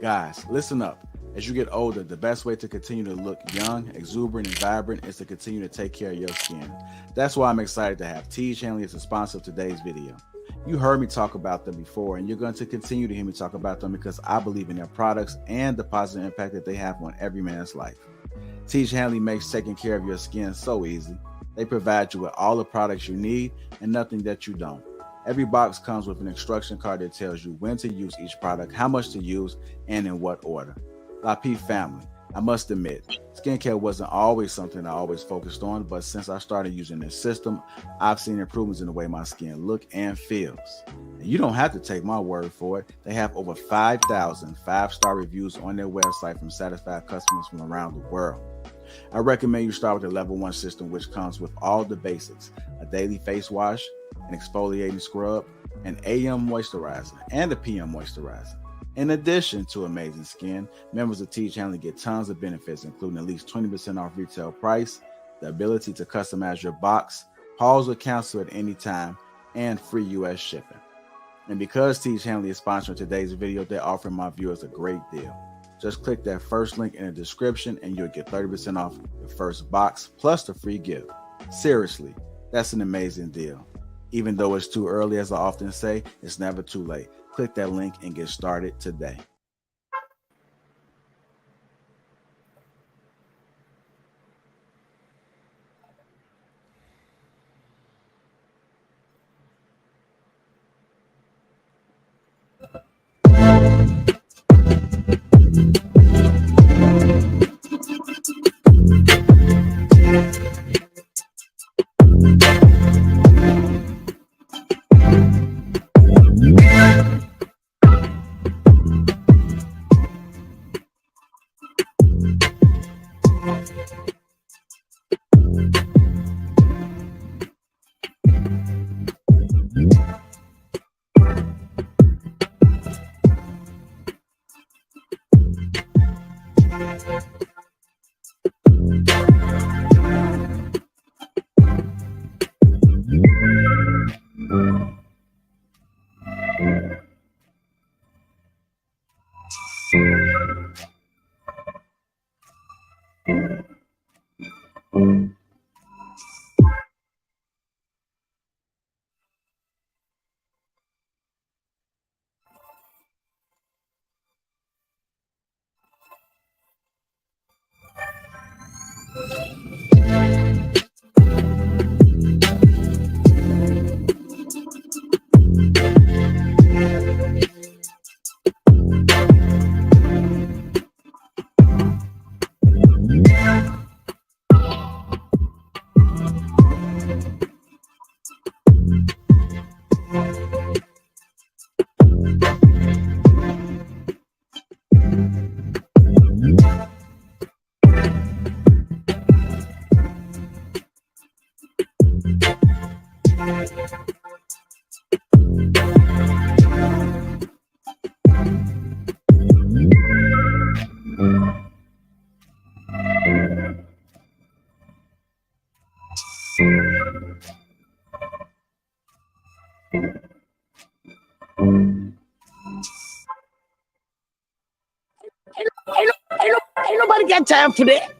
Guys, listen up. As you get older, the best way to continue to look young, exuberant, and vibrant is to continue to take care of your skin. That's why I'm excited to have Teej Hanley as a sponsor of today's video. You heard me talk about them before, and you're going to continue to hear me talk about them because I believe in their products and the positive impact that they have on every man's life. Teej Hanley makes taking care of your skin so easy. They provide you with all the products you need and nothing that you don't. Every box comes with an instruction card that tells you when to use each product, how much to use, and in what order. Lapeef family, I must admit, skincare wasn't always something I always focused on, but since I started using this system, I've seen improvements in the way my skin looks and feels. And you don't have to take my word for it. They have over 5,000 five-star reviews on their website from satisfied customers from around the world. I recommend you start with the level 1 system, which comes with all the basics: a daily face wash, an exfoliating scrub, an AM moisturizer, and a PM moisturizer. In addition to amazing skin, members of Teej Hanley get tons of benefits, including at least 20% off retail price, the ability to customize your box, pause or cancel at any time, and free US shipping. And because Teej Hanley is sponsoring today's video, they're offering my viewers a great deal. Just click that first link in the description and you'll get 30% off your first box plus the free gift. Seriously, that's an amazing deal. Even though it's too early, as I often say, it's never too late. Click that link and get started today. Ain't nobody got time for that.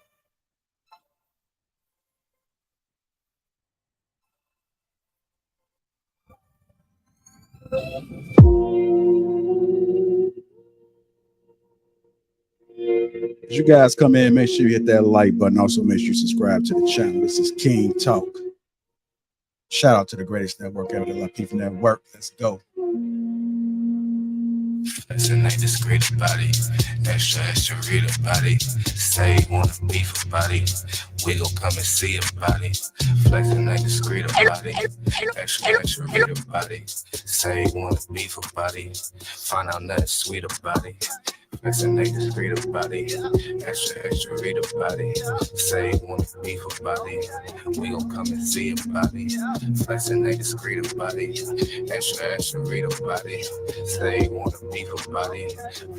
As you guys come in, make sure you hit that like button. Also, make sure you subscribe to the channel. This is King Talk. Shout out to the greatest network ever, the Lapeef Network. Let's go. Flexing like this great body, extra read about it. Say you wanna beef about it, we gon' come and see about it. Flexing like this great body, extra read about it. Say you wanna beef about it, find out nothing sweet about it. Flexing like this great body, extra read about it. Say you wanna beef about it, we gon' come and see about it. Flexing like this great body, extra read about it. Say you wanna beef about it,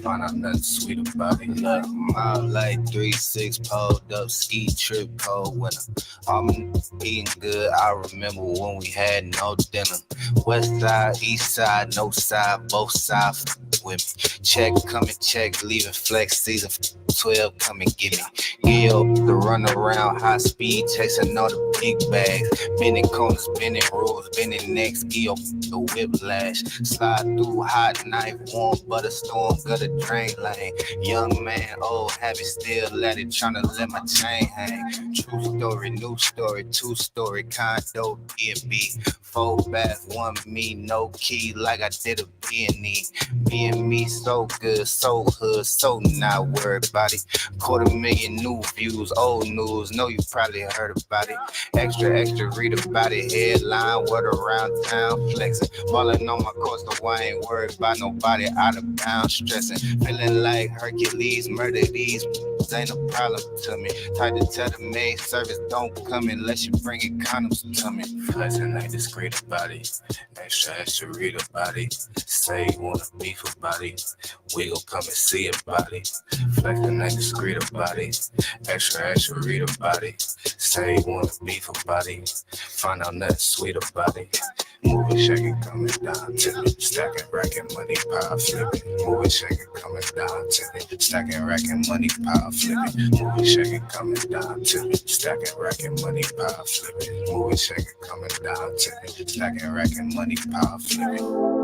find out nothing sweet about it. Look, I'm like 3-6 pulled up, ski trip cold winter. I'm eating good. I remember when we had no dinner. West side, east side, no side, both sides. with me. Check, come and check, leaving flex season 12, come and get me. Gil, the run around, high speed, chasing all the big bags. Bending corners, bending rules, bending necks, Gil, the whiplash. Slide through hot knife, warm butter storm, gutter drain lane. Young man, old habit, still let it, tryna let my chain hang. True story, new story, 2-story, condo, B&B. 4 bath, 1 me, no key, like I did a B&E. Being me, so good, so hood, so not worried about it. 250,000 new views, old news, know you probably heard about it. Extra, extra, read about it, headline, word around town, flexing. Ballin' on my coast, so I ain't worried about nobody out of bounds, stressing. Feeling like Hercules, murder these ain't a problem to me. Tried to tell the maid service don't come unless you bring it condoms to me. Flexing like discreet about it. Extra, extra, read about it. Say you wanna beef about it. We gon' come and see about it. Flexing like discreet about it. Extra, extra, read about it. Say you wanna beef about it. Find out nothing sweet about it. Moving, shaking, coming down to me. Stacking, racking, money, power flipping. Moving, shaking, coming down to me. Stacking, racking, money, power flipping. Moving, shaking, coming down to me. Stacking, racking, money, power flipping. Moving, shaking, coming down to me. Stacking, racking, money, power flipping.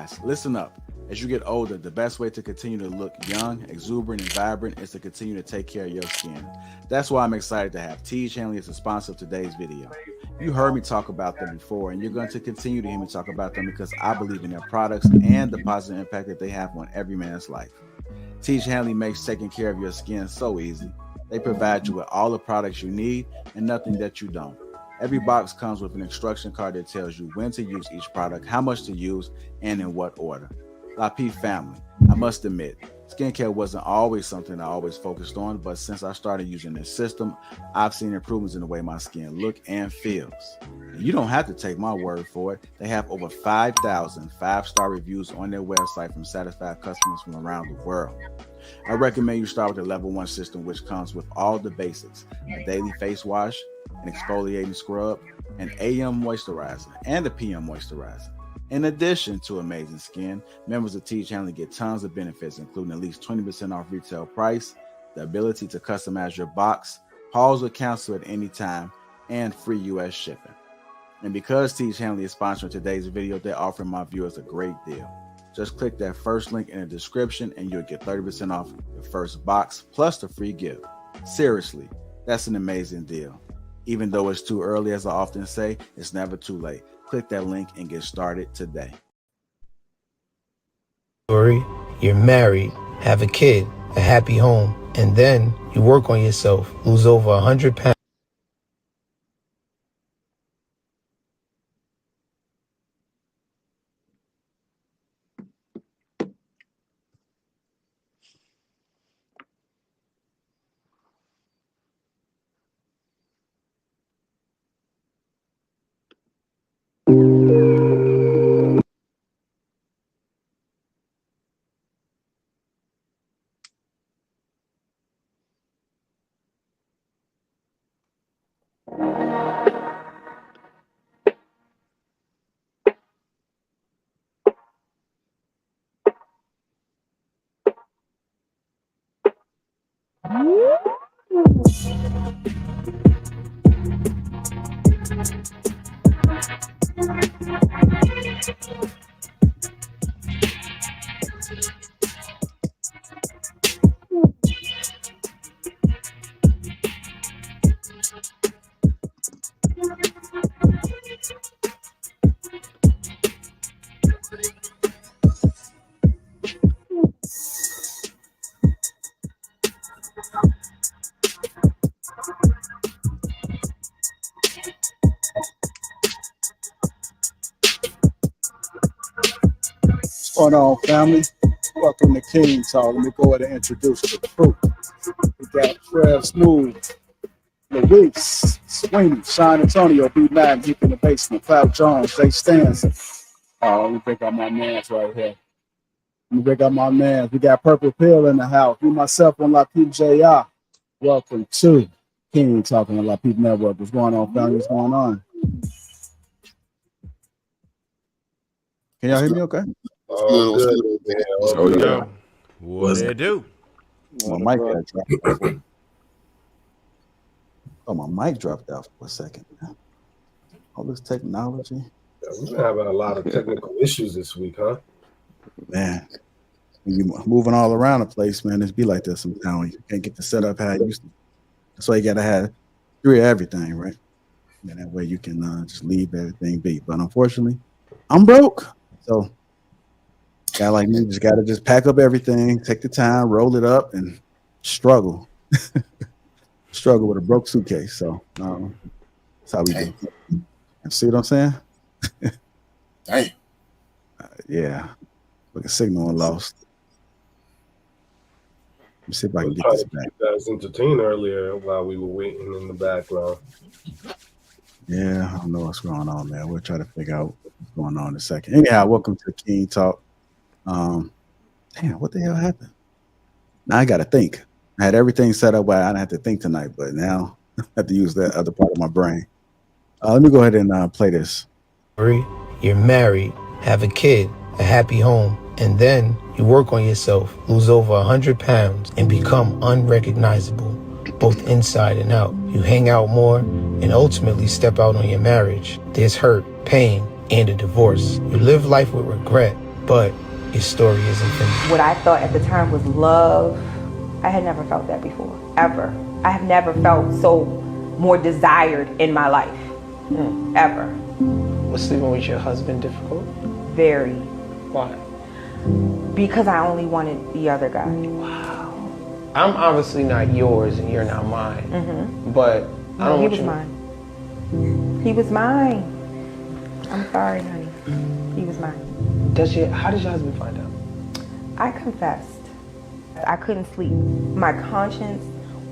Guys, listen up. As you get older, the best way to continue to look young, exuberant, and vibrant is to continue to take care of your skin. That's why I'm excited to have Teej Hanley as a sponsor of today's video. You heard me talk about them before, and you're going to continue to hear me talk about them because I believe in their products and the positive impact that they have on every man's life. Teej Hanley makes taking care of your skin so easy. They provide you with all the products you need and nothing that you don't. Every box comes with an instruction card that tells you when to use each product, how much to use, and in what order. Lapeef family, I must admit, skincare wasn't always something I always focused on, but since I started using this system, I've seen improvements in the way my skin looks and feels. And you don't have to take my word for it. They have over 5,000 5-star reviews on their website from satisfied customers from around the world. I recommend you start with the level 1 system, which comes with all the basics: a daily face wash, an exfoliating scrub, an AM moisturizer, and a PM moisturizer. In addition to amazing skin, members of Teej Hanley get tons of benefits, including at least 20% off retail price, the ability to customize your box, pause or cancel at any time, and free US shipping. And because Teej Hanley is sponsoring today's video, they're offering my viewers a great deal. Just click that first link in the description and you'll get 30% off your first box plus the free gift. Seriously, that's an amazing deal. Even though it's too early, as I often say, it's never too late. Click that link and get started today. You're married, have a kid, a happy home, and then you work on yourself, lose over 100 pounds. What's going on, family? Welcome to King Talk. Let me go ahead and introduce the crew. We got Trev Smooth, Luis, Sweeney, Sean Antonio, B. Madden, Deep in the Basement, Cloud Jones, Jay Stanson. Let me pick up my mans right here. Let me pick up my mans. We got Purple Pill in the house. Me, myself, on Lapeef JR. Welcome to King Talking on Lapeef Network. What's going on, family? What's going on? Can y'all hear me okay? Oh, good, man. Oh, yeah. What did it do? My mic got dropped. Oh, my mic dropped out for a second. All this technology. Yeah, we've been having a lot of technical issues this week, huh? Man, when you're moving all around the place, man, it's be like this sometimes. You can't get the setup how you used to. That's why you got to have 3 of everything, right? And that way you can just leave everything be. But unfortunately, I'm broke. So, guy like me just got to just pack up everything, take the time, roll it up, and struggle. Struggle with a broke suitcase. So, that's how we do. See what I'm saying? Dang. Yeah. Like a signal and lost. Let me see if I can get this back. You guys entertained earlier while we were waiting in the background. Yeah, I don't know what's going on, man. We'll try to figure out what's going on in a second. Anyhow, welcome to King Talk. Damn, what the hell happened? Now I got to think. I had everything set up where I didn't have to think tonight, but now I have to use that other part of my brain. Let me go ahead and play this. You're married, have a kid, a happy home, and then you work on yourself, lose over 100 pounds, and become unrecognizable, both inside and out. You hang out more and ultimately step out on your marriage. There's hurt, pain, and a divorce. You live life with regret, but your story isn't finished. What I thought at the time was love, I had never felt that before, ever. I have never felt so more desired in my life, ever. Was sleeping with your husband difficult? Very. Why? Because I only wanted the other guy. Wow. I'm obviously not yours and you're not mine, but I don't he want was you. mine. He was mine. I'm sorry, honey. He was mine. How did your husband find out? I confessed. I couldn't sleep. My conscience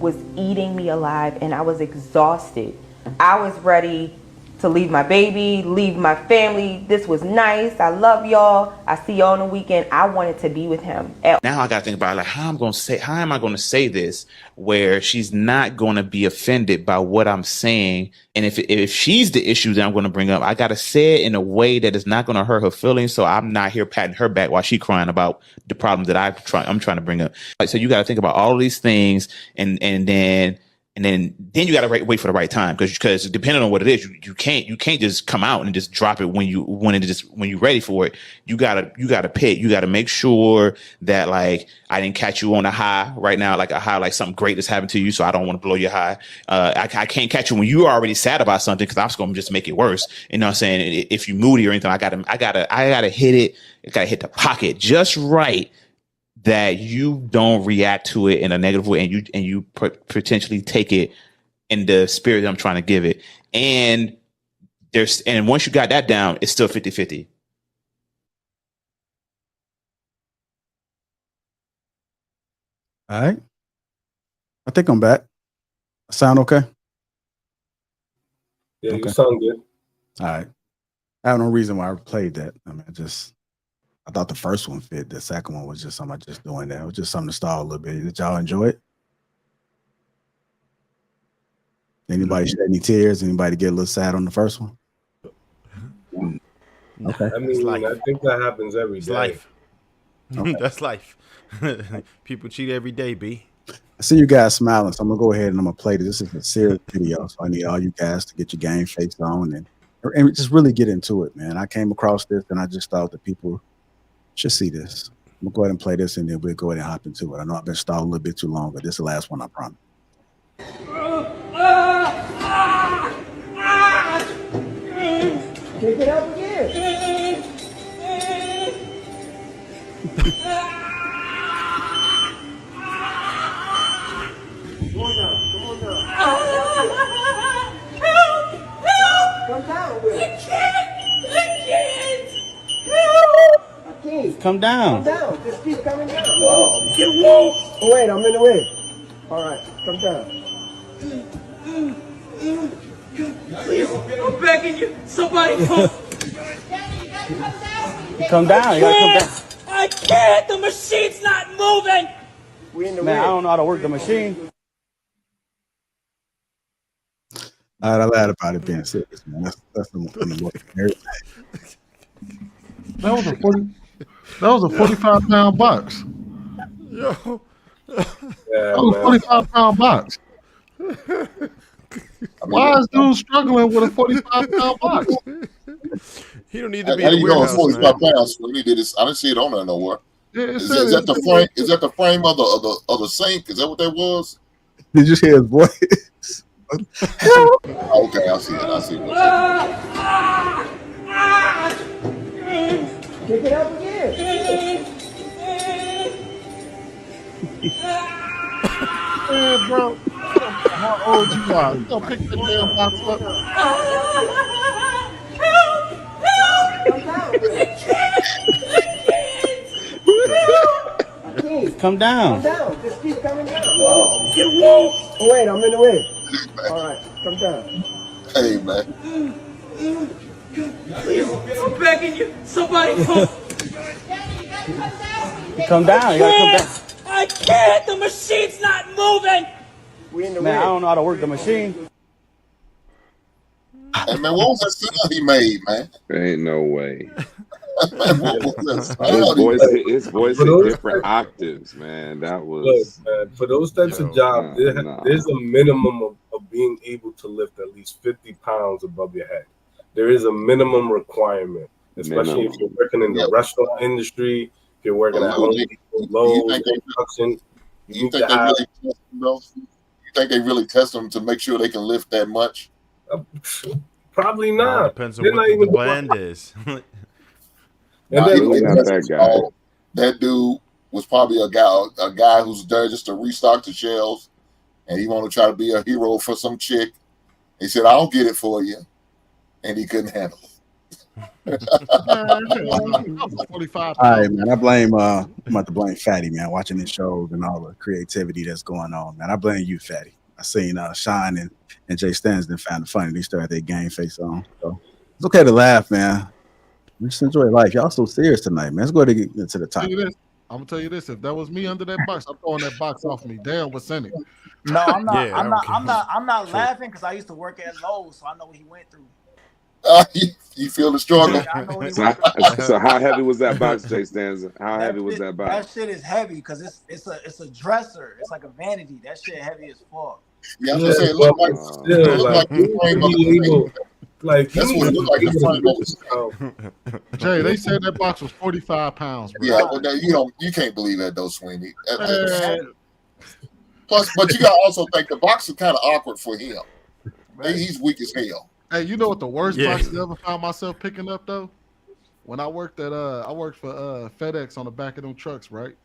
was eating me alive and I was exhausted. I was ready to leave my baby, leave my family. This was nice. I love y'all. I see y'all on the weekend. I wanted to be with him. Now I got to think about like how am I going to say this where she's not going to be offended by what I'm saying, and if she's the issue that I'm going to bring up, I got to say it in a way that is not going to hurt her feelings, so I'm not here patting her back while she's crying about the problem that I'm trying to bring up. Like, so you got to think about all of these things, and then you got to wait for the right time, because depending on what it is, you can't just come out and just drop it when you're ready for it. You gotta pick. You gotta make sure that like I didn't catch you on a high right now, like a high, like something great that's happened to you. So I don't want to blow your high. I can't catch you when you're already sad about something, because I'm just gonna just make it worse. You know what I'm saying? If you moody or anything, I gotta hit it. I gotta hit the pocket just right, that you don't react to it in a negative way, and you potentially take it in the spirit that I'm trying to give it. And once you got that down, it's still 50-50. All right. I think I'm back. Sound okay? Yeah, Okay. you sound good. All right. I have no reason why I played that. I mean, I thought the first one fit. The second one was just something just doing that. It was just something to stall a little bit. Did y'all enjoy it? Anybody shed any tears? Anybody get a little sad on the first one? Okay. I mean, I think that happens every It's day. life. Okay. That's life. People cheat every day, B. I see you guys smiling, so I'm gonna go ahead and I'm gonna play this. This is a serious video, so I need all you guys to get your game face on and just really get into it, man. I came across this and I just thought that people should see this. I'm gonna go ahead and play this, and then we'll go ahead and hop into it. I know I've been stalled a little bit too long, but this is the last one, I promise. Pick it up again. Come on now. Come down, Will. I can't. Come down. Come down. Just keep coming down. Oh, wait, I'm in the way. All right, come down. Please, I'm begging you. Somebody come. Come down. You gotta come down. I can't. The machine's not moving. We in the Man, way. I don't know how to work the machine. All right, I lied about it being serious, man. That's the most scary thing. That was a 45-pound box. Yo. That was a 45-pound box. Why is dude struggling with a 45-pound box? He don't need to be How in the you know warehouse, 45 man. pounds when he did this? I didn't see it on there nowhere. Yeah, Is that the frame? Is that the frame of the sink? Is that what that was? Did you hear his voice? Okay, I see it. I see it. Pick it up again. Man, bro, how old you are? You gonna pick that damn box up? Come down. Come down. Just keep coming down. Oh, wait, I'm in the way. All right, come down. Hey, man. Please, I'm begging you. Somebody come. Come down. You gotta come down. I can't. The machine's not moving. We in the Man, way. I don't know how to work the machine. Hey, man, what was that sound he made, man? There ain't no way. Man, what was that sound His voice hit different octaves, man. That was. Look, man, for those types of jobs, there's a minimum of being able to lift at least 50 pounds above your head. There is a minimum requirement. especially if you're working in the restaurant industry, if you're working at Home Depot, Lowe's, construction. You think they really test them, though? You think they really test them to make sure they can lift that much? Probably not. Depends on what the blend is. And then that dude was probably a guy who's there just to restock the shelves, and he wanted to try to be a hero for some chick. He said, "I'll get it for you," and he couldn't handle it. 45. All right, man. I'm about to blame Fatty, man. Watching this show and all the creativity that's going on, man. I blame you, Fatty. I seen Sean and Jay Stansden found it funny. They still had their game face on, so it's okay to laugh, man. Just enjoy life. Y'all so serious tonight, man. Let's go ahead and get into the topic. I'm gonna tell you this: if that was me under that box, I'm throwing that box off me. Damn, what's in it? No, I'm not. I'm not laughing because I used to work at Lowe's, so I know what he went through. You feel the struggle. So how heavy was that box, Jay Stanza? How heavy was that box? That shit is heavy because it's a dresser. It's like a vanity. That shit heavy as fuck. Yeah, I was gonna say it looked like illegal. Like that's what it looked like. The Jay, they said that box was 45 pounds. Bro. Yeah, well, you can't believe that though, Sweeney. Plus, but you gotta also think the box is kind of awkward for him. He's weak as hell. Hey, you know what the worst box I ever found myself picking up though? When I worked for FedEx on the back of them trucks, right?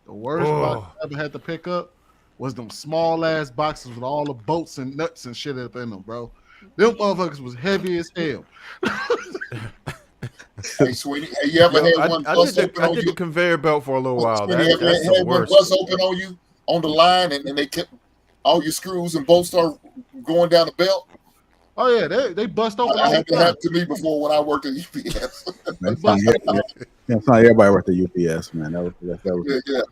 The worst box I ever had to pick up was them small ass boxes with all the bolts and nuts and shit up in them, bro. Them motherfuckers was heavy as hell. Hey, Sweetie, you ever had one bust open on you? I did the conveyor belt for a little while. That's the worst. One bust open on you on the line, and they kept all your screws and bolts start going down the belt. Oh yeah, they bust open. That happened to me before when I worked at UPS. It's not everybody worked at UPS, man. That was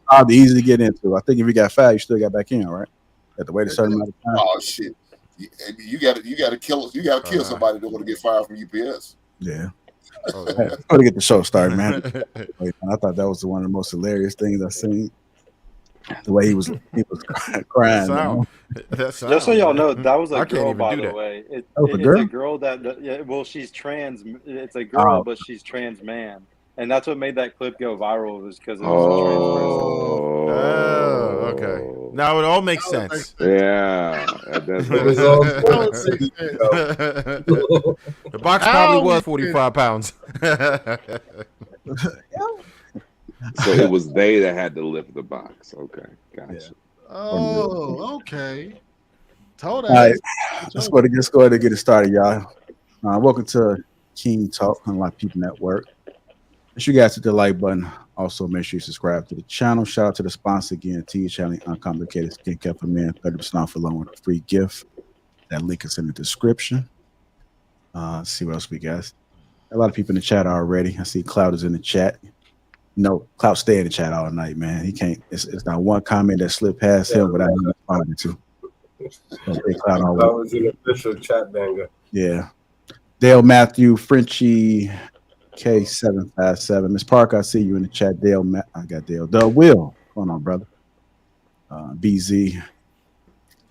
hard to easy to get into. I think if you got fired, you still got back in, right? You have to wait a certain amount of time. Oh shit! You got to kill kill somebody to want to get fired from UPS. Yeah. Let's go to get the show started, man. I thought that was one of the most hilarious things I've seen. The way he was crying. Just so y'all know, that was a girl, by the way. It's a girl that she's trans. It's a girl, but she's trans man, and that's what made that clip go viral. Was because it was a trans person. Oh, okay. Now it all makes sense. Yeah, the box probably was 45 pounds. So it was they that had to lift the box. Okay, gotcha. Yeah. Oh, okay. All right, let's go ahead and get it started, y'all. Welcome to King Talk on Lapeef Network. Make sure you guys hit the like button. Also, make sure you subscribe to the channel. Shout out to the sponsor again, T Challenge Uncomplicated Skincare for Men, 30% off along with a free gift. That link is in the description. Let's see what else we got. A lot of people in the chat already. I see Cloud is in the chat. No, Cloud stay in the chat all night, man. He can't. It's not one comment that slipped past him without him responding to. Cloud was an official chat banger. Yeah. Dale Matthew, Frenchie K757. Miss Park, I see you in the chat. Dale, I got Dale. The Will. What's going on, brother? BZ,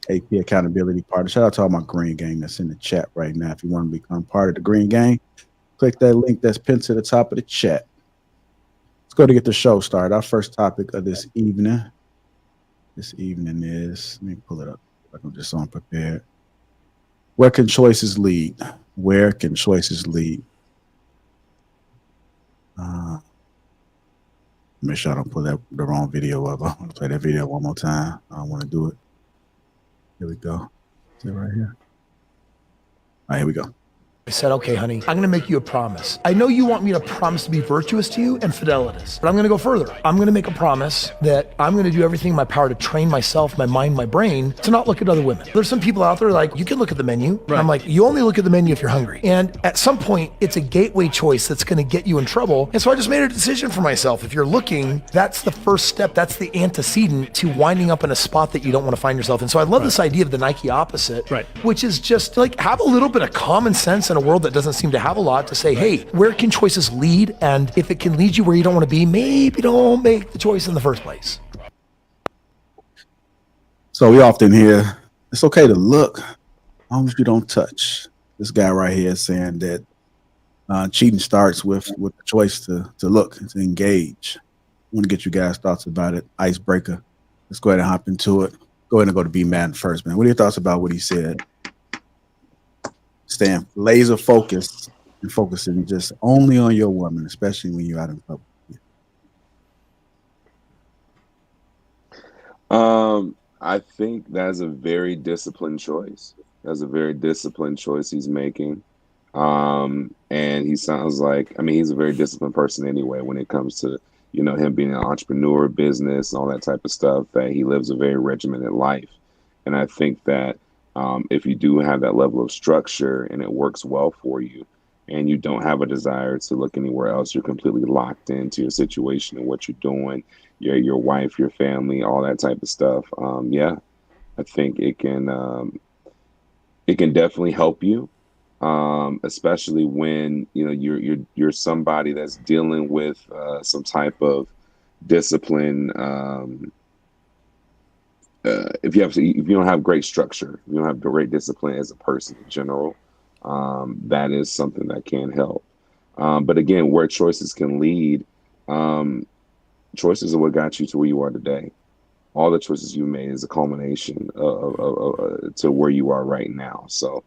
AP Accountability Partner. Shout out to all my Green Gang that's in the chat right now. If you want to become part of the Green Gang, click that link that's pinned to the top of the chat. Let's go to get the show started. Our first topic of this evening. This evening is, let me pull it up. I'm just unprepared. Where can choices lead? Where can choices lead? Make sure I don't pull the wrong video up. I want to play that video one more time. I don't want to do it. Here we go. Is it right here? All right, here we go. I said, okay, honey, I'm going to make you a promise. I know you want me to promise to be virtuous to you and fidelitous, but I'm going to go further. I'm going to make a promise that I'm going to do everything in my power to train myself, my mind, my brain to not look at other women. There's some people out there like, you can look at the menu. Right. I'm like, you only look at the menu if you're hungry. And at some point, it's a gateway choice that's going to get you in trouble. And so I just made a decision for myself. If you're looking, that's the first step. That's the antecedent to winding up in a spot that you don't want to find yourself in. So I love this idea of the Nike opposite, which is just like have a little bit of common sense in a world that doesn't seem to have a lot to say, hey, where can choices lead? And if it can lead you where you don't want to be, maybe don't make the choice in the first place. So we often hear, it's okay to look, as long as you don't touch. This guy right here is saying that Cheating starts with the choice to look, to engage. I want to get you guys' thoughts about it. Icebreaker. Let's go ahead and hop into it. Go ahead and go to B-Man first, man. What are your thoughts about what he said? Staying laser focused and focusing just only on your woman, especially when you're out in public. I think that's a very disciplined choice. That's a very disciplined choice he's making. And he sounds like, I mean, he's a very disciplined person anyway when it comes to, you know, him being an entrepreneur, business, all that type of stuff, that he lives a very regimented life. And I think that if you do have that level of structure and it works well for you and you don't have a desire to look anywhere else, you're completely locked into your situation and what you're doing, your wife, your family, all that type of stuff. Yeah, I think it can definitely help you. Especially when you know you're somebody that's dealing with some type of discipline. If you don't have great structure, if you don't have great discipline as a person in general, that is something that can help. But again, where choices can lead, choices are what got you to where you are today. All the choices you made is a culmination of to where you are right now. So.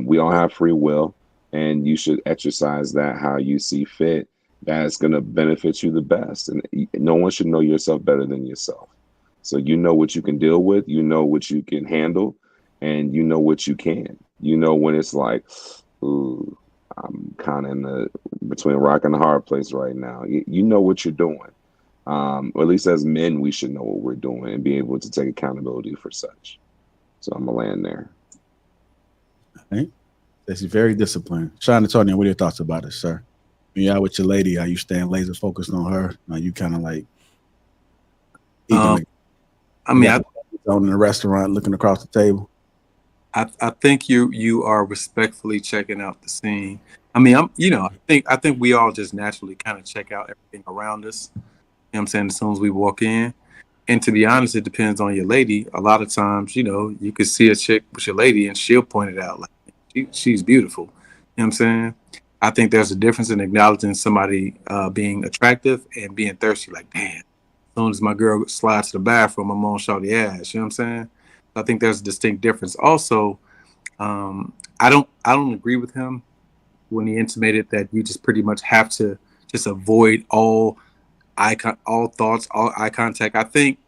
We all have free will, and you should exercise that how you see fit. That's going to benefit you the best. And no one should know yourself better than yourself. So you know what you can deal with, you know what you can handle, and you know what you can. You know when it's like, ooh, I'm kind of in the between a rock and a hard place right now. You know what you're doing. Or at least as men, we should know what we're doing and be able to take accountability for such. So I'm going to land there. Right? That's very disciplined. Sean Antonio, what are your thoughts about it, sir? When you're out with your lady, are you staying laser focused on her? Are you kind of like in the restaurant looking across the table? I think you are respectfully checking out the scene. I mean, I think we all just naturally kind of check out everything around us. You know what I'm saying? As soon as we walk in. And to be honest, it depends on your lady. A lot of times, you know, you could see a chick with your lady and she'll point it out like she's beautiful. You know what I'm saying? I think there's a difference in acknowledging somebody being attractive and being thirsty. Like, damn, as soon as my girl slides to the bathroom, I'm on shawty ass. You know what I'm saying? I think there's a distinct difference. Also, I don't agree with him when he intimated that you just pretty much have to just avoid all thoughts, all eye contact. I think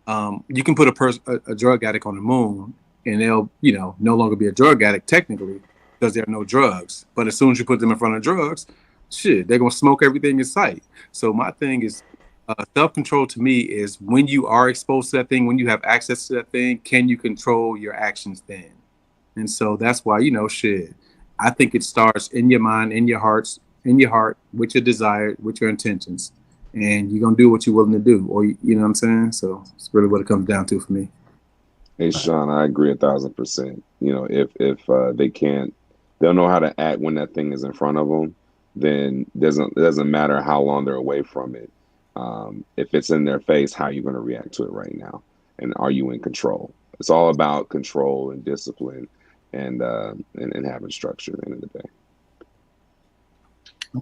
you can put a drug addict on the moon and they'll, you know, no longer be a drug addict technically because there are no drugs. But as soon as you put them in front of drugs, shit, they're going to smoke everything in sight. So my thing is self-control to me is when you are exposed to that thing, when you have access to that thing, can you control your actions then? And so that's why, you know, shit, I think it starts in your mind, in your heart, with your desire, with your intentions. And you're going to do what you're willing to do, or you know what I'm saying? So it's really what it comes down to for me. Hey, Sean, I agree 1,000%. You know, if they'll know how to act when that thing is in front of them, then it doesn't matter how long they're away from it. If it's in their face, how are you going to react to it right now? And are you in control? It's all about control and discipline and having structure at the end of the day.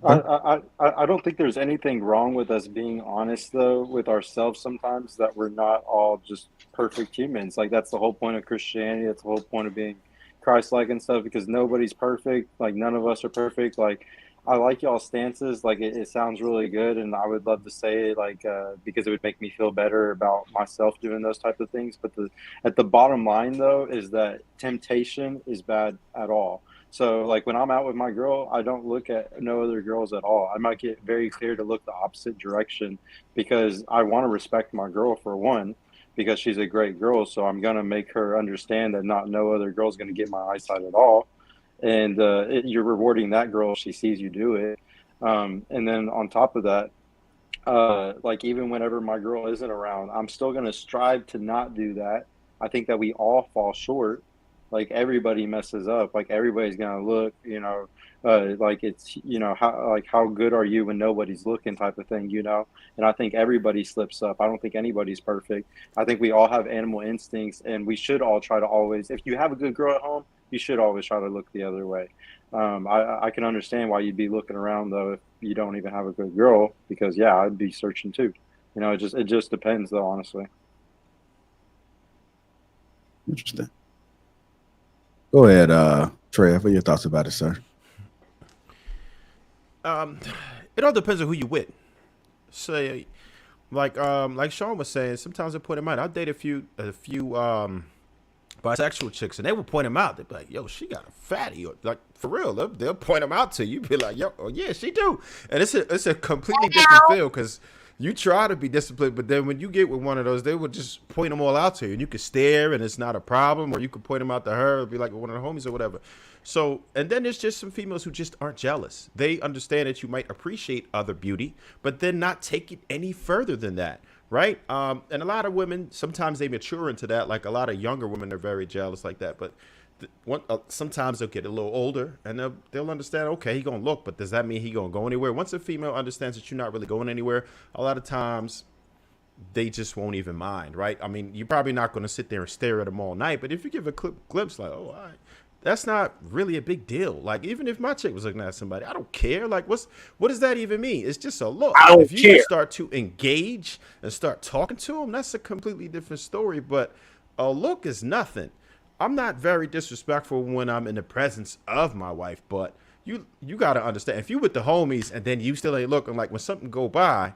I don't think there's anything wrong with us being honest though with ourselves sometimes, that we're not all just perfect humans. Like that's the whole point of Christianity. That's the whole point of being Christ-like and stuff, because nobody's perfect. Like none of us are perfect. Like I like y'all's stances. Like it sounds really good, and I would love to say it, like because it would make me feel better about myself doing those type of things. But at the bottom line though is that temptation is bad at all. So like when I'm out with my girl, I don't look at no other girls at all. I might get very clear to look the opposite direction because I want to respect my girl for one, because she's a great girl. So I'm going to make her understand that not no other girl is going to get my eyesight at all. And you're rewarding that girl if she sees you do it. And then on top of that, like even whenever my girl isn't around, I'm still going to strive to not do that. I think that we all fall short. Like everybody messes up. Like everybody's gonna look, you know, like it's, you know, how good are you when nobody's looking type of thing, you know. And I think everybody slips up. I don't think anybody's perfect. I think we all have animal instincts, and we should all try to always, if you have a good girl at home, you should always try to look the other way. I can understand why you'd be looking around though if you don't even have a good girl, because yeah, I'd be searching too. You know, it just depends though, honestly. Interesting. Go ahead, Trey. What are your thoughts about it, sir? It all depends on who you with. Say, like Sean was saying, sometimes I point him out. I date a few bisexual chicks, and they will point him out. They'd be like, "Yo, she got a fatty," or like for real. They'll point him out to you. Be like, "Yo, oh yeah, she do," and it's a completely different feel because you try to be disciplined, but then when you get with one of those, they would just point them all out to you, and you could stare, and it's not a problem, or you could point them out to her, or be like one of the homies or whatever. So, and then there's just some females who just aren't jealous. They understand that you might appreciate other beauty, but then not take it any further than that. Right. And a lot of women, sometimes they mature into that. Like a lot of younger women are very jealous like that. But sometimes they'll get a little older and they'll understand, okay, he going to look, but does that mean he going to go anywhere? Once a female understands that you're not really going anywhere, a lot of times they just won't even mind. Right. I mean, you're probably not going to sit there and stare at them all night. But if you give a glimpse like, oh, all right, that's not really a big deal. Like, even if my chick was looking at somebody, I don't care. Like, what does that even mean? It's just a look. If you start to engage and start talking to them, that's a completely different story. But a look is nothing. I'm not very disrespectful when I'm in the presence of my wife, but you got to understand, if you with the homies and then you still ain't looking, like when something go by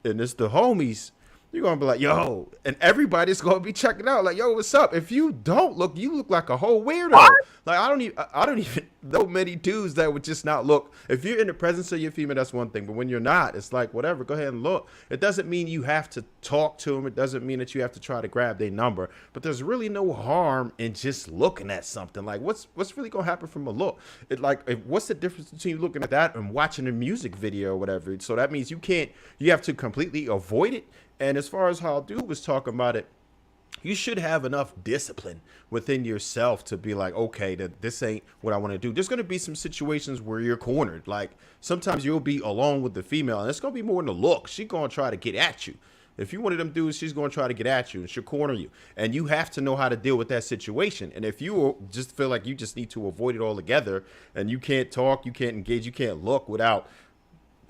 and it's the homies, you're going to be like, yo, and everybody's going to be checking out like, yo, what's up? If you don't look, you look like a whole weirdo. What? Like, I don't even know many dudes that would just not look. If you're in the presence of your female, that's one thing. But when you're not, it's like, whatever, go ahead and look. It doesn't mean you have to talk to them. It doesn't mean that you have to try to grab their number. But there's really no harm in just looking at something. Like, what's really going to happen from a look? What's the difference between looking at that and watching a music video or whatever? So that means you have to completely avoid it. And as far as how dude was talking about it, you should have enough discipline within yourself to be like, okay, this ain't what I want to do. There's going to be some situations where you're cornered. Like sometimes you'll be alone with the female and it's going to be more in the look. She's going to try to get at you. If you're one of them dudes, she's going to try to get at you and she'll corner you. And you have to know how to deal with that situation. And if you just feel like you just need to avoid it altogether and you can't talk, you can't engage, you can't look without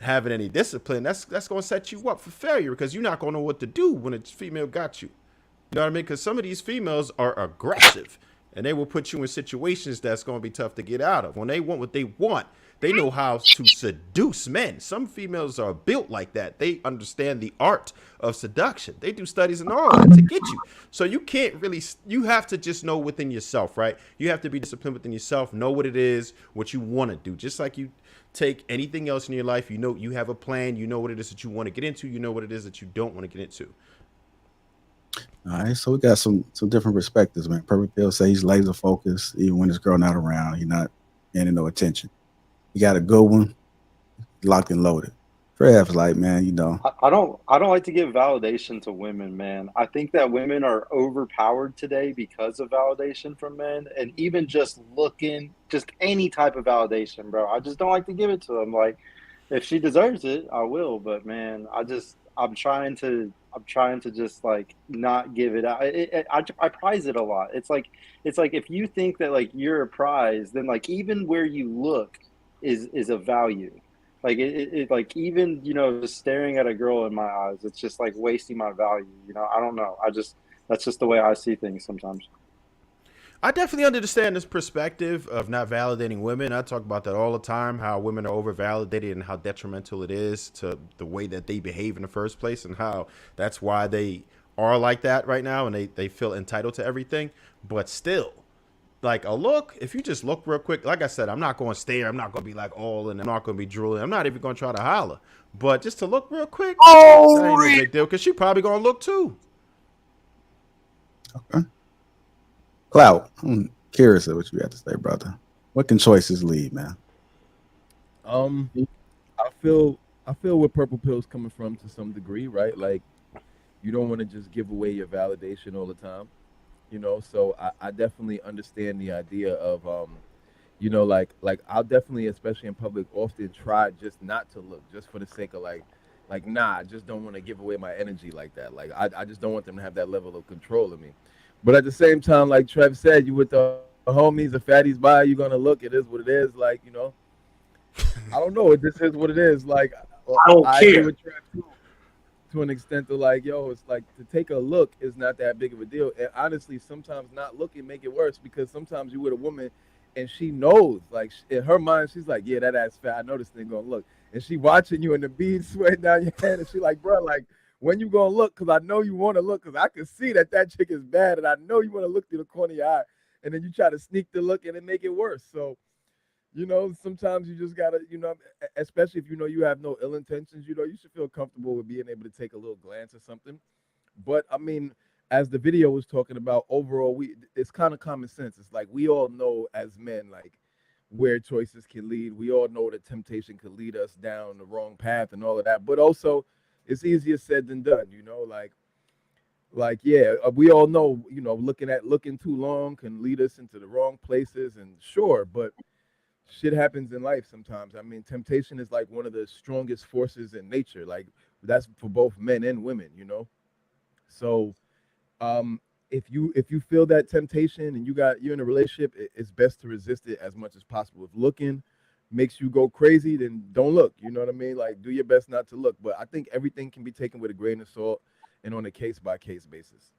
having any discipline, that's going to set you up for failure because you're not going to know what to do when a female got you. You know what I mean? Because some of these females are aggressive and they will put you in situations that's going to be tough to get out of. When they want what they want, they know how to seduce men. Some females are built like that. They understand the art of seduction. They do studies and all that to get you. So you can't really, you have to just know within yourself, right? You have to be disciplined within yourself, know what it is, what you want to do. Just like you take anything else in your life, you know, you have a plan, you know what it is that you want to get into, you know what it is that you don't want to get into. All right, so we got some different perspectives, man. Perfect Bill say he's laser focused, even when his girl not around, he's not paying no attention. You got a good one, locked and loaded. Trev's like, man, you know, I don't like to give validation to women, man. I think that women are overpowered today because of validation from men, and even just any type of validation, bro. I just don't like to give it to them. Like, if she deserves it, I will. But man, I'm trying to just like not give it out. I prize it a lot. It's like if you think that like you're a prize, then like even where you look is a value. Like it like even, you know, just staring at a girl in my eyes, it's just like wasting my value. You know, I don't know. That's just the way I see things sometimes. I definitely understand this perspective of not validating women. I talk about that all the time, how women are over-validated and how detrimental it is to the way that they behave in the first place and how that's why they are like that right now and they feel entitled to everything. But still, like a look, if you just look real quick, like I said, I'm not going to stare. I'm not going to be like all in. I'm not going to be drooling. I'm not even going to try to holler. But just to look real quick, that ain't no big deal because she probably going to look too. Okay. Clout, I'm curious of what you have to say, brother. What can choices lead, man? I feel where Purple Pill's coming from to some degree, right? Like, you don't want to just give away your validation all the time, you know. So I definitely understand the idea of, you know, like I'll definitely, especially in public, often try just not to look, just for the sake of like nah, I just don't want to give away my energy like that. Like I just don't want them to have that level of control of me. But at the same time, like Trev said, you with the a homies, a fatties by, you're gonna look. It is what it is. Like, you know, I don't know. It just is what it is. Like, I don't I agree care. with Trap too, to an extent to like, yo, it's like to take a look is not that big of a deal. And honestly, sometimes not looking make it worse because sometimes you with a woman and she knows, like in her mind, she's like, yeah, that ass fat. I know this thing gonna look. And she watching you and the beads sweating down your head, and she like, bro, like when you gonna look? Cause I know you want to look, cause I can see that that chick is bad, and I know you want to look through the corner of your eye, and then you try to sneak the look and it make it worse. So you know, sometimes you just gotta, you know, especially if you know you have no ill intentions, you know, you should feel comfortable with being able to take a little glance or something. But I mean, as the video was talking about, overall, it's kind of common sense. It's like we all know as men, like where choices can lead. We all know that temptation could lead us down the wrong path and all of that. But also, it's easier said than done. You know, like yeah, we all know, you know, looking too long can lead us into the wrong places. And sure, but shit happens in life sometimes. I mean, temptation is like one of the strongest forces in nature. Like that's for both men and women, you know. So, if you feel that temptation and you're in a relationship, it's best to resist it as much as possible. If looking makes you go crazy, then don't look. You know what I mean? Like do your best not to look. But I think everything can be taken with a grain of salt and on a case by case basis.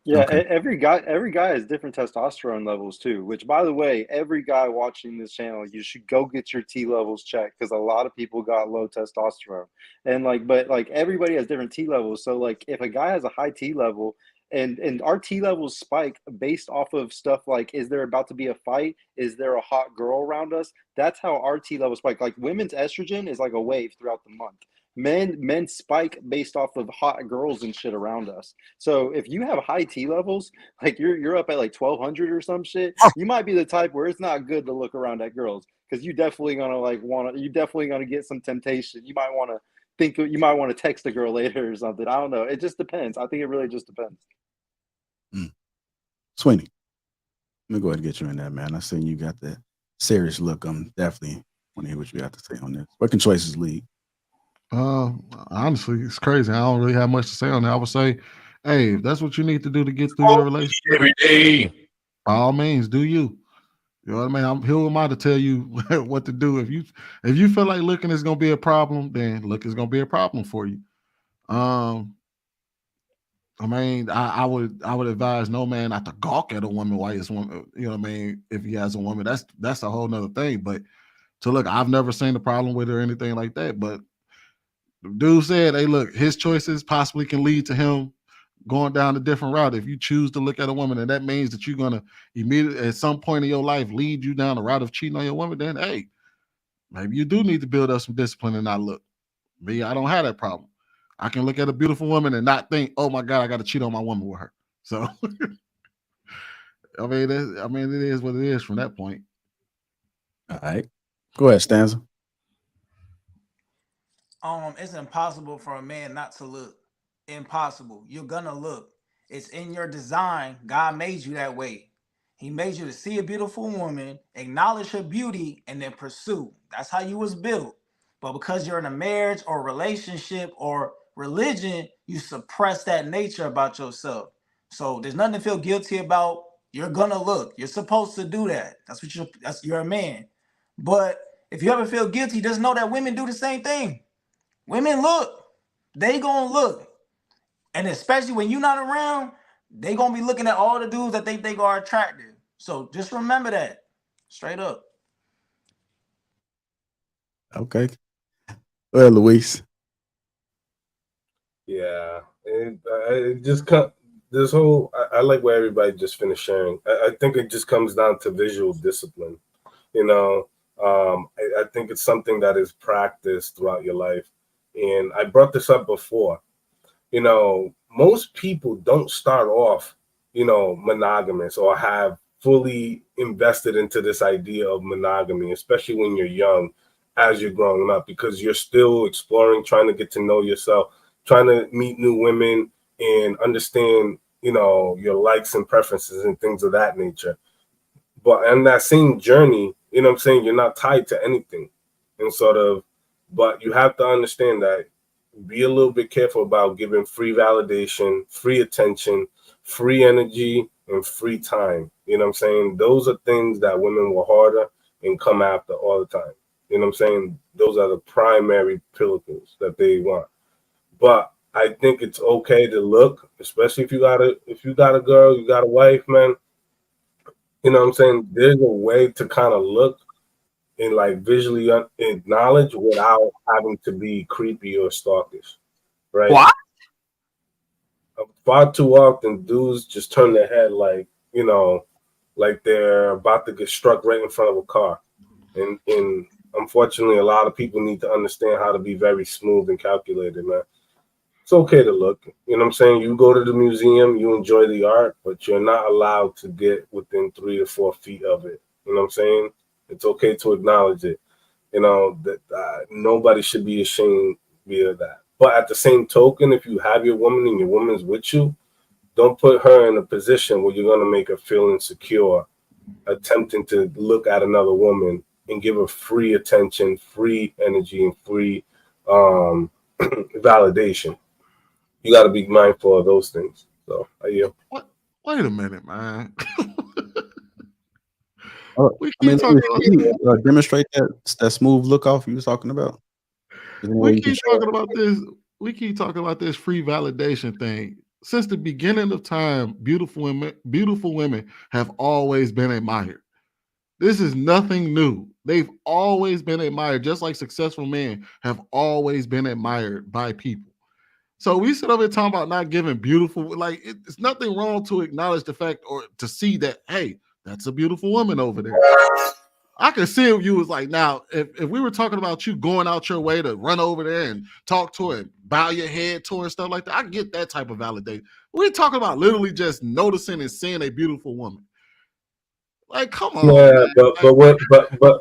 Yeah, Okay. every guy has different testosterone levels too. Which, by the way, every guy watching this channel, you should go get your T levels checked because a lot of people got low testosterone, and but like everybody has different T levels. So like, if a guy has a high T level, and our T levels spike based off of stuff like, is there about to be a fight? Is there a hot girl around us? That's how our T levels spike. Like women's estrogen is like a wave throughout the month. Men spike based off of hot girls and shit around us. So if you have high T levels, like you're up at like 1200 or some shit, you might be the type where it's not good to look around at girls because you definitely gonna you definitely gonna get some temptation. You might want to text a girl later or something. I don't know. It just depends. I think it really just depends. Sweeney, let me go ahead and get you in there, man. I seen you got that serious look. I'm definitely want to hear what you got to say on this. What can choices lead? Honestly, it's crazy. I don't really have much to say on that. I would say, hey, if that's what you need to do to get through your relationship every day. by all means, do you. You know what I mean? Who am I to tell you what to do? If you feel like looking is gonna be a problem, then look is gonna be a problem for you. I mean, I would advise no man not to gawk at a woman while he's woman. You know what I mean? If he has a woman, that's a whole nother thing. But to look, I've never seen a problem with it or anything like that. But the dude said, hey, look, his choices possibly can lead to him going down a different route. If you choose to look at a woman, and that means that you're gonna immediately at some point in your life lead you down the route of cheating on your woman, then hey, maybe you do need to build up some discipline and not look. Me, I don't have that problem. I can look at a beautiful woman and not think, oh my God, I got to cheat on my woman with her. So I mean, it is what it is from that point. All right. Go ahead, Stanza. It's impossible for a man not to look. Impossible. You're gonna look. It's in your design. God made you that way. He made you to see a beautiful woman, acknowledge her beauty, and then pursue. That's how you was built. But because you're in a marriage or relationship or religion, you suppress that nature about yourself. So there's nothing to feel guilty about. You're gonna look. You're supposed to do that. You're a man. But if you ever feel guilty, just know that women do the same thing. Women look. They gonna look. And especially when you're not around, they gonna be looking at all the dudes that they think are attractive. So just remember that. Straight up. Okay. Go ahead, Luis. Yeah, it just this whole. I like what everybody just finished sharing. I think it just comes down to visual discipline. You know, I think it's something that is practiced throughout your life. And I brought this up before. You know, most people don't start off, monogamous or have fully invested into this idea of monogamy, especially when you're young, as you're growing up, because you're still exploring, trying to get to know yourself, trying to meet new women and understand, your likes and preferences and things of that nature. But on that same journey, what I'm saying, you're not tied to anything and but you have to understand that be a little bit careful about giving free validation, free attention, free energy, and free time. You know what I'm saying? Those are things that women will harder and come after all the time. You know what I'm saying? Those are the primary pillars that they want. But I think it's okay to look, especially if you got a girl, you got a wife, man. You know what I'm saying? There's a way to kind of look and like visually acknowledge without having to be creepy or stalkish, right? What? Far too often, dudes just turn their head like, you know, like they're about to get struck right in front of a car. And unfortunately, a lot of people need to understand how to be very smooth and calculated, man. It's okay to look. You know what I'm saying? You go to the museum, you enjoy the art, but you're not allowed to get within 3 to 4 feet of it. You know what I'm saying? It's okay to acknowledge it. You know, that nobody should be ashamed via that. But at the same token, if you have your woman and your woman's with you, don't put her in a position where you're going to make her feel insecure, attempting to look at another woman and give her free attention, free energy, and free validation. You got to be mindful of those things. So, What? Wait a minute, man. Demonstrate that smooth look off you was talking about. We keep talking about this. We keep talking about this free validation thing. Since the beginning of time, beautiful women have always been admired. This is nothing new. They've always been admired, just like successful men have always been admired by people. So we sit over here talking about not giving beautiful, like it's nothing wrong to acknowledge the fact or to see that, hey, that's a beautiful woman over there. I can see if you was like, now, if we were talking about you going out your way to run over there and talk to her and bow your head to her and stuff like that, I get that type of validation. We're talking about literally just noticing and seeing a beautiful woman. Like, come on. Yeah,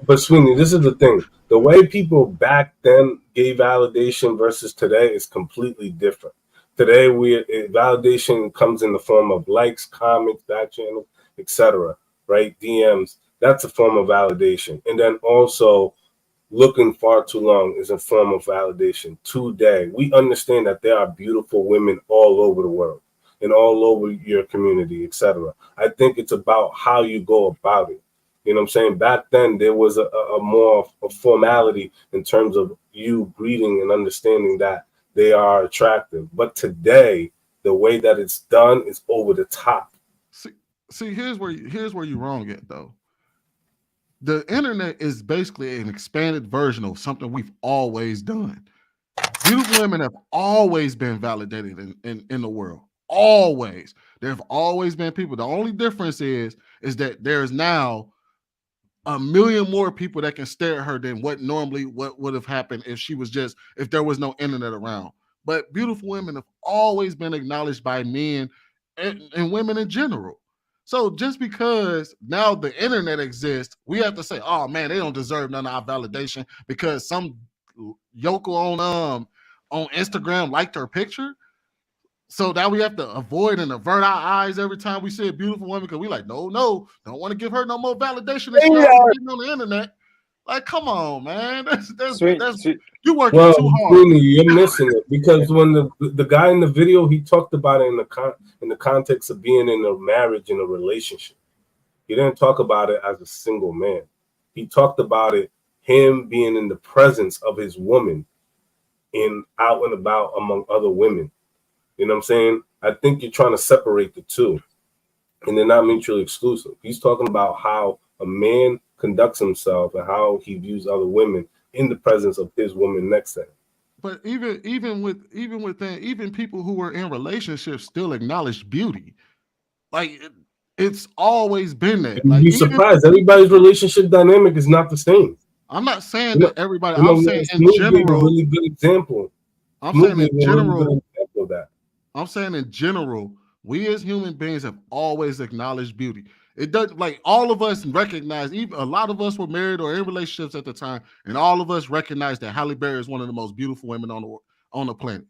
but Sweeney, this is the thing. The way people back then gave validation versus today is completely different. Today, validation comes in the form of likes, comments, back channels, etc. Right? DMs. That's a form of validation. And then also looking far too long is a form of validation. Today, we understand that there are beautiful women all over the world and all over your community, etc. I think it's about how you go about it. You know what I'm saying? Back then, there was a more of formality in terms of you greeting and understanding that they are attractive. But today, the way that it's done is over the top. See, here's where you're wrong at, though. The internet is basically an expanded version of something we've always done. Beautiful women have always been validated in the world. Always. There have always been people. The only difference is that there's now a million more people that can stare at her than what would have happened if there was no internet around. But beautiful women have always been acknowledged by men and women in general. So just because now the internet exists, we have to say, oh man, they don't deserve none of our validation because some yokel on Instagram liked her picture. So now we have to avoid and avert our eyes every time we see a beautiful woman because we like, no, don't want to give her no more validation than she already getting on the internet. Like, come on, man. That's you working too hard. Sweeney, you're missing it because when the guy in the video, he talked about it in the context of being in a marriage, in a relationship. He didn't talk about it as a single man. He talked about it, him being in the presence of his woman out and about among other women. You know what I'm saying? I think you're trying to separate the two, and they're not mutually exclusive. He's talking about how a man conducts himself and how he views other women in the presence of his woman next to him. But even people who were in relationships still acknowledge beauty. Like it's always been that. Like, you'd be surprised. Everybody's relationship dynamic is not the same. I'm not saying that everybody. I'm saying in general. A really good example. I'm saying in general. I'm saying in general, we as human beings have always acknowledged beauty. It does, like all of us recognize, even a lot of us were married or in relationships at the time, and all of us recognize that Halle Berry is one of the most beautiful women on the planet.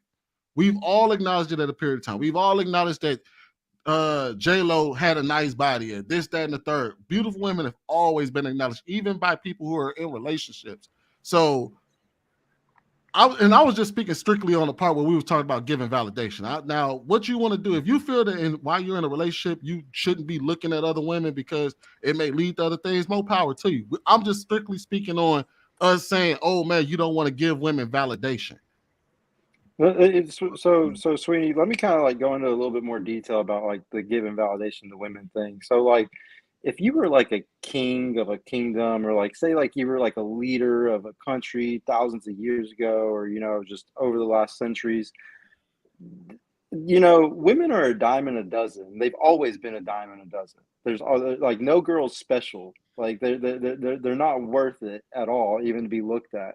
We've all acknowledged it at a period of time. We've all acknowledged that J-Lo had a nice body, and this, that, and the third. Beautiful women have always been acknowledged, even by people who are in relationships. So I was just speaking strictly on the part where we were talking about giving validation. Now, what you want to do, if you feel that while you're in a relationship, you shouldn't be looking at other women because it may lead to other things, more power to you. I'm just strictly speaking on us saying, oh man, you don't want to give women validation. So Sweeney, let me kind of like go into a little bit more detail about like the giving validation to women thing. So like, if you were like a king of a kingdom, or like say like you were like a leader of a country thousands of years ago, or just over the last centuries, women are a dime a dozen. They've always been a dime a dozen. There's like no girl's special. Like they're not worth it at all, even to be looked at.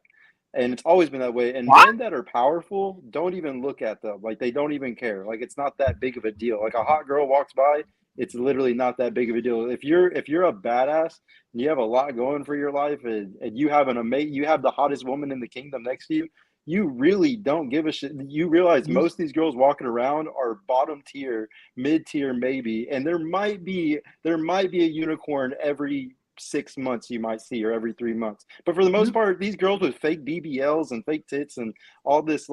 And it's always been that way. And men that are powerful don't even look at them. Like they don't even care. Like it's not that big of a deal. Like a hot girl walks by, it's literally not that big of a deal. If you're a badass and you have a lot going for your life, and you have you have the hottest woman in the kingdom next to you, you really don't give a shit. You realize most of these girls walking around are bottom tier, mid tier, maybe, and there might be a unicorn every 6 months you might see, or every 3 months. But for the most part, these girls with fake BBLs and fake tits and all this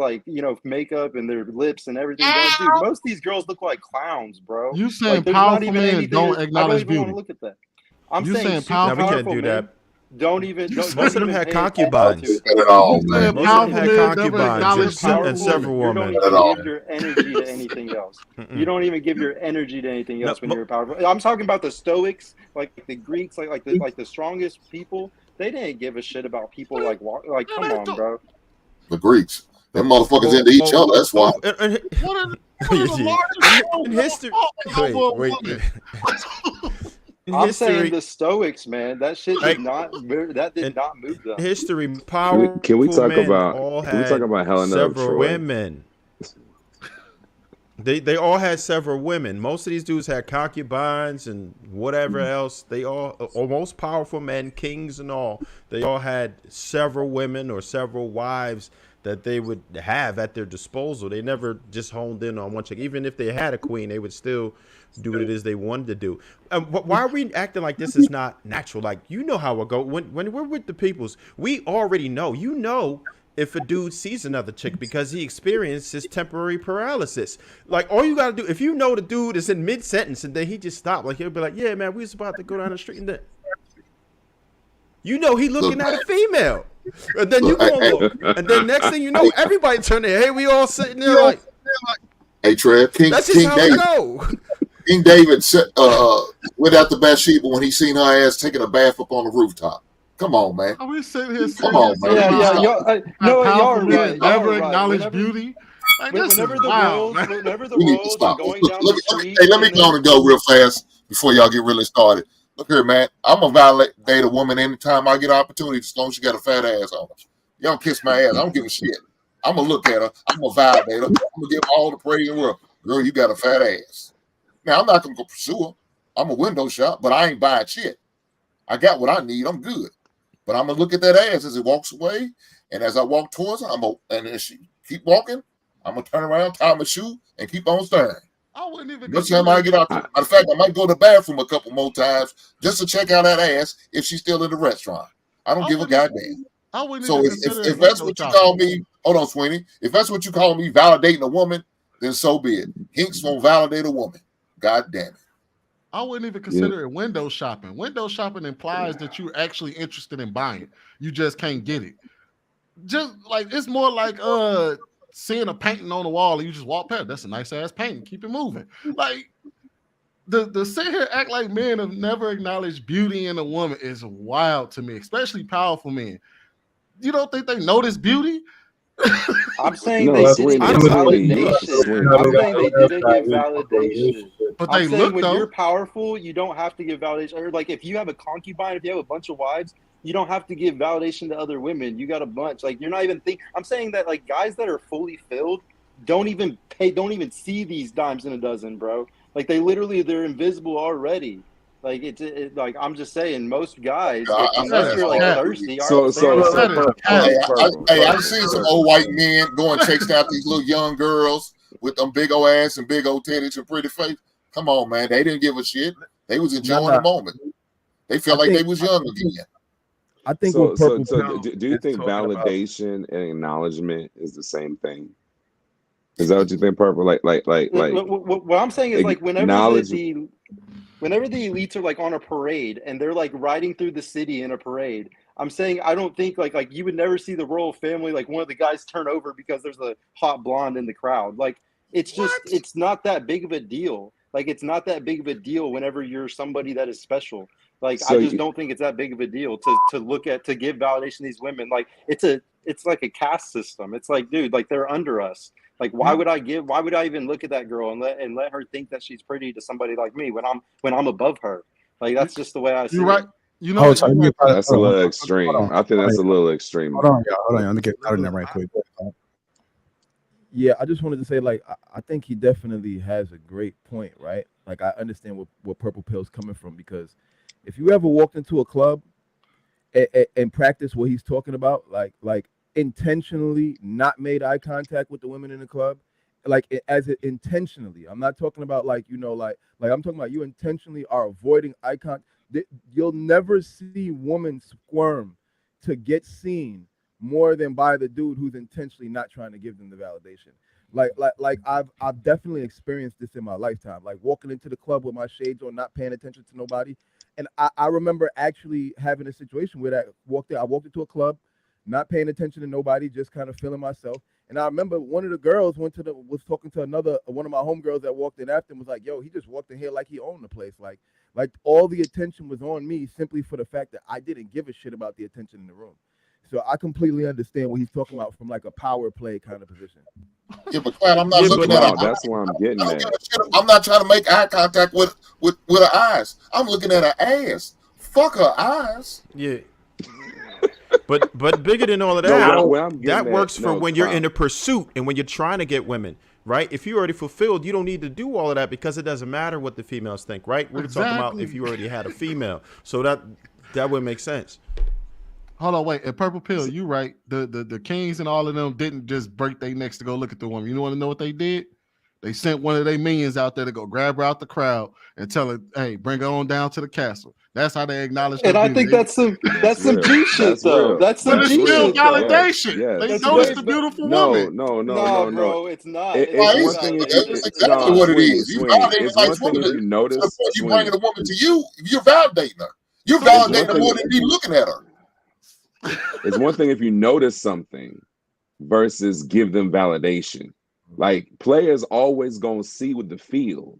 makeup and their lips and everything, dude, most of these girls look like clowns, bro. You saying powerful men don't acknowledge beauty? I don't even want to look at that. I'm you saying powerful. No, we can't do that. Most of them had concubines. Most of them had concubines and several women. You don't even give your energy to anything else. You don't even give your energy to anything else when you're powerful. I'm talking about the Stoics, like the Greeks, like the strongest people. They didn't give a shit about people like come on, bro. The Greeks, them motherfuckers into each other. That's why. In history, wait. I'm saying the Stoics, man. That shit did not move. That did not move them. History, power. Can we talk about Helena of several Troy? Women. They all had several women. Most of these dudes had concubines and whatever else. They all most powerful men, kings and all. They all had several women or several wives that they would have at their disposal. They never just honed in on one chick. Even if they had a queen, they would still do what it is they wanted to do. Why are we acting like this is not natural? Like, you know how it go. When we're with the peoples, we already know. You know if a dude sees another chick because he experiences temporary paralysis. Like, all you got to do, if you know the dude is in mid-sentence and then he just stopped, like, he'll be like, yeah, man, we was about to go down the street and then, you know, he looking at a female. And then you go look. And then next thing you know, everybody turn their head. We all sitting there like, hey, Trev, King David went out to Bathsheba when he seen her ass taking a bath up on the rooftop. Come on, man. Are we sitting here? Come on, man. Y'all are right. Never acknowledge beauty. Like, whenever the roles are going down the street. Hey, let me go and go real fast before y'all get really started. Look here, man. I'm gonna validate a woman anytime I get an opportunity, as long as she got a fat ass on her. Y'all kiss my ass. I don't give a shit. I'm gonna look at her. I'm gonna validate her. I'm gonna give all the praise in the world. Girl, you got a fat ass. Now, I'm not gonna go pursue her. I'm a window shop, but I ain't buying shit. I got what I need. I'm good. But I'm gonna look at that ass as it walks away, and as I walk towards her, and as she keep walking, I'm gonna turn around, tie my shoe, and keep on staring. I wouldn't even. Next time I get out, matter of fact, I might go to the bathroom a couple more times just to check out that ass if she's still in the restaurant. I don't give a goddamn. I wouldn't so if that's what you call me, hold on, Sweeney. If that's what you call me validating a woman, then so be it. Hinks won't validate a woman. God damn it. I wouldn't even consider it window shopping. Window shopping implies that you're actually interested in buying. You just can't get it. Just like it's more like seeing a painting on the wall and you just walk past. That's a nice ass painting. Keep it moving. Like the sit here act like men have never acknowledged beauty in a woman is wild to me, especially powerful men. You don't think they notice beauty? I'm saying they didn't give validation. I'm saying they didn't give validation. But they look, when you're powerful, you don't have to give validation. Or like if you have a concubine, if you have a bunch of wives, you don't have to give validation to other women. You got a bunch. Like you're not even I'm saying that like guys that are fully filled don't even see these dimes in a dozen, bro. Like they're invisible already. Like it's like I'm just saying, most guys, unless you're like thirsty, I've seen some old white men going chasing out these little young girls with them big old ass and big old titties and pretty face. Come on, man, they didn't give a shit. They was enjoying the moment. They felt like they was young again. I think So, what Purple so Pill do you is think talking about. validation and acknowledgement is the same thing? Is that what you think, Purple? Like What I'm saying is like whenever acknowledge. whenever the elites are like on a parade and they're like riding through the city in a parade, I'm saying I don't think like you would never see the royal family like one of the guys turn over because there's a hot blonde in the crowd. Like it's just it's not that big of a deal. Like it's not that big of a deal whenever you're somebody that is special. Like So I just don't think it's that big of a deal to look at to give validation to these women. Like it's like a caste system. It's like, dude, like they're under us. Like why would I even look at that girl and let her think that she's pretty to somebody like me when I'm above her? Like that's just the way I see You're right. it. You know, so that's a little extreme. I think that's a little extreme. Hold on, y'all. Hold on. Let me get started on that right quick. Yeah, I just wanted to say, like, I think he definitely has a great point, right? Like, I understand where Purple Pill's coming from, because if you ever walked into a club and practice what he's talking about, like intentionally not made eye contact with the women in the club, like intentionally. I'm not talking about like I'm talking about you intentionally are avoiding eye contact. You'll never see women squirm to get seen more than by the dude who's intentionally not trying to give them the validation. Like I've definitely experienced this in my lifetime. Like walking into the club with my shades on, not paying attention to nobody. And I remember actually having a situation where I walked into a club, not paying attention to nobody, just kind of feeling myself. And I remember one of the girls was talking to one of my homegirls that walked in after and was like, yo, he just walked in here like he owned the place. Like all the attention was on me simply for the fact that I didn't give a shit about the attention in the room. So I completely understand what he's talking about from like a power play kind of position. Yeah, but Clyde, I'm not looking at her. That's where I'm getting at. I'm not trying to make eye contact with her eyes. I'm looking at her ass. Fuck her eyes. Yeah. But bigger than all of that, that works for when you're in a pursuit and when you're trying to get women, right? If you're already fulfilled, you don't need to do all of that because it doesn't matter what the females think, right? We're talking about if you already had a female. So that would make sense. Hold on, wait. At Purple Pill, you right. The Kings and all of them didn't just break their necks to go look at the woman. You want to know what they did? They sent one of their minions out there to go grab her out the crowd and tell her, hey, bring her on down to the castle. That's how they acknowledge her. And I think that's some G shit though. That's some G shit. But it's still validation. Yes. They noticed the beautiful woman. No, bro, it's not. It's one thing. That's exactly what it is. You validating a nice woman. You notice you bringing a woman to you. You're validating her. You're validating her more than you looking at her. It's one thing if you notice something versus give them validation. Like players always gonna see with the field,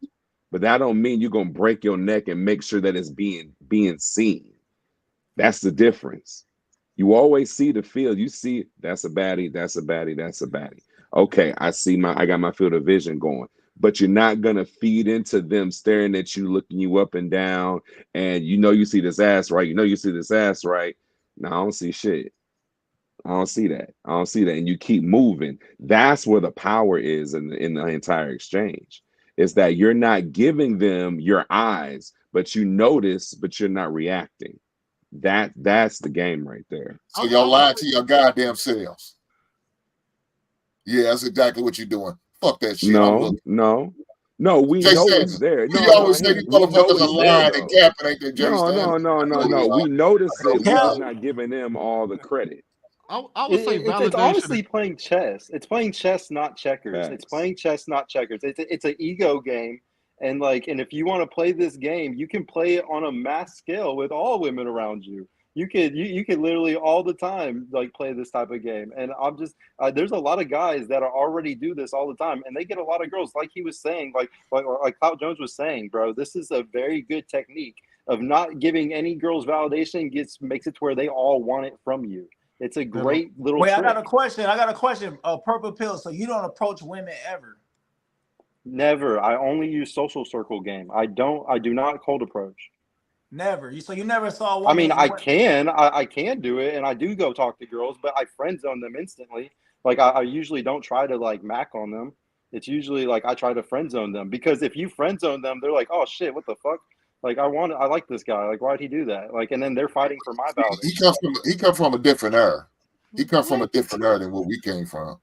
but that don't mean you're gonna break your neck and make sure that it's being seen. That's the difference. You always see the field. You see that's a baddie, that's a baddie, that's a baddie. Okay, I got my field of vision going. But you're not gonna feed into them staring at you, looking you up and down, and you see this ass right. You see this ass right. No, I don't see shit. I don't see that. And you keep moving. That's where the power is in the entire exchange. Is that you're not giving them your eyes, but you notice, but you're not reacting. That's the game right there. So y'all lied to your goddamn selves. Yeah, that's exactly what you're doing. Fuck that shit. No, we know it's there. You always say these motherfuckers are lying and capping, ain't they? No. We notice it. We're just not giving them all the credit. I would say validation. It's honestly playing chess. It's playing chess, not checkers. Yes. It's playing chess, not checkers. It's an ego game, and if you want to play this game, you can play it on a mass scale with all women around you. You could literally all the time play this type of game, and I'm just there's a lot of guys that already do this all the time, and they get a lot of girls. Like he was saying, like Clout Jones was saying, bro, this is a very good technique of not giving any girls validation. Makes it to where they all want it from you. It's a great little. Wait, trick. I got a question. Purple Pill. So you don't approach women ever? Never. I only use social circle game. I do not cold approach. Never. So you never saw a woman. I mean, I can do it, and I do go talk to girls, but I friend zone them instantly. Like I usually don't try to mac on them. It's usually I try to friend zone them, because if you friend zone them, they're like, oh shit, what the fuck? I like this guy. Why'd he do that? And then they're fighting for my validation. He comes from a different era. He comes from a different era than what we came from.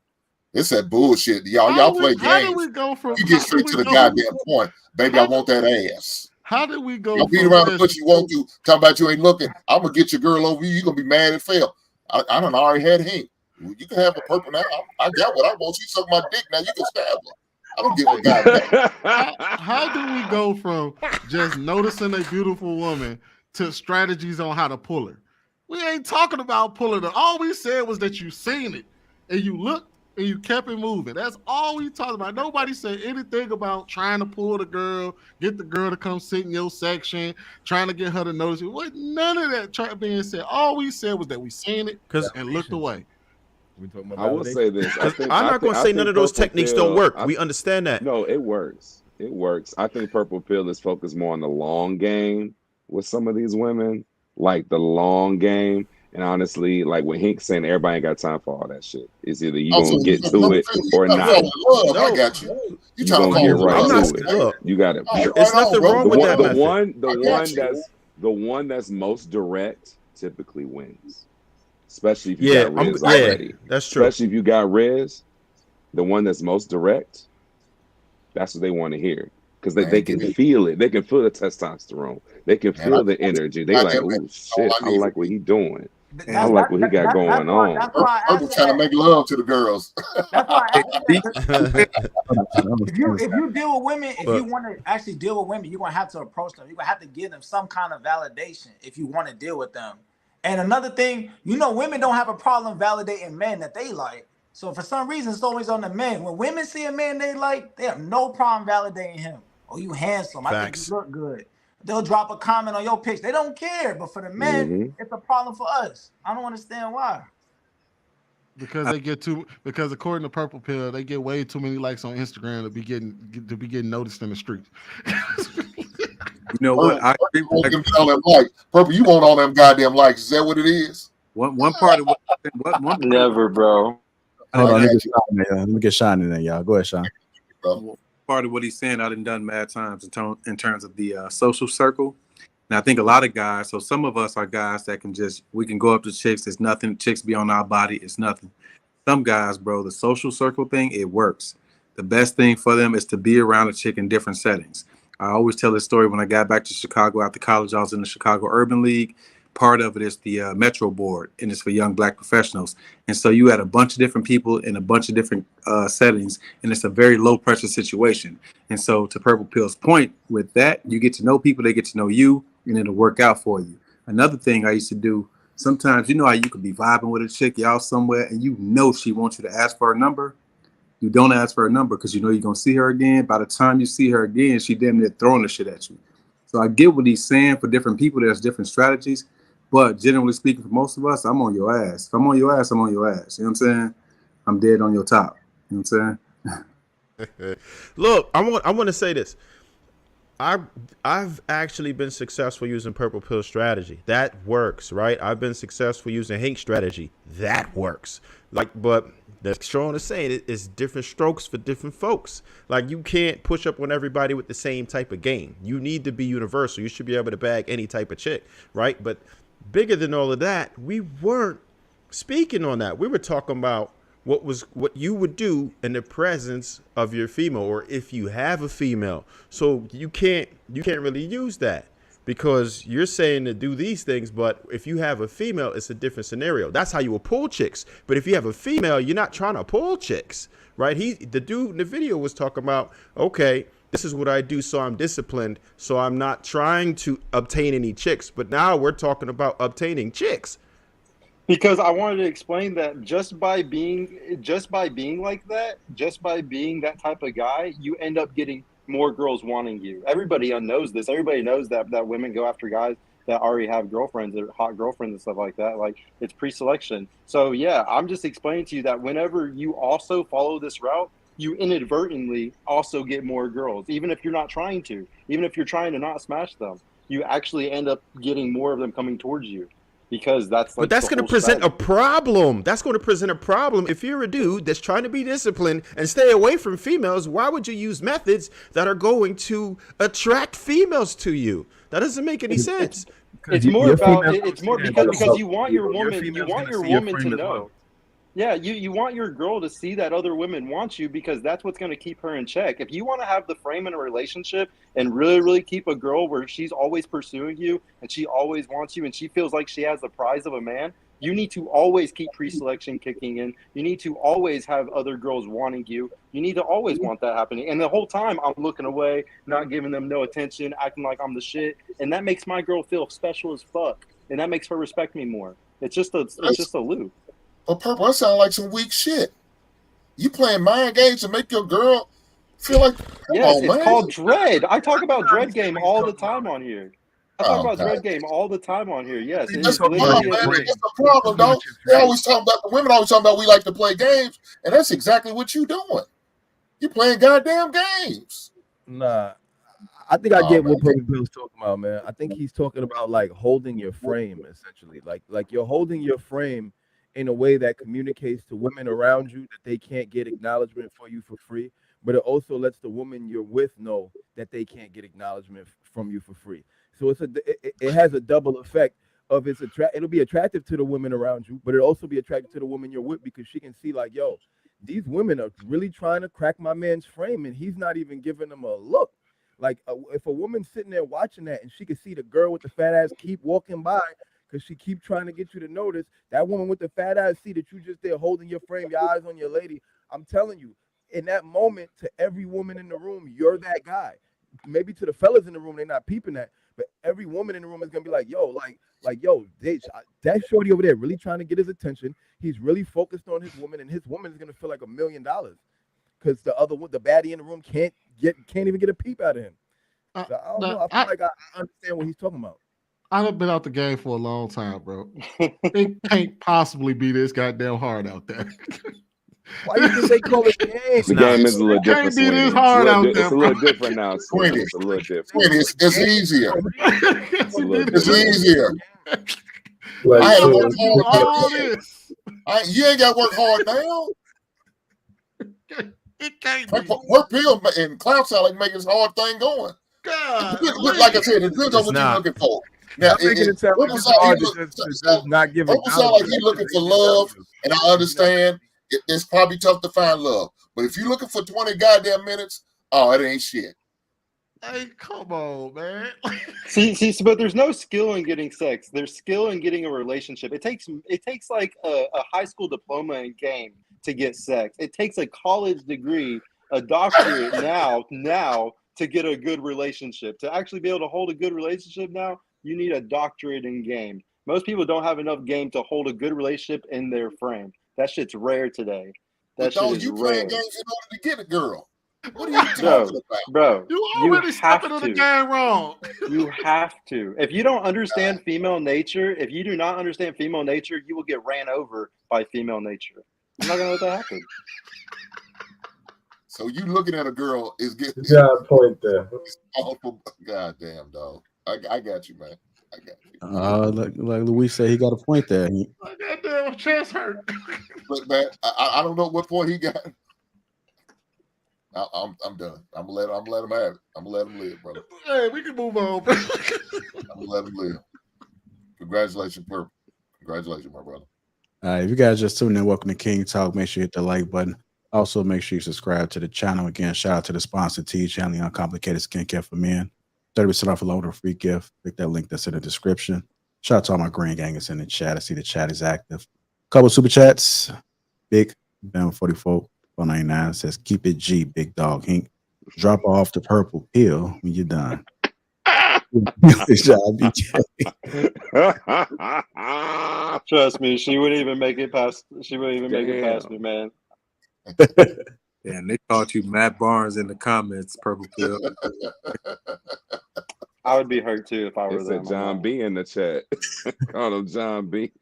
It's that bullshit. Y'all play games. We go from, you get straight to the goddamn point. Baby, I want that ass. How did we go? You beat around the bush you want to. Talk about you ain't looking. I'm gonna get your girl over you. You're gonna be mad and fail. I done already had him. You can have a purple now. I got what I want. You suck my dick now. You can stab her. I don't give a goddamn. How do we go from just noticing a beautiful woman to strategies on how to pull her? We ain't talking about pulling her. All we said was that you seen it and you looked and you kept it moving. That's all we talked about. Nobody said anything about trying to pull the girl, get the girl to come sit in your section, trying to get her to notice you. What? None of that being said. All we said was that we seen it and looked away. I will say this. I'm not going to say none of those techniques don't work. We understand that. No, it works. It works. I think Purple Pill is focused more on the long game with some of these women, like the long game. And honestly, like what Hink's saying, everybody ain't got time for all that shit. It's either you gonna get to it or not. No, I got you. You gonna get right to it. You got it. It's nothing wrong with that method. The one that's most direct typically wins. Especially if you got Riz already. That's true. Especially if you got Riz, the one that's most direct, that's what they want to hear. Because they can feel it. They can feel the testosterone. They can feel the energy. They like, oh shit, I like what he doing. I like what he got going on. I'm trying to make love to the girls. That's why if you deal with women, if you want to actually deal with women, you're gonna have to approach them. You're gonna have to give them some kind of validation if you want to deal with them. And another thing, women don't have a problem validating men that they like. So for some reason, it's always on the men. When women see a man they like, they have no problem validating him. Oh, you handsome. I think you look good. They'll drop a comment on your picture. They don't care. But for the men, it's a problem for us. I don't understand why. Because according to Purple Pill, they get way too many likes on Instagram to be getting noticed in the streets. You know what? I agree with all them likes. Purple, you want all them goddamn likes. Is that what it is? One part of what never, bro. Hold on, let me get Sean in there, y'all. Go ahead, Sean. Part of what he's saying, I done mad times in terms of the social circle. And I think a lot of guys, so some of us are guys that we can go up to chicks, it's nothing. Chicks be on our body, it's nothing. Some guys, bro, the social circle thing, it works. The best thing for them is to be around a chick in different settings. I always tell this story when I got back to Chicago after college, I was in the Chicago Urban League. Part of it is the Metro Board, and it's for young black professionals. And so you had a bunch of different people in a bunch of different settings, and it's a very low pressure situation. And so to Purple Pill's point with that, you get to know people, they get to know you, and it'll work out for you. Another thing I used to do, sometimes, how you could be vibing with a chick, y'all somewhere, and she wants you to ask for her number. You don't ask for her number because you're going to see her again. By the time you see her again, she damn near throwing the shit at you. So I get what he's saying. For different people, there's different strategies. But generally speaking, for most of us, I'm on your ass. If I'm on your ass, I'm on your ass. You know what I'm saying? I'm dead on your top. You know what I'm saying? Look, I want to say this. I've actually been successful using Purple Pill strategy. That works, right? I've been successful using Hank strategy. That works. But that's Sean is saying it's different strokes for different folks. Like, you can't push up on everybody with the same type of game. You need to be universal. You should be able to bag any type of chick, right? But bigger than all of that, we weren't speaking on that. We were talking about what you would do in the presence of your female, or if you have a female. So you can't really use that because you're saying to do these things, but if you have a female, it's a different scenario. That's how you will pull chicks. But if you have a female, you're not trying to pull chicks, right? The dude in the video was talking about, okay, this is what I do, so I'm disciplined, so I'm not trying to obtain any chicks. But now we're talking about obtaining chicks. Because I wanted to explain that just by being like that, just by being that type of guy, you end up getting more girls wanting you. Everybody knows this. Everybody knows that women go after guys that already have girlfriends or hot girlfriends and stuff like that. Like, it's pre-selection. So yeah, I'm just explaining to you that whenever you also follow this route, you inadvertently also get more girls, even if you're not trying to. Even if you're trying to not smash them, you actually end up getting more of them coming towards you. Because that's like, but that's going to present a problem. That's going to present a problem. If you're a dude that's trying to be disciplined and stay away from females, why would you use methods that are going to attract females to you? That doesn't make any sense. It's more because you want your woman to know. Yeah, you want your girl to see that other women want you because that's what's going to keep her in check. If you want to have the frame in a relationship and really, really keep a girl where she's always pursuing you and she always wants you and she feels like she has the prize of a man, you need to always keep pre-selection kicking in. You need to always have other girls wanting you. You need to always want that happening. And the whole time I'm looking away, not giving them no attention, acting like I'm the shit. And that makes my girl feel special as fuck. And that makes her respect me more. It's just a loop. But Purple, that sounds like some weak shit. You playing mind games to make your girl feel like, it's called dread. I talk about dread game all the time on here. I talk about dread game all the time on here. Yes, that's the problem, though. They always talk about the women. Always talking about we like to play games, and that's exactly what you doing. You playing goddamn games. Nah, I think I get what Purple Bill's talking about, man. I think he's talking about like holding your frame, essentially, like you're holding your frame in a way that communicates to women around you that they can't get acknowledgement for you for free, but it also lets the woman you're with know that they can't get acknowledgement from you for free. So it has a double effect of it'll be attractive to the women around you, but it'll also be attractive to the woman you're with because she can see like, yo, these women are really trying to crack my man's frame and he's not even giving them a look. Like if a woman's sitting there watching that and she can see the girl with the fat ass keep walking by because she keep trying to get you to notice, that woman with the fat ass see that you just there holding your frame, your eyes on your lady. I'm telling you, in that moment, to every woman in the room, you're that guy. Maybe to the fellas in the room, they're not peeping that, but every woman in the room is gonna be like, yo, yo, that shorty over there really trying to get his attention. He's really focused on his woman, and his woman is gonna feel like $1 million because the baddie in the room can't even get a peep out of him. So I don't know. I feel like I understand what he's talking about. I've been out the game for a long time, bro. It can't possibly be this goddamn hard out there. Why do you think they call it game? The game is a little different. It can't be this hard out there. It's a little different now. It's a little different. It's easier. It's easier. Like, I had to work hard. You ain't got to work hard now. It can't be. Work pill and cloud salad make this hard thing going. God, like I said, it depends on what you're looking for. Now, Purple sound like he's looking for love, and I understand it's probably tough to find love. But if you're looking for 20 goddamn minutes, it ain't shit. Hey, come on, man. see, but there's no skill in getting sex. There's skill in getting a relationship. It takes like a high school diploma in game to get sex. It takes a college degree, a doctorate now to get a good relationship. To actually be able to hold a good relationship now, you need a doctorate in game. Most people don't have enough game to hold a good relationship in their frame. That shit's rare today. That shit is you rare. playing games in order to get a girl. What are you talking about? Bro, you already stepping in the game wrong. You have to. If you don't understand female nature, if you do not understand female nature, you will get ran over by female nature. You're not gonna let that happen. So you looking at a girl is getting a point there. God damn, dog. I got you, man. I got you. Like Luis said, he got a point there. My goddamn chest hurt. Look, man, I don't know what point he got. I'm done. I'm gonna let him have it. I'm gonna let him live, brother. Hey, we can move on, bro. I'm gonna let him live. Congratulations, Purple. Congratulations, my brother. All right, if you guys just tuned in, welcome to King Talk. Make sure you hit the like button. Also, make sure you subscribe to the channel. Again, shout out to the sponsor, T Channel, the Uncomplicated Skincare for Men. 30% off a load or free gift. Click that link that's in the description. Shout out to all my green gangers in the chat. I see the chat is active. Couple super chats. Big Ben 44.99 says, "Keep it G, big dog Hink. Drop off the purple pill when you're done." Trust me, she wouldn't even make it past. She wouldn't even make it past me, man. And they called you Matt Barnes in the comments, Purple Pill. I would be hurt too if I were there. them. John B in the chat. Call him John B.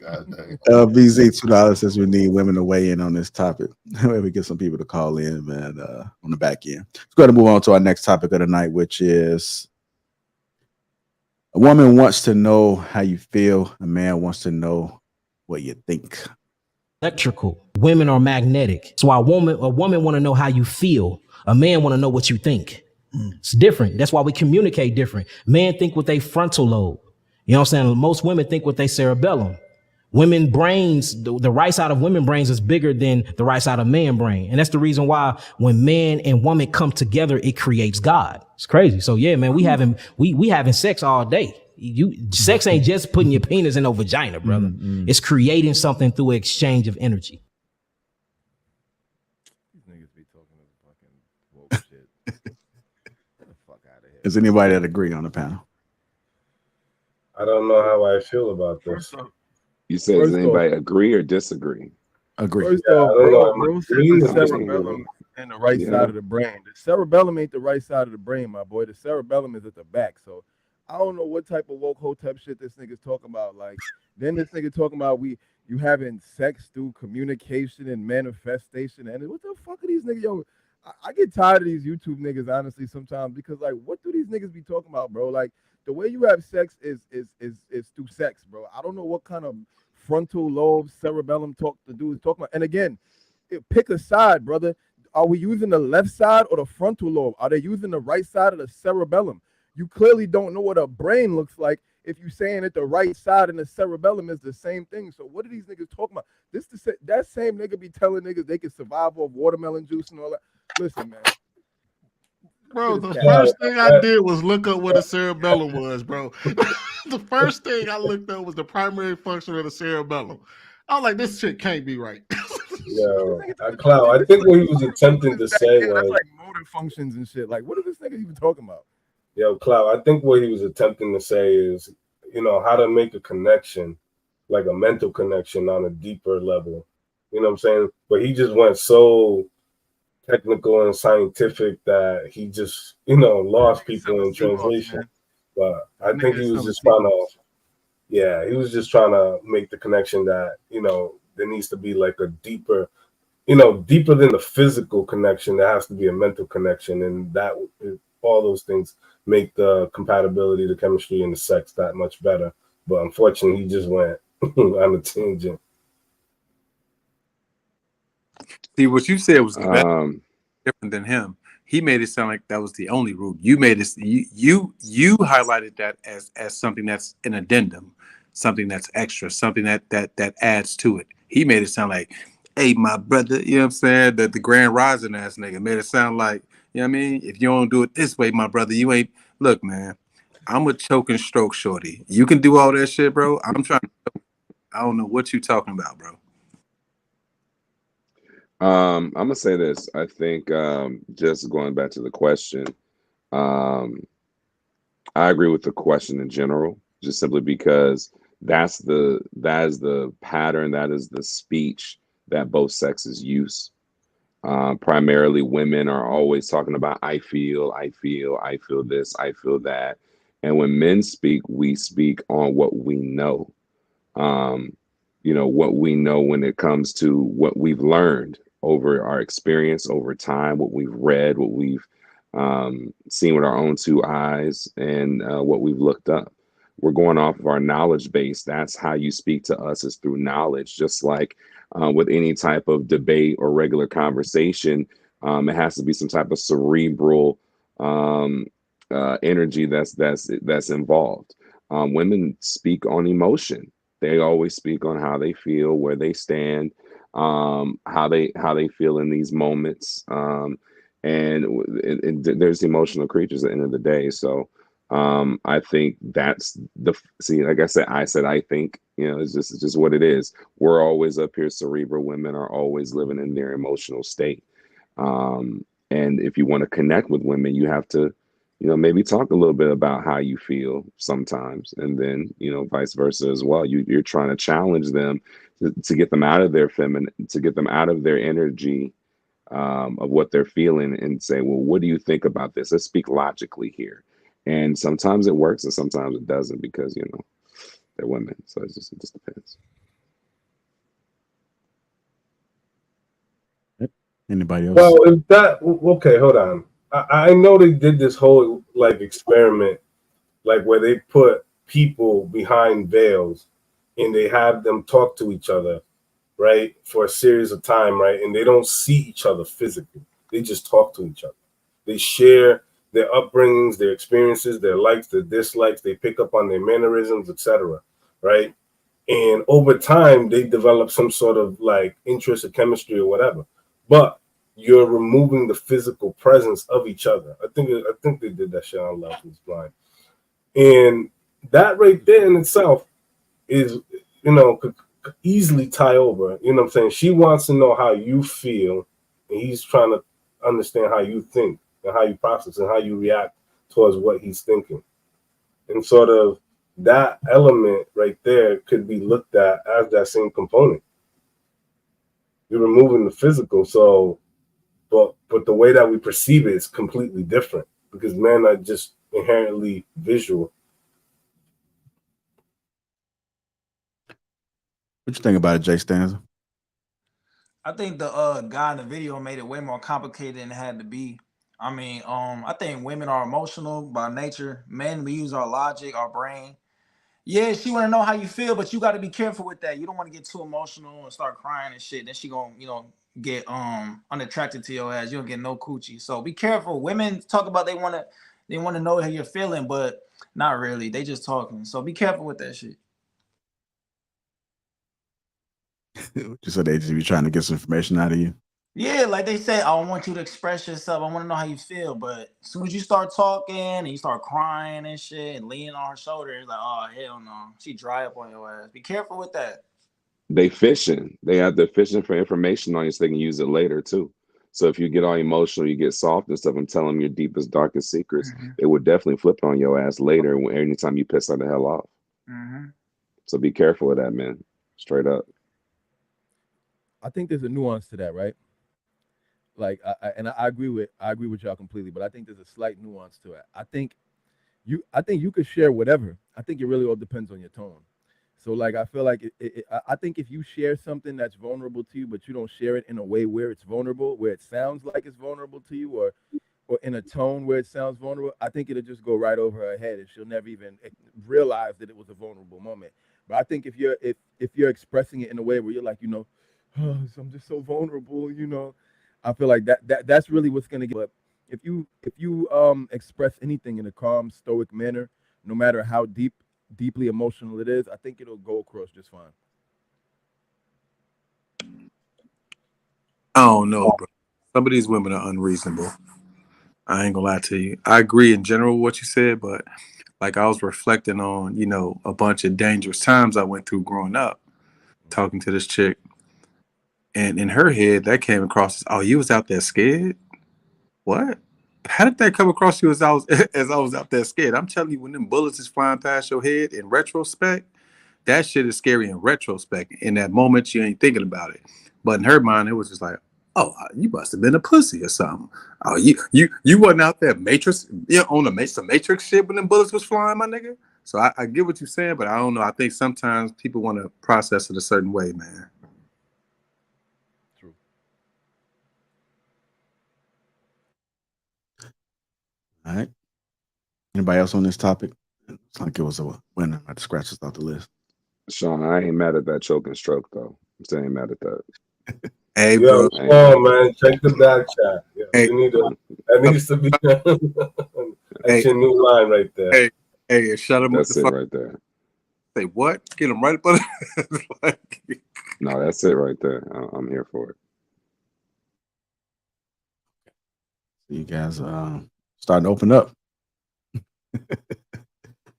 BZ $2 says we need women to weigh in on this topic. We get some people to call in, man, on the back end. Let's go ahead and move on to our next topic of the night, which is a woman wants to know how you feel. A man wants to know what you think. Electrical. Women are magnetic. So a woman want to know how you feel. A man want to know what you think. It's different. That's why we communicate different. Men think with their frontal lobe. You know what I'm saying? Most women think with their cerebellum. Women brains, the right side of women brains is bigger than the right side of man brain. And that's the reason why when man and woman come together, it creates God. It's crazy. So yeah, man, we having sex all day. Sex ain't just putting your penis in a vagina, brother. It's creating something through exchange of energy. These niggas be talking of fucking woke shit. Get the fuck out of here. Is anybody that agree on the panel? I don't know how I feel about this. You said, does anybody agree or disagree? Agree. First Yeah, I off, don't know. bro said the cerebellum and the right side of the brain. The cerebellum ain't the right side of the brain, my boy. The cerebellum is at the back. So I don't know what type of woke hotep shit this nigga's talking about. Like, then this nigga talking about you having sex through communication and manifestation. And what the fuck are these niggas? Yo, I get tired of these YouTube niggas, honestly, sometimes, because like, what do these niggas be talking about, bro? Like, the way you have sex is through sex, bro. I don't know what kind of frontal lobe, cerebellum talk the dude is talking about. And again, pick a side, brother. Are we using the left side or the frontal lobe? Are they using the right side of the cerebellum? You clearly don't know what a brain looks like if you're saying that the right side and the cerebellum is the same thing. So what are these niggas talking about? That same nigga be telling niggas they can survive off watermelon juice and all that. Listen, man. Bro, the first thing I did was look up what a cerebellum was, bro. The first thing I looked up was the primary function of the cerebellum. I was like, this shit can't be right. Yo, Cloud, I think what he was attempting to say was that's like motor functions and shit. Like, what is this nigga even talking about? Yo, Cloud, I think what he was attempting to say is, how to make a connection, like a mental connection on a deeper level. You know what I'm saying? But he just went so technical and scientific that he just, lost people in translation. But I think he was just trying to make the connection that, there needs to be like a deeper, deeper than the physical connection. There has to be a mental connection, and that all those things make the compatibility, the chemistry, and the sex that much better. But unfortunately, he just went on a tangent. See, what you said was different than him. He made it sound like that was the only route. You made it. You highlighted that as something that's an addendum, something that's extra, something that adds to it. He made it sound like, hey, my brother, you know what I'm saying? That the Grand Rising ass nigga made it sound like, you know what I mean? If you don't do it this way, my brother, you ain't. Look, man, I'm a choke and stroke shorty. You can do all that shit, bro. I'm trying to. I don't know what you talking about, bro. I'm gonna say this. I think just going back to the question, I agree with the question in general, just simply because that is the pattern, that is the speech that both sexes use. Primarily, women are always talking about I feel this, I feel that, and when men speak, we speak on what we know. What we know when it comes to what we've learned over our experience, over time, what we've read, what we've seen with our own two eyes, and what we've looked up. We're going off of our knowledge base. That's how you speak to us, is through knowledge. Just like with any type of debate or regular conversation, it has to be some type of cerebral energy that's involved. Women speak on emotion. They always speak on how they feel, where they stand, how they feel in these moments, and there's emotional creatures at the end of the day. So I think that's like I said I think, it's just what it is. We're always up here cerebral. Women are always living in their emotional state, and if you want to connect with women, you have to maybe talk a little bit about how you feel sometimes, and then vice versa as well. You're trying to challenge them to get them out of their to get them out of their energy of what they're feeling, and say, well, what do you think about this? Let's speak logically here. And sometimes it works and sometimes it doesn't, because they're women. So it just depends. Anybody else? Well, okay, hold on. I know they did this whole experiment, where they put people behind veils and they have them talk to each other, right, for a series of time, right, and they don't see each other physically. They just talk to each other. They share their upbringings, their experiences, their likes, their dislikes. They pick up on their mannerisms, etc. Right, And over time, they develop some sort of like interest or chemistry or whatever. But you're removing the physical presence of each other. I think they did that shit on Love Is Blind. And that right there in itself is, could easily tie over. You know what I'm saying? She wants to know how you feel, and he's trying to understand how you think and how you process and how you react towards what he's thinking. And sort of that element right there could be looked at as that same component. You're removing the physical, so but the way that we perceive it is completely different because men are just inherently visual. What you think about it, Jay Stanza? I think the guy in the video made it way more complicated than it had to be. I mean, I think women are emotional by nature. Men, we use our logic, our brain. Yeah, she want to know how you feel, but you got to be careful with that. You don't want to get too emotional and start crying and shit. Then she gonna, get unattracted to your ass. You don't get no coochie. So be careful. Women talk about they want to know how you're feeling, but not really. They just talking. So be careful with that shit. You said they just be trying to get some information out of you. Yeah, like they say, I want you to express yourself. I want to know how you feel. But as soon as you start talking and you start crying and shit and leaning on her shoulder, it's like, oh, hell no. She dry up on your ass. Be careful with that. They fishing. They're fishing for information on you so they can use it later too. So if you get all emotional, you get soft and stuff and tell them your deepest, darkest secrets, it would definitely flip on your ass later anytime you piss her the hell off. So be careful of that, man. Straight up. I think there's a nuance to that, right? Like, I agree with y'all completely, but I think there's a slight nuance to it. I think you could share whatever. I think it really all depends on your tone. So, like, I feel like I think if you share something that's vulnerable to you, but you don't share it in a way where it's vulnerable, where it sounds like it's vulnerable to you, or in a tone where it sounds vulnerable, I think it'll just go right over her head, and she'll never even realize that it was a vulnerable moment. But I think if you're expressing it in a way where you're like, oh, I'm just so vulnerable, I feel like that's really what's gonna get. But if you express anything in a calm, stoic manner, no matter how deeply emotional it is, I think it'll go across just fine. I don't know, bro. Some of these women are unreasonable. I ain't gonna lie to you. I agree in general with what you said, but like I was reflecting on, a bunch of dangerous times I went through growing up, talking to this chick. And in her head, that came across as, oh, you was out there scared? What? How did that come across you as I was out there scared? I'm telling you, when them bullets is flying past your head in retrospect, that shit is scary in retrospect. In that moment, you ain't thinking about it. But in her mind, it was just like, oh, you must have been a pussy or something. Oh, you wasn't out there Matrix, on the Matrix shit when them bullets was flying, my nigga. So I get what you're saying, but I don't know. I think sometimes people want to process it a certain way, man. All right. Anybody else on this topic? It's like it was a winner. I had to scratch this off the list. Sean, I ain't mad at that choking stroke though. I'm still ain't mad at that. Hey, bro. Sean, man, check the back chat. Yeah, hey. That needs to be that's your new line right there. Hey, shut him. That's it right there. Say what? Get him right up on it. No, that's it right there. I'm here for it. So you guys starting to open up.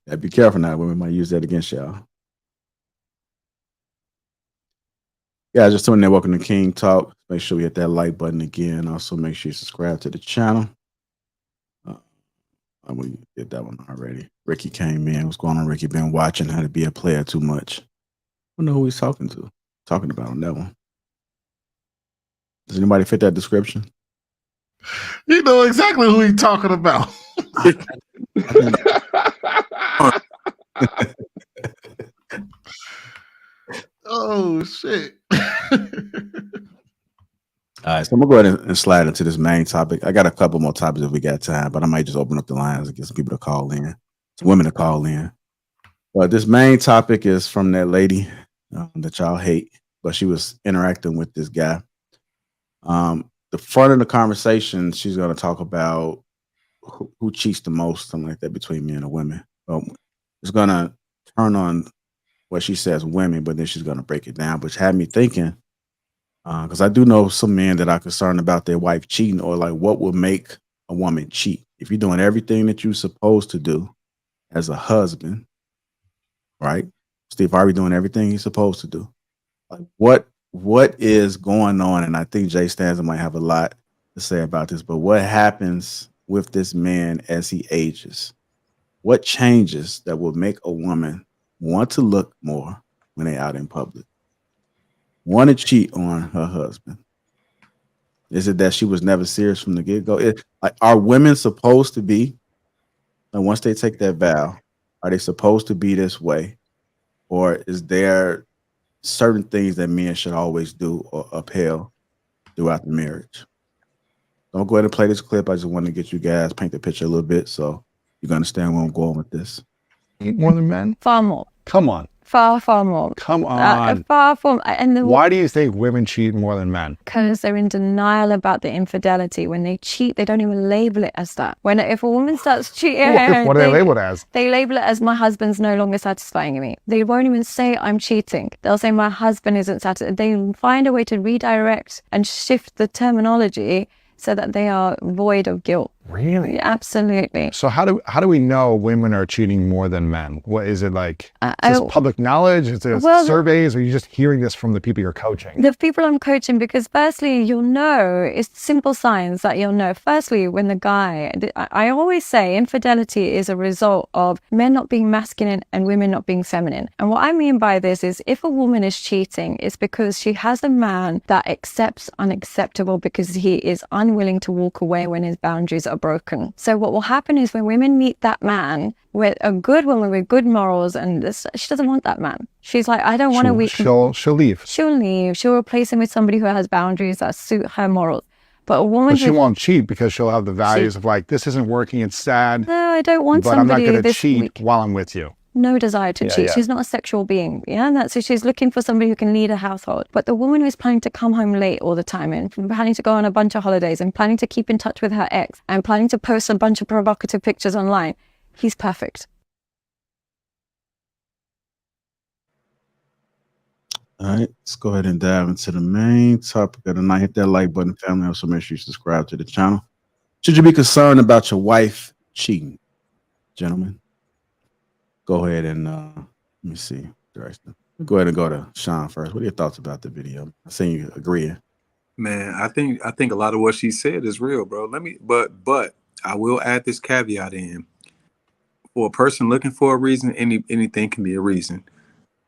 Yeah, be careful now. Women might use that against y'all. Yeah, just tuning in. Welcome to King Talk. Make sure we hit that like button again. Also, make sure you subscribe to the channel. We did that one already. Ricky came in. What's going on, Ricky? Been watching How to Be a Player too much. I don't know who he's talking about on that one. Does anybody fit that description? You know exactly who he's talking about. Oh shit. All right, so I'm gonna go ahead and slide into this main topic. I got a couple more topics if we got time, but I might just open up the lines and get some people to call in, some women to call in. But this main topic is from that lady that y'all hate, but she was interacting with this guy. The front of the conversation, she's gonna talk about who cheats the most, something like that, between men and women. It's gonna turn on well, she says women, but then she's going to break it down, which had me thinking, because I do know some men that are concerned about their wife cheating, or like what will make a woman cheat. If you're doing everything that you're supposed to do as a husband, right? Steve Harvey doing everything he's supposed to do. Like what is going on? And I think Jay Stanza might have a lot to say about this, but what happens with this man as he ages? What changes that will make a woman want to look more when they're out in public? Want to cheat on her husband? Is it that she was never serious from the get-go? Like, are women supposed to be, and once they take that vow, are they supposed to be this way? Or is there certain things that men should always do or upheld throughout the marriage? Don't go ahead and play this clip. I just want to get you guys paint the picture a little bit so you can understand where I'm going with this. More than men? Far more. Come on. Far, far more. Come on. Far from. Why do you think women cheat more than men? Because they're in denial about the infidelity. When they cheat, they don't even label it as that. If a woman starts cheating, what do they label it as? They label it as my husband's no longer satisfying me. They won't even say I'm cheating. They'll say my husband isn't satisfied. They find a way to redirect and shift the terminology so that they are void of guilt. Really? Yeah, absolutely. So how do we know women are cheating more than men? What is it like? Is this public knowledge? Is it surveys? Or are you just hearing this from the people you're coaching? The people I'm coaching, because firstly, you'll know, it's simple signs that you'll know. Firstly, when the guy, I always say infidelity is a result of men not being masculine and women not being feminine. And what I mean by this is if a woman is cheating, it's because she has a man that accepts unacceptable because he is unwilling to walk away when his boundaries are broken. So what will happen is when women meet that man, with a good woman with good morals, and she doesn't want that man. She's like, I don't want to. She'll leave. She'll leave. She'll replace him with somebody who has boundaries that suit her morals. But a woman, but she won't cheat because she'll have the values of like, this isn't working. It's sad. No, I don't want but somebody. But I'm not going to cheat weak. While I'm with you. No desire to cheat. She's not a sexual being. Yeah, so she's looking for somebody who can lead a household. But the woman who's planning to come home late all the time and planning to go on a bunch of holidays and planning to keep in touch with her ex and planning to post a bunch of provocative pictures online, he's perfect. All right, let's go ahead and dive into the main topic of the night. Hit that like button, family. Also, make sure you subscribe to the channel. Should you be concerned about your wife cheating, gentlemen? Go ahead and let me see. Go ahead and go to Sean first. What are your thoughts about the video? I see you agreeing. Man, I think a lot of what she said is real, bro. But I will add this caveat in. For a person looking for a reason, anything can be a reason.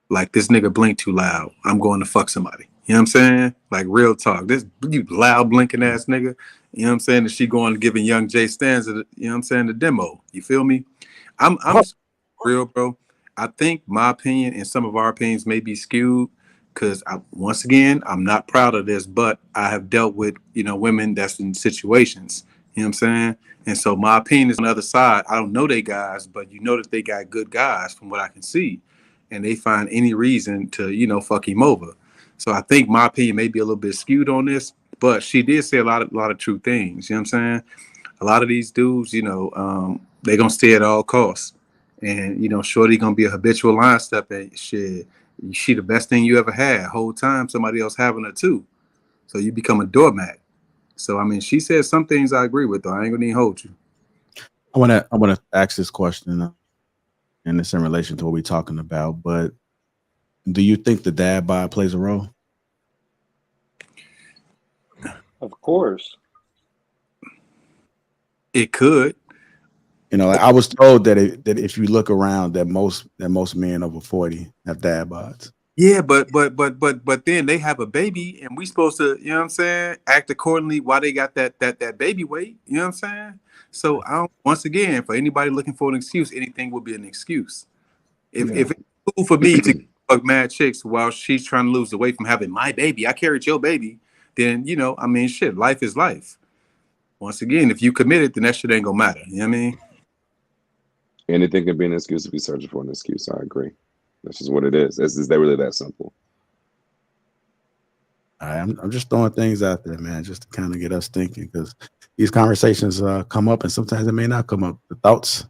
Like this nigga blinked too loud, I'm going to fuck somebody. You know what I'm saying? Like real talk. This you loud blinking ass nigga. You know what I'm saying? That she going giving young Jay Stanza, you know what I'm saying, the demo. You feel me? I'm real, bro. I think my opinion and some of our opinions may be skewed because once again, I'm not proud of this, but I have dealt with, women that's in situations, you know what I'm saying? And so my opinion is on the other side. I don't know they guys, but you know that they got good guys from what I can see. And they find any reason to, fuck him over. So I think my opinion may be a little bit skewed on this, but she did say a lot of true things. You know what I'm saying? A lot of these dudes, they're going to stay at all costs. And, shorty going to be a habitual line step and shit. She the best thing you ever had. Whole time somebody else having her too. So you become a doormat. So, I mean, she said some things I agree with, though. I ain't going to even hold you. I want to ask this question, and it's in relation to what we're talking about, but do you think the dad bod plays a role? Of course. It could. I was told that if you look around, that most men over 40 have dad bods. Yeah, but then they have a baby, and we supposed to, you know what I'm saying, act accordingly while they got that baby weight. You know what I'm saying? So once again, for anybody looking for an excuse, anything will be an excuse. If it's cool for me to fuck mad chicks while she's trying to lose the weight from having my baby, I carried your baby, then shit, life is life. Once again, if you committed, then that shit ain't gonna matter. You know what I mean? Anything can be an excuse if you're searching for an excuse. I agree. That's just what it is. Is that really that simple? I'm just throwing things out there, man, just to kind of get us thinking, because these conversations come up, and sometimes it may not come up. The thoughts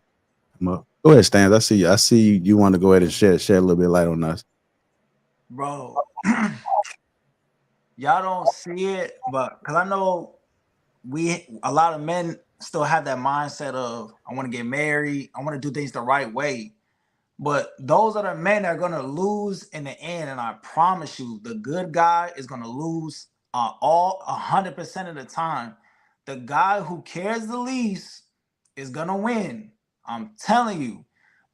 come up. Go ahead, Stans. I see you want to go ahead and shed a little bit of light on us. Bro, y'all don't see it, but because I know a lot of men still have that mindset of, I want to get married, I want to do things the right way. But those are the men that are going to lose in the end. And I promise you, the good guy is going to lose all 100% of the time. The guy who cares the least is going to win. I'm telling you.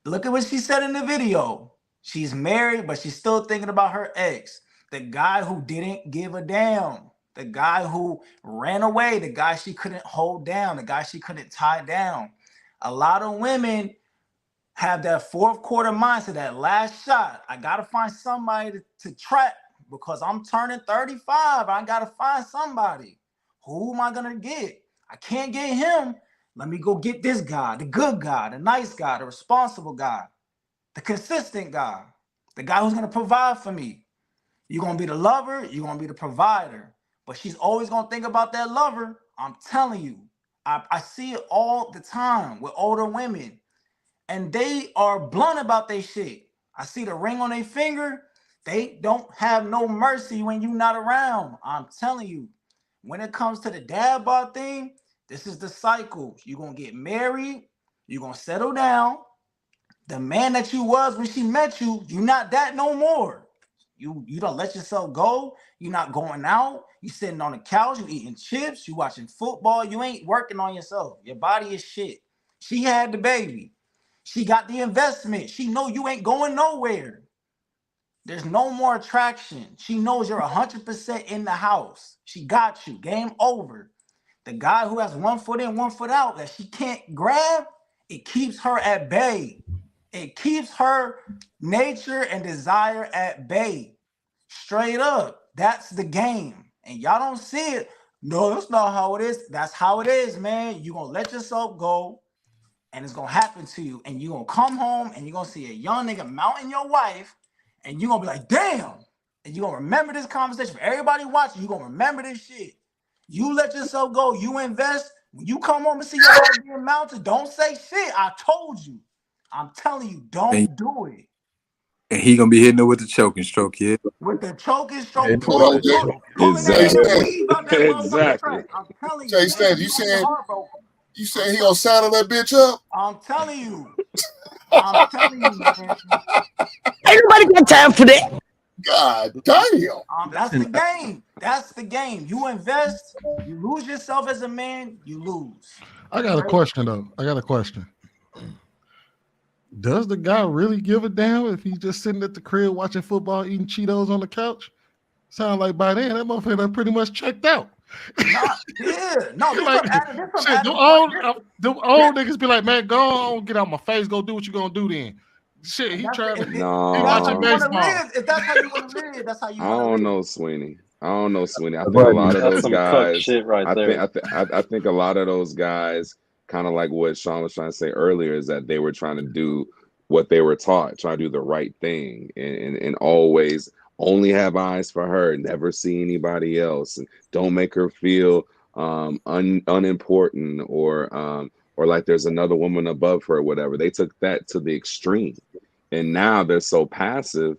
Look at what she said in the video. She's married, but she's still thinking about her ex. The guy who didn't give a damn. The guy who ran away. The guy she couldn't hold down. The guy she couldn't tie down. A lot of women have that fourth quarter mindset, that last shot. I got to find somebody to trap because I'm turning 35. I got to find somebody. Who am I going to get? I can't get him. Let me go get this guy, the good guy, the nice guy, the responsible guy, the consistent guy, the guy who's going to provide for me. You're going to be the lover. You're going to be the provider. But she's always going to think about that lover. I'm telling you. I see it all the time with older women. And they are blunt about their shit. I see the ring on their finger. They don't have no mercy when you're not around. I'm telling you. When it comes to the dad bod thing, this is the cycle. You're going to get married. You're going to settle down. The man that you was when she met you, you're not that no more. You don't let yourself go. You're not going out. You sitting on the couch. You eating chips. You watching football. You ain't working on yourself. Your body is shit. She had the baby. She got the investment. She know you ain't going nowhere. There's no more attraction. She knows you're 100% in the house. She got you. Game over. The guy who has 1 foot in, 1 foot out that she can't grab, it keeps her at bay. It keeps her nature and desire at bay. Straight up. That's the game. And y'all don't see it. No, that's not how it is. That's how it is, man. You're going to let yourself go. And it's gonna happen to you, and you're gonna come home and you're gonna see a young nigga mounting your wife, and you're gonna be like, damn. And you're gonna remember this conversation. For everybody watching, you're gonna remember this shit. You let yourself go, you invest. When you come home and see your wife being mounted, don't say shit. I told you. I'm telling you, don't do it. And he gonna be hitting her with the choking stroke, yeah. With the choking stroke, And pulling that weave out that motherfucking track. I'm telling you, Jay Stan, you saying he gonna saddle that bitch up? I'm telling you. I'm telling you, man. Ain't nobody got time for that. God damn. That's the game. That's the game. You invest, you lose yourself as a man, you lose. I got a question though. I got a question. Does the guy really give a damn if he's just sitting at the crib watching football, eating Cheetos on the couch? Sound like by then that motherfucker pretty much checked out. No, like, shit, them old niggas be like, man, go on, get out my face, go do what you gonna do then. Shit, he trying to he watching baseball. If that's how you want to live, that's how you want to live. I don't know, Sweeney. I think a lot of those guys. Shit right there. I think a lot of those guys, kind of like what Sean was trying to say earlier, is that they were trying to do what they were taught, trying to do the right thing, and always only have eyes for her, never see anybody else, and don't make her feel unimportant or like there's another woman above her or whatever. They took that to the extreme, and now they're so passive.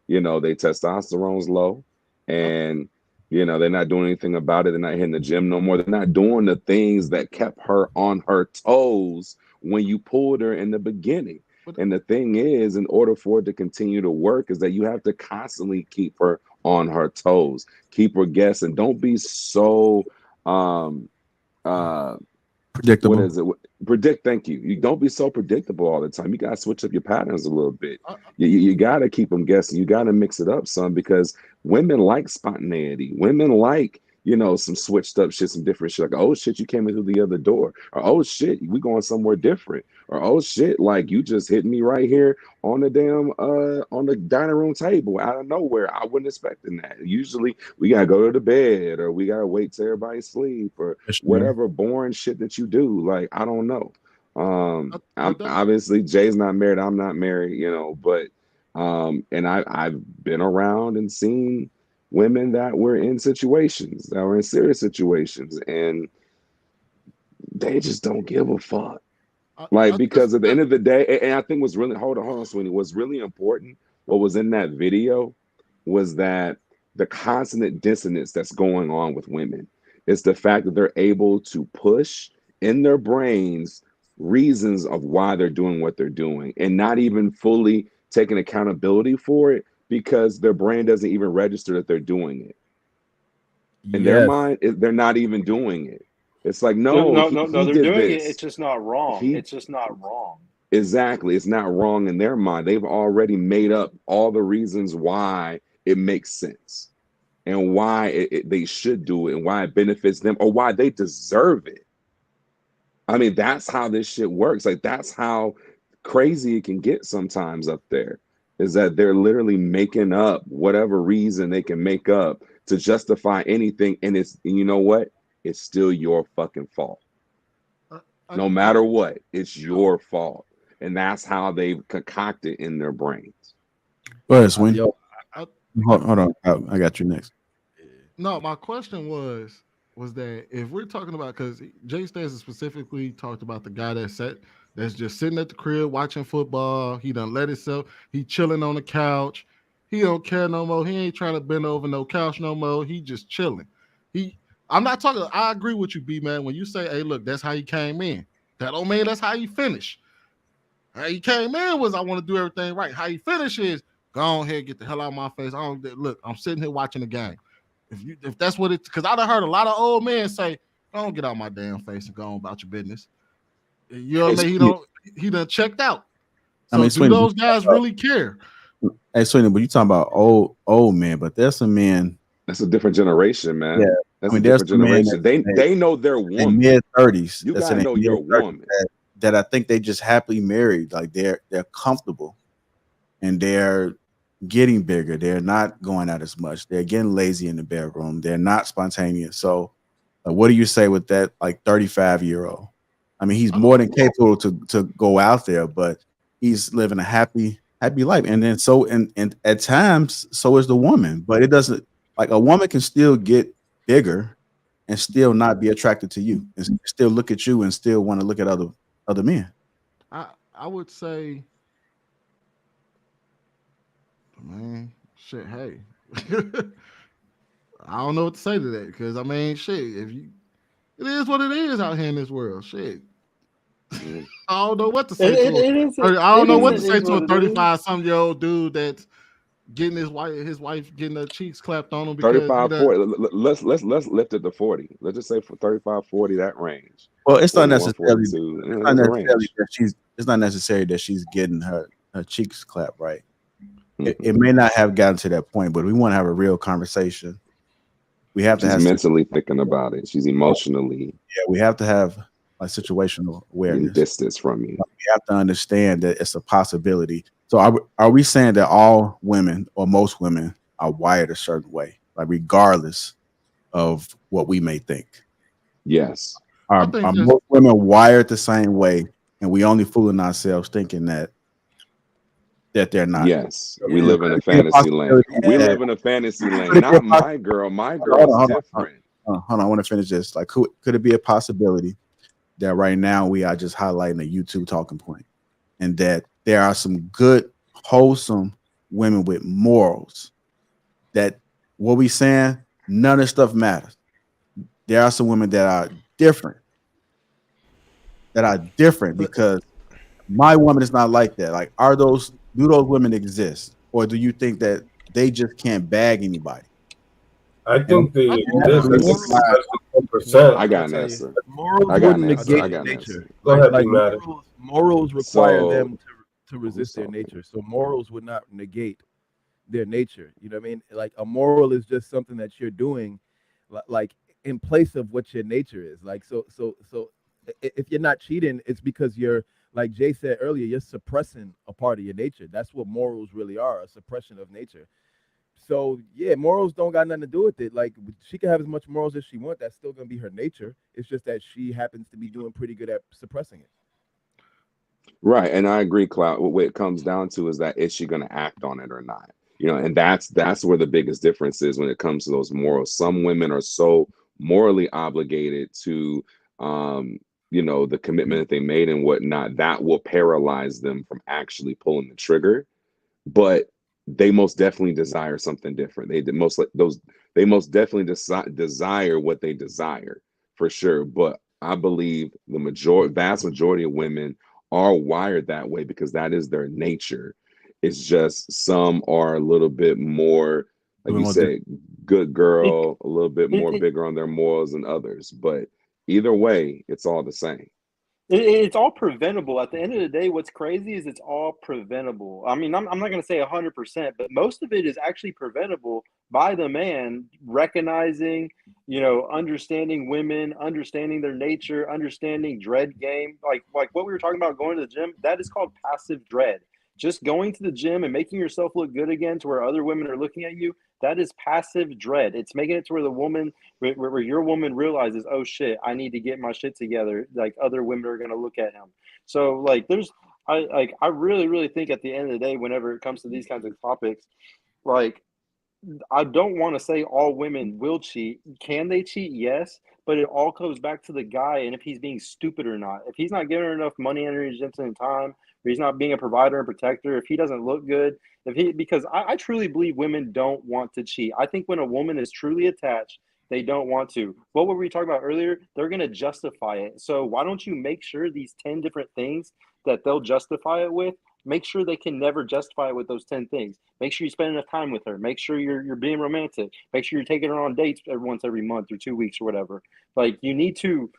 Their testosterone's low, and they're not doing anything about it. They're not hitting the gym no more. They're not doing the things that kept her on her toes when you pulled her in the beginning. And the thing is, in order for it to continue to work, is that you have to constantly keep her on her toes, keep her guessing. Don't be so predictable. What is it? Thank you. You don't be so predictable all the time. You gotta switch up your patterns a little bit. You gotta keep them guessing. You gotta mix it up, son, because women like spontaneity. Women like some switched up shit, some different shit. Like, oh shit, you came in through the other door, or oh shit, we going somewhere different, or oh shit, like you just hit me right here on the damn on the dining room table out of nowhere. I wasn't expecting that. Usually we gotta go to the bed, or we gotta wait till everybody sleep, or whatever boring shit that you do. Like, I don't know. I'm obviously Jay's not married. I'm not married. But and I've been around and seen women that were in situations, that were in serious situations, and they just don't give a fuck. Like, because at the end of the day, and I think what's really, hold on, Sweeney, what's really important, what was in that video was that the consonant dissonance that's going on with women is the fact that they're able to push in their brains reasons of why they're doing what they're doing and not even fully taking accountability for it because their brain doesn't even register that they're doing it. In their mind, they're not even doing it. It's like, no, he they're did doing this. it. It's just not wrong. It's just not wrong. Exactly. It's not wrong in their mind. They've already made up all the reasons why it makes sense and why they should do it and why it benefits them or why they deserve it. I mean, that's how this shit works. Like, that's how crazy it can get sometimes up there, is that they're literally making up whatever reason they can make up to justify anything. And you know what? It's still your fucking fault. No matter what, it's your fault. And that's how they've concocted in their brains. Go ahead, Swing. Hold on. I got you next. No, my question was that if we're talking about, because Jay Stanza specifically talked about the guy that's just sitting at the crib watching football. He done let himself. He chilling on the couch. He don't care no more. He ain't trying to bend over no couch no more. He just chilling. I'm not talking. I agree with you, B man. When you say, "Hey, look, that's how he came in," that don't mean that's how he finished. How he came in was, "I want to do everything right." How he finishes, go on here, get the hell out of my face. Look. I'm sitting here watching the game. If that's what it's, because I done heard a lot of old men say, "Don't get out my damn face and go on about your business." You know what I mean? He done checked out. So do Sweeney, those guys really care? Hey, Sweeney, but you talking about old men, but there's some men. That's a different generation, man. Yeah. That's a different generation. They know their woman. Mid-30s. You gotta know your woman. That I think they just happily married. Like they're comfortable and they're getting bigger. They're not going out as much. They're getting lazy in the bedroom. They're not spontaneous. So what do you say with that, like 35-year-old? I mean, he's more than capable to go out there, but he's living a happy life. And then and at times, so is the woman. But it doesn't, like, a woman can still get bigger and still not be attracted to you and still look at you and still want to look at other men. I would say, man, shit, hey. I don't know what to say to that, because I mean, shit, it is what it is out here in this world. Shit. I don't know what to say to a 35-some-year-old dude that's getting his wife getting her cheeks clapped on him because 35, 40. Let's lift it to 40. Let's just say for 35, 40, that range. Well, it's not 41, necessarily 42, it's not necessary that she's getting her cheeks clapped, right? It may not have gotten to that point, but we want to have a real conversation. We have to have mentally thinking about it. She's emotionally. Yeah, we have to have like situational awareness. Distance from you. We have to understand that it's a possibility. So are we saying that all women or most women are wired a certain way, like regardless of what we may think? Yes. Are most women wired the same way, and we only fooling ourselves thinking that they're not? Yes, we live in a fantasy land. We live in a fantasy land. Not my girl. My girl's different. Hold on, I want to finish this. Like, could it be a possibility that right now we are just highlighting a YouTube talking point, and that there are some good, wholesome women with morals? That what we saying, none of this stuff matters. There are some women that are different. Because my woman is not like that. Like, do those women exist, or do you think that they just can't bag anybody? I think they exist. I got an answer. Morals wouldn't negate nature. Go ahead, like Matt. morals require them to resist their nature. So morals would not negate their nature. You know what I mean? Like, a moral is just something that you're doing, like in place of what your nature is. Like, so if you're not cheating, it's because you're, like Jay said earlier, you're suppressing a part of your nature. That's what morals really are, a suppression of nature. So yeah, morals don't got nothing to do with it. Like, she can have as much morals as she wants. That's still gonna be her nature. It's just that she happens to be doing pretty good at suppressing it. Right, and I agree, Cloud. What it comes down to is that is she going to act on it or not? You know, and that's where the biggest difference is when it comes to those morals. Some women are so morally obligated to the commitment that they made and whatnot, that will paralyze them from actually pulling the trigger. But they most definitely desire something different. They most definitely desire what they desire, for sure. But I believe the vast majority of women are wired that way because that is their nature. It's just some are a little bit more, like you said, good girl, a little bit more bigger on their morals than others. But either way, it's all the same. It's all preventable. At the end of the day, what's crazy is it's all preventable. I mean, I'm not going to say 100%, but most of it is actually preventable by the man recognizing, understanding women, understanding their nature, understanding dread game. Like what we were talking about going to the gym, that is called passive dread. Just going to the gym and making yourself look good again to where other women are looking at you, that is passive dread. It's making it to where where your woman realizes, oh shit, I need to get my shit together. Like other women are gonna look at him. So like I really, really think at the end of the day, whenever it comes to these kinds of topics, like I don't want to say all women will cheat. Can they cheat? Yes. But it all comes back to the guy and if he's being stupid or not. If he's not giving her enough money, energy, and time, or he's not being a provider and protector, if he doesn't look good, because I truly believe women don't want to cheat. I think when a woman is truly attached, they don't want to. What were we talking about earlier? They're going to justify it. So why don't you make sure these 10 different things that they'll justify it with, make sure they can never justify it with those 10 things. Make sure you spend enough time with her. Make sure you're being romantic. Make sure you're taking her on dates every month or 2 weeks or whatever. Like you need to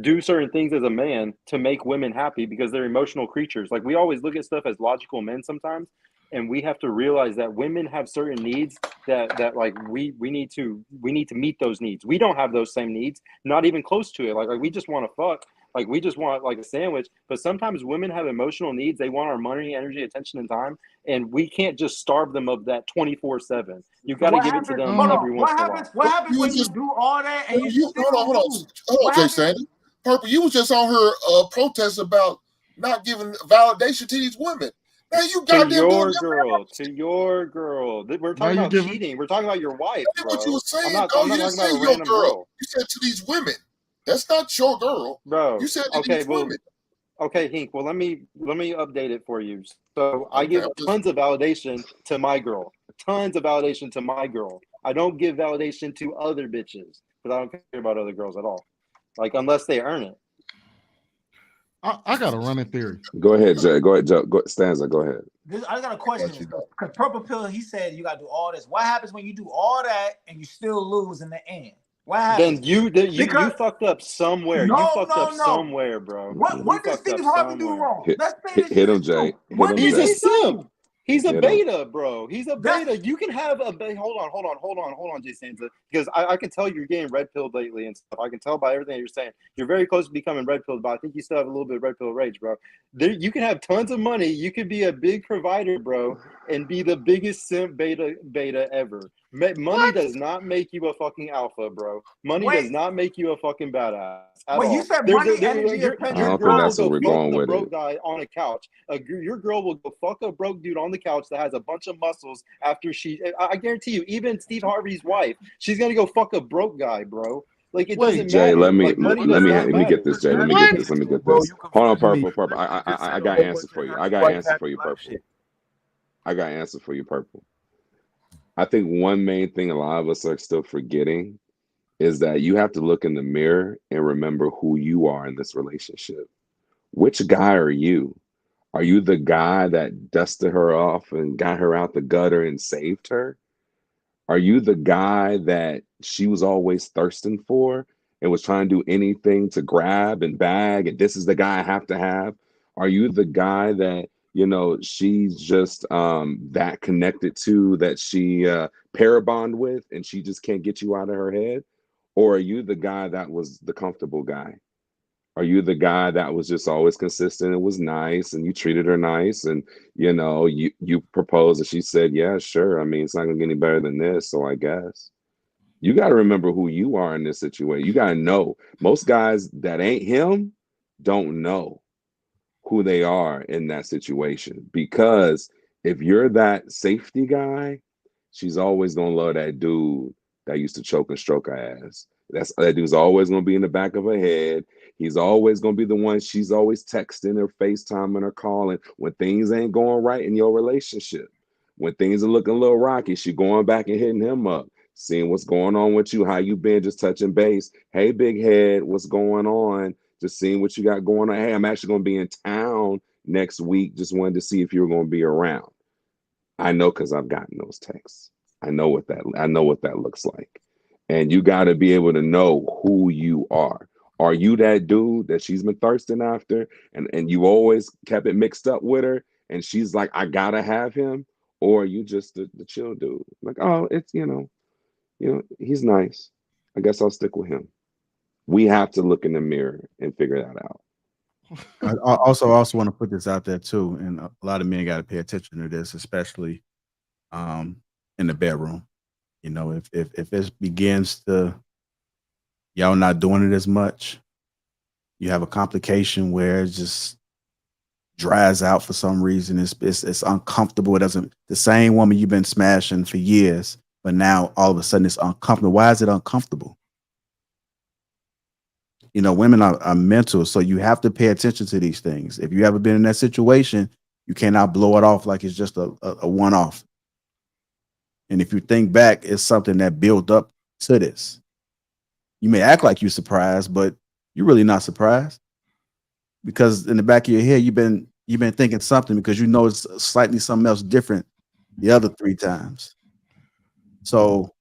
do certain things as a man to make women happy because they're emotional creatures. Like we always look at stuff as logical men sometimes, and we have to realize that women have certain needs that like we need to meet those needs. We don't have those same needs, not even close to it. Like we just want to fuck. Like we just want like a sandwich, but sometimes women have emotional needs. They want our money, energy, attention, and time, and we can't just starve them of that 24/7. You got to give it to them every once in a while. What happens when you do all that and you still hold on, Jay Sandy. Purple, you was just on her protest about not giving validation to these women. Man, you to your girl. We're talking about cheating. We're talking about your wife, bro. What you were saying, I'm not you talking about a your random girl. You said to these women. That's not your girl, bro. You said to these women. Okay, Hink. Well, let me update it for you. So I give tons of validation to my girl. Tons of validation to my girl. I don't give validation to other bitches because I don't care about other girls at all. Like unless they earn it. I got a running theory. Go ahead, Jay. Go ahead, Joe. Stanza. Go ahead. I got a question. Because Purple Pill, he said you got to do all this. What happens when you do all that and you still lose in the end? What happens? Then you fucked up somewhere. You fucked up somewhere, bro. What did Steve Harvey do wrong? Hit him, Jay. He's a simp. He's a beta, bro. He's a beta. You can have a beta. Hold on, Jay Sanza. Because I can tell you're getting red pilled lately and stuff. I can tell by everything you're saying. You're very close to becoming red pilled, but I think you still have a little bit of red pill rage, bro. You can have tons of money. You could be a big provider, bro, and be the biggest simp beta ever. Money does not make you a fucking alpha, bro. Money does not make you a fucking badass. You said money, energy, I don't think that's where we're going with it. Guy on a couch. Your girl will go fuck a broke dude on the couch that has a bunch of muscles after I guarantee you, even Steve Harvey's wife, she's gonna go fuck a broke guy, bro. Like it doesn't Jay, matter. let me get this, Jay. Let me get this. Hold on, Purple. I got an answer for you. I got an answer for you, Purple. I think one main thing a lot of us are still forgetting is that you have to look in the mirror and remember who you are in this relationship. Which guy are you? Are you the guy that dusted her off and got her out the gutter and saved her? Are you the guy that she was always thirsting for and was trying to do anything to grab and bag, and this is the guy I have to have? Are you the guy that, she's just that connected to, that she parabond with, and she just can't get you out of her head? Or are you the guy that was the comfortable guy? Are you the guy that was just always consistent and was nice and you treated her nice and, you proposed and she said, yeah, sure. I mean, it's not going to get any better than this. So I guess you got to remember who you are in this situation. You got to know. Most guys that ain't him don't know who they are in that situation, because if you're that safety guy, she's always going to love that dude that used to choke and stroke her ass. That dude's always gonna be in the back of her head. He's always gonna be the one she's always texting or FaceTiming or calling when things ain't going right in your relationship. When things are looking a little rocky, she going back and hitting him up, seeing what's going on with you, how you been, just touching base. Hey, big head, what's going on? Just seeing what you got going on. Hey, I'm actually gonna be in town next week. Just wanted to see if you were gonna be around. I know because I've gotten those texts. I know what that looks like. And you got to be able to know who you are. Are you that dude that she's been thirsting after and you always kept it mixed up with her and she's like, I gotta have him? Or are you just the chill dude? Like, oh, it's he's nice. I guess I'll stick with him. We have to look in the mirror and figure that out. I also want to put this out there too, and a lot of men got to pay attention to this, especially in the bedroom. If it begins to y'all not doing it as much, you have a complication where it just dries out for some reason. It's uncomfortable. It doesn't. The same woman you've been smashing for years, but now all of a sudden it's uncomfortable. Why is it uncomfortable? Women are mental, so you have to pay attention to these things. If you ever been in that situation, you cannot blow it off like it's just a one-off. And if you think back, it's something that built up to this. You may act like you're surprised, but you're really not surprised, because in the back of your head, you've been thinking something, because it's slightly something else different the other 3 times. So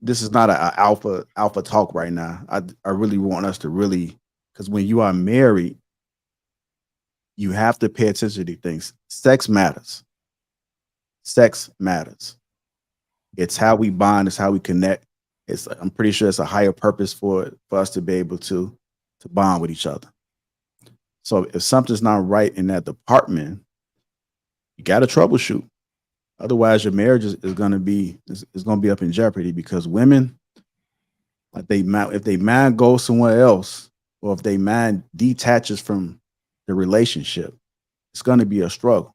this is not an alpha talk right now. I really want us to because when you are married, you have to pay attention to these things. Sex matters. Sex matters. It's how we bond. It's how we connect. I'm pretty sure it's a higher purpose for us to be able to bond with each other. So if something's not right in that department, you got to troubleshoot. Otherwise, your marriage is going to be up in jeopardy, because women, like if they mind goes somewhere else, or if they mind detaches from the relationship, it's going to be a struggle.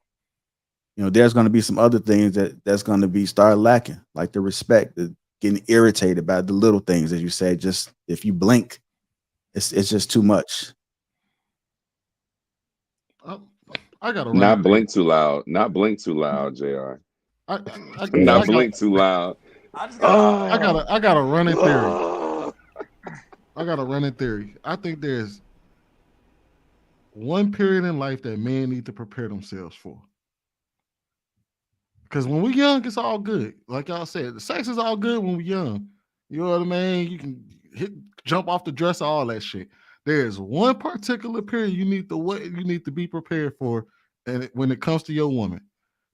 There's going to be some other things that's going to start lacking, like the respect, the getting irritated by the little things, as you say. Just if you blink, it's just too much. I gotta not blink too loud. Not blink too loud, Jr. Not blink too loud. I gotta run in theory. I gotta run in theory. I think there's one period in life that men need to prepare themselves for. Because when we're young, it's all good. Like y'all said, the sex is all good when we're young. You know what I mean? You can jump off the dresser, all that shit. There's one particular period you need to be prepared for, and when it comes to your woman,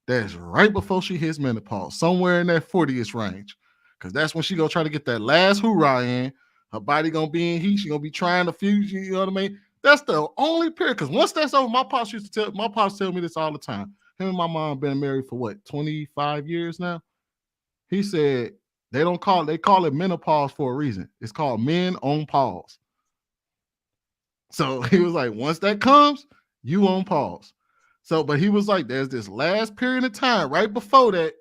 that's right before she hits menopause, somewhere in that 40th range. Because that's when she gonna try to get that last hoorah in. Her body gonna be in heat. She gonna be trying to fuse you. You know what I mean? That's the only period. Because once that's over, my pops tell me this all the time. Him and my mom been married for what, 25 years now? He said they call it menopause for a reason. It's called men on pause. So he was like, once that comes, you on pause. So, but he was like, there's this last period of time right before that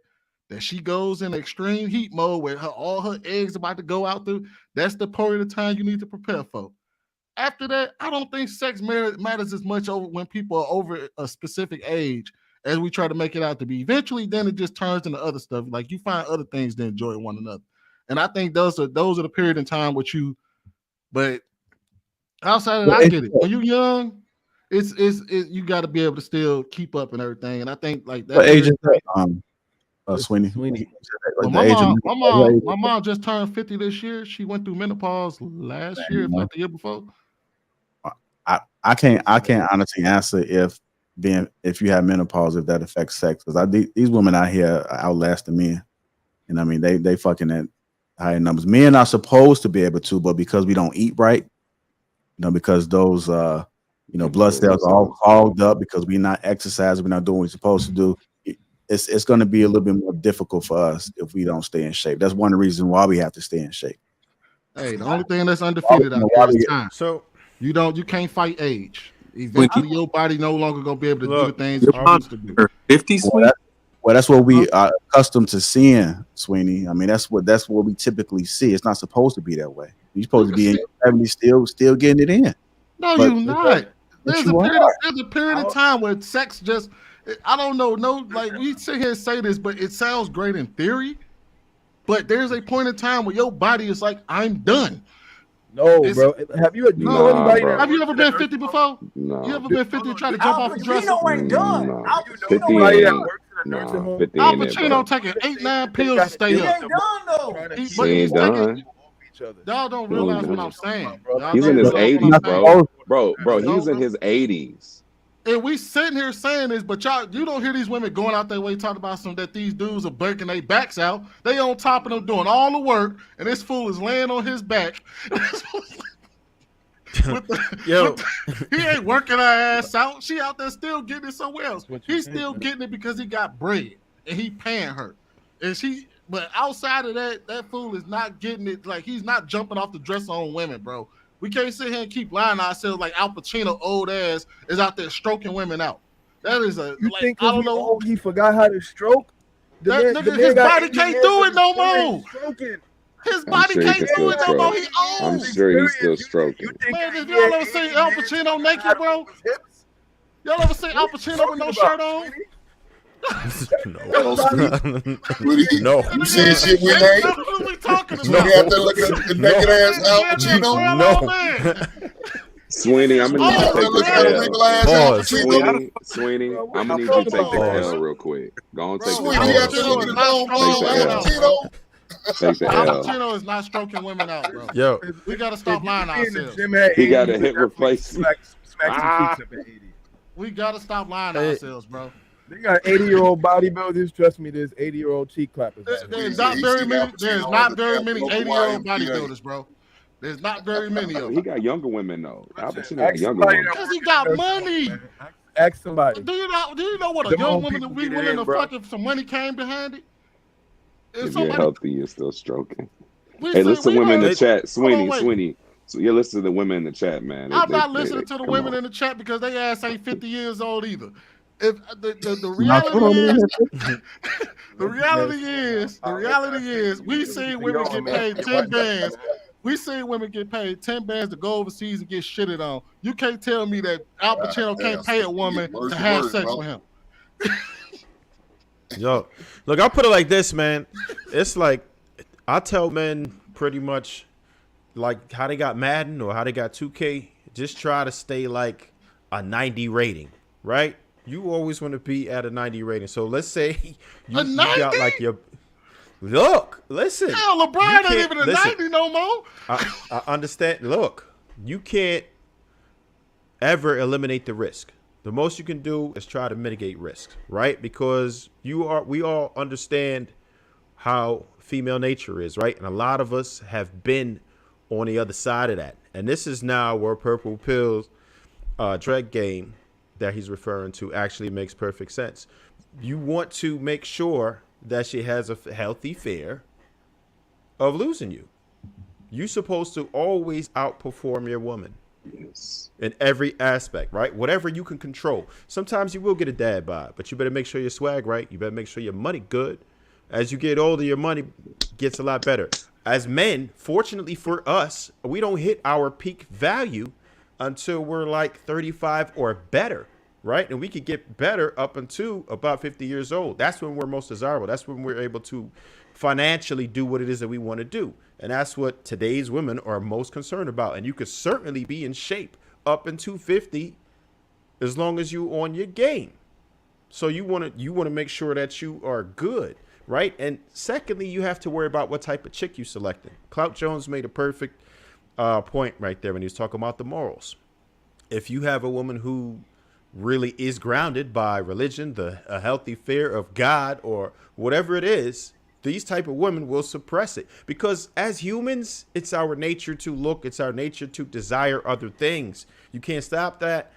she goes in extreme heat mode where all her eggs about to go out through. That's the period of time you need to prepare for. After that, I don't think sex matters as much over when people are over a specific age as we try to make it out to be. Eventually, then it just turns into other stuff. Like you find other things to enjoy one another. And I think those are the period in time with you. But outside of that, I get it. When you're young, it's you got to be able to still keep up and everything. And I think like that. What age is that? Sweeney. Well, my mom just turned 50 this year. She went through menopause last year, if not the year before. I can't honestly answer if you have menopause, if that affects sex, because these women out here are outlasting men, and I mean they fucking at higher numbers. Men are supposed to be able to, but because we don't eat right, because those blood cells are all clogged up, because we're not exercising, we're not doing what we're supposed to do. It's going to be a little bit more difficult for us if we don't stay in shape. That's one of the reasons why we have to stay in shape. Hey, the only thing that's undefeated out there is time. So you can't fight age. Eventually, your body no longer gonna be able to do the things that you used to do. 50, sweet. Well, that's what we are accustomed to seeing, Sweeney. I mean, that's what we typically see. It's not supposed to be that way. You're supposed to be in your 70s still getting it in. No, But- you're not. but you are. There's a period of time where sex just, I don't know, like we sit here and say this, but it sounds great in theory. But there's a point in time where your body is like, I'm done. No, bro. Have you No, anybody? have you ever been 50 before? No. You ever been 50 and tried to jump off the dresser? ain't done. No. Al 50 Pacino ain't. No, 50 Al ain't it, Pacino bro. taking 8-9 pills to stay He up. ain't done though. He ain't done. Y'all don't realize what I'm saying. Y'all He's don't in his realize what 80s, I'm saying. bro. He's in his 80s. And we sitting here saying this, but you don't hear these women going out their way talking about that these dudes are breaking their backs out. They on top of them doing all the work, and this fool is laying on his back. He ain't working her ass out. She out there still getting it somewhere else. He's still getting it because he got bread and he paying her. But outside of that fool is not getting it. Like, he's not jumping off the dresser on women, bro. We can't sit here and keep lying to ourselves like Al Pacino old ass is out there stroking women out. That is I don't know. He forgot how to stroke. His body can't do it no more. His body I'm sure he can't can do still it no more. He stroke. old. I'm sure he's still stroking. Man, if y'all ever seen Al Pacino naked, bro? Y'all ever seen Al Pacino with no shirt on? No. You saying shit with That's that? what we talking about. You out there looking at the naked ass Al Pacino? Sweeney, I'm gonna need you to take this L. Sweeney, I'm gonna need you to take this L real quick. Go on, take Sweeney, this L. Take the Al L. Pacino is not stroking women out, bro. Yo, we gotta stop lying to ourselves. He got a hip replacement. We gotta stop lying to ourselves, bro. They got 80-year-old bodybuilders. Trust me, there's 80-year-old cheek clappers. There's not very many 80-year-old bodybuilders, bro. There's not very many of them. He got younger women though. Al Pacino got younger women. Because he got money. Ask somebody. Do you know what a young woman would be willing to fuck if some money came behind it? If you're healthy, you're still stroking. Hey, listen to women in the chat. Sweeney. So you listen to the women in the chat, man. I'm not listening to the women in the chat because they ass ain't 50 years old either. If the reality is, we see women get paid 10 bands. We see women get paid 10 bands to go overseas and get shitted on. You can't tell me that Al Pacino can't pay a woman to have sex with him. Yo, look, I'll put it like this, man. It's like I tell men pretty much like how they got Madden or how they got 2K. Just try to stay like a 90 rating, right? You always want to be at a 90 rating. So let's say you got like your look. Listen, hell, LeBron ain't even a 90 no more. I understand. Look, you can't ever eliminate the risk. The most you can do is try to mitigate risks, right? Because we all understand how female nature is, right? And a lot of us have been on the other side of that. And this is now where Purple Pill's dread game that he's referring to actually makes perfect sense. You want to make sure that she has a healthy fear of losing you. You're supposed to always outperform your woman. Yes. In every aspect, right? Whatever you can control. Sometimes you will get a dad bod, but you better make sure your swag right. You better make sure your money good. As you get older, your money gets a lot better. As men, fortunately for us, we don't hit our peak value until we're like 35 or better, right? And we could get better up until about 50 years old. That's when we're most desirable. That's when we're able to financially do what it is that we want to do. And that's what today's women are most concerned about. And you could certainly be in shape up into 50 as long as you on your game. So you want to make sure that you are good, right? And secondly, you have to worry about what type of chick you selecting. Clout Jones made a perfect point right there when he was talking about the morals. If you have a woman who really is grounded by religion, a healthy fear of God or whatever it is, these type of women will suppress it because as humans, it's our nature to look, it's our nature to desire other things. You can't stop that,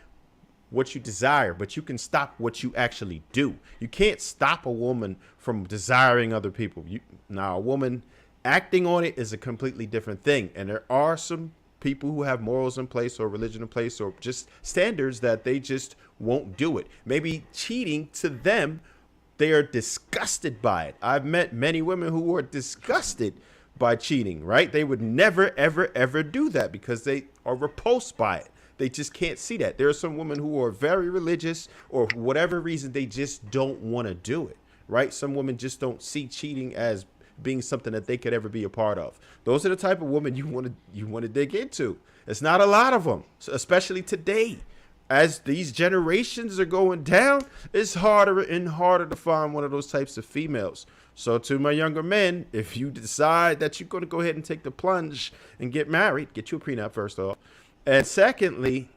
what you desire, but you can stop what you actually do. You can't stop a woman from desiring other people. Now, a woman acting on it is a completely different thing. And there are some people who have morals in place or religion in place or just standards that they just won't do it. Maybe cheating to them They are disgusted by it. I've met many women who are disgusted by cheating, right? They would never, ever, ever do that because they are repulsed by it. They just can't see that. There are some women who are very religious or for whatever reason, they just don't want to do it, right? Some women just don't see cheating as being something that they could ever be a part of. Those are the type of women you want to dig into. It's not a lot of them, especially today. As these generations are going down, it's harder and harder to find one of those types of females. So to my younger men, if you decide that you're going to go ahead and take the plunge and get married, get you a prenup first off. And secondly,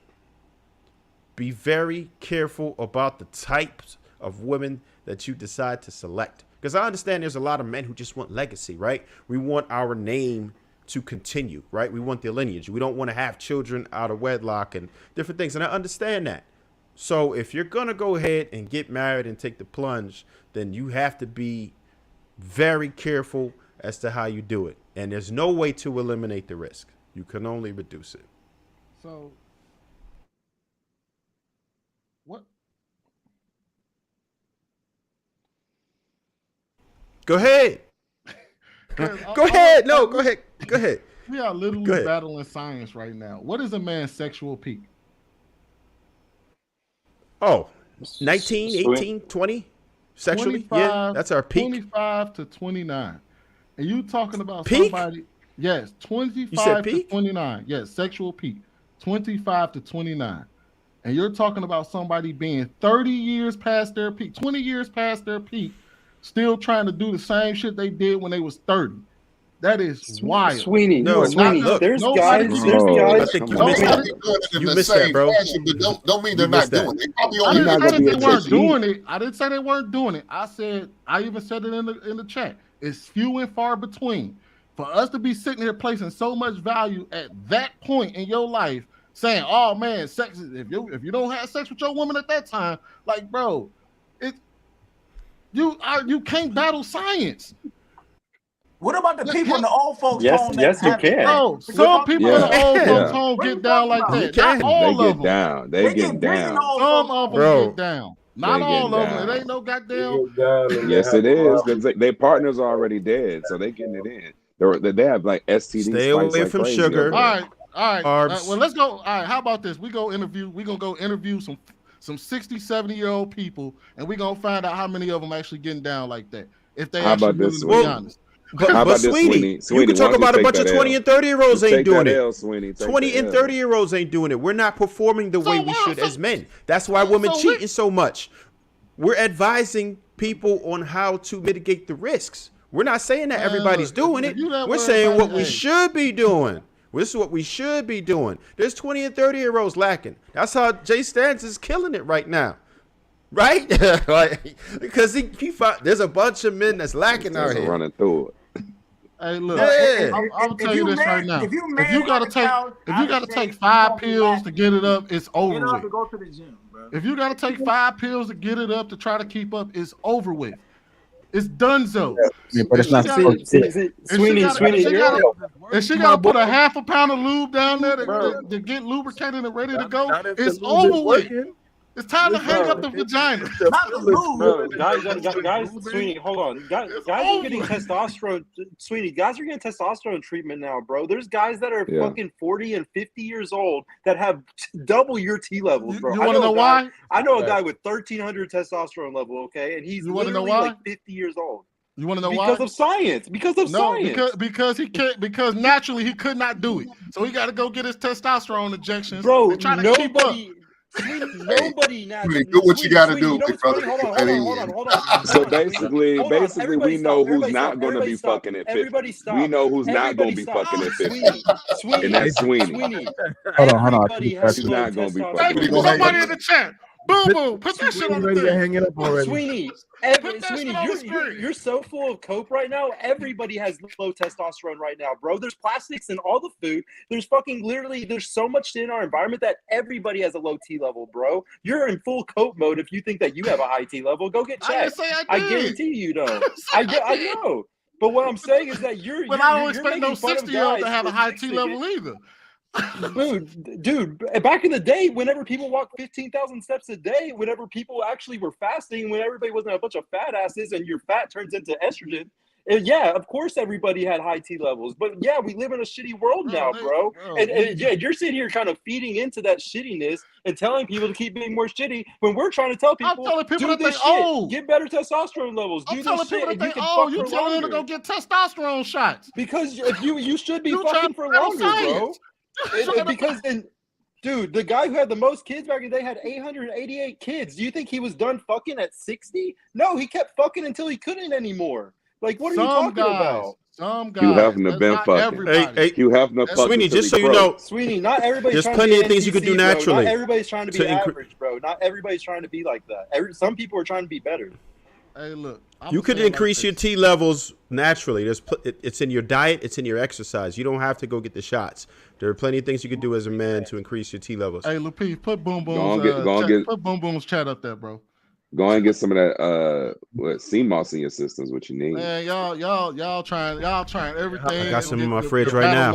be very careful about the types of women that you decide to select. Because I understand there's a lot of men who just want legacy, right? We want our name to continue, right? We want the lineage. We don't want to have children out of wedlock and different things. And I understand that. So if you're going to go ahead and get married and take the plunge, then you have to be very careful as to how you do it. And there's no way to eliminate the risk. You can only reduce it. So what? Go ahead. Go ahead. No, go ahead. Go ahead. We are literally battling science right now. What is a man's sexual peak? Oh, 19, 18, 20 sexually? Yeah, that's our peak. 25 to 29. And you talking about peak? Somebody? Yes, 25 to 29. Yes, sexual peak. 25 to 29. And you're talking about somebody being 30 years past their peak, 20 years past their peak, still trying to do the same shit they did when they was 30. That is wild. Sweeney, no, Sweeney. Look, there's guys. I think you missed that, bro. You missed that, bro. But don't mean they're not doing it. I didn't say they weren't doing it. I didn't say they weren't doing it. I said, I even said it in the chat. It's few and far between. For us to be sitting here placing so much value at that point in your life, saying, "Oh man, sex is, if you don't have sex with your woman at that time, like bro, you can't battle science." What about the people in the old folks' home? Yes, you can. Bro, some people in the old folks' home get down like that. Not all of them. They get down. Some of them get down. Not all of them. It ain't no goddamn. Yes, it is. Because their partners are already dead, so they getting it in. They have like STD. Stay away from sugar. All right. Well, let's go. All right, how about this? We're gonna go interview some 60, 70-year-old people, and we're gonna find out how many of them actually getting down like that. If they actually willing to be honest. But Sweeney, you can talk about a bunch of 20 and 30-year-olds ain't doing it. 20 and 30-year-olds ain't doing it. We're not performing the way we should as men. That's why women cheating so much. We're advising people on how to mitigate the risks. We're not saying that everybody's doing it. We're saying what we should be doing. This is what we should be doing. There's 20 and 30-year-olds lacking. That's how Jay Stans is killing it right now. Right? Like, because there's a bunch of men that's lacking out here. Running through it. Hey, look, I'll tell you this right now. If you gotta take 5 pills to get it up, it's over with. Go to the gym, bro. If you gotta take 5 pills to get it up to try to keep up, it's over with. It's donezo. Yeah, but it's not Sweeney. If she gotta put a half a pound of lube down there to get lubricated and ready to go, it's over with. It's time to hang up the vagina. Bro, guys, Sweeney, hold on. Guys are getting testosterone. Sweeney, guys are getting testosterone treatment now, bro. There's guys that are fucking 40 and 50 years old that have double your T levels, bro. You want to know why? I know a guy with 1,300 testosterone level, okay, and he's literally like 50 years old. You want to know why? Because of science. Because naturally he could not do it. So he got to go get his testosterone injections. Bro, and try to keep up. Nobody now. Do what you got to do, brother. Hold on. So basically, we know who's not going to be fucking at 50. We know who's not going to be fucking at 50. And that's Sweeney. Hold on. He's not going to be fucking. Somebody in the chat. Boom, boom. Put that shit on the thing. Hang it up already. Sweeney, you're so full of coke right now. Everybody has low testosterone right now, bro. There's plastics in all the food. There's there's so much in our environment that everybody has a low T level, bro. You're in full coke mode if you think that you have a high T level. Go get checked. I guarantee you don't. I know. But what I'm saying is that you're. But I don't expect no 60-year-old to have a high T level either. Dude, back in the day, whenever people walked 15,000 steps a day, whenever people actually were fasting, when everybody wasn't a bunch of fat asses and your fat turns into estrogen, yeah, of course everybody had high T levels. But yeah, we live in a shitty world now, bro. And yeah, you're sitting here kind of feeding into that shittiness and telling people to keep being more shitty when we're trying to tell people, do this shit, get better testosterone levels, do this shit, and you can fuck you for telling them to longer. go get testosterone shots. Because if you should be fucking for longer, bro. Because then, dude, the guy who had the most kids back in the day had 888 kids. Do you think he was done fucking at 60? No, he kept fucking until he couldn't anymore. Like, what are you talking about? Some guys. You haven't been fucking. You have no fucking. Sweeney, just so you know, Sweeney, not everybody's there's trying plenty to be of things you could do NPC, bro. naturally. Not everybody's trying to be average, bro. Not everybody's trying to be like that. Some people are trying to be better. Hey, look. You could increase your T levels naturally. It's in your diet. It's in your exercise. You don't have to go get the shots. There are plenty of things you could do as a man to increase your T levels. Hey, Lapeef, put Boom Boom's chat up there, bro. Go and get some of that sea moss in your system is what you need. Man, y'all trying everything. I got some in my fridge right now.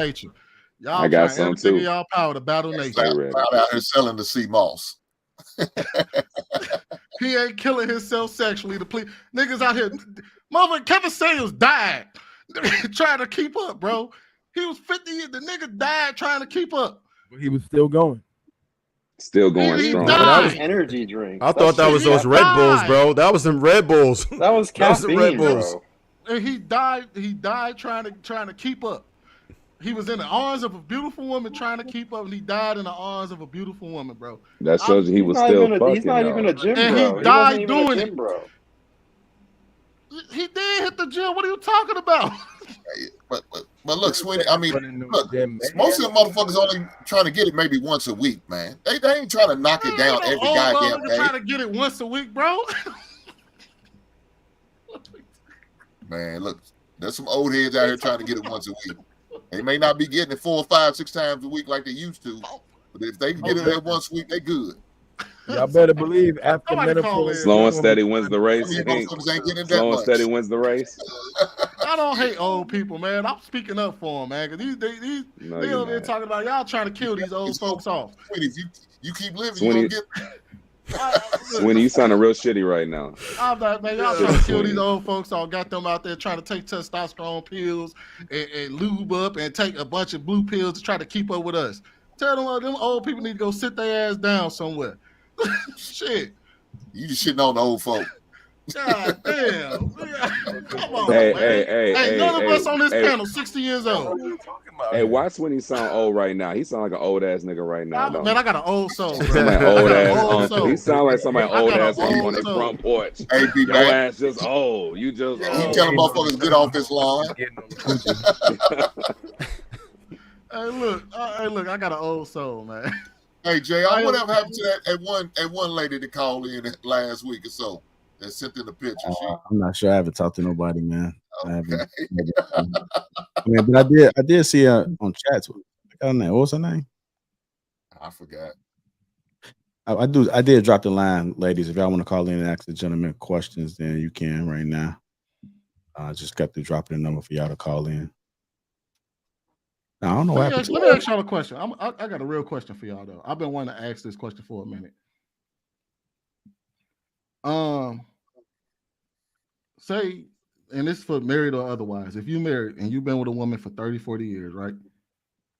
Y'all I got some too. Y'all power to battle nature. Out here selling the sea moss. He ain't killing himself sexually to please niggas out here. Mother Kevin Samuels died trying to keep up, bro. He was 50. The nigga died trying to keep up. But he was still going. Still going strong. That was energy drink. I thought that was those Red Bulls, bro. That was them Red Bulls. That was caffeine, Red Bulls. bro. And he died trying to keep up. He was in the arms of a beautiful woman trying to keep up, and he died in the arms of a beautiful woman, bro. That shows you he was still fucking. He's not even a gym bro. And he died doing it. Bro. He did hit the gym. What are you talking about? But look, Sweeney, I mean, look, most of the motherfuckers only trying to get it maybe once a week, man. They ain't trying to knock it down every goddamn day. Trying to get it once a week, bro. Man, look, there's some old heads out here trying to get it once a week. They may not be getting it 4, 5, 6 times a week like they used to, but if they can get it there once a week, they good. Y'all better believe after menopause, slow and steady wins the race. Slow and steady wins the race. I don't hate old people, man. I'm speaking up for them, man. Because these they over there talking about y'all trying to kill these old folks off. You keep living, you don't get. Sweeney, you sounding real shitty right now. I'm like, man, y'all trying to kill these old folks off. Got them out there trying to take testosterone pills and lube up and take a bunch of blue pills to try to keep up with us. Tell them old people need to go sit their ass down somewhere. Shit. You just shitting on the old folk. God damn. Come on, hey, none of us on this panel 60 years old. Hey, why Sweeney sound old right now? He sound like an old ass nigga right now. Man, I got an old soul, bro. Like old ass uncle. He sound like somebody old ass uncle on his front porch. Hey, your ass just old. You just old. He telling motherfuckers get off this lawn. Hey, look, I got an old soul, man. Hey, Jay, whatever happened to that one lady that called in last week or so that sent in the picture? I'm not sure. I haven't talked to nobody, man. Okay. I haven't. Man, but I did see her on chats. What was her name? I forgot. I did drop the line, ladies. If y'all want to call in and ask the gentleman questions, then you can right now. I just got to drop the number for y'all to call in. Now, I don't know what happened. Let me ask y'all a question. I got a real question for y'all though. I've been wanting to ask this question for a minute. Say, and this is for married or otherwise, if you married and you've been with a woman for 30, 40 years, right?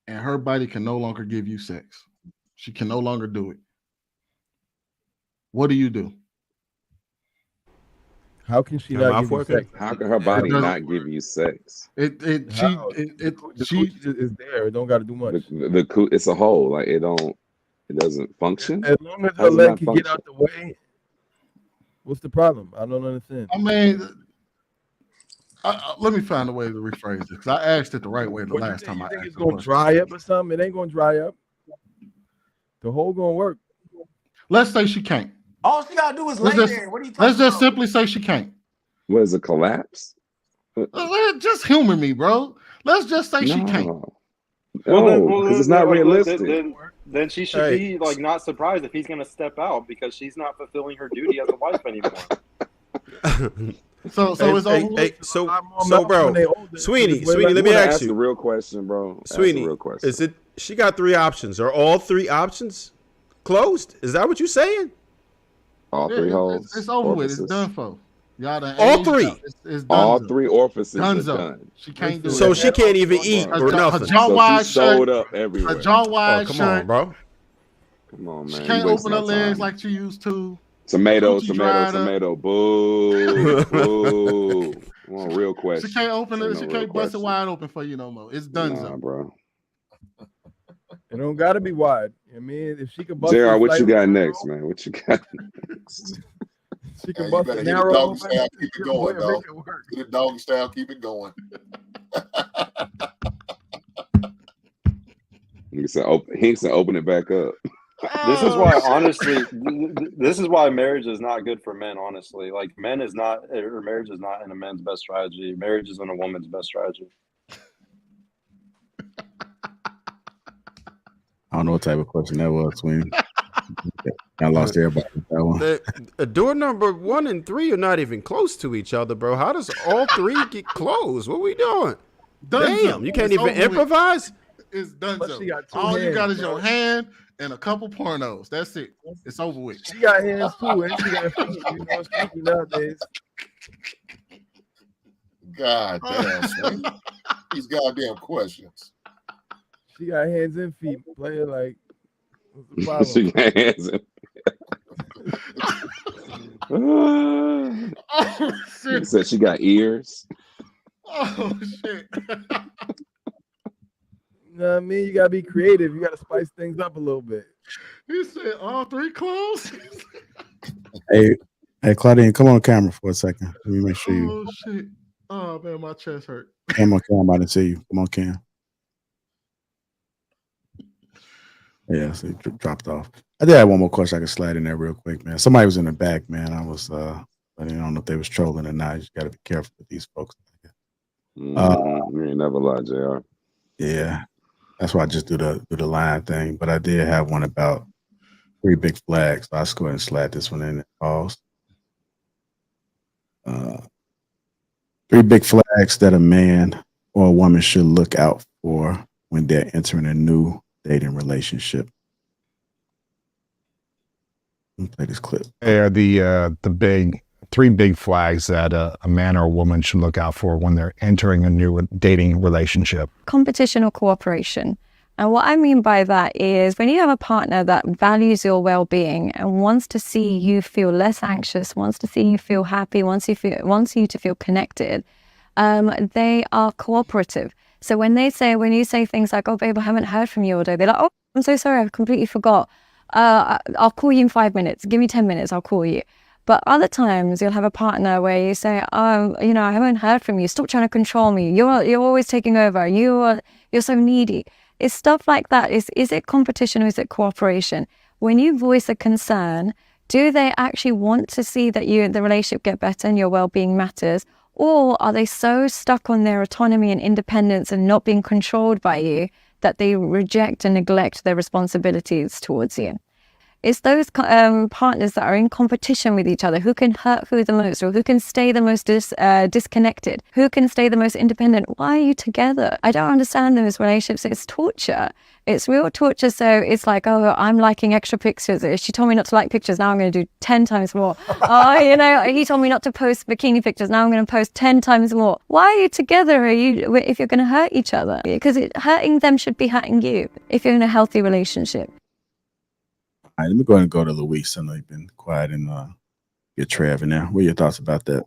And her body can no longer give you sex. She can no longer do it. What do you do? How can she not give you sex? How can her body not give you sex? She is there. It don't got to do much. It's a hole. Like it doesn't function. As long as her leg can get out the way. What's the problem? I don't understand. I mean, let me find a way to rephrase it because I asked it the right way the last time I asked. It's gonna dry up or something? It ain't gonna dry up. The hole gonna work. Let's say she can't. All she gotta do is lay there. What are you talking Let's just simply say she can't. What is a collapse? Just humor me, bro. Let's just say she can't. Well, because it's not realistic. Then she should be like not surprised if he's gonna step out because she's not fulfilling her duty as a wife anymore. So bro, Sweeney, let me ask you the real question, bro. Sweeney, She got 3 options. Are all 3 options closed? Is that what you're saying? All 3 holes. It's over orifices. with. It's done for. Y'all done all 3. It's all done. 3 orifices Dunzo. are done. She can't do it. So she can't even eat or nothing. Her jaw so wide she's sewed shut. up everywhere. Her jaw wide come shut. on, bro. Come on, man. She can't open her legs like she used to. Tomato. Boo. Boo. Come on, real question. She can't open it. She can't bust it wide open for you no more. It's done. Nah, bro. It don't gotta be wide. I mean, if she can bust JR, it what you slightly got narrow, next, man? What you got next? She can You bust better it hit the narrow. doggy style, keep it going, Make dog. it work. Hit the doggy style, keep it going. He said, open it back up. This is why, honestly, this is why marriage is not good for men. Honestly, like marriage is not in a man's best strategy. Marriage is in a woman's best strategy. I don't know what type of question that was, Sweeney. I lost everybody with that one. Door number 1 and 3 are not even close to each other, bro. How does all 3 get closed? What are we doing? Damn, you can't even improvise? It's done. She got 2 All hands, you got is bro. your hand and a couple pornos. That's it. It's over with. She got hands too, and she got feet. You know, it's freaky nowadays. God damn, son. These goddamn questions. She got hands and feet. Player like. What's the problem? She got hands and Oh shit! He said she got ears. Oh shit! You know what I mean? You gotta be creative. You gotta spice things up a little bit. He said all 3 closed. Hey, Claudine, come on camera for a second. Let me make sure you. Oh shit! Oh man, my chest hurt. Come on camera, I didn't see you. Come on cam. Yeah, so it dropped off. I did have one more question I could slide in there real quick, man. Somebody was in the back, man. I don't know if they was trolling or not. You just got to be careful with these folks. You ain't never lied, JR. Yeah, that's why I just do the line thing. But I did have one about 3 big flags. So I'll just go ahead and slide this one in. Pause. 3 big flags that a man or a woman should look out for when they're entering a new dating relationship. Let me play this clip. They are the 3 big flags that a man or a woman should look out for when they're entering a new dating relationship. Competition or cooperation. And what I mean by that is when you have a partner that values your well-being and wants to see you feel less anxious, wants to see you feel happy, wants you to feel connected, they are cooperative. So when you say things like, "Oh, babe, I haven't heard from you all day," they're like, "Oh, I'm so sorry, I completely forgot. I'll call you in 5 minutes. Give me 10 minutes, I'll call you." But other times you'll have a partner where you say, "Oh, I haven't heard from you. Stop trying to control me. You're always taking over. You're so needy." It's stuff like that. Is it competition or is it cooperation? When you voice a concern, do they actually want to see that the relationship get better and your well-being matters? Or are they so stuck on their autonomy and independence and not being controlled by you that they reject and neglect their responsibilities towards you? It's those partners that are in competition with each other who can hurt who the most, or who can stay the most disconnected, who can stay the most independent. Why are you together? I don't understand those relationships. It's torture. It's real torture. So it's like, "Oh, I'm liking extra pictures. She told me not to like pictures. Now I'm going to do 10 times more. Oh, he told me not to post bikini pictures. Now I'm going to post 10 times more." Why are you together if you're going to hurt each other? Because hurting them should be hurting you if you're in a healthy relationship. All right, let me go ahead and go to Luis. I know you've been quiet and get Trev in there. What are your thoughts about that?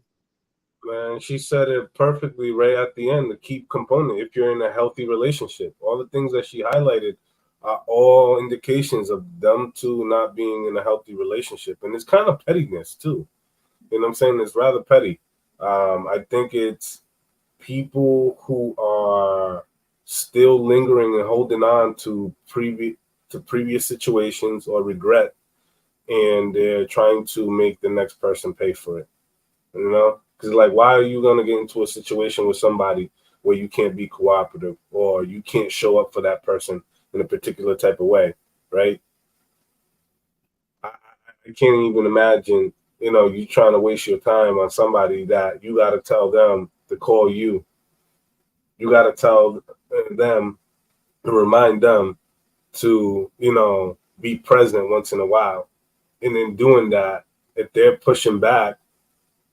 Man, she said it perfectly right at the end, the key component. If you're in a healthy relationship, all the things that she highlighted are all indications of them two not being in a healthy relationship. And it's kind of pettiness too. You know what I'm saying? It's rather petty. I think it's people who are still lingering and holding on to previous situations or regret, and they're trying to make the next person pay for it. Because like, why are you going to get into a situation with somebody where you can't be cooperative or you can't show up for that person in a particular type of way, right? I can't even imagine, you trying to waste your time on somebody that you got to tell them to call you. You got to tell them and remind them to, be present once in a while. And in doing that, if they're pushing back,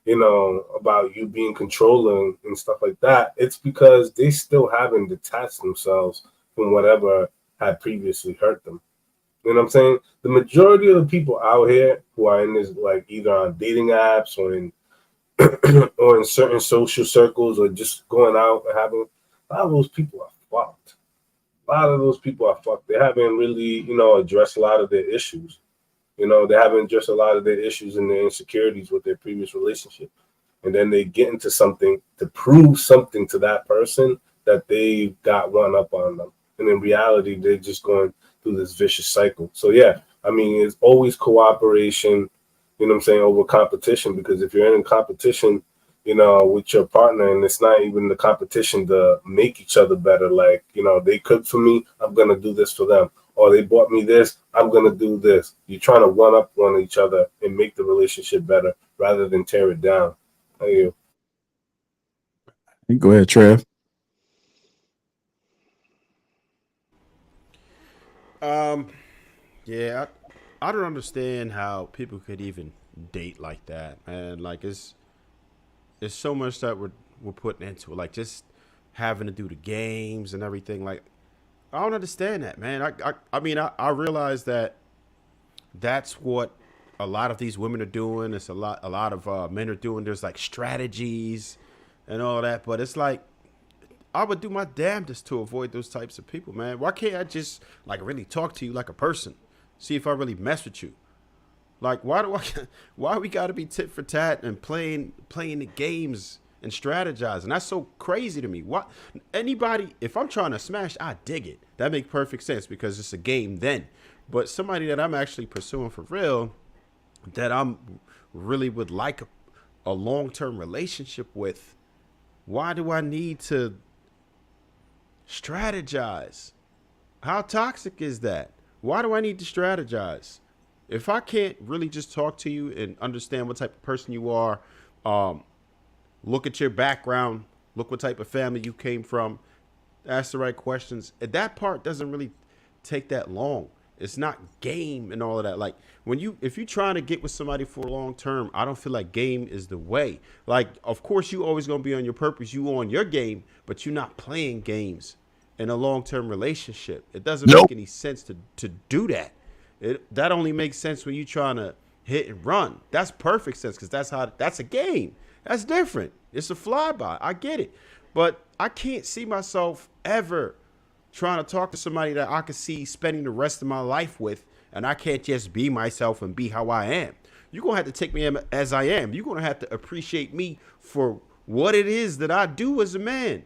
about you being controlling and stuff like that, it's because they still haven't detached themselves from whatever had previously hurt them. You know what I'm saying? The majority of the people out here who are in this, like either on dating apps or in or in certain social circles or just going out and having, a lot of those people are fucked. A lot of those people are fucked. They haven't really, addressed a lot of their issues. They haven't addressed a lot of their issues and their insecurities with their previous relationship. And then they get into something to prove something to that person that they got one up on them. And in reality, they're just going through this vicious cycle. So yeah, I mean, it's always cooperation, over competition. Because if you're in competition, with your partner, and it's not even the competition to make each other better, like, they cook for me, I'm gonna do this for them. Or they bought me this, I'm gonna do this. You're trying to one up one each other and make the relationship better rather than tear it down. Thank you. Go ahead, Trev. Yeah, I don't understand how people could even date like that, man. Like it's so much that we're putting into it, like just having to do the games and everything. Like I don't understand that, man. I mean, I realize that that's what a lot of these women are doing. It's a lot of men are doing. There's like strategies and all that, but it's like I would do my damnedest to avoid those types of people, man. Why can't I just like really talk to you like a person, see if I really mess with you? Like why we got to be tit for tat and playing the games and strategizing? That's so crazy to me. What anybody, if I'm trying to smash, I dig it. That makes perfect sense because it's a game then. But somebody that I'm actually pursuing for real, that I'm really would like a long-term relationship with, why do I need to strategize? How toxic is that? Why do I need to strategize? If I can't really just talk to you and understand what type of person you are, look at your background, look what type of family you came from, ask the right questions, and that part doesn't really take that long. It's not game and all of that. Like if you're trying to get with somebody for long term, I don't feel like game is the way. Like, of course, you always gonna be on your purpose, you on your game, but you're not playing games in a long term relationship. It doesn't make any sense to do that. That only makes sense when you're trying to hit and run. That's perfect sense because that's a game. That's different. It's a flyby. I get it, but I can't see myself ever trying to talk to somebody that I could see spending the rest of my life with, and I can't just be myself and be how I am. You're going to have to take me as I am. You're going to have to appreciate me for what it is that I do as a man,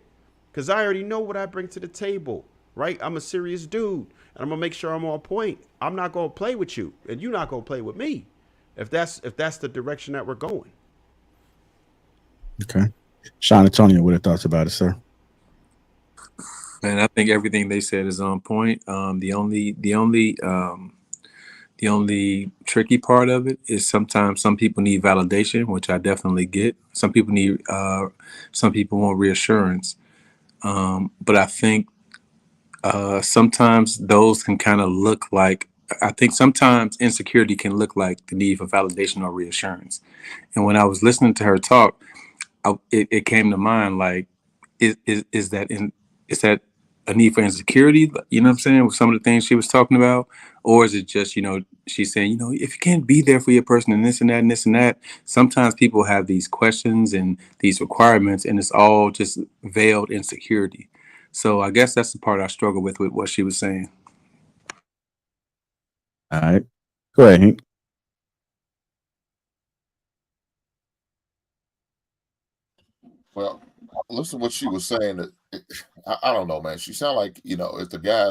because I already know what I bring to the table, right? I'm a serious dude, and I'm going to make sure I'm on point. I'm not going to play with you, and you're not going to play with me if that's the direction that we're going. Okay. Sean Antonio, what are your thoughts about it, sir? Man, I think everything they said is on point. The only tricky part of it is sometimes some people need validation, which I definitely get. Some people want reassurance. But I think sometimes those can kind of look like, I think sometimes insecurity can look like the need for validation or reassurance. And when I was listening to her talk, it came to mind like, is that a need for insecurity? You know what I'm saying? With some of the things she was talking about, or is it just, she's saying, if you can't be there for your person and this and that and this and that, sometimes people have these questions and these requirements, and it's all just veiled insecurity. So I guess that's the part I struggle with what she was saying. All right, go ahead, Hank. Well, listen to what she was saying. I don't know, man. She sounded like, if the guy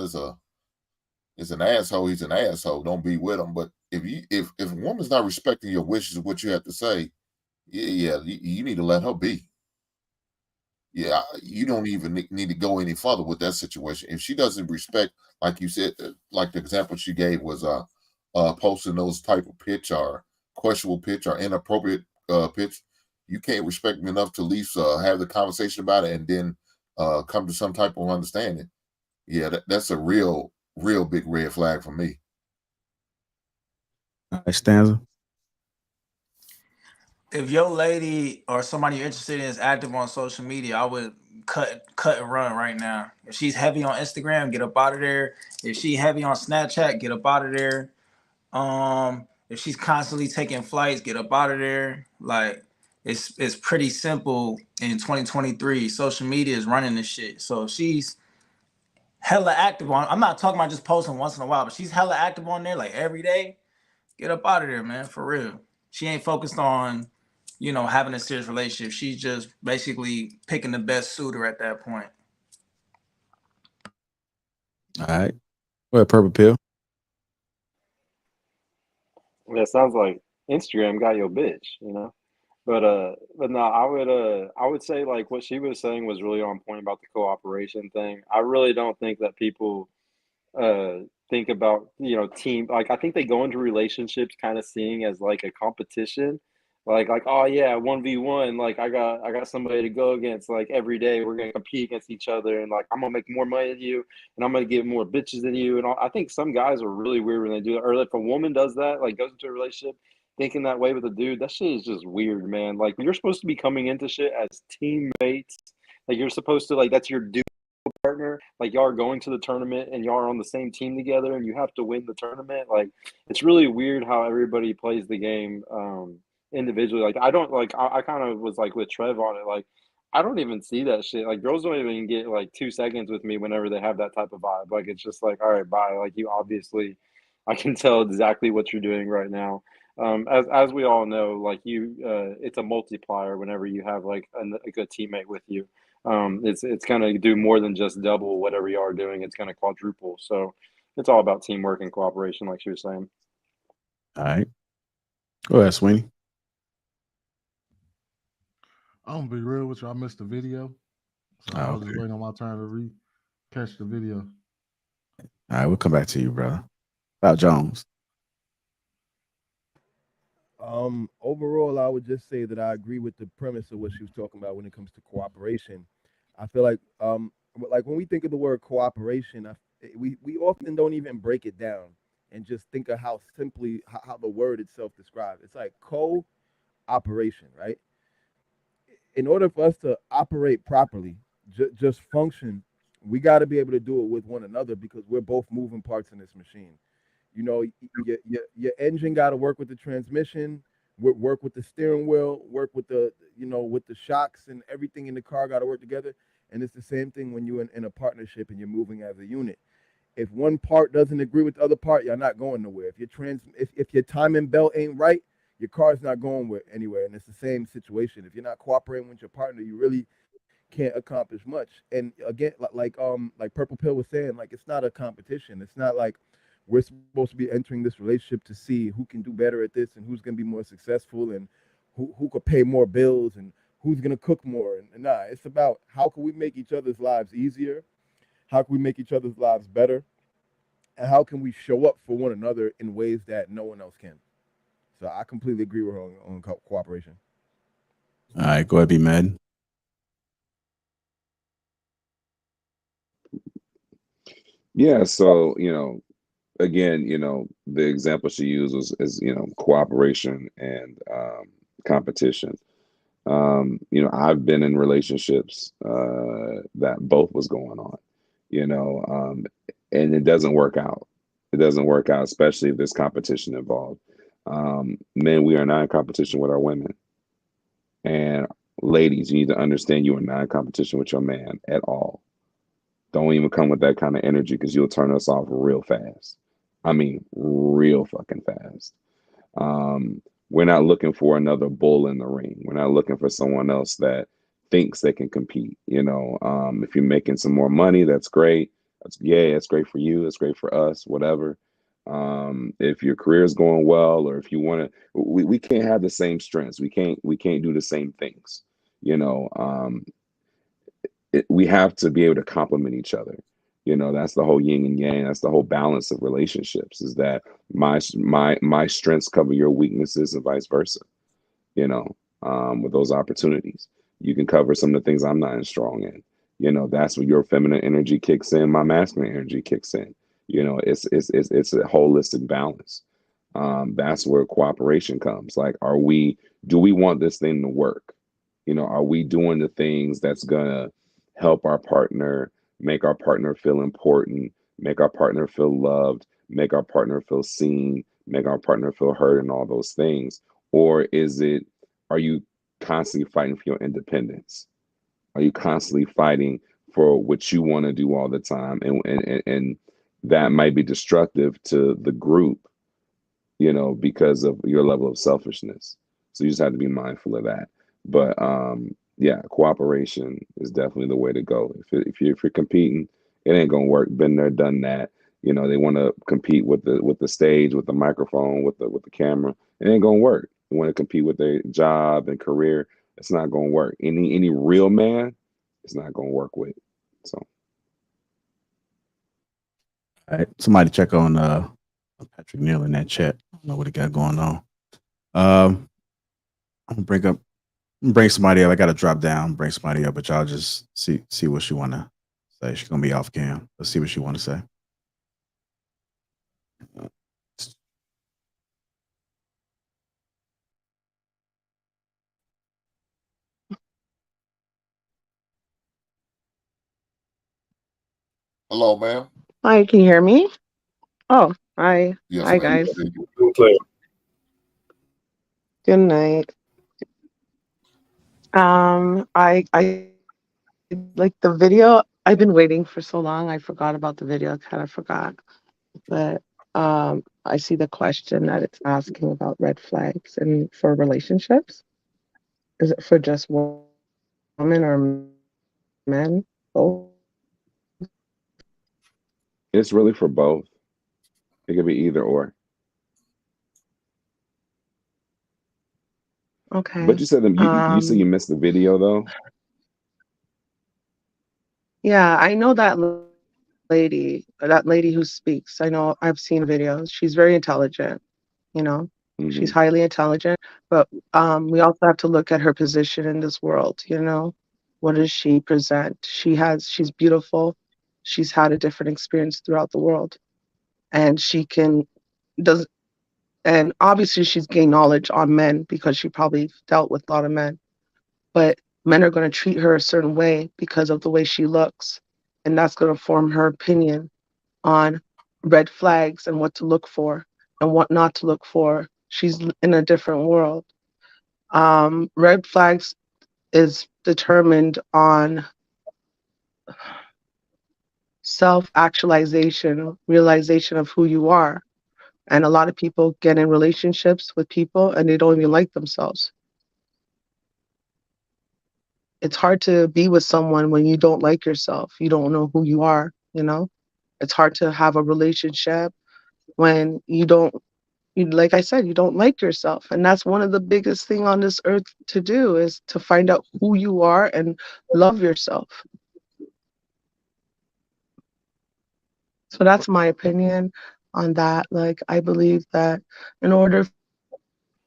is an asshole, he's an asshole. Don't be with him. But if a woman's not respecting your wishes, what you have to say, yeah, you need to let her be. Yeah, you don't even need to go any further with that situation. If she doesn't respect, like you said, like the example she gave was posting those type of pitch or questionable pitch or inappropriate pitch, you can't respect me enough to at least have the conversation about it and then come to some type of understanding. yeah, that's a real big red flag for me. Stanza. If your lady or somebody you're interested in is active on social media, I would cut and run right now. If she's heavy on Instagram, get up out of there. If she heavy on Snapchat, get up out of there. If she's constantly taking flights, get up out of there. Like it's pretty simple in 2023. Social media is running this shit. So if she's hella active on, I'm not talking about just posting once in a while, but she's hella active on there like every day, get up out of there, man, for real. She ain't focused on, having a serious relationship. She's just basically picking the best suitor at that point. All right. Go ahead, Purple Pill. Yeah, it sounds like Instagram got your bitch, But no, I would say like what she was saying was really on point about the cooperation thing. I really don't think that people think about team, like I think they go into relationships kind of seeing as like a competition, like oh yeah, 1v1, like I got somebody to go against, like every day we're gonna compete against each other, and like I'm gonna make more money than you, and I'm gonna get more bitches than you, and all. I think some guys are really weird when they do that, or if a woman does that, like goes into a relationship thinking that way with a dude, that shit is just weird, man. Like you're supposed to be coming into shit as teammates, like you're supposed to, like that's your dude partner, like y'all are going to the tournament and y'all are on the same team together and you have to win the tournament. Like it's really weird how everybody plays the game individually. Like I don't, like I kind of was like with Trev on it, like I don't even see that shit. Like girls don't even get like 2 seconds with me whenever they have that type of vibe. Like it's just like, all right, bye. Like you obviously, I can tell exactly what you're doing right now. As we all know, like it's a multiplier whenever you have like a good teammate with you. It's gonna do more than just double whatever you are doing. It's gonna quadruple. So it's all about teamwork and cooperation, like she was saying. All right. Go ahead, Sweeney. I'm gonna be real with you. I missed the video, so I was just waiting on my turn to catch the video. All right, we'll come back to you, brother. About Jones. Overall, I would just say that I agree with the premise of what she was talking about when it comes to cooperation. I feel like when we think of the word cooperation, we often don't even break it down and just think of how simply how the word itself describes. It's like cooperation, right? In order for us to operate properly, just function, we got to be able to do it with one another because we're both moving parts in this machine. Your engine got to work with the transmission, work with the steering wheel, work with the with the shocks, and everything in the car got to work together. And it's the same thing when you're in a partnership and you're moving as a unit. If one part doesn't agree with the other part, you're not going nowhere. If your timing belt ain't right, your car's not going anywhere. And it's the same situation. If you're not cooperating with your partner, you really can't accomplish much. And again, like Purple Pill was saying, like it's not a competition. It's not like we're supposed to be entering this relationship to see who can do better at this and who's going to be more successful and who could pay more bills and who's going to cook more. And nah, it's about how can we make each other's lives easier? How can we make each other's lives better? And how can we show up for one another in ways that no one else can? So I completely agree with her on cooperation. All right, go ahead, be mad. Yeah, so again, the example she used is cooperation and competition. I've been in relationships that both was going on, and it doesn't work out. It doesn't work out, especially if there's competition involved. Men, we are not in competition with our women. And ladies, you need to understand you are not in competition with your man at all. Don't even come with that kind of energy because you'll turn us off real fast. I mean, real fucking fast. We're not looking for another bull in the ring. We're not looking for someone else that thinks they can compete. If you're making some more money, that's great. It's great for you. It's great for us, whatever. If your career is going well, or if you want to, we can't have the same strengths. We can't do the same things. We have to be able to complement each other. That's the whole yin and yang. That's the whole balance of relationships, is that my strengths cover your weaknesses and vice versa. With those opportunities, you can cover some of the things I'm not as strong in. You know, that's when your feminine energy kicks in, my masculine energy kicks in. You know, it's a holistic balance. That's where cooperation comes. Like, do we want this thing to work? You know, are we doing the things that's gonna help our partner, make our partner feel important, make our partner feel loved, make our partner feel seen, make our partner feel heard, and all those things? Or are you constantly fighting for your independence? Are you constantly fighting for what you want to do all the time? And that might be destructive to the group, you know, because of your level of selfishness. So you just have to be mindful of that. But yeah, cooperation is definitely the way to go. If you're competing, it ain't gonna work. Been there, done that. You know, they want to compete with the stage, with the microphone, with the camera. It ain't gonna work. They want to compete with their job and career. It's not gonna work. Any real man, it's not gonna work with. So. All right, somebody check on Patrick Neal in that chat. I don't know what he got going on. I'm gonna bring somebody up. I gotta drop down, bring somebody up, but y'all just see what she wanna say. She's gonna be off cam. Let's see what she wanna say. Hello, ma'am. Hi, can you hear me? Oh, hi. Yes, Hi, ma'am. guys. Good night. I like the video. I've been waiting for so long. I forgot about the video. I kind of forgot. But I see the question that it's asking about red flags and for relationships. Is it for just women or men? Both? It's really for both. It could be either or. Okay. But you said you said you missed the video though. Yeah, I know that that lady who speaks. I know I've seen videos. She's very intelligent, you know. She's Mm-hmm. highly intelligent, but we also have to look at her position in this world, you know. What does she present? She's beautiful. She's had a different experience throughout the world. And she can does and obviously she's gained knowledge on men because she probably dealt with a lot of men. But men are going to treat her a certain way because of the way she looks. And that's going to form her opinion on red flags and what to look for and what not to look for. She's in a different world. Red flags is determined on self-actualization, realization of who you are. And a lot of people get in relationships with people and they don't even like themselves. It's hard to be with someone when you don't like yourself. You don't know who you are, you know? It's hard to have a relationship when like I said, you don't like yourself. And that's one of the biggest thing on this earth to do is to find out who you are and love yourself. So that's my opinion on that. Like, I believe that in order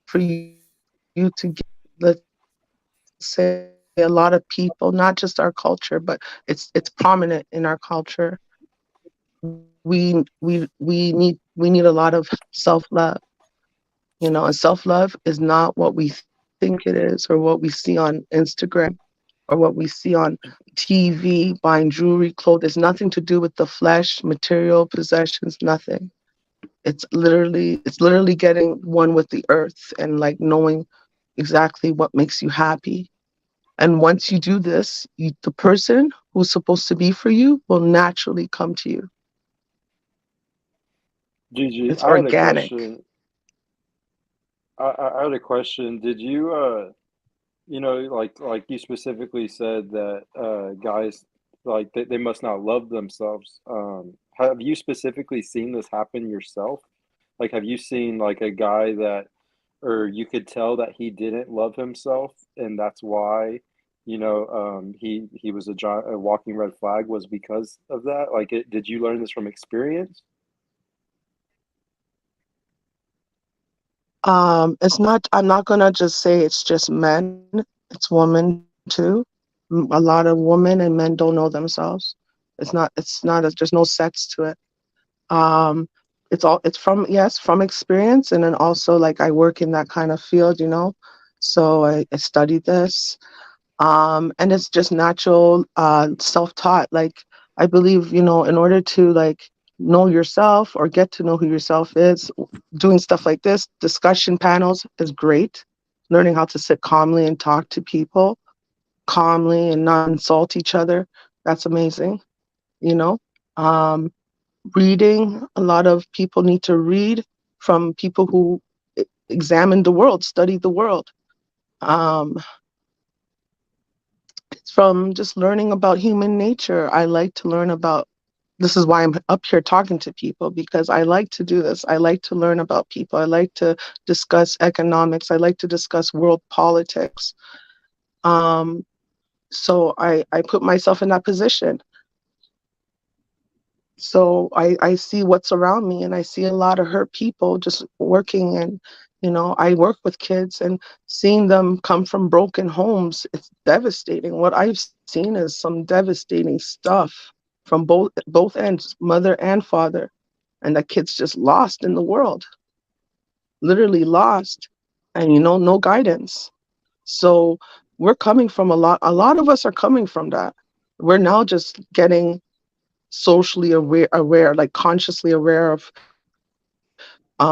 for you to get, let's say, a lot of people, not just our culture, but it's prominent in our culture. We need a lot of self-love, you know, and self-love is not what we think it is or what we see on Instagram or what we see on TV, buying jewelry, clothes. It's nothing to do with the flesh, material, possessions, nothing. It's literally getting one with the earth and like knowing exactly what makes you happy. And once you do this, the person who's supposed to be for you will naturally come to you. Gigi, It's I had a organic. question. I had a question. Did you you know, like you specifically said that guys like they must not love themselves. Have you specifically seen this happen yourself? Like, have you seen like a guy that, or you could tell that he didn't love himself, and that's why, you know, he was a walking red flag was because of that? Like, did you learn this from experience? It's not, I'm not gonna just say it's just men, it's women too. A lot of women and men don't know themselves. There's no sex to it. Um, it's from, yes, from experience. And then also, like, I work in that kind of field, so I studied this. And it's just natural, self-taught. Like, I believe, in order to, like, know yourself or get to know who yourself is, doing stuff like this, discussion panels is great. Learning how to sit calmly and talk to people calmly and not insult each other. That's amazing, you know. Um, Reading, a lot of people need to read from people who examine the world, study the world. Um, it's from just learning about human nature. I like to learn about, this is why I'm up here talking to people, because I like to do this. I like to learn about people. I like to discuss economics. I like to discuss world politics. So I put myself in that position. So I see what's around me, and I see a lot of hurt people just working. And, I work with kids, and seeing them come from broken homes, it's devastating. What I've seen is some devastating stuff from both ends, mother and father. And the kid's just lost in the world, literally lost, and, no guidance. So we're coming from a lot of us are coming from that. We're now just getting socially aware, like consciously aware of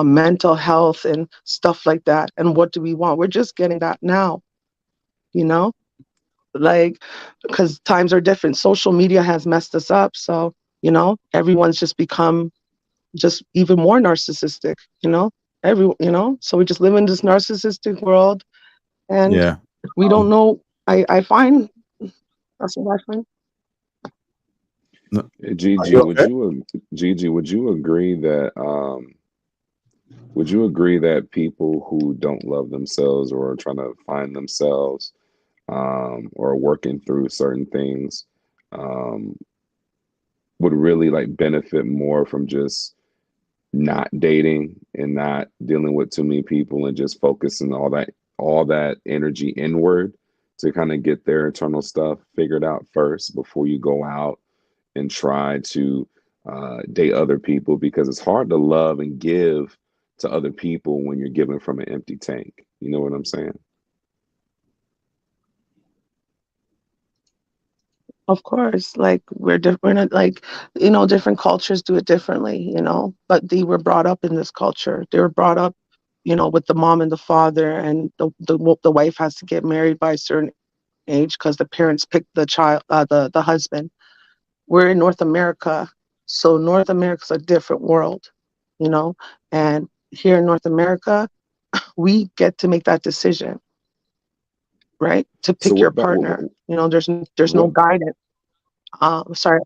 mental health and stuff like that. And what do we want? We're just getting that now, you know, like, because times are different. Social media has messed us up. So, everyone's just become just even more narcissistic, so we just live in this narcissistic world, and Yeah. we don't know. I find that's what I find. Gigi, would you agree that people who don't love themselves or are trying to find themselves or are working through certain things would really like benefit more from just not dating and not dealing with too many people and just focusing all that energy inward to kind of get their internal stuff figured out first before you go out and try to date other people, because it's hard to love and give to other people when you're giving from an empty tank. You know what I'm saying? Of course, like, we're different, like, different cultures do it differently, but they were brought up in this culture. They were brought up, with the mom and the father, and the wife has to get married by a certain age because the parents picked the child, the husband. We're in North America, so North America's a different world, and here in North America, we get to make that decision, right? To So pick your partner. There's no what guidance. Sorry.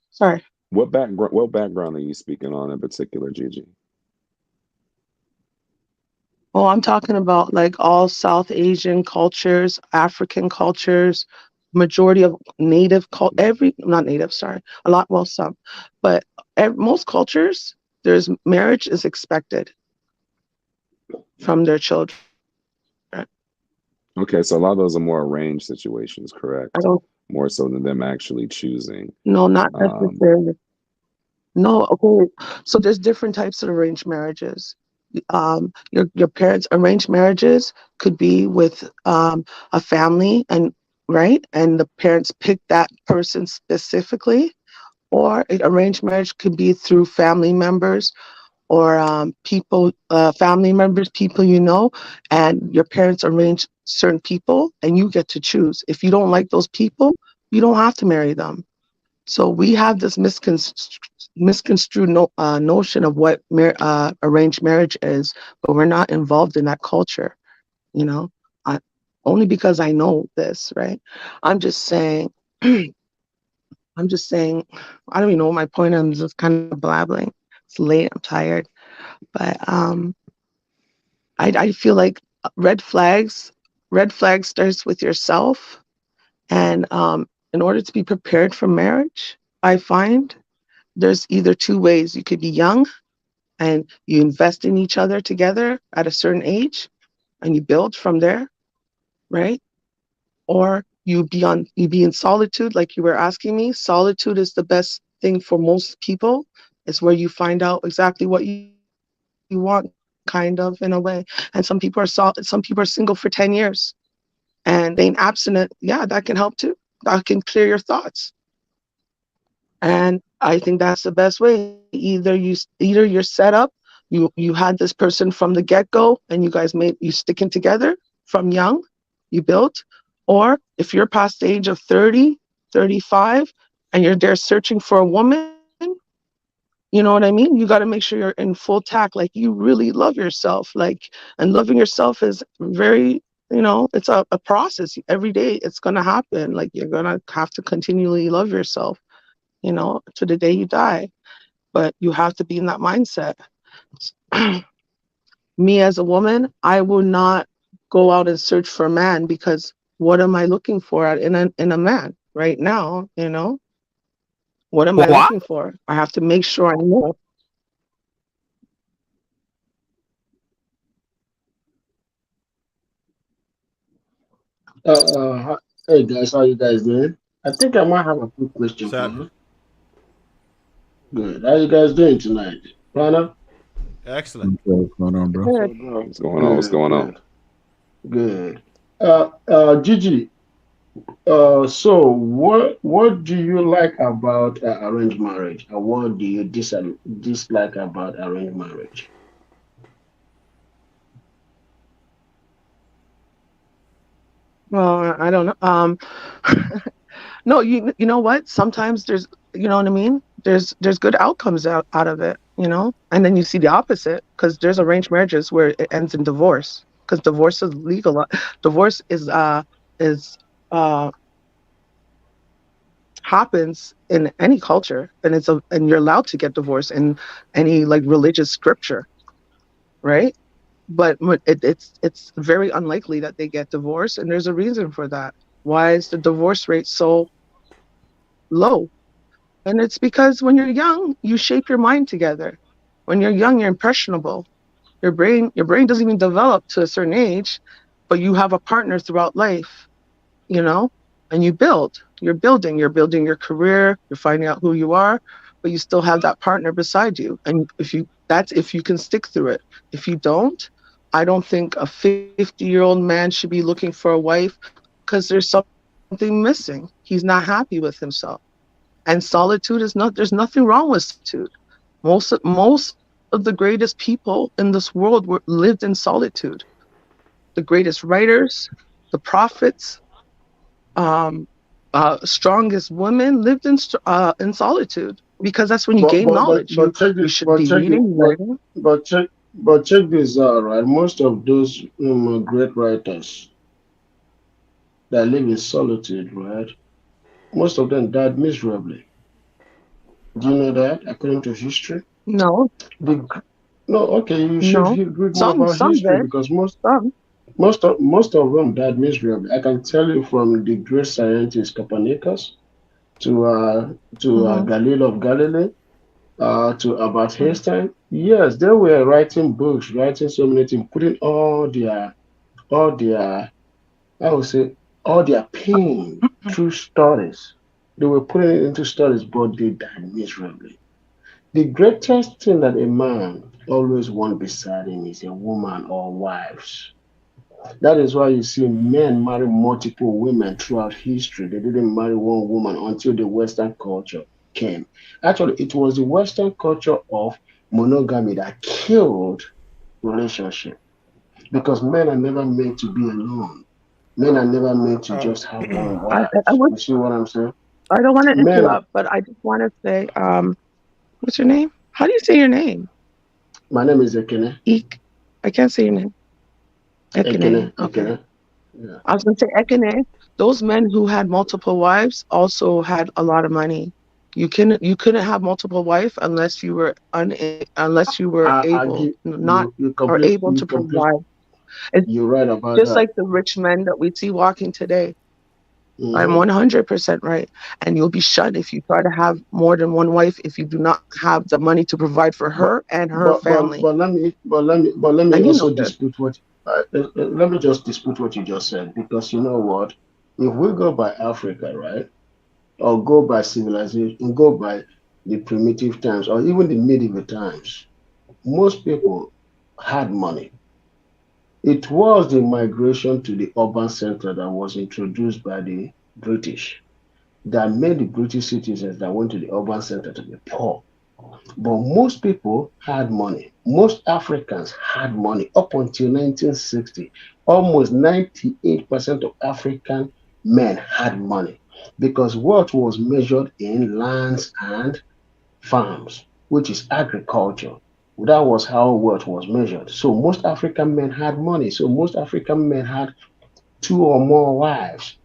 Sorry. what background are you speaking on in particular, Gigi? Oh, I'm talking about, like, all South Asian cultures, African cultures, majority of native not native, sorry, a lot, well, some, but most cultures, there's marriage is expected from their children. Okay, so a lot of those are more arranged situations, I correct? don't, More so than them actually choosing. no, not Um, necessarily. No, okay. So there's different types of arranged marriages. Your parents' arranged marriages could be with a family, and right, and the parents pick that person specifically, or an arranged marriage could be through family members, or people, family members, people, and your parents arrange certain people, and you get to choose. If you don't like those people, you don't have to marry them. So we have this misconstrued notion of what arranged marriage is, but we're not involved in that culture, you know. I, only because I know this, right? I'm just saying. I'm just saying. I don't even know what my point is. I'm just kind of blabbling. It's late. I'm tired, but I feel like red flags. Red flags starts with yourself, and in order to be prepared for marriage, I find there's either two ways. You could be young and you invest in each other together at a certain age and you build from there, right? Or you be in solitude, like you were asking me. Solitude is the best thing for most people. It's where you find out exactly what you want, kind of, in a way. And some people are single for 10 years, and staying abstinent, yeah, that can help too. That can clear your thoughts. And I think that's the best way. Either you're set up, you had this person from the get-go, and you guys made you sticking together from young, you built. Or if you're past the age of 30, 35, and you're there searching for a woman, you know what I mean? You got to make sure you're in full tact, like you really love yourself. Like, and loving yourself is very, it's a process. Every day it's going to happen. Like, you're going to have to continually love yourself, to the day you die. But you have to be in that mindset. Me as a woman, I will not go out and search for a man, because what am I looking for in a man right now? What am I What? looking for? I have to make sure I know. Hey guys, how you guys doing? I think I might have a quick question What's for happening? you. Good. How you guys doing tonight? Rana? Excellent. What's going on, bro? Good. What's going on? What's Good, going on? good, good. Gigi, so what do you like about arranged marriage, and what do you dislike about arranged marriage? Well, I don't know. No, you know what? Sometimes there's, you know what I mean? There's good outcomes out of it. And then you see the opposite, because there's arranged marriages where it ends in divorce, because divorce is legal. Divorce is uh happens in any culture, and and you're allowed to get divorced in any, like, religious scripture, right? But it's very unlikely that they get divorced, and there's a reason for that. Why is the divorce rate so low? And it's because when you're young, you shape your mind together. When you're young, you're impressionable. Your brain doesn't even develop to a certain age, but you have a partner throughout life, you know, and you're building your career, you're finding out who you are, but you still have that partner beside you. And if you can stick through it. If you don't, I don't think a 50-year-old man should be looking for a wife, because there's something missing. He's not happy with himself. And solitude is not, there's nothing wrong with solitude. Most of the greatest people in this world lived in solitude. The greatest writers, the prophets, um, strongest women lived in solitude, because that's when you But gain but but knowledge. but check You this. should But be check it. reading, writing. But check this out, right? Most of those great writers that live in solitude, right? Most of them died miserably. Do you know that? According to history, No, the no. Okay, you should no. read more Some about some history, did. because Some. most of them died miserably. I can tell you, from the great scientist Copernicus to uh Hmm. Galileo of Galilee, to about Hmm. Einstein. Yes, they were writing books, writing so many things, putting all their I would say all their pain through stories. They were putting it into stories, but they died miserably. The greatest thing that a man always wants beside him is a woman or wives. That is why you see men marry multiple women throughout history. They didn't marry one woman until the Western culture came. Actually, it was the Western culture of monogamy that killed relationship, because men are never meant to be alone. Men are never meant to just have one I, wife. I would. You see what I'm saying? I don't want to Men are. interrupt, but I just want to say, what's your name? How do you say your name? My name is Ekene. I can't say your name. Ekene. Ekene. Okay. Ekene. Yeah. I was going to say Ekene. Those men who had multiple wives also had a lot of money. You couldn't have multiple wife unless you were I able, give not you or complete able you to complete provide. It's you're right about just that. like the rich men that we see walking today. I'm Hmm. 100% right. And you'll be shut if you try to have more than one wife, if you do not have the money to provide for But her and her but but family. but let me And you know also this. dispute what let me just dispute what you just said, because you know what? If we go by Africa, right, or go by civilization, go by the primitive times, or even the medieval times, most people had money. It was the migration to the urban center that was introduced by the British that made the British citizens that went to the urban center to be poor. But most people had money. Most Africans had money up until 1960. Almost 98% of African men had money because wealth was measured in lands and farms, which is agriculture. That was how wealth was measured. So most African men had money. So most African men had two or more wives.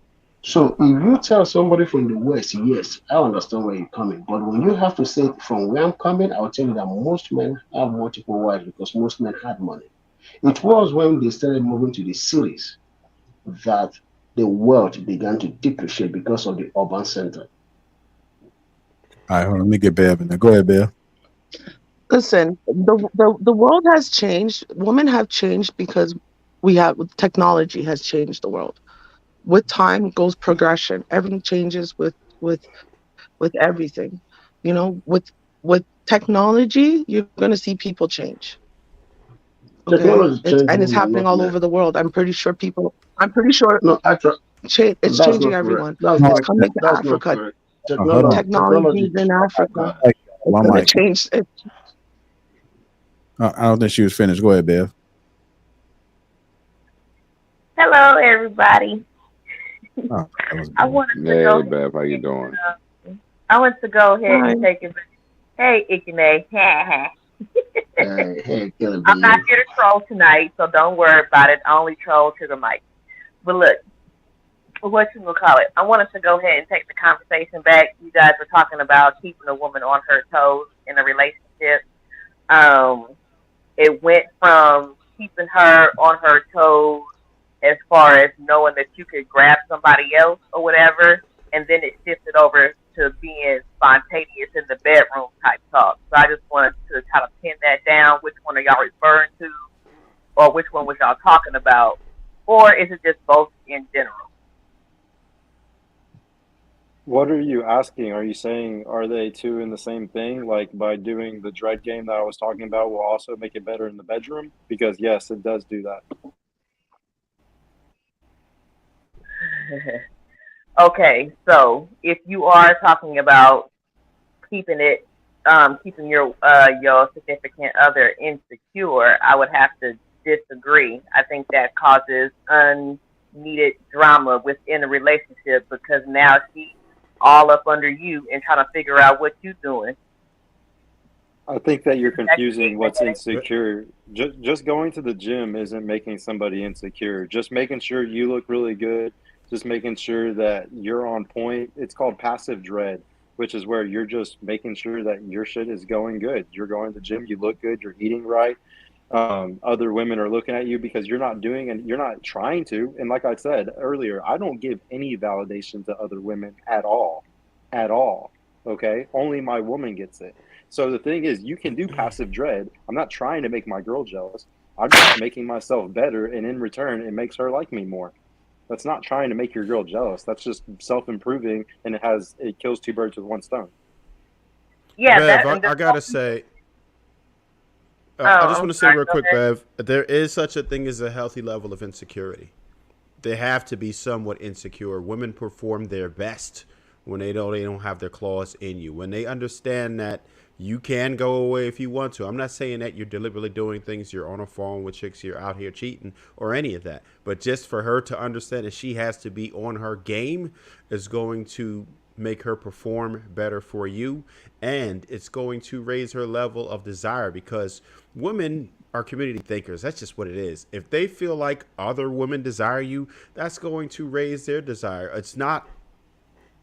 So if you tell somebody from the West, yes, I understand where you're coming. But when you have to say from where I'm coming, I'll tell you that most men have multiple wives because most men had money. It was when they started moving to the cities that the wealth began to depreciate because of the urban center. All right, hold on, let me get Bev in there. Go ahead, Bev. Listen, the world has changed. Women have changed because technology has changed the world. With time goes progression. Everything changes with everything. You know, with technology, you're gonna see people change. Okay, Technology changes it's women, happening not all men. over the world. I'm pretty sure people. I'm pretty sure No, actually, it's that's changing not correct. everyone. That's It's not coming to that's not Africa. correct. Hold on. Technology is in Africa. It's One gonna mic. change. I don't think she was finished. Go ahead, Bev. Hello, everybody. Oh, I wanted to Hey, go. Beth, how you doing? I want to go ahead Hi. and take it. Hey, Ikene. Hey, Kelly I'm not B. here to troll tonight, so don't worry about it. I only troll to the mic. But look, what you gonna call it? I wanted to go ahead and take the conversation back. You guys were talking about keeping a woman on her toes in a relationship. Um, it went from keeping her on her toes as far as knowing that you could grab somebody else or whatever, and then it shifted over to being spontaneous in the bedroom type talk. So I just wanted to kind of pin that down. Which one are y'all referring to, or which one was y'all talking about, or is it just both in general? What are you asking? Are you saying are they two in the same thing? Like by doing the dread game that I was talking about will also make it better in the bedroom? Because yes, it does do that. Okay, so if you are talking about keeping it, keeping your significant other insecure, I would have to disagree. I think that causes unneeded drama within a relationship because now she's all up under you and trying to figure out what you're doing. I think that you're confusing what's insecure. Just going to the gym isn't making somebody insecure. Just making sure you look really good, just making sure that you're on point. It's called passive dread, which is where you're just making sure that your shit is going good. You're going to the gym, you look good, you're eating right. Other women are looking at you because you're not doing and you're not trying to. And like I said earlier, I don't give any validation to other women at all. At all. Okay? Only my woman gets it. So the thing is, you can do passive dread. I'm not trying to make my girl jealous. I'm just making myself better, and in return, it makes her like me more. That's not trying to make your girl jealous. That's just self-improving, and it kills two birds with one stone. Yeah, Bev, I gotta say, I just want to say real quick, Bev, there is such a thing as a healthy level of insecurity. They have to be somewhat insecure. Women perform their best when they don't have their claws in you. When they understand that you can go away if you want to. I'm not saying that you're deliberately doing things, you're on a phone with chicks, you're out here cheating or any of that. But just for her to understand that she has to be on her game is going to make her perform better for you, and it's going to raise her level of desire because women are community thinkers. That's just what it is. If they feel like other women desire you, that's going to raise their desire. It's not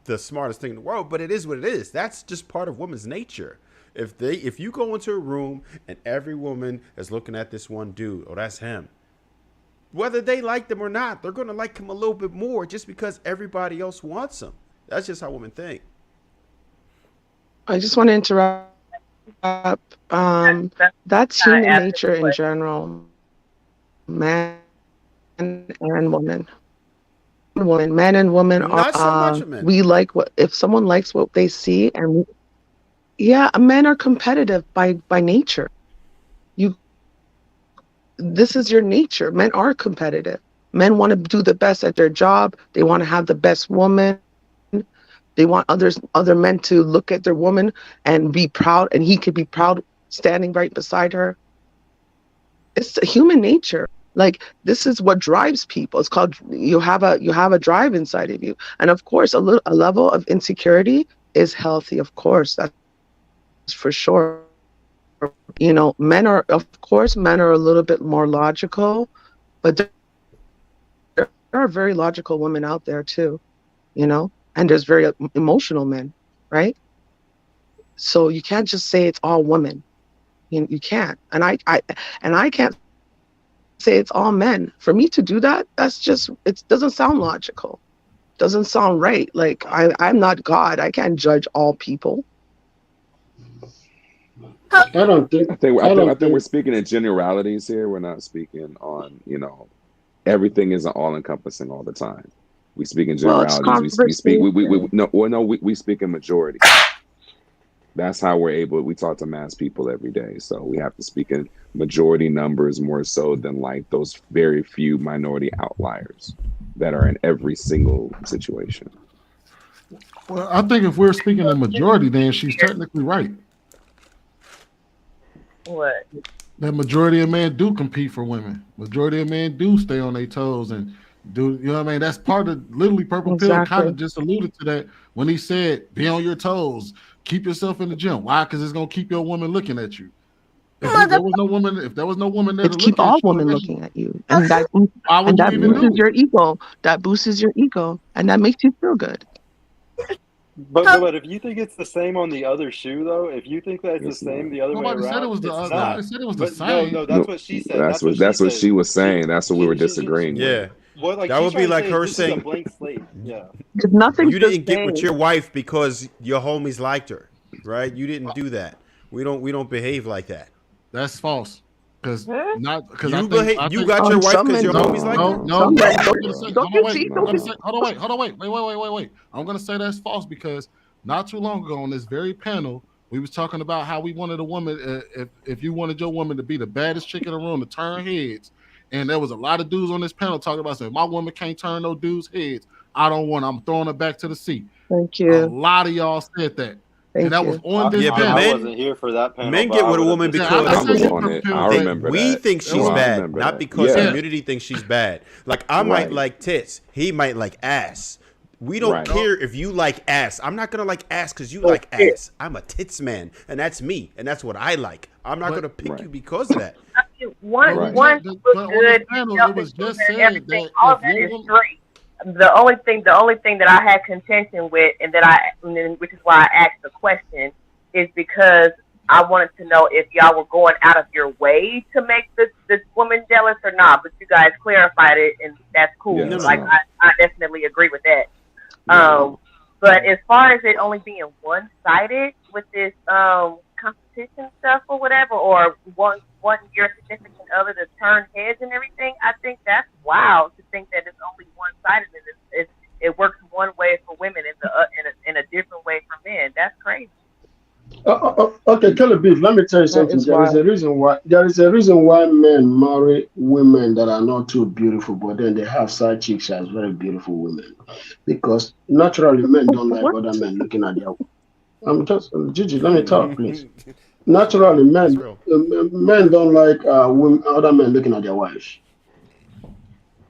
the smartest thing in the world, but it is what it is. That's just part of women's nature. If you go into a room and every woman is looking at this one dude, oh, that's him. Whether they like them or not, they're going to like him a little bit more just because everybody else wants him. That's just how women think. I just want to interrupt. That's human nature in general, man and woman. women. Men and women are. Not so much of men. We like what if someone likes what they see, and yeah, men are competitive by nature. You, this is your nature. Men are competitive. Men want to do the best at their job. They want to have the best woman. They want other men to look at their woman and be proud, and he could be proud standing right beside her. It's human nature. Like, this is what drives people. It's called you have a drive inside of you, and of course, a level of insecurity is healthy. Of course, that's for sure. Men are a little bit more logical, but there are very logical women out there too. And there's very emotional men, right? So you can't just say it's all women. You can't, and I can't say it's all men. For me to do that, it doesn't sound logical. Doesn't sound right. Like, I'm not God. I can't judge all people. I don't think. I think we're speaking in generalities here. We're not speaking on, everything isn't all encompassing all the time. We speak in generalities. We speak in majority. That's how we talk to mass people every day. So we have to speak in majority numbers more so than like those very few minority outliers that are in every single situation. Well, I think if we're speaking in majority, then she's technically right. What? That majority of men do compete for women. Majority of men do stay on their toes and do, you know what I mean? That's part of literally Purple Pill kind of just alluded to that when he said, be on your toes, keep yourself in the gym. Why? Because it's gonna keep your woman looking at you. If there was no woman there to keep all women looking at you, and that boosts your ego. That boosts your ego, and that makes you feel good. But if you think it's the same on the other shoe, though, if you think that it's the same the other way around, said it was nobody said it was the same. No, that's what she said. That's what she was saying. That's what we were disagreeing with. Well, like, that would be like her saying, a blank slate. Yeah. You didn't get with your wife because your homies liked her, right? You didn't do that. We don't behave like that. That's false. Because you got your wife because your homies like her. Hold on, wait. I'm gonna say that's false because not too long ago on this very panel, we was talking about how we wanted a woman, if you wanted your woman to be the baddest chick in the room to turn heads. And there was a lot of dudes on this panel talking about saying, my woman can't turn no dudes' heads. I don't want. I'm throwing her back to the seat. Thank you. A lot of y'all said that. That was on this panel. I wasn't here for that panel. Men get with a woman because we think she's bad, not because the community thinks she's bad. Like, I might like tits. He might like ass. We don't care if you like ass. I'm not gonna like ass because you like ass. I'm a tits man, and that's me, and that's what I like. I'm not gonna pick you because of that. One look good. It was just said that all of that is straight. The only thing that I had contention with, and which is why I asked the question, is because I wanted to know if y'all were going out of your way to make this woman jealous or not. But you guys clarified it, and that's cool. I definitely agree with that. But as far as it only being one-sided with this competition stuff or whatever, or wanting your significant other to turn heads and everything, I think that's wild to think that it's only one-sided and it works one way for women in a different way for men. That's crazy. Okay, Kelly Beef, let me tell you something. There is a reason why men marry women that are not too beautiful, but then they have side chicks as very beautiful women. Because naturally, men don't like other men looking at their. Gigi, let me talk, please. Naturally, men don't like other men looking at their wives.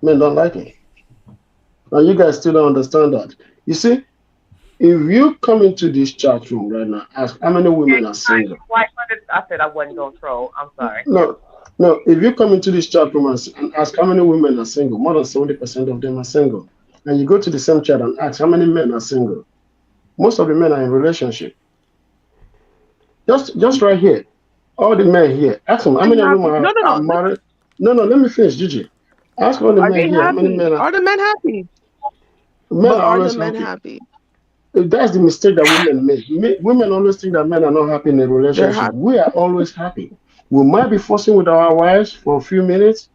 Men don't like it. Now, you guys still don't understand that. You see, if you come into this chat room right now, ask how many women are single. I said I wasn't going to troll. I'm sorry. No. If you come into this chat room and ask how many women are single, more than 70% of them are single. And you go to the same chat and ask how many men are single. Most of the men are in relationship. Just right here, all the men here. Ask them how many women are married. No, let me finish, Gigi. Ask all the men here how many men are the men happy? Men are always happy. That's the mistake that women make. Women always think that men are not happy in a relationship. We are always happy. We might be fussing with our wives for a few minutes.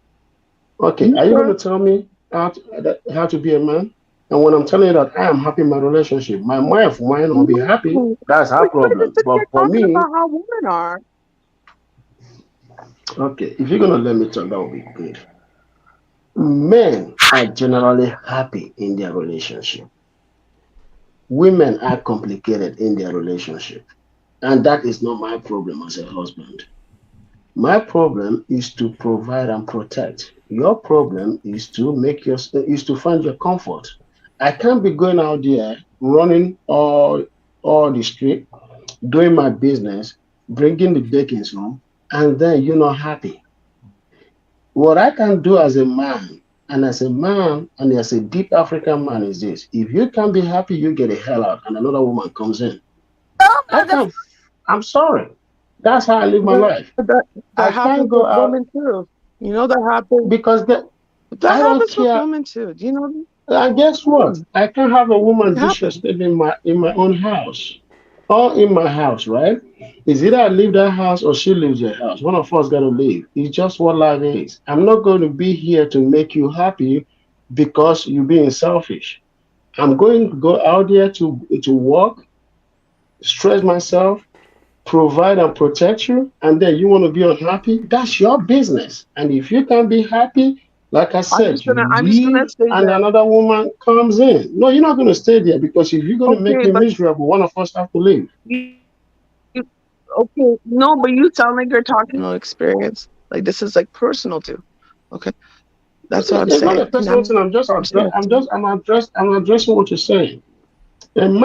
Okay, are you going to tell me how to be a man? And when I'm telling you that I am happy in my relationship, my wife might not be happy. That's her problem. But for talking me, about how women are. okay, if you're gonna let me talk, that would be good. Men are generally happy in their relationship. Women are complicated in their relationship. And that is not my problem as a husband. My problem is to provide and protect. Your problem is to find your comfort. I can't be going out there running all the street, doing my business, bringing the bakings home, and then you're not happy. What I can do as a man, and as a man, and as a deep African man, is this: if you can't be happy, you get the hell out, and another woman comes in. I can't. I'm sorry. That's how I live my life. That I can't happens go with out women too. You know that happens because that I don't happens with care. women too. Do you know? And guess what? I can't have a woman It happens. disrespect in my own house. Or in my house, right? It's either I leave that house or she leaves the house. One of us got to leave. It's just what life is. I'm not going to be here to make you happy because you're being selfish. I'm going to go out there to work, stress myself, provide and protect you, and then you want to be unhappy. That's your business. And if you can't be happy, like I said, you I'm just gonna leave say and that. another woman comes in. No, you're not going to stay there because if you're going to make Okay, me but miserable, one of us have to leave. okay, no, but you sound like you're talking no experience. Like this is like personal too. Okay, that's what I'm It's not saying. a personal thing. I'm addressing what you're saying. And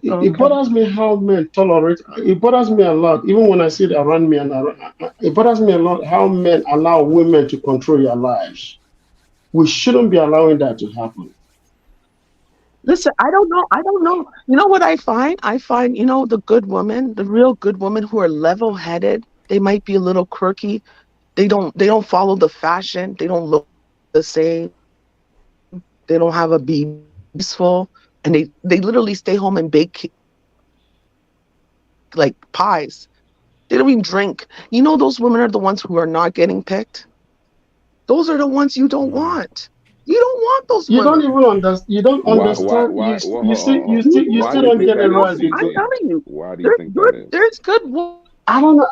it Okay. bothers me how men tolerate. It bothers me a lot, even when I see it around me, and it bothers me a lot how men allow women to control your lives. We shouldn't be allowing that to happen. Listen, I don't know. I don't know. You know what I find? I find, the good women, the real good women who are level-headed, they might be a little quirky. They don't follow the fashion. They don't look the same. They don't have a be peaceful. And they literally stay home and bake like pies. They don't even drink. You know those women are the ones who are not getting picked? Those are the ones you don't want. You don't want those You don't women. even understand. You don't understand. You still Why do you don't think get it that is, right I'm CJ? because telling you, Why do you think that is? there's good women I don't know.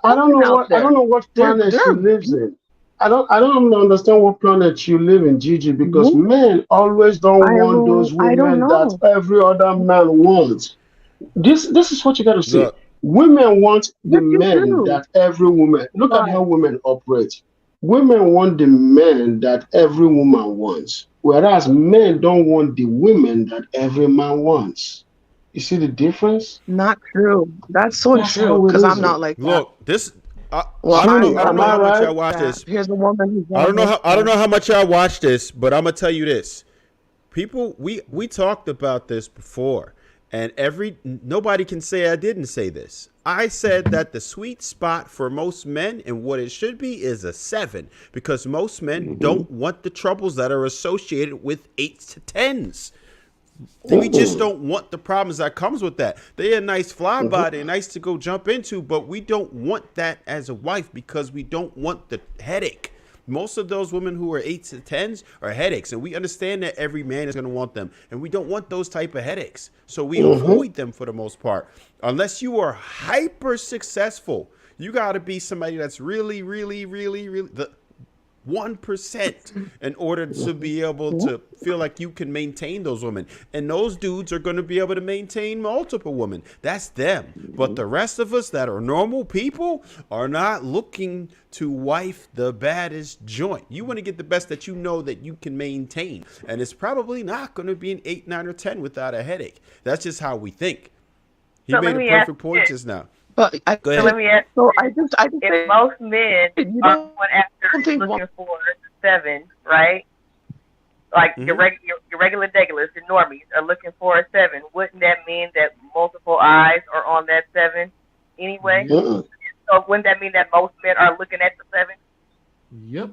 out I don't there. know what planet she They're lives in. I don't even understand what planet you live in, Gigi, because men always don't want those I don't women that know. every other man wants. This is what you got to see. Look, Women want the Yes, you men do. that every woman. Look at Why? how women operate. Women want the men that every woman wants, whereas men don't want the women that every man wants. You see the difference? Not true. That's so That's true. how it Because I'm is. not like that. look, this Well, I don't know. Truly, I don't am know I how much right? y'all watch that. this. Here's a woman who's I don't know almost how I don't know how much y'all watch this, but I'm gonna tell you this. People, we talked about this before, and nobody can say I didn't say this. I said that the sweet spot for most men and what it should be is a 7, because most men don't want the troubles that are associated with 8s to 10s. We just don't want the problems that comes with that. They're a nice fly by, they're nice to go jump into, but we don't want that as a wife because we don't want the headache. Most of those women who are 8s to 10s are headaches, and we understand that every man is going to want them, and we don't want those type of headaches. So we avoid them for the most part. Unless you are hyper successful, you got to be somebody that's really, really, really, really 1% in order to be able to feel like you can maintain those women. And those dudes are going to be able to maintain multiple women. That's them. But the rest of us that are normal people are not looking to wife the baddest joint. You want to get the best that you know that you can maintain. And it's probably not going to be an 8, 9, or 10 without a headache. That's just how we think. He So made a perfect point just now. But Go So ahead. let me ask So you, I just if most men you are don't going after think looking for 7, right? Like your regular degulars, your normies are looking for a 7. Wouldn't that mean that multiple eyes are on that 7 anyway? Mm-mm. So wouldn't that mean that most men are looking at the 7? Yep.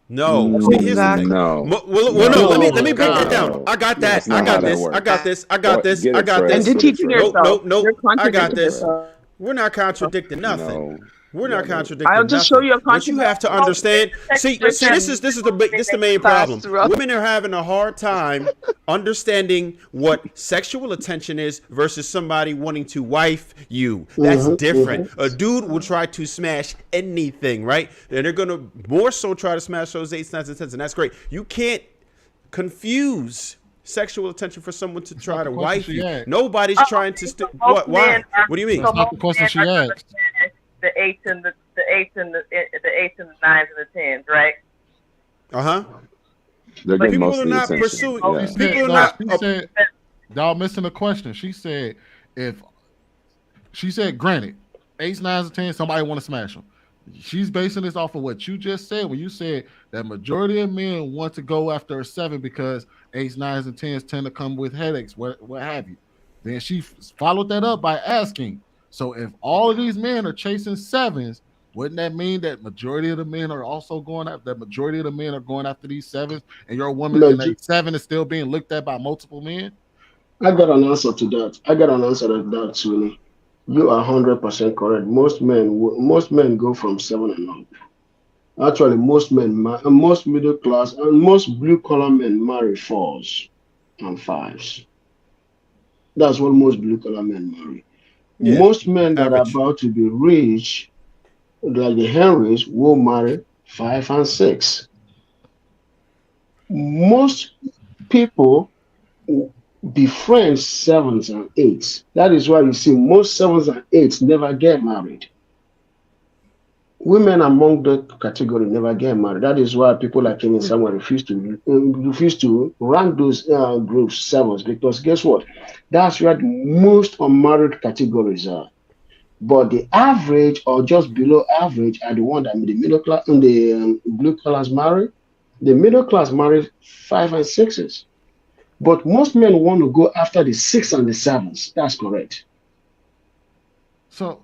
No. See, here's the thing. No. Well, no. Let me break that down. No. I got that. That's I not how got that this. I works. got this. I got this. Get I it, got Trey. and this. you're Get it, teaching Trey. yourself. Nope. You're I got contradicting this. yourself. We're not contradicting nothing. No. We're not I'll contradicting just show nothing. you a What you have to understand, see, this is the main problem. Women are having a hard time understanding what sexual attention is versus somebody wanting to wife you. That's different. A dude will try to smash anything, right? And they're gonna more so try to smash those 8s, 9s, and 10s, and that's great. You can't confuse sexual attention for someone to try to wife you. Nobody's trying to. What? Why? What do you mean? That's not the question she asked. The 8s and the 8s and the 8s and the 9s and the 10s, right? They're getting most of the not attention. pursuing. Yeah. People are not. She said, y'all missing the question. She said, granted, 8s, 9s, and 10s, somebody want to smash them. She's basing this off of what you just said when you said that majority of men want to go after a 7 because 8s, 9s, and 10s tend to come with headaches, what have you. Then she followed that up by asking, so if all of these men are chasing 7s, wouldn't that mean that majority of the men are also going after these 7s, and your woman in a 7 is still being looked at by multiple men? I got an answer to that, Sweeney. You are 100% correct. Most men go from 7 and up. Actually, most middle class and most blue collar men marry 4s and 5s. That's what most blue collar men marry. Yeah, most men that are about to be rich, like the Henrys, will marry 5 and 6. Most people befriend 7s and 8s. That is why you see most 7s and 8s never get married. Women among the category never get married. That is why people like Kenny Samuel refuse to rank those groups 7s, because guess what? That's where the most unmarried categories are. But the average or just below average are the one that the middle class and the blue colors marry. The middle class marry 5 and 6s. But most men want to go after the 6 and the 7s. That's correct. So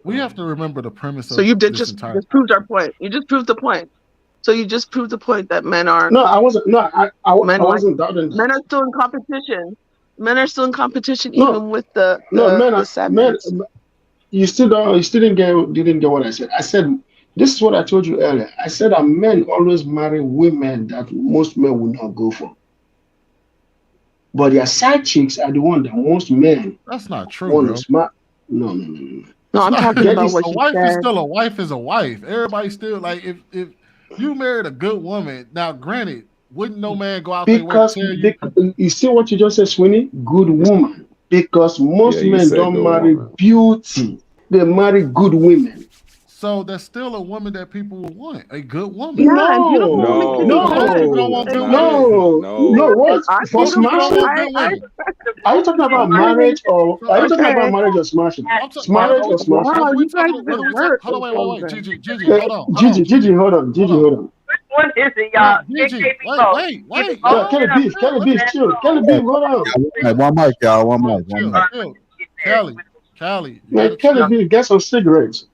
we have to remember the premise of you did this just entire proved our point. You just proved the point. So you just proved the point that men are. No, I wasn't. No, I wasn't doubting that. Men are still in competition. Men are still in competition, even with the 7s. Men, you didn't get what I said. I said this is what I told you earlier. I said that men always marry women that most men will not go for. But their side chicks are the one that most men. That's not true, bro. No. No, I'm talking about what a wife is still a wife is a wife. Everybody still like if you married a good woman. Now, granted, wouldn't no man go out there and tell you? You see what you just said, Sweeney? Good woman. Because most men don't marry beauty; they marry good women. So that's still a woman that people will want. A good woman. Yeah, beautiful women can be good. What? For smashing? Are you talking about marriage or smashing? Marriage or smashing? Wow, you guys been work. Hold on, wait. Gigi, hold on. Gigi, hold on. What is it, y'all? Gigi, wait. Kelly Beef, chill. Kelly Beef, hold on. One mic, y'all. One mic. Kelly. Man, Kelly Beef, get some cigarettes.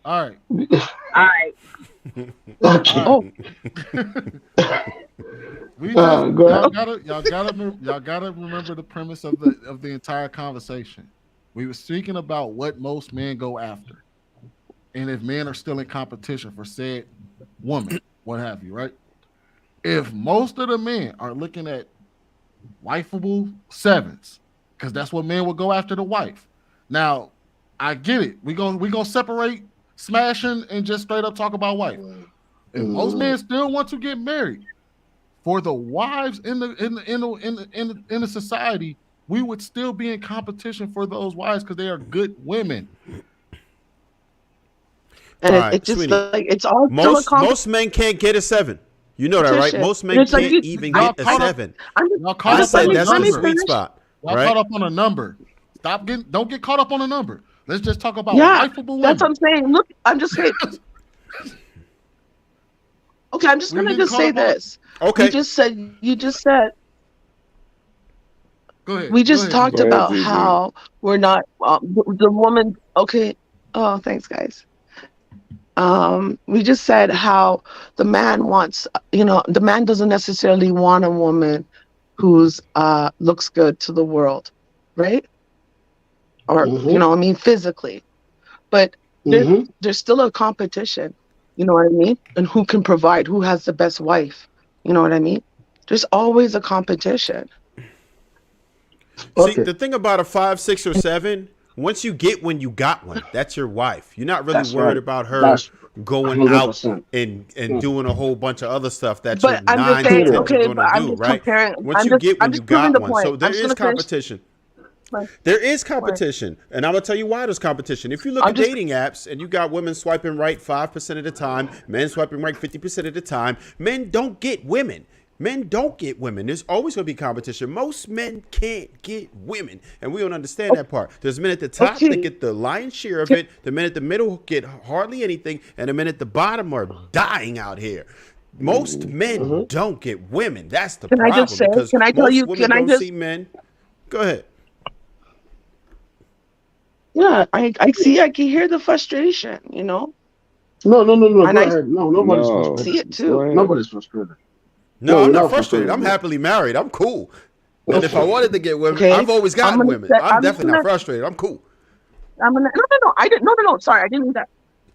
All right. Okay. Oh. Y'all gotta remember the premise of the entire conversation. We were speaking about what most men go after, and if men are still in competition for said woman, what have you, right? If most of the men are looking at wifeable 7s, because that's what men will go after the wife. Now, I get it. We gonna separate smashing and just straight up talk about wife. If most men still want to get married, for the wives in the society, we would still be in competition for those wives because they are good women. And it's just like it's all most men can't get a 7. You know that, right? Most men can't even get a 7. I said that's the sweet spot. Y'all caught up on a number. Don't get caught up on a number. Let's just talk about wifeable women. That's what I'm saying. Look, I'm just saying. Okay, I'm just gonna say this. Okay. You just said. Go ahead. We just talked about how we're not the woman. Okay. Oh, thanks, guys. We just said how the man wants. The man doesn't necessarily want a woman who's looks good to the world, right? Or physically, but there's still a competition. You know what I mean? And who can provide? Who has the best wife? You know what I mean? There's always a competition. See, the thing about a 5, 6, or 7, once you get one, you got one. That's your wife. You're not really worried about her going 100%. out and doing a whole bunch of other stuff that But your I'm just 9 to saying, 10 okay, going but to I'm do, just right? comparing. Once you get I'm one, you just proving got the one. point. So there I'm just is gonna finish. competition. There is competition, and I'm gonna tell you why there's competition. If you look at dating apps and you got women swiping right 5% of the time, men swiping right 50% of the time, men don't get women. Men don't get women. There's always going to be competition. Most men can't get women, and we don't understand that part. There's men at the top that get the lion's share of it. The men at the middle get hardly anything, and the men at the bottom are dying out here. Most men don't get women. That's the problem. I just say? Because Can I tell most you? women don't see men. Go ahead. Yeah, I see. I can hear the frustration. You know. No. And Go ahead. No, nobody's frustrated. See it too. Nobody's frustrated. No, I'm you're not frustrated. I'm happily married. I'm cool. And if I wanted to get women, Okay. I've always gotten women. I'm definitely not gonna- frustrated. I'm cool. No. I didn't. No. Sorry, I didn't mean that.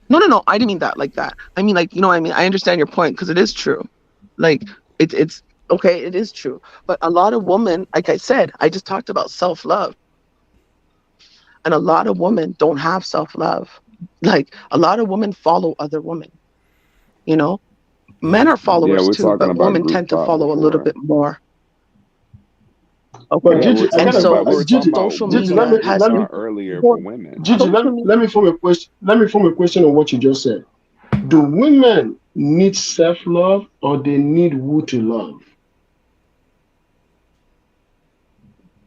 No. I didn't mean that like that. I mean, like, you know what I mean? I understand your point because it is true. Like, it's okay. It is true. But a lot of women, like I said, I just talked about self-love. And a lot of women don't have self-love. Like, a lot of women follow other women. You know? Men are followers we're too, talking but about women group tend to thought follow a little before. bit more. But Okay. Gigi, And so social media has earlier for women. Gigi, let me form a question. Let me form a question on what you just said. Do women need self-love or they need who to love?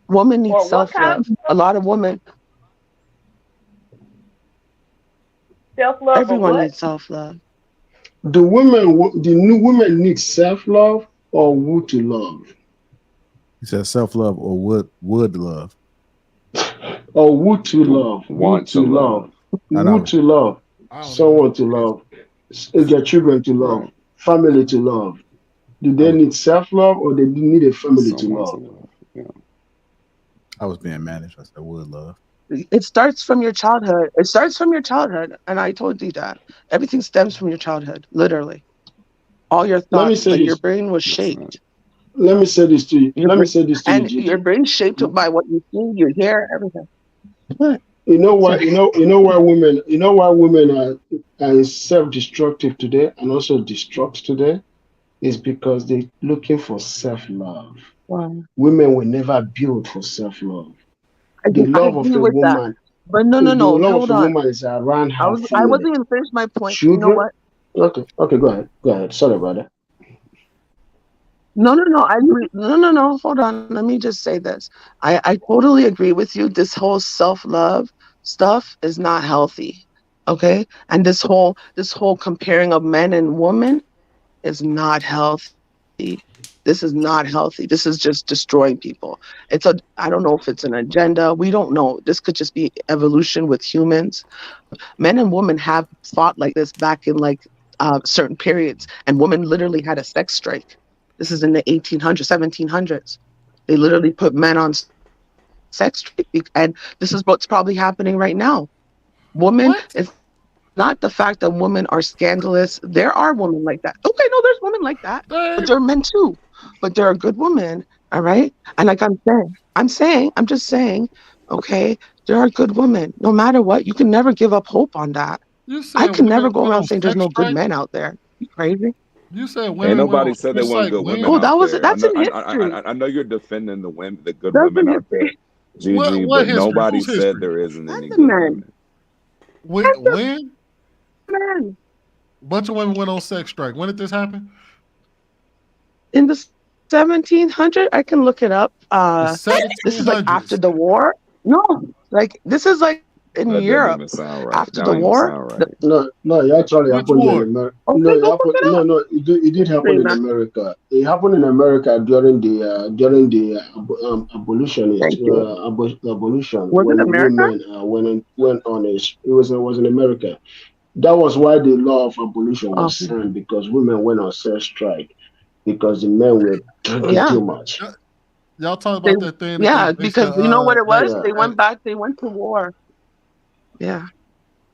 Women need self-love. A lot of women. Self-love. Everyone needs self-love. Do new women need self-love or who to love? He said self-love or would love. Or who to love? Want to love. Who to love? Someone to love. Their children to love. Family to love. Do they need self-love or they need a family to love? I was being managed. I said would love. It starts from your childhood. It starts from your childhood. And I told you that. Everything stems from your childhood, literally. All your thoughts, like your brain was shaped. Let me say this to you. Let me say this to you, and your brain's shaped by what you see, you hear, everything. What? You know why? You know why women? You know why women are self-destructive today and also destruct today? Is because they're looking for self-love. Wow. Women were never built for self-love. The love of a woman. That. But no. The love Hold of a on. woman is around her I family. wasn't even finished my point. Children? You know what? Okay, go ahead. Sorry about that. No. I agree. No. Hold on. Let me just say this. I totally agree with you. This whole self-love stuff is not healthy. Okay? And this whole comparing of men and women is not healthy. This is not healthy. This is just destroying people. I don't know if it's an agenda. We don't know. This could just be evolution with humans. Men and women have fought like this back in certain periods, and women literally had a sex strike. This is in the 1800s, 1700s. They literally put men on sex strike, and this is what's probably happening right now. Women, it's not the fact that women are scandalous. There are women like that. Okay, no, there's women like that, but there are men too. But there are good women, all right? And like I'm just saying, okay, there are good women. No matter what, you can never give up hope on that. I can never go around saying there's no good men out there. You crazy? You said women. Ain't nobody said there wasn't good women. Oh, that's in history. I know you're defending the women, the good women out there, Gigi, but nobody said there isn't any good women. When? A bunch of women went on sex strike. When did this happen? In the 1700s, I can look it up. This is like after the war. No, like this is like in Europe after the war. No, it actually happened in America. It did happen in America. It happened in America during the abolitionist abolition. Was it America? Women went on it. It was in America. That was why the law of abolition was signed, because women went on sex strike because the men were drinking too much. Y'all talk about that thing? Yeah, because you know what it was? They went to war. Yeah.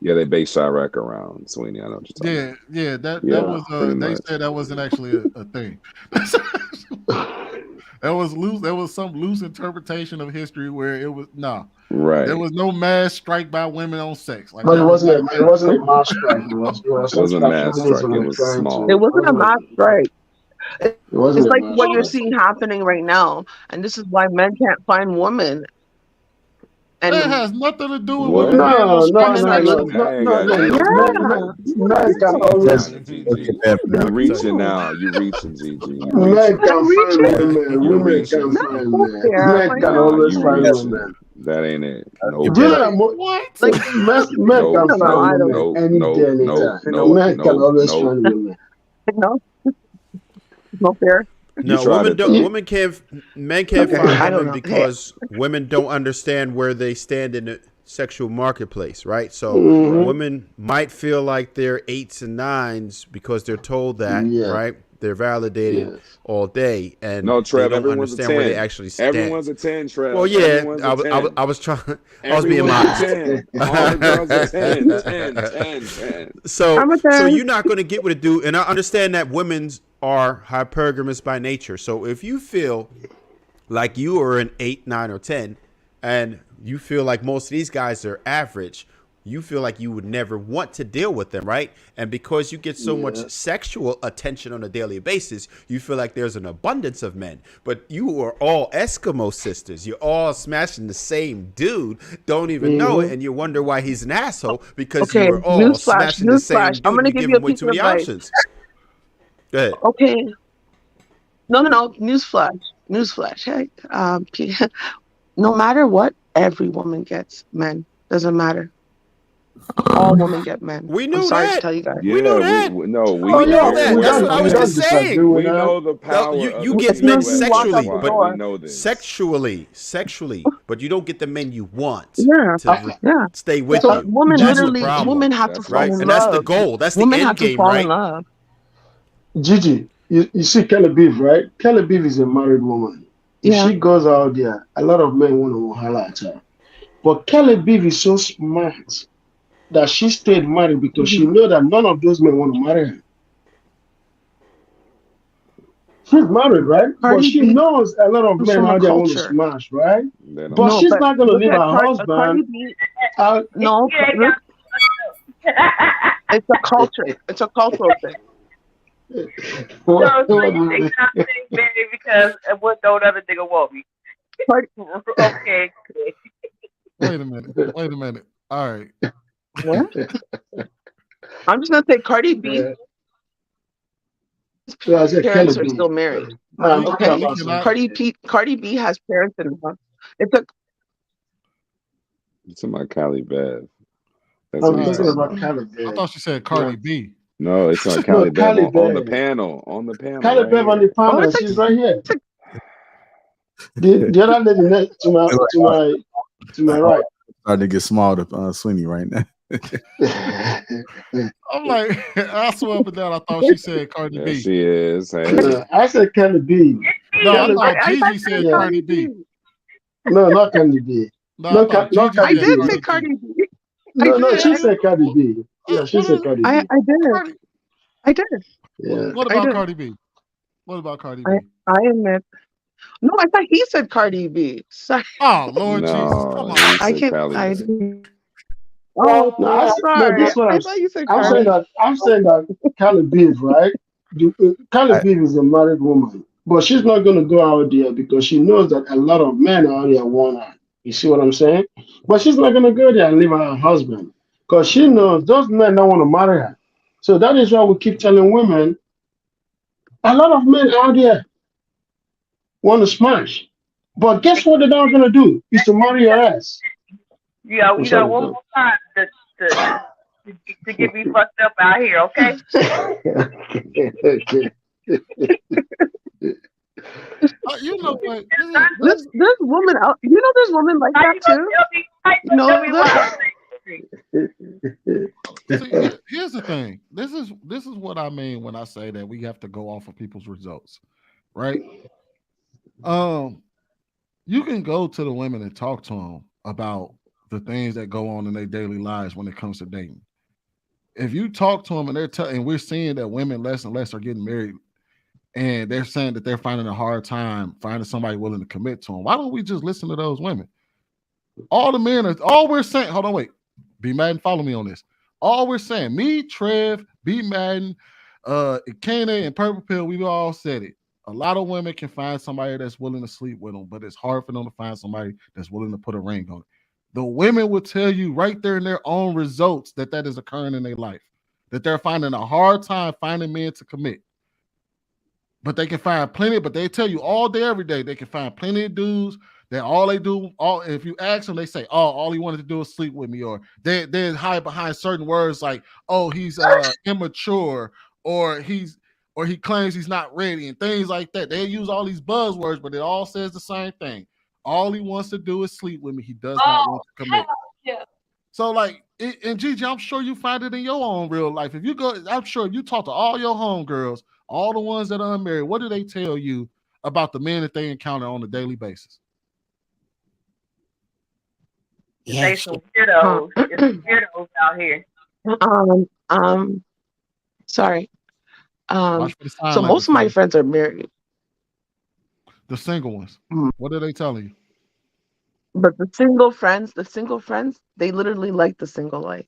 Yeah, they base Chirac around Sweeney. I know what you're talking about. Yeah. That was pretty they much. said that wasn't actually a thing. That was loose. There was some loose interpretation of history where it was Right. There was no mass strike by women on sex. Like But that it was wasn't. not It wasn't a mass strike. It was It wasn't a mass strike. feminism It and was trying small. It to. wasn't a mass strike. It wasn't It's a like mass what you're strike. seeing happening right now, and this is why men can't find women. That And has nothing to do with What? women being on No, strike. women are looking. Men can always. You reaching now. You reaching, Gigi. You Men reaching. can find women. You're Women reaching. can find so men. fair. Men Like, can no, always You find reaching. women. That ain't it. Nope. Women are what? like men can Nope. find I women don't any day, anytime. Men can always find women. know. No fair. No, men can't Okay, find I don't women know. because women don't understand where they stand in the sexual marketplace, right? So Mhm. women might feel like they're 8s and 9s because they're told that, Yeah. right? They're validated all day, and No, they Trev. don't Everyone's a understand where they 10. actually stand. Everyone's a 10, Trev. Well, yeah, Everyone's a 10. I was trying. I was being Everyone's modest. a 10. All the girls are 10, 10, 10, 10. So I'm a 10. you're not going to get with a dude, and I understand that women's are hypergamous by nature. So if you feel like you are an 8, 9, or 10, and you feel like most of these guys are average, you feel like you would never want to deal with them, right? And because you get so much sexual attention on a daily basis, you feel like there's an abundance of men. But you are all Eskimo sisters. You're all smashing the same dude, don't even know it, and you wonder why he's an asshole because Okay, you are all smashing the same dude. I'm gonna You give give you a him way piece too of many advice. options. Go ahead. Okay. No. Newsflash. Hey, no matter what, every woman gets men. Doesn't matter. All women get men. We knew I'm sorry that. to tell you guys. Yeah, we know that. we Oh, We know that. we That's don't- what I we was don't just saying. disagree with We that. know the power You of get the men West. sexually, That's why but we know this. sexually, but you don't get the men you want Yeah. to stay with So you. women That's literally, the problem, women have to fall right? in And that's the love. goal. That's the Women end have to game, fall right? in love. Gigi, you see Kelly Beef, right? Kelly Beef is a married woman. If Yeah. she goes out there, a lot of men want to holler at her. But Kelly Beef is so smart that she stayed married because she know that none of those men want to marry her. She's married, right? But Cardi she B knows a lot of comes men from a out there want to culture. smash, right? They don't. But No, she's but not going to look leave at her Cardi husband B. out. No, look, it's a culture. It's a cultural thing. What- So what- you think I'm saying baby because what no other nigga want me. Okay. Wait a minute. All right. What? I'm just gonna say Cardi B. Yeah, I said Parents Kelly are B. still married. No, I'm not Okay, talking about something. Cardi B has parents in love. It's a You talking about Cali Bev. That's I'm what he's talking talking about about. Kelly I Beef. thought she said Cardi B. No, it's on No, Cali Bev Kelly on the Bev. panel. On the panel. Kelly Right Bev on here. the panel. She's right here. The other lady next to my right. Starting to get small to Sweeney right now. I'm like, I swear up and down, I thought she said Cardi There B. she is. Hey. I said Kelly B. No, I Kelly thought B. Gigi said Yeah. Cardi B. No, not Candy B. No, I thought Not Gigi I Candy said did B. say Cardi B. Cardi B. No, she did. said Cardi B. Yeah, she said Cardi B. I did. Cardi, I did. Yeah. what I about did. Cardi B? What about Cardi I B? I admit. No, I thought he said Cardi B. Sorry. Oh Lord Jesus, come No, on. he I said can't. Cali I. Bev. Oh, No, sorry. this one I thought you said I'm Cardi. saying that Kelly B, right? Kelly B is a married woman, but she's not going to go out there because she knows that a lot of men out there want her. You see what I'm saying? But she's not going to go there and leave her husband because she knows those men don't want to marry her. So that is why we keep telling women a lot of men out there want to smash. But guess what they're not going to do? Is to marry your ass. Yeah, we got one more time to get me fucked up out here, okay? You know what? This woman out. You know, there's women like that too. You know, See, here's the thing. This is what I mean when I say that we have to go off of people's results, right? You can go to the women and talk to them about the things that go on in their daily lives when it comes to dating. If you talk to them and and we're seeing that women less and less are getting married, and they're saying that they're finding a hard time finding somebody willing to commit to them. Why don't we just listen to those women? All the men are, all we're saying, hold on, wait. B Madden, follow me on this. All we're saying, me, Trev, B Madden, Kane, and Purple Pill, we've all said it. A lot of women can find somebody that's willing to sleep with them, but it's hard for them to find somebody that's willing to put a ring on it. The women will tell you right there in their own results that is occurring in their life, that they're finding a hard time finding men to commit. But they can find plenty, but they tell you all day, every day, they can find plenty of dudes that all they do, if you ask them, they say, oh, all he wanted to do is sleep with me, or they hide behind certain words like, oh, he's immature, or he claims he's not ready, and things like that. They use all these buzzwords, but it all says the same thing. All he wants to do is sleep with me. He does not want to commit. Yeah. So, like, and Gigi, I'm sure you find it in your own real life. If you go, I'm sure if you talk to all your homegirls, all the ones that are unmarried, what do they tell you about the men that they encounter on a daily basis? They some weirdos. It's weirdos out here. Sorry. Watch for the sign So language, most of my man. friends are married, The single ones. What are they telling you? but the single friends, they literally like the single life.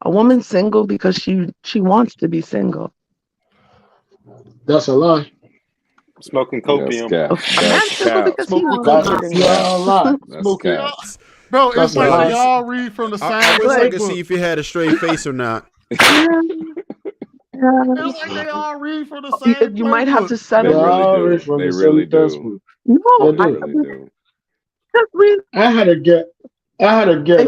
A woman's single because she wants to be single. That's a lie. Smoking copium. A man's single because he wants to be That's a lie. Smoking. Bro, That's it's like a lie. y'all read from the same I wish I could book. see if he had a straight face or not. It's like they all read from the same You might have to playbook. settle. They really do. They really do. No, They really do. I had a girl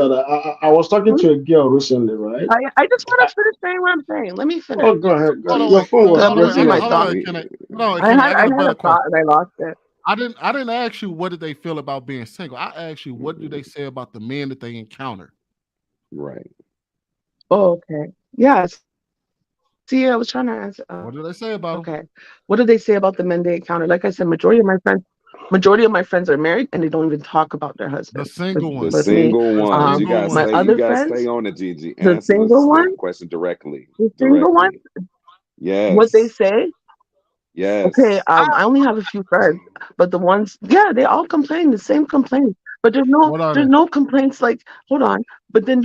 that I was talking to a girl recently, right? I just want to finish saying what I'm saying. Let me finish. Oh, go ahead. Hold on, Your wait. phone was I'm buzzing losing my like thought. that. I had a thought and I lost it. I didn't ask you what did they feel about being single. I asked you what do they say about the men that they encounter. Right. Oh, okay. Yes. See, I was trying to answer. What do they say about okay. What do they say about the men they encounter? Like I said, majority of my friends are married and they don't even talk about their husbands. The single ones. The single ones. You my gotta other stay friends, on it, Gigi. the Answer single one, that question directly. the single ones, Yes. what they say. Yes. Okay, I only have a few friends, but the ones, they all complain the same complaints. But there's no complaints like, hold on. But then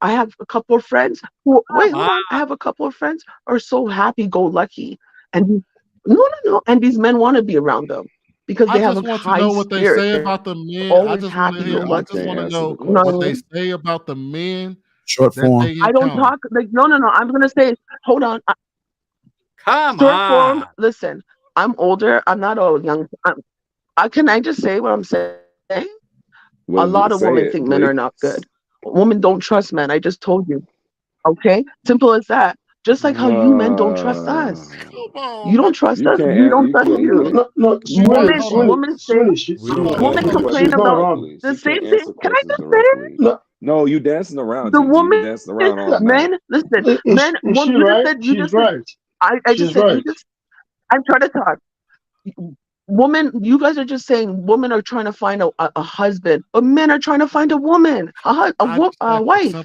I have a couple of friends who hold on. I have a couple of friends who are so happy-go-lucky, and no, and these men want to be around them because they have a want high to know what they spirit. say They're about the men. always happy. I just want to know what they say about the men. Short form. I don't talk like no. I'm gonna say, hold on. Come Short on. form. Listen, I'm older. I'm not all young. Can I just say what I'm saying? A lot of women think men are not good. Women don't trust men. I just told you. Okay? Simple as that. Just like how you men don't trust us. You don't trust us. We don't trust you. Women complain about the same thing. Can I just say it? No, you dancing around. The Gigi. woman, You dancing around all night. men, listen, men. You just said. I just said. I'm trying to talk. Women, you guys are just saying women are trying to find a husband, but men are trying to find a woman, a wife.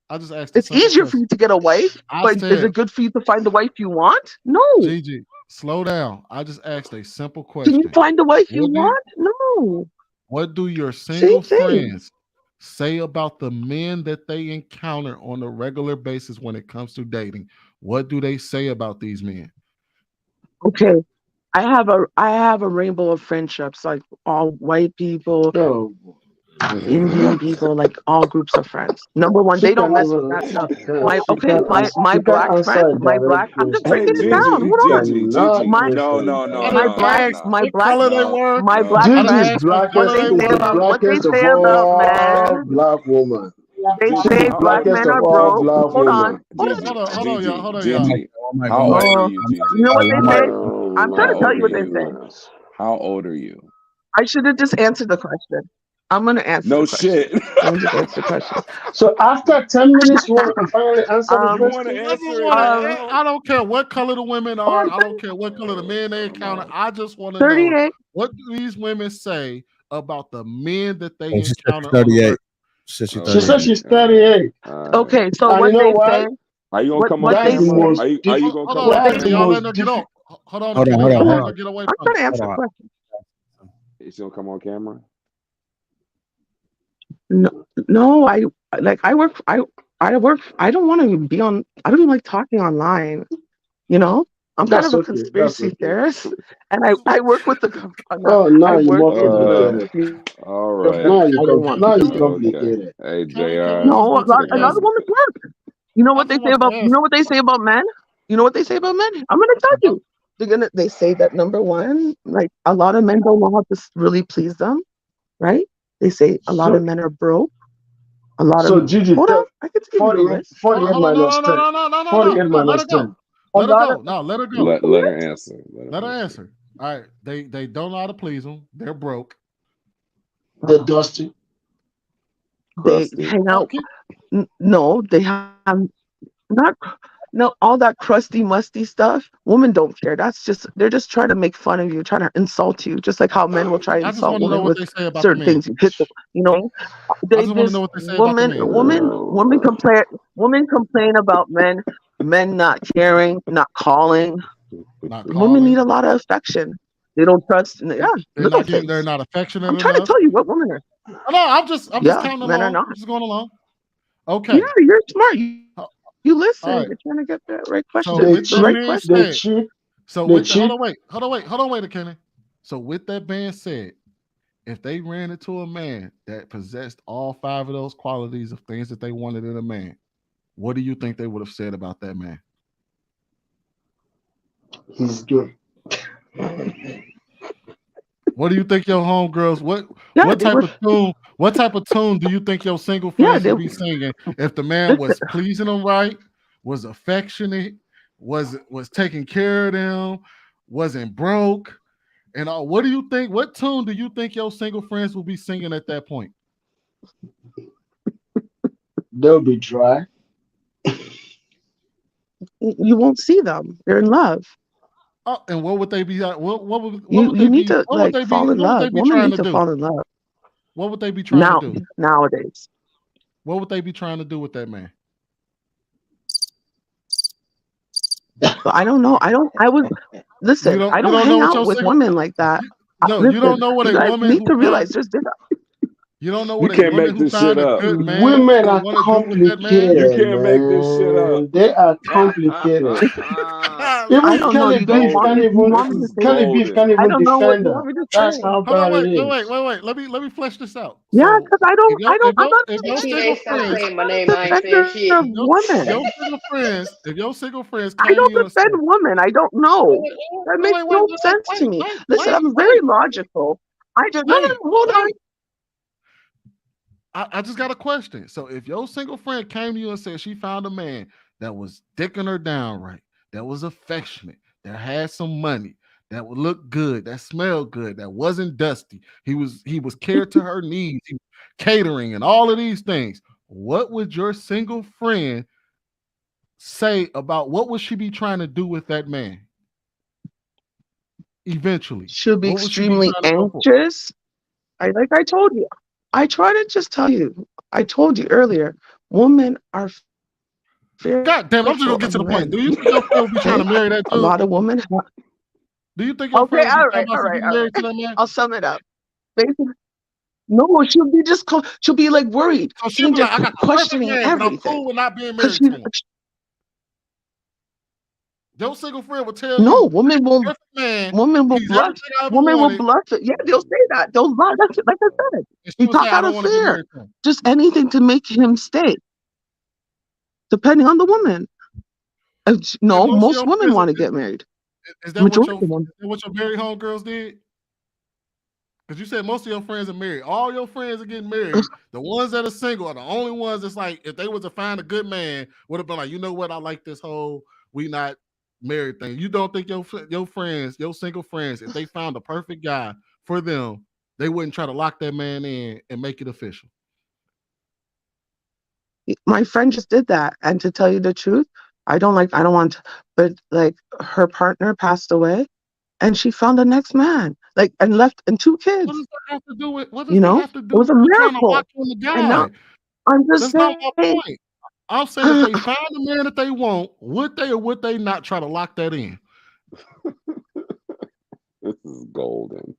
I just asked. It's easier for you to get a wife, but is it good for you to find the wife you want? No. Gigi, slow down. I just asked a simple question. Can you find the wife you want? No. What do your single friends say about the men that they encounter on a regular basis when it comes to dating? What do they say about these men? Okay. I have a rainbow of friendships, like all white people, Indian people, like all groups of friends. Number one, they don't mess with that stuff. My black friend, I'm just breaking it down. Hold on. My black friends, what they say about men. Black woman. They say black men are broke. Hold on. Gigi, how old are you, Gigi? You know what they say? I'm trying to tell you what they say. How old are you? I should have just answered the question. I'm gonna answer. No the question. shit. Let me just answer the question. So after 10 minutes, you want to finally answer the question? I don't care what color the women are. I don't care what color the men they encounter. I just want to know what do these women say about the men that they encounter. 38. She's Oh, 38. She said she's 38. Okay, so And what you know they why? say, Are you gonna come on what they That's the say, camera? most. Are you gonna Hold come on, on That's the Kenny. Y'all camera? letting most her get on. difficult. Hold on, Hold on, Kenny. hold on, Y'all hold letting on. her get away I'm from trying it. to Hold answer the on. question. Is she gonna come on camera? No, no, I work. I work. I don't want to be on. I don't even like talking online. You know, I'm kind That's of a okay. That's conspiracy okay. theorist, and I work with the government. Oh, I now you work more in Uh, the complicated. field all of right. women. Now I don't want now you people to. Okay. complicated. Hey, Can Jr. we just No, get to the a lot of answer? women work. You know I what they just say want the about. You know answer. what they say about men. You know what they say about men. I'm gonna tell you. They say that number one, like a lot of men don't know how to really please them, right? They say a lot of So men are broke. A lot of so Gigi, hold on, tell I could give you the list. 48 Hold on, no, minus no, no, 10. no, no, no, no, 48 no. Let her minus go. 10. A Let her lot of go. No, let her go. Let her answer. Let her answer. All right. They don't know how to please them. They're broke. The dusty. they Crusty. hang out. No, they have not. No, all that crusty, musty stuff. Women don't care. They're just trying to make fun of you, trying to insult you, just like how men will try to I just insult want to know women what with they say about the certain man. things. You hit them, you know. I They just want to just know what they say about the man. women complain about men not caring, not calling. Not Women need calling. a lot of affection. They don't trust. Yeah, little They're things. not affectionate I'm trying to enough. tell you what women are. Oh, no, I'm just Yeah, counting men are along. not. I'm just going along. Yeah, Okay. you're smart. You All listen. right. You're trying to get the right So question. They with The that cheat, right being they question. said, cheat, so they with the hold cheat. on, wait, Kenny. So with that being said, if they ran into a man that possessed all five of those qualities of things that they wanted in a man, what do you think they would have said about that man? He's good. What do you think your homegirls? Yeah, What they type would. of tune? What type of tune do you think your single Yeah, friends they would be singing if the man listen. was pleasing them right, was affectionate, was taking care of them, wasn't broke, and all? What do you think? What tune do you think your single friends will be singing at that point? They'll be dry. You won't see them. They're in love. Oh, and what would they be? You need to like fall in What would they love. be Women trying need to to do? fall in love What would they be trying to do? nowadays. What would they be trying to do with that man? But I don't know. I was You listen. don't I you don't don't know hang what out your with single women like that. no, you Listen, don't know what you a guys woman need who to find realize there's different. you don't know You what a can't woman make who this shit find a up. good man Women would are want to do with that man. You complicated, can't make this shit up. man. They are complicated. I Even don't know. Kelly You guys Beef want can't me? Golden. You even This want me to is say? Kelly Beef can't golden. I even don't know what defend you her. want me to That's say. how Hold on, bad it is. wait. Let me flesh this out. Yeah, So because I don't. I'm not if your single Teenage, stop friends saying my a name. I ain't saying defender shit. of women. if your single friends I came to don't you and defend said, women. I don't know. That makes no sense to me. Listen, I'm very logical. I just no, no, hold on. wait. I just got a question. So if your single friend came to you and said she found a man that was dicking her down right, that was affectionate, that had some money, that would look good, that smelled good, that wasn't dusty, he was cared to her needs, he was catering and all of these things, what would your single friend say about what would she be trying to do with that man? Eventually, She'll be what would she be extremely trying to go for? anxious. I told you. I try to just tell you. I told you earlier. Women are God damn, I'm just fearful gonna get of to the point. men. Do you think your friend would be trying Okay, to marry that a dude? lot of women. Do you think your Okay, friend would be talking all about to right, get all right. married to that man? I'll sum it up. Basically, no, she'll be she'll be like worried, So she'll sitting be there like, I got the perfect questioning man, but I'm everything cool with not being because married she. to him. Your single friend will tell No, you, perfect man, women will he's bluff. everything I ever Women will wanted, bluff it. Yeah, they'll say that. They'll lie. That's it. Like I said, and she they will say, talk I out don't of want to get fear. married to him. Just anything to make him stay, depending on the woman. And No, most of most your women friends, want to get married. is Majority of them. that what your married homegirls did? Because you said most of your friends are married. All your friends are getting married. The ones that are single are the only ones that's like, if they was to find a good man, would have been like, you know what, I like this whole we not married thing. You don't think your friends, your single friends, if they found the perfect guy for them, they wouldn't try to lock that man in and make it official? My friend just did that, and to tell you the truth, I don't want to, but like her partner passed away, and she found the next man, like and left and two What kids. does that have to do with You know, it was a her trying to lock miracle. in the And now guy? I'm just That's not my saying. point. I'm saying if they find the man that they want, would they or would they not try to lock that in? This is golden.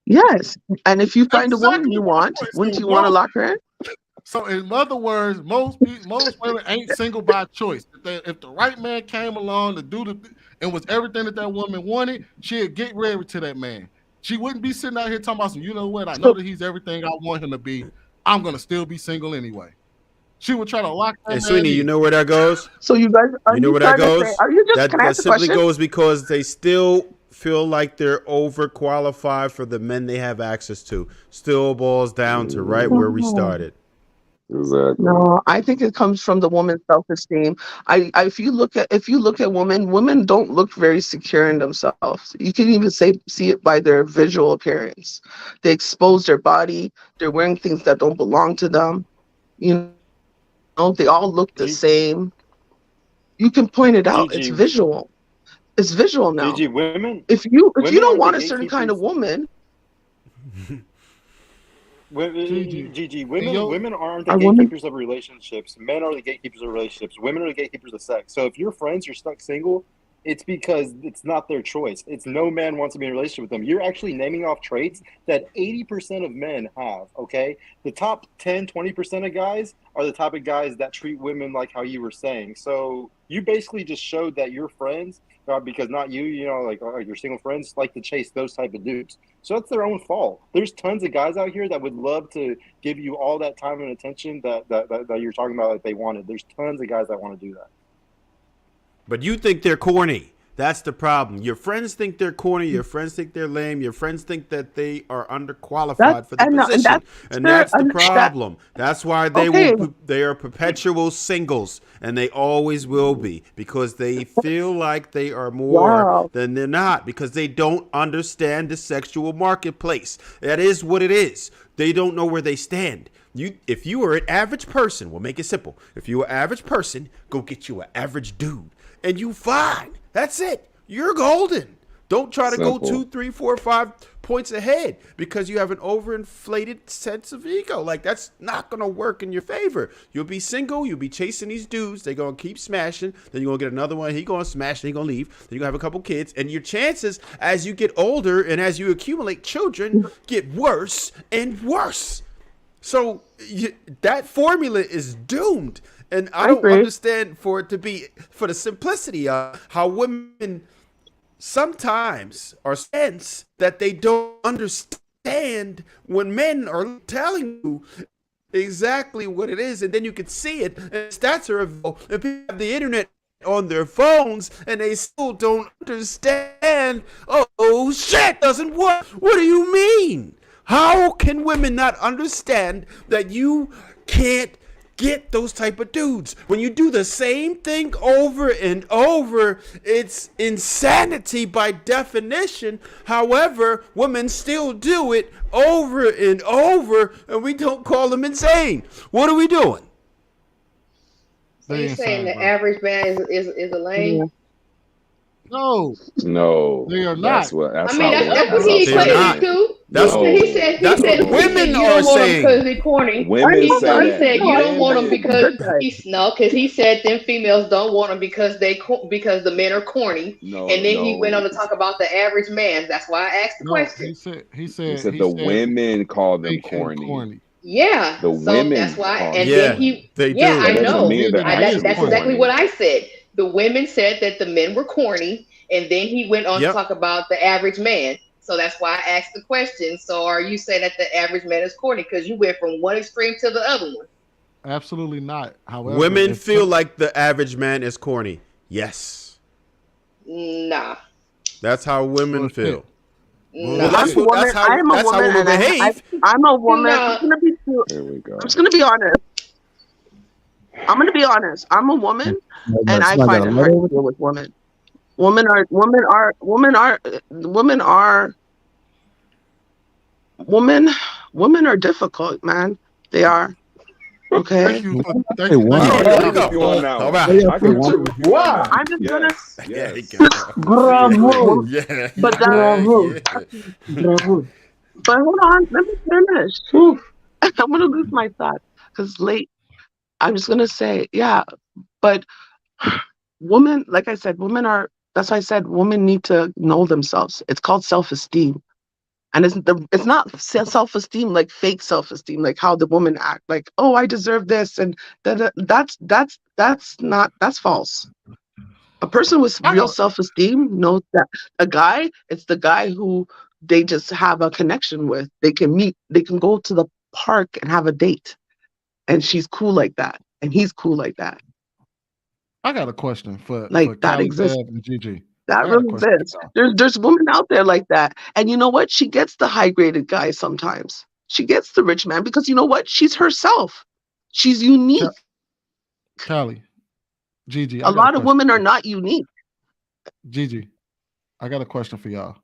Yes, and if you find a woman Exactly you my want, point. wouldn't So you want to lock her in? So in other words, most women ain't single by choice. If the right man came along to do and was everything that woman wanted, she'd get married to that man. She wouldn't be sitting out here talking about some, you know what? I know that he's everything I want him to be. I'm gonna still be single anyway. She would try to lock that Hey, man Sweeney, you in. know where that goes? So you guys, are You know you where that trying to say? goes? Are you just? Can I That ask a simply question? goes because they still feel like they're overqualified for the men they have access to. Still boils down to right where we started. Exactly. No, I think it comes from the woman's self-esteem. If you look at women don't look very secure in themselves. You can even see it by their visual appearance. They expose their body. They're wearing things that don't belong to them. You know, they all look the same. You can point it out. It's Gigi, visual. It's visual now. Gigi, women If you don't aren't the want a certain kind of gatekeepers. women, Gigi, women aren't the are women gatekeepers of relationships. Men are the gatekeepers of relationships. Women are the gatekeepers of sex. So if your friends are stuck single, it's because it's not their choice. It's no man wants to be in a relationship with them. You're actually naming off traits that 80% of men have, okay? The top 10, 20% of guys are the type of guys that treat women like how you were saying. So you basically just showed that your friends, because not you, like your single friends, like to chase those type of dudes. So that's their own fault. There's tons of guys out here that would love to give you all that time and attention that you're talking about that they wanted. There's tons of guys that want to do that. But you think they're corny. That's the problem. Your friends think they're corny. Your friends think they're lame. Your friends think that they are underqualified for the position, and that's the problem. That's why they are perpetual singles, and they always will be, because they feel like they are more than they're not, because they don't understand the sexual marketplace. That is what it is. They don't know where they stand. If you are an average person, we'll make it simple. If you're an average person, go get you an average dude, and you fine. That's it. You're golden. Don't try to go 2, 3, 4, 5 points ahead because you have an overinflated sense of ego. Like, that's not going to work in your favor. You'll be single. You'll be chasing these dudes. They're going to keep smashing. Then you're going to get another one. He going to smash. Then he going to leave. Then you're going to have a couple kids. And your chances as you get older and as you accumulate children get worse and worse. So that formula is doomed. And I don't understand for the simplicity of how women sometimes are sense that they don't understand when men are telling you exactly what it is. And then you can see it. And stats are available. And people have the internet on their phones and they still don't understand. Oh shit, doesn't work. What do you mean? How can women not understand that you can't get those type of dudes? When you do the same thing over and over, it's insanity by definition. However, women still do it over and over, and we don't call them insane. What are we doing? So you're saying the average man is a lame? Yeah. No, they are not. That's what he equated to. He said women you are don't want saying. them because they're corny. Women He say said you don't want them Women. because because he said them females don't want them because the men are corny. And then he went on to talk about the average man. That's why I asked the question. He said the women call them corny. Yeah, The so women that's why. call And them then they do. I That doesn't know. mean they're That's actually exactly corny. what I said. The women said that the men were corny, and then he went on to talk about the average man. So that's why I asked the question. So are you saying that the average man is corny because you went from one extreme to the other one? Absolutely not. However, Women feel like the average man is corny. Yes. Nah. That's how women feel. No. That's how women behave. I'm a woman. No. I'm gonna be. There we go. I'm just gonna be honest. I'm a woman, and I find it hard to deal with women. Women are difficult, man. They are. Okay. Thank you. I can agree with you on that one. I can agree with you on that. I'm just gonna. Yes. Bravo. Yeah. But Bravo. But hold on, let me finish. I'm gonna lose my thought because I'm just gonna say, yeah, but women, like I said, that's why I said women need to know themselves. It's called self-esteem. And it's not self-esteem like fake self-esteem, like how the women act, like, oh, I deserve this, and that's false. A person with real self-esteem knows that it's the guy who they just have a connection with. They can meet, they can go to the park and have a date, and she's cool like that, and he's cool like that. I got a question for that Callie, exists. Tab, and Gigi. That really exists. There's women out there like that, and you know what? She gets the high-graded guy sometimes. She gets the rich man because you know what? She's herself. She's unique. Callie, Gigi. A lot of women are not unique. Gigi, I got a question for y'all.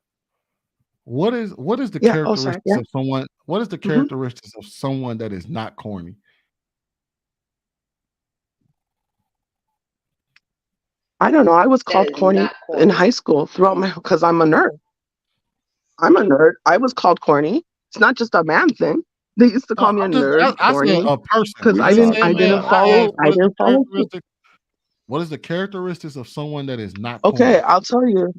What is the characteristics of someone? What is the characteristics of someone that is not corny? I don't know. I was called corny in high school because I'm a nerd. I'm a nerd. I was called corny. It's not just a man thing. They used to call me a nerd, corny. A person. Because I didn't follow. What is the characteristics of someone that is not corny? Okay, I'll tell you.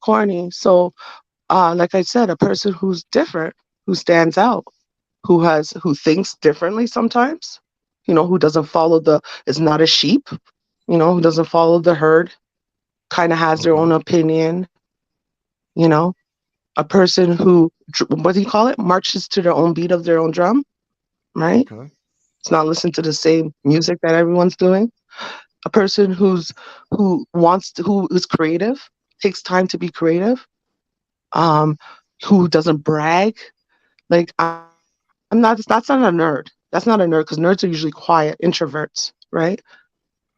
Corny. So, like I said, a person who's different, who stands out, who thinks differently sometimes. Who doesn't follow is not a sheep. Who doesn't follow the herd. Kind of has their own opinion. A person who, what do you call it? Marches to their own beat of their own drum, right? Okay. It's not listening to the same music that everyone's doing. A person who is creative, takes time to be creative, who doesn't brag. Like that's not a nerd. That's not a nerd because nerds are usually quiet, introverts, right?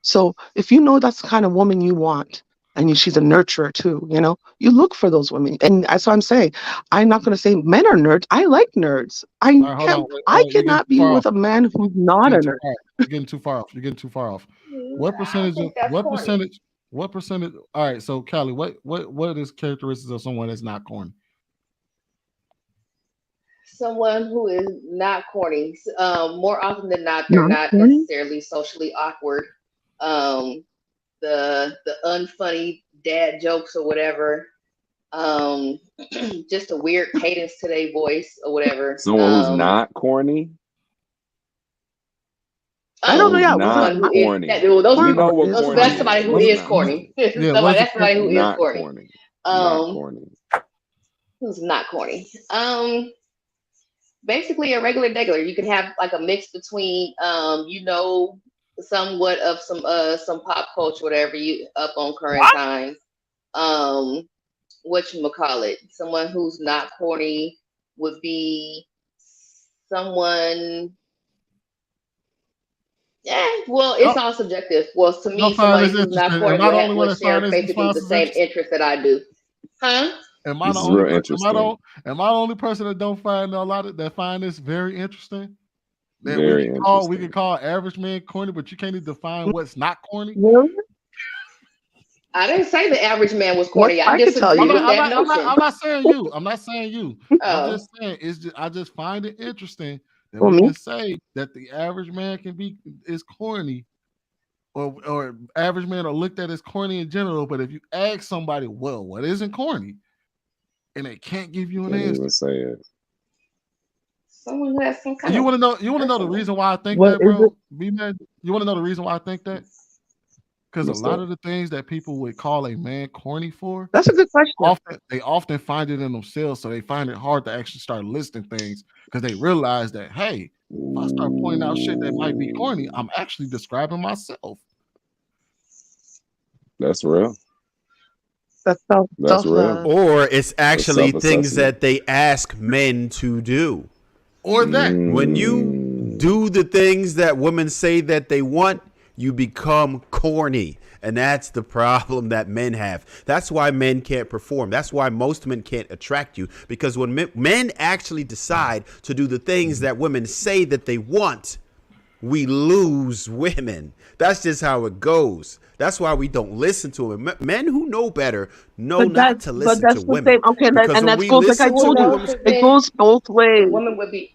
So if you know that's the kind of woman you want, and she's a nurturer too, you look for those women. And that's what I'm saying. I'm not going to say men are nerds. I like nerds. I cannot be with a man who's not a nerd. You're getting too far off. What percentage? All right. So Callie, what is characteristics of someone that's not corny? Someone who is not corny. More often than not, they're not necessarily socially awkward. The unfunny dad jokes or whatever. Just a weird cadence to their voice or whatever. Someone who's not corny. I don't know. Yeah, not corny. That's somebody who is corny. That's somebody who is corny. Not corny. Who's not corny? Basically a regular degular. You can have like a mix between somewhat of some pop culture, whatever, you up on current time. Whatchamacallit? Someone who's not corny would be someone. Well, it's all subjective. Well, to me, somebody who's not corny would share basically the same interest that I do. Huh? Am I the only person that don't find that find this very interesting? That we can call average man corny, but you can't even define what's not corny. I didn't say the average man was corny. I just tell you I'm not saying you. I'm just saying I just find it interesting that we can say that the average man is corny, or average men are looked at as corny in general. But if you ask somebody, well, what isn't corny, and they can't give you an answer, say it. Someone who has some kind you want to know. You want to know the reason why I think that, bro? You want to know the reason why I think that? Because a lot of the things that people would call a man corny for, that's a good question. They often find it in themselves, so they find it hard to actually start listing things because they realize that, hey, if I start pointing out shit that might be corny, I'm actually describing myself. That's real. That's real. Or it's actually things that they ask men to do. Or that. When you do the things that women say that they want, you become corny. And that's the problem that men have. That's why men can't perform. That's why most men can't attract you. Because when men actually decide to do the things that women say that they want, we lose women. That's just how it goes. That's why we don't listen to them. Men who know better know not to listen to women. Okay, and that goes, like I told you, it goes both ways. Women would be.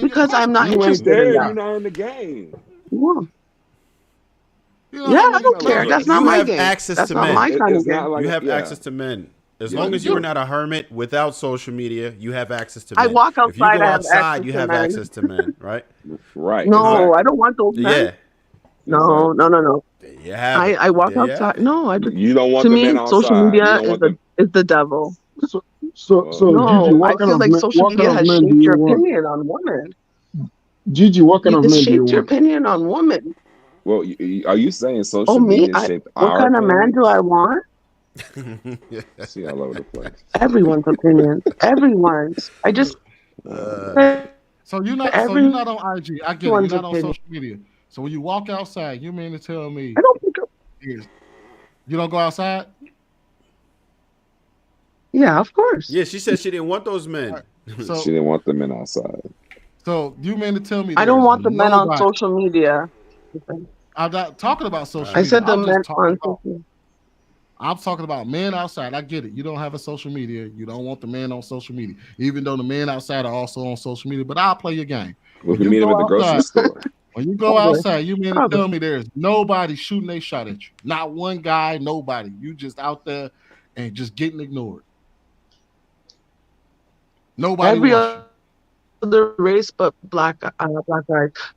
Because I'm not You ain't interested in there. that. You're not in the game. Yeah. You Yeah, I don't Look, care. look, That's not you my have game. access That's to not men. my kind It's of not game. like You have yeah. access to men. As Yeah, long you as you're do. not a hermit without social media, you have access to I men. walk If you outside, go I have outside, access you to have men. access to men, right? Right, No, I exactly. don't want those men. Yeah. No, Exactly. no, no, no. There you have it. I walk There you have outside. it. No, I just You don't want to the men me, social outside. You media don't want them. is the devil. So Well, Gigi, No, I what kind feel of like men? social What kind media of has men do shaped you your want? opinion on women. Gigi, what kind of It men do you shaped your want? opinion on women. well, are you saying Oh, social me? media shaped What our kind of man do opinions? I want? See, all over the place. Everyone's opinions. Everyone's. I just So you're not on IG. I get it. You're everyone's not on opinion. social media. So when you walk outside, you mean to tell me I don't think. you don't go outside? Yeah, of course. Yeah, she said she didn't want those men. So She didn't want the men outside. so you mean to tell me I don't there's want the men on nobody? social media. I'm not talking about social I media. said the I'm men just talking on about. social media. I'm talking about men outside. I get it. You don't have a social media. You don't want the men on social media, even though the men outside are also on social media. But I'll play your game. We When can you meet him go at the grocery outside, store. when you go Probably. outside, you mean to Probably. tell me there's nobody shooting a shot at you? Not one guy, nobody. You just out there and just getting ignored. Nobody Every wants you. other race but black guys.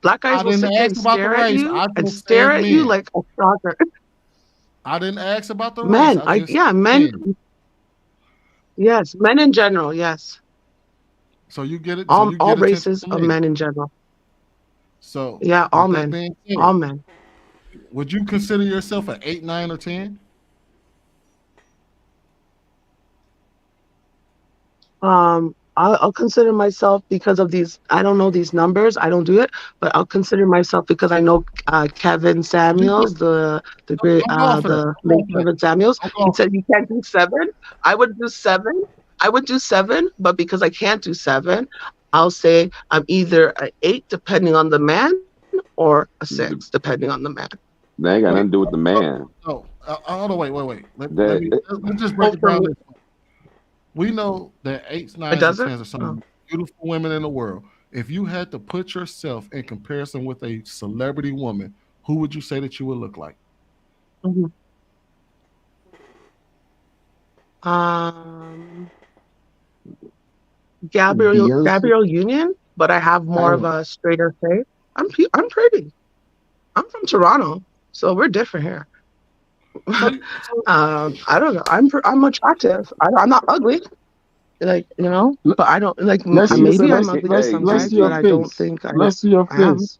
Black guys I will didn't sit there ask and about the stare at race. you I and just stare said at you men. like a stalker. I didn't ask about the race. Men, I just said men. men. Yes, men in general. Yes, So you get it. So you all get attention races from of me. men in general. So Yeah, all with that men. being said, All men. would you consider yourself an 8, 9, or 10? I'll consider myself because of these. I don't know these numbers. I don't do it, but I'll consider myself because I know Kevin Samuels, the great I'm going for that. the I'm late going for that. Kevin Samuels. I'm He going. said you can't do 7. I would do 7. I would do 7, but because I can't do 7, I'll say I'm either an 8 depending on the man or a 6 depending on the man. That ain't got Wait. nothing to do with the man. No. Hold on. Wait. That Let's just break it down. We know that 8s, It 9s, and doesn't. 10s are some of the beautiful women in the world. If you had to put yourself in comparison with a celebrity woman, who would you say that you would look like? Gabrielle Union, but I have more of a straighter face. I'm pretty. I'm from Toronto, so we're different here. I don't know. I'm attractive. I'm not ugly, like but I don't like. Maybe I'm ugly to some guys, but I don't think Let's see your I am. face.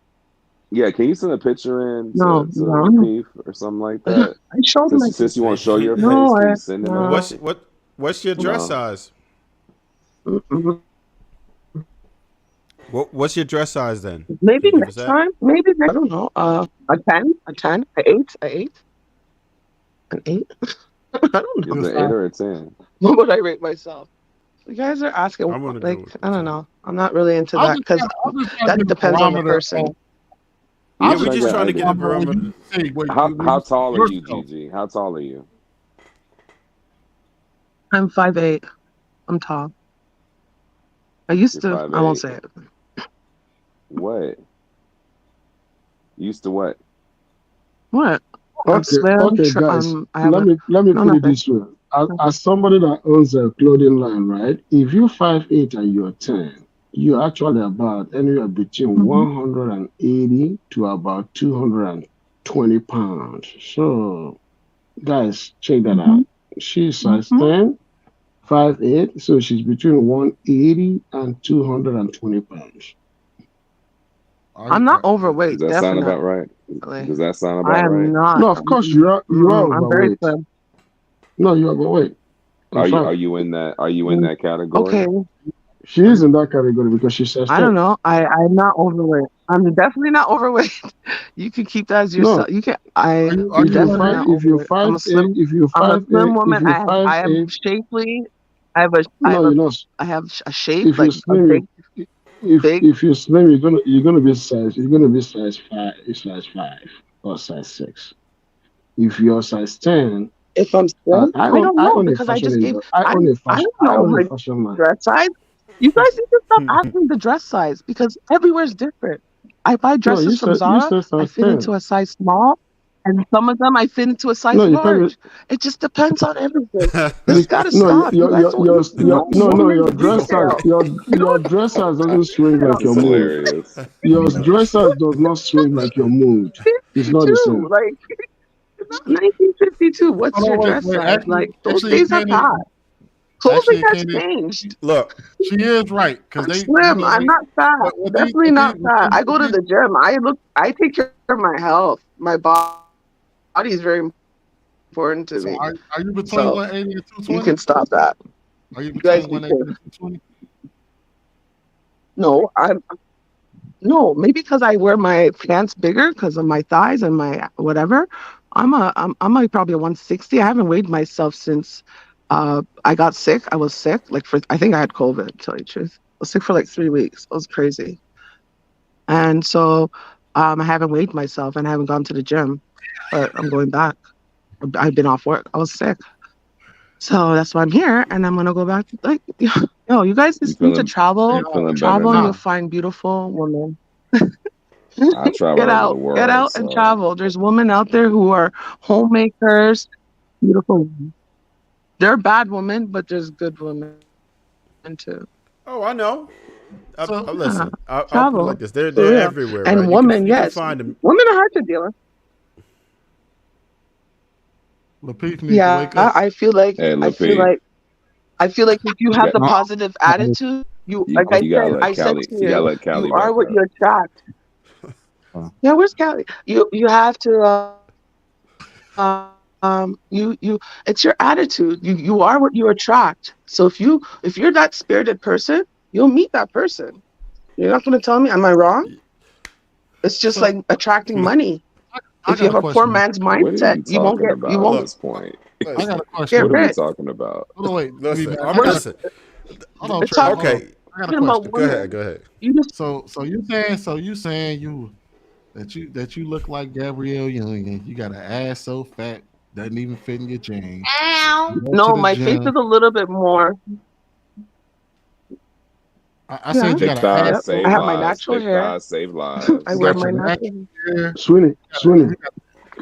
Yeah, can you send a picture in No. to Lapeef or something like that? I showed Since you want to show your face, No, can you send it? What's your dress size? What's your dress size then? Maybe next time. Maybe I don't know. A 10, an 8, an 8. I don't know. Is it an 8 or a 10? What would I rate myself? You guys are asking, like, I don't know. I'm not really into that because that depends on the person. Yeah, we're just trying to get a barometer. How tall are you, Gigi? How tall are you? I'm 5'8". I'm tall. I used You're to. 5'8". I won't say it. What? Used to what? What? Okay, guys. Let me put it this way. As somebody that owns a clothing line, right? If you're 5'8" and you're 10, you're actually about anywhere between 180 to about 220 pounds. So, guys, check that out. She's size 10, 5'8", so she's between 180 and 220 pounds. I'm not overweight. Does that sound about right? Does that sound about right? I am not. No, of course you are. You are I'm very overweight. slim. No, you're overweight. Are you in that? Are you in that category? Okay. She is in that category because she says. I don't know. I'm not overweight. I'm definitely not overweight. You can keep that as yourself. You can. If you're 5'8", I'm a slim. if you're 5'8", I'm a slim woman. if you're I am 5'8", shapely. I have a shape if like you're slim, if you're slim, you're gonna be size 5 or size 6. If you're size 10, if I'm slim, I don't know because I just gave. I don't know my dress size. You guys need to stop asking the dress size because everywhere's different. I buy No, dresses from you Zara. said I size fit 10. into a size small, and some of them I fit into a No, size you can't. large. It just depends on everything. This Be, got to no, stop. You guys don't even know your women's dressers, detail. your dressers doesn't swing like This is your mood. hilarious. Your dressers does not swing like your mood. It's not the 52, same. like 1952. What's Hold your on, dress wait. size? Like those Actually, days have Candy. passed. Clothing Actually, has Candy. changed. Look, she is right because I'm they, slim. I'm not fat. Definitely not fat. I go to what the gym. I take care of my health. My body is very important to So me. are you between So 180 and you 220? can stop that. Are you You guys between need 180 to. and 220? No, maybe because I wear my pants bigger because of my thighs and my whatever. I'm like probably a 160. I haven't weighed myself since I got sick. I was sick I think I had COVID, to tell you the truth. I was sick for like 3 weeks. It was crazy. And so I haven't weighed myself and I haven't gone to the gym, but I'm going back. I've been off work. I was sick. So that's why I'm here, and I'm gonna go back. Like, yo, you guys just need to travel. You feeling better Travel, and you'll now? find beautiful women. I travel Get all over the out, get world, out, and so travel. There's women out there who are homemakers, beautiful women. They're bad women, but there's good women too. oh, I know. Listen, I'll put it Travel, like this: they're for real. everywhere, And right? women, You can yes, find them. women are hard to deal with. Lapeef needs to Yeah, wake up. I feel like hey, I feel Lapeef, like I feel like if you you have got the positive attitude, like you gotta let I said Callie to you gotta you, let you Callie are back what up. you attract. Yeah, where's Callie? You have to you it's your attitude. You are what you attract. So if you're that spirited person, you'll meet that person. You're not going to tell me, am I wrong? It's just like attracting money. I If you got a have a poor question. man's What are mindset, you you won't talking get you about at won't this point? I got a get question. What are we rich. talking about? Hold on, wait. Listen, Man, I'm I got listen. hold on, It's Trey. talking Hold on. Okay, I got a about question. go women. ahead. Go ahead. You just So you saying that you look like Gabrielle Union. You got an ass so fat doesn't even fit in your jeans. You go to no, the my face is gym. a little bit more. I Yeah. said you Thick got an ass thighs Yep. so I save have my fat. lives. natural Thick hair. thighs save I You wear lives. got my your natural natural hair. hair. Sweeney, Sweeney.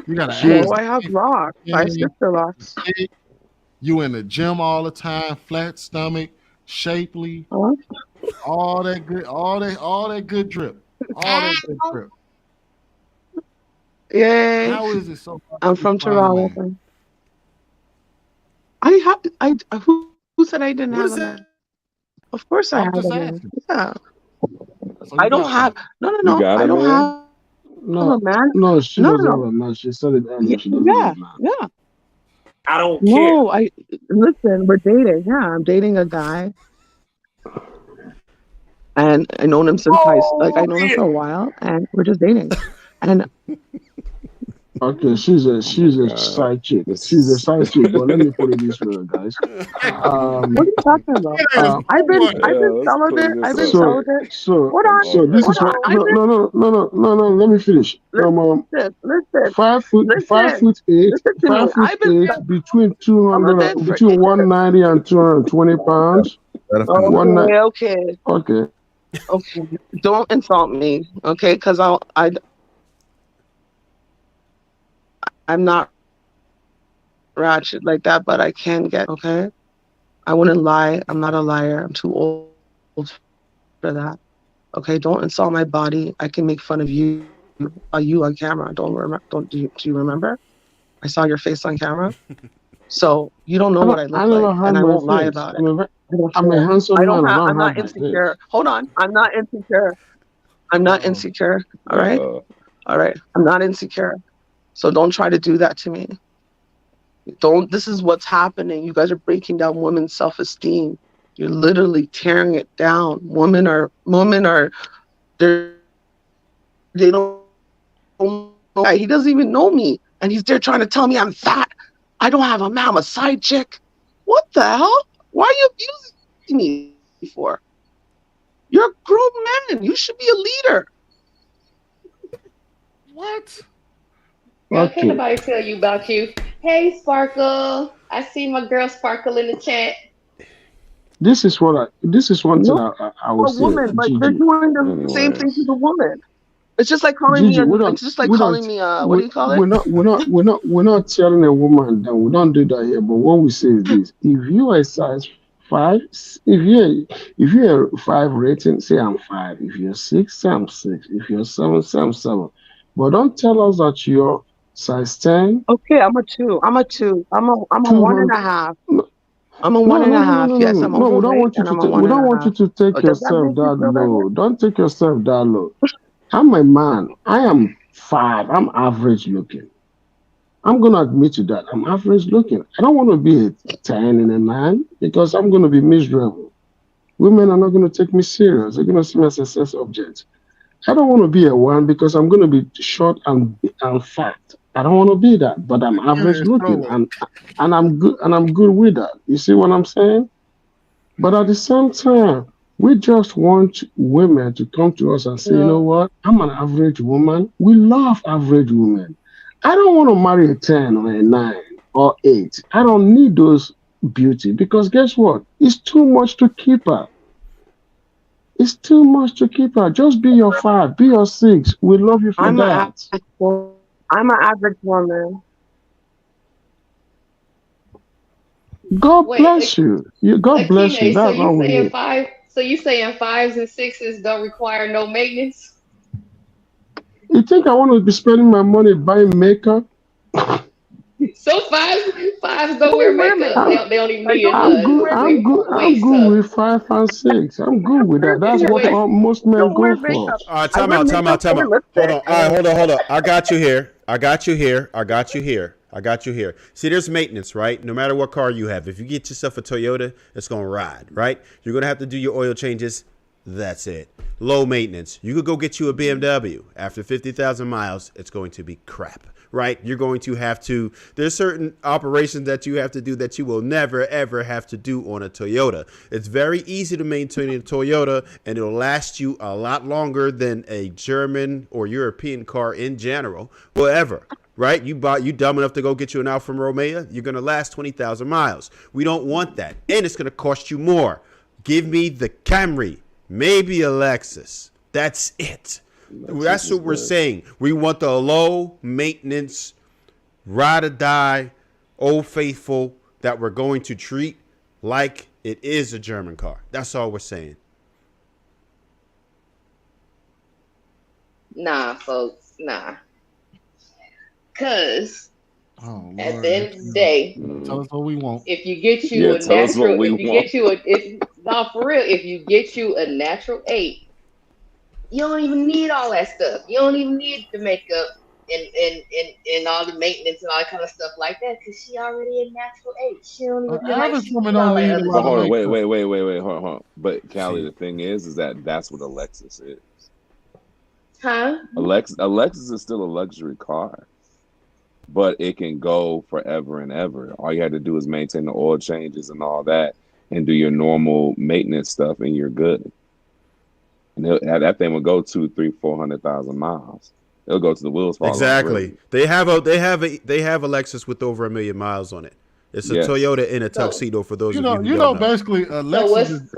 You got an Sweeney. ass No, I have locks. I have skinny, sister locks. thick. You in the gym all the time, flat stomach, shapely, Huh? all that good, all that good drip, all that good drip. Yay. How is it so hard I'm for you from to find a Toronto. man? Who said I didn't What have is a that? man? Of course I I'm have just a man. asking. Yeah. So I you don't got one. have no no You no. got I a don't man? have No, a man. no, she No doesn't have no. a man. She said it earlier. Yeah, She doesn't have a man. yeah. I don't care. No, I listen, we're dating. Yeah, I'm dating a guy and I known him since I Oh, known him yeah. for a while and we're just dating. And Okay, Oh my she's a god. side chick. She's a This side chick. But let me put it this way, guys. what are you talking about? I've been let's clean celibate. this I've been up. celibate. Hold Come on. on, This Hold is on. what. man. I've been No. Let me finish. listen. 5'8", Listen to me. 5'8", between 200, Celibate for between years. 190 and 220 pounds. Okay, okay. Okay. Okay. Don't insult me, okay? Because I'm not ratchet like that, but I can get okay. I wouldn't lie. I'm not a liar. I'm too old for that. Okay, don't insult my body. I can make fun of you on camera. Don't remember? Do you remember? I saw your face on camera, so you don't know what I I look never like, hide and I my won't lie face. about it. I don't I'm a care. handsome I don't man. I have. don't I'm hide not my face. insecure. Hold on. I'm not insecure. I'm not insecure. All right. Uh-oh. All right. I'm not insecure. So don't try to do that to me. Don't. This is what's happening. You guys are breaking down women's self-esteem. You're literally tearing it down. Women are they don't know. He doesn't even know me, and he's there trying to tell me I'm fat. I don't have a man. I'm a side chick. What the hell? Why are you abusing me for? You're a grown man. You should be a leader. What? Girl, can't Okay. nobody tell you about you. Hey, Sparkle. I see my girl Sparkle in the chat. This is one thing No, I would a say, woman, but they're Gigi. doing the same Anyway, thing to the woman. It's just like calling me. Gigi, It's just like calling me. What do you call it? we're not telling a woman that we don't do that here. But what we say is this: if you are a size 5, if you're a 5 rating, say I'm 5. If you're 6, say I'm 6. If you're 7, say I'm 7. But don't tell us that you're size 10. Okay, I'm a 2. I'm a 2. I'm a 1.5. I'm a 1.5. Yes, I'm No, we don't overweight want you and to I'm a take. We don't want you 1.5. to take Oh, does that yourself make you that feel better? low. Don't take yourself that low. I'm a man. I am 5. I'm average looking. I'm gonna admit to that. I'm average looking. I don't want to be a 10 in a man because I'm gonna be miserable. Women are not gonna take me serious. They're gonna see me as a sex object. I don't want to be a 1 because I'm gonna be short and fat. I don't want to be that. But I'm average looking and I'm good with that. You see what I'm saying? But at the same time, we just want women to come to us and say, you know what? I'm an average woman. We love average women. I don't want to marry a 10 or a 9 or 8. I don't need those beauty because guess what? It's too much to keep her. It's too much to keep her. Just be your 5, be your 6. We love you for that. I'm an average woman. God bless you. God bless you. Akine, so That's you all we saying need. 5? So you saying 5s and 6s don't require no maintenance? You think I want to be spending my money buying makeup? So fives don't wear makeup. They don't even need it. I'm good. I'm Waist good up. with 5 and 6. I'm good with that. That's what most men go for. Time out. Hold on. All right, hold on. I got you here. See, there's maintenance, right? No matter what car you have. If you get yourself a Toyota, it's going to ride, right? You're going to have to do your oil changes. That's it. Low maintenance. You could go get you a BMW. After 50,000 miles, it's going to be crap, right? You're going to have to, there's certain operations that you have to do that you will never, ever have to do on a Toyota. It's very easy to maintain a Toyota, and it'll last you a lot longer than a German or European car in general will ever. Right? You dumb enough to go get you an Alfa Romeo, you're going to last 20,000 miles. We don't want that. And it's going to cost you more. Give me the Camry, maybe a Lexus. That's it. That's what we're saying. We want the low maintenance, ride or die, old faithful that we're going to treat like it is a German car. That's all we're saying. Nah, folks, nah. Cause at the end of the day, tell us what we want. If you get you a natural, for real, if you get you a natural 8, you don't even need all that stuff. You don't even need the makeup and all the maintenance and all that kind of stuff like that, because she already a natural 8. She don't even feel like she need all that other But hold on, stuff. wait, hold on. But Callie, the thing is that's what a Lexus is. Huh? A Lexus is still a luxury car, but it can go forever and ever. All you have to do is maintain the oil changes and all that, and do your normal maintenance stuff, and you're good. And that thing will go 200,000, 300,000, 400,000 miles. It'll go to the wheels fall off. Exactly. They have a Lexus with over 1 million miles on it. It's a Toyota in a tuxedo for those of you who don't know. Basically, a Lexus is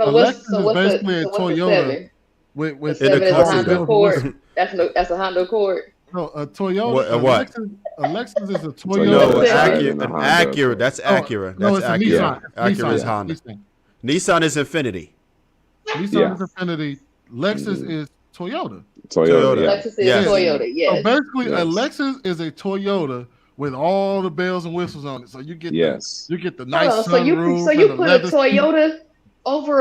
basically a Toyota with a 7 is a Honda Accord. That's a Honda Accord. No, a Toyota. What? A Lexus is a Toyota. No, an Acura. That's Acura. No, that's it's Acura. a Nissan. Acura is Honda. Nissan is Infinity. Nissan is Infinity. Lexus is Toyota. Lexus is Toyota. Yes. So basically, a Lexus is a Toyota with all the bells and whistles on it. So you get the nice sunroof. So you put a Toyota over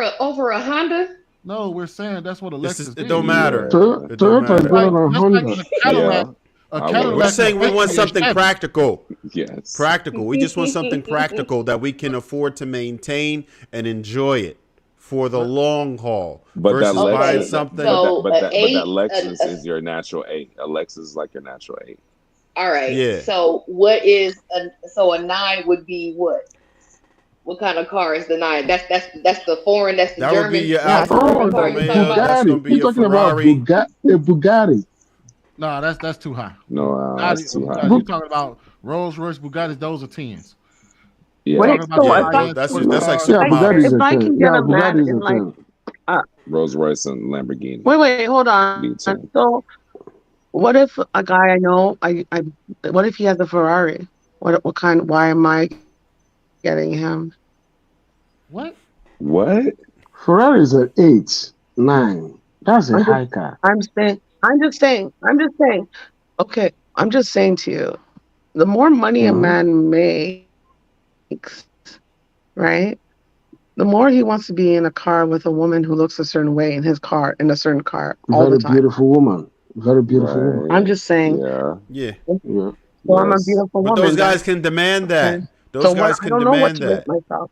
a Honda? No, we're saying that's what a Lexus is. It don't matter. Toyota is better than Honda. We're saying we want something practical. Yes. Practical. We just want something practical that we can afford to maintain and enjoy it for the long haul. But versus that buying something. But that Lexus is your natural 8. A Lexus is like your natural 8. All right. Yeah. So what is a 9 would be what? What kind of car is the 9? That's the foreign. That's the German. Would be your Alfa Romeo. That's gonna be your Ferrari. A Bugatti. No, that's too high. No, that's too high. You're talking about Rolls Royce, Bugattis. Those are 10s. Yeah, that's like supermodels. If I can get a man in like Rolls Royce and Lamborghini. Wait, hold on. So What if a guy I know, what if he has a Ferrari? What kind? Why am I getting him? What? What? Ferrari is an 8, 9. That's a I'm just, high car. I'm just saying. Okay, I'm just saying to you, the more money a Mhm. man makes, right? The more he wants to be in a car with a woman who looks a certain way in his car, in a certain car all the Very time. beautiful woman. Very beautiful woman. I'm Right. just saying. Yeah. Yeah. Yeah. So I'm a Yes. beautiful But those woman guys then. can demand that. Okay. So Those what? guys I can don't know what demand to rate that. myself.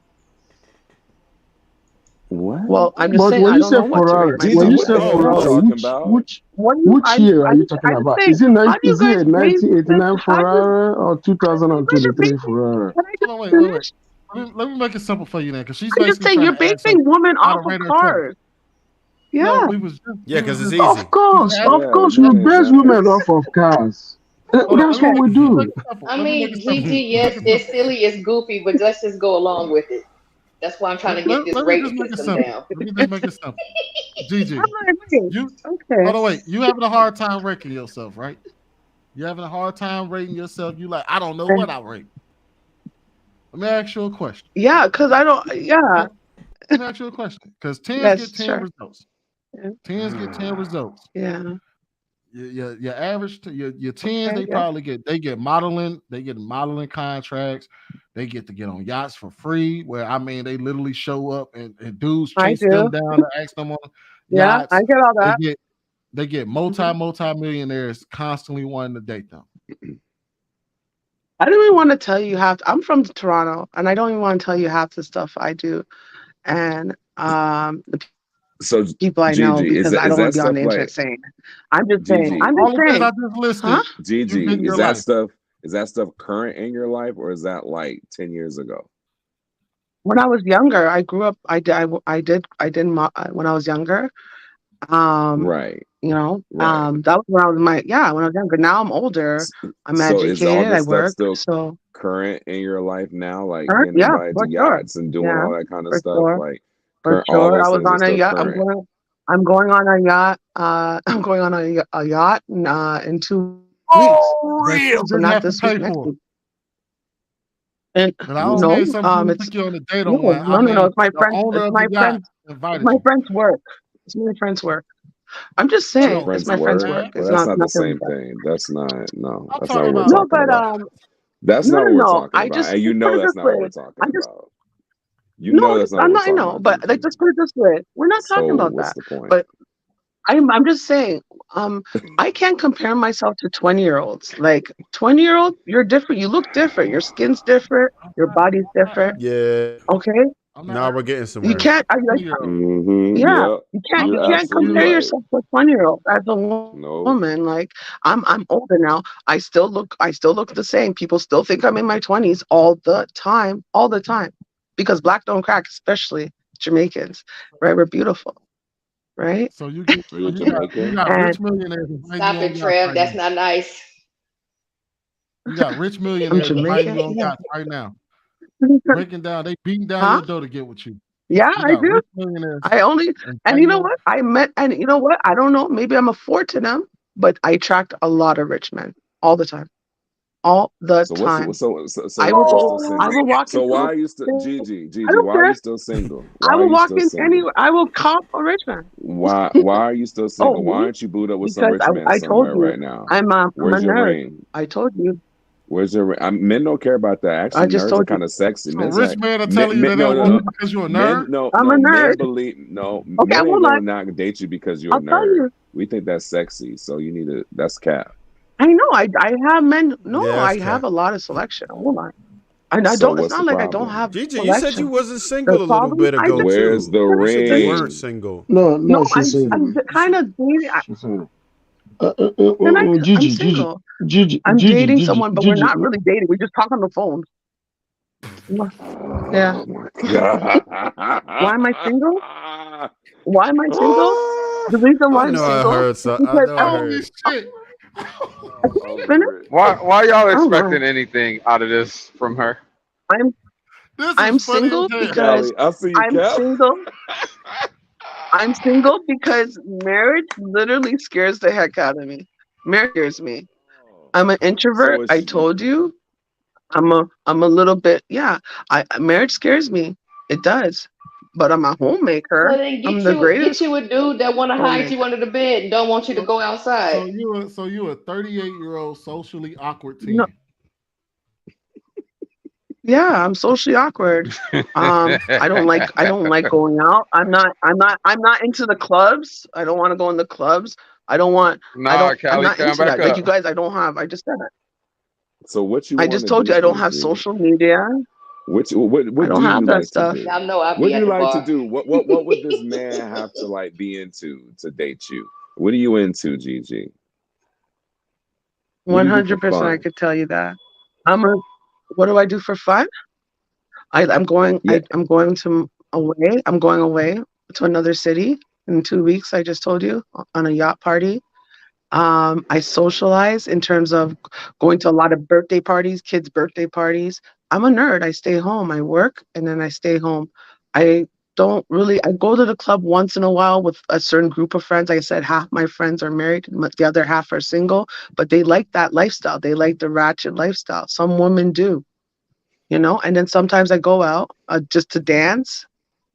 What? Well, I'm just But saying when I you don't say know what to rate Ferrari, Gigi, when myself. you what say the hell are you Ferrari, talking about? What do you? which year are you talking I'm just about? saying. How do you Is it guys a base this? 1989 How do you? Ferrari or You're 2023 basing. Ferrari? Can I just Hold on, wait. finish? Let me make it simple for you then, because she's I'm just basically saying trying you're to ask us basing women how to off of rate ourselves. cars. No, Yeah. Yeah, because it's just. easy. She's Of Yeah, course, you we can't base judge. women off of cars. Hold on, That's what we let me make do. it simple. I Let me make mean, it simple. Gigi, Let me yes, make it it's simple. silly, it's goofy, but let's just go along with it. That's why I'm trying to get this Let me rating just make it system simple. down. Let me just make it simple. Gigi, I'm agreeing. you Okay. hold on, wait. You having a hard time ranking yourself, right? You having a hard time rating yourself. You like, I don't know what I rate. Let me ask you a question. Yeah, because I don't. Yeah, Yeah. let me ask you a question. Because tens get Yes. 10 Sure. results. Yeah. Tens get 10 results. Yeah. Your average your tens, Okay. Yeah. they get modeling contracts. They get to get on yachts for free, where I mean they literally show up and dudes I chase them do. down to ask them on Yeah. I yachts. get all They that. get they get Mhm. multi-millionaires constantly wanting to date them. I don't even want to tell you half. I'm from Toronto, and I don't even want to tell you half the stuff I do, and the So people I know Gigi, because I is don't want that to be on stuff the internet like saying. I'm just saying. Gigi? I'm just All the things saying. I just listed, Huh? you Gigi, did in your life. is that stuff current in your life, or is that like 10 years ago? When I was younger, I grew up. When I was younger. Um, Right, you know, right. that was when I was younger. Now I'm older. I'm So is all educated. I this stuff work. still So, current in your life now? Like getting yeah, invited to for sure. yachts and doing Yeah, all that kind of for stuff? sure. Like For current, all sure. I those was things are on a still yacht. current. I'm going on a yacht. I'm going on a yacht in 2 weeks. Oh, that she So didn't not have to this week, pay next for. week. And But I don't no, mean some dude it's took you on a date on one. I no. mean It's my the friend. owner It's of the my yacht friend's. It's invited my you. friend's work. It's my friend's work. I'm just That Your saying. don't It's friend's my count, friend's work? work. man. Well, It's that's not not the nothing like same that. thing. No, I'm that's not talking what we're about No, talking but about. That's not what we're no. talking about. And you Put know it that's this not what we're way. talking I just about. You no. know that's not what I'm we're not. I talking know, about, but like, Gigi. just put it this way. We're not So talking about what's that. the point? But I'm just saying. I can't compare myself to 20-year-olds. Like 20-year-old, you're different. You look different. Your skin's different. Your body's different. Yeah. Okay. I'm not Now we're getting You somewhere. can't. I like. 20-year-old. Yeah. Yeah, I'm You you're can't asking absolutely compare you. right. yourself to a 20-year-old as a No, woman. Like I'm older now. I still look the same. People still think I'm in my 20s all the time. All the time. Because black don't crack, especially Jamaicans. Right? We're beautiful. Right? So you so you're you Jamaican. got And rich millionaires inviting you Stop on it, yachts Trev. right That's now. not nice. You got rich I'm millionaires inviting Jamaican. you on Yeah. yachts right now. They beating down Huh? your door to get with you. Yeah, You I got do. rich millionaires I only and you inviting know you on. what? And you know what? I don't know. Maybe I'm a four to them, but I attract a lot of rich men all the time. All the So time. so I why will are you go. still I single? will walk So why into. are you still I Gigi? don't Why are care. you still single? I Why are will you walk still in single? anywhere. I will cop a rich man. Why are you still Oh, single? Why me? aren't you booed up with some Because rich man I told somewhere you, right now? I'm a Where's your nerd. ring? I told you. Where's your ring? Men don't care about that. I Actually, just nerds are told you. kind of sexy. So Men's rich like men are telling you that they no don't no want no you because you're a men nerd. I'm a nerd. men believe no Okay, I men ain't won't lie. gonna not date you because you're a I'll tell nerd. you. We think that's sexy, so you need to. That's cap. I know. I have men. No, Yeah, that's I have cap. a lot of selection. I won't lie. And I So don't. It's what's the not like I don't problem? have Gigi, you said you selection. wasn't The single a little problem, bit I ago just Where's too. the You said you weren't ring? single. No, no. no, she's I'm single. kind of dating. She's single. I'm Gigi, single. I'm dating someone, but we're not Gigi. really dating. We just talk on the phone. Yeah. Oh my god! Why am I single? Why am I single? The reason I why I'm know I single heard is so. I because know I Holy heard. shit! finish. Why y'all Oh wow. expecting anything out of this from her? I'm This is I'm funny single as hell. because Callie, I see you, I'm Cal. single. I'm single because marriage literally scares the heck out of me. Marriage scares me. I'm an So introvert. it's I told you. I'm a little bit, yeah. Marriage scares me. It does. But I'm a homemaker. Well, then I'm get the you greatest a dude that want to hide you homemaker. under the bed and don't want you to go outside. So you a 38-year-old socially awkward No, 10. yeah, I'm socially awkward. I don't like going out. I'm not into the clubs. I don't want to go in the clubs. I don't want Nah, I'm Callie, not come into back that. Like you up. guys, I just said it. so what you I want just to told do, you I don't have Gigi? social media. What I don't do have you that like to stuff. do? Y'all know I'll What be do at you the like to bar. do? What would this man have to like be into to date you? What are you into, Gigi? What do you do for 100% I fun? could tell you that. What do I do for fun? Yeah. I'm going to away. I'm going away to another city in 2 weeks. I just told you on a yacht party. I socialize in terms of going to a lot of birthday parties, kids' birthday parties. I'm a nerd. I stay home. I work and then I stay home. I don't really, I go to the club once in a while with a certain group of friends. Like I said, half my friends are married, the other half are single, but they like that lifestyle. They like the ratchet lifestyle. Some women do, and then sometimes I go out just to dance,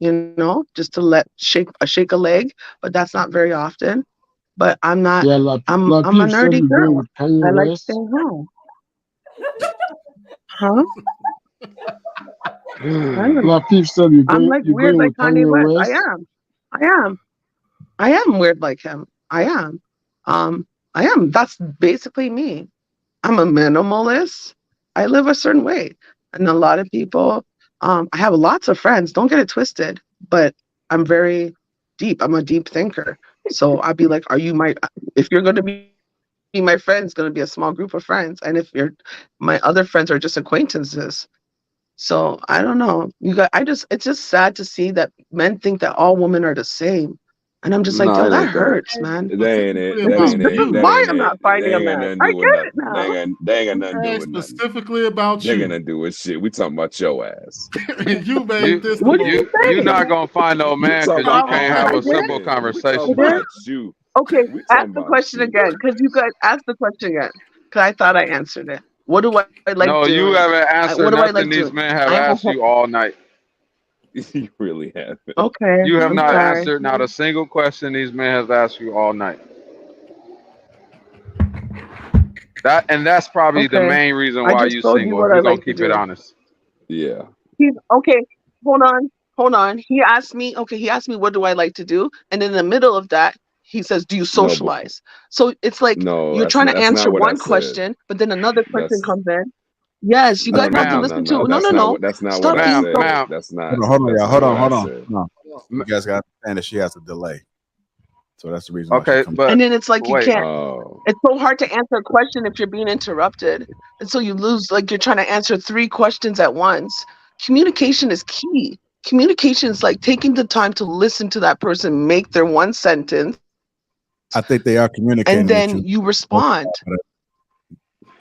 just to shake a leg, but that's not very often. But I'm not. Yeah, I'm a Lapeef said nerdy you're going girl. with Kanye I like West. staying home. Huh? I don't. Lapeef said you're I'm going like you're weird going like with Kanye Kanye West. I West. am. I am. I am weird like him. I am. Um. I am. That's basically me. I'm a minimalist. I live a certain way, and a lot of people. I have lots of friends. Don't get it twisted. But I'm very deep. I'm a deep thinker. So I'd be like, "Are you my? If you're going to be my friend, it's going to be a small group of friends, and if you're my other friends are just acquaintances." So I don't know. It's just sad to see that men think that all women are the same, and I'm just like, No, yo, it that ain't that. hurts, man. That ain't it. Specifically That This about ain't is it. you. That why ain't I'm it. not They finding a ain't got man. nothing to I do with get it nothing. now. They ain't got We nothing to do asked with nothing. specifically about They ain't got you. nothing to do with shit. We talking about your ass. You made You this the What do most. you you say? not gonna find no You man talking because about you Oh, can't all have I a did. simple women. We talking I conversation. did. about you. Okay, We ask talking the about question you. again, because you guys asked the question again. Because I thought I answered it. What do I like No, you doing? haven't answered What do I nothing like these doing? men have I'm a asked you all night. You really have. okay. You have I'm not sorry. answered not a single question these men have asked you all night. That's probably the Okay. main reason I why just you told you single. If what we're I gonna like to keep it do. honest. Yeah. He's okay. Hold on. Hold on. He asked me, okay, he asked me, what do I like to do? And in the middle of that, he says, do you No, but socialize? So it's like no, you're trying to that's answer not what I one said. question, but then another question That's comes in. Yes, you no, guys no, have to no, Ma'am, no, listen to no. it. No, no, no. That's not what Stop I being ma'am, so. said. ma'am, That's not Hold what on, I hold on. said. No, you guys got to understand that she has a delay, so that's the reason why she okay, comes. And but then it's like you wait. can't. Oh, It's so hard to answer a question if you're being interrupted. And so you lose, like you're trying to answer three questions at once. Communication is key. Communication is like taking the time to listen to that person make their one sentence, I think they are and communicating with then you. you respond.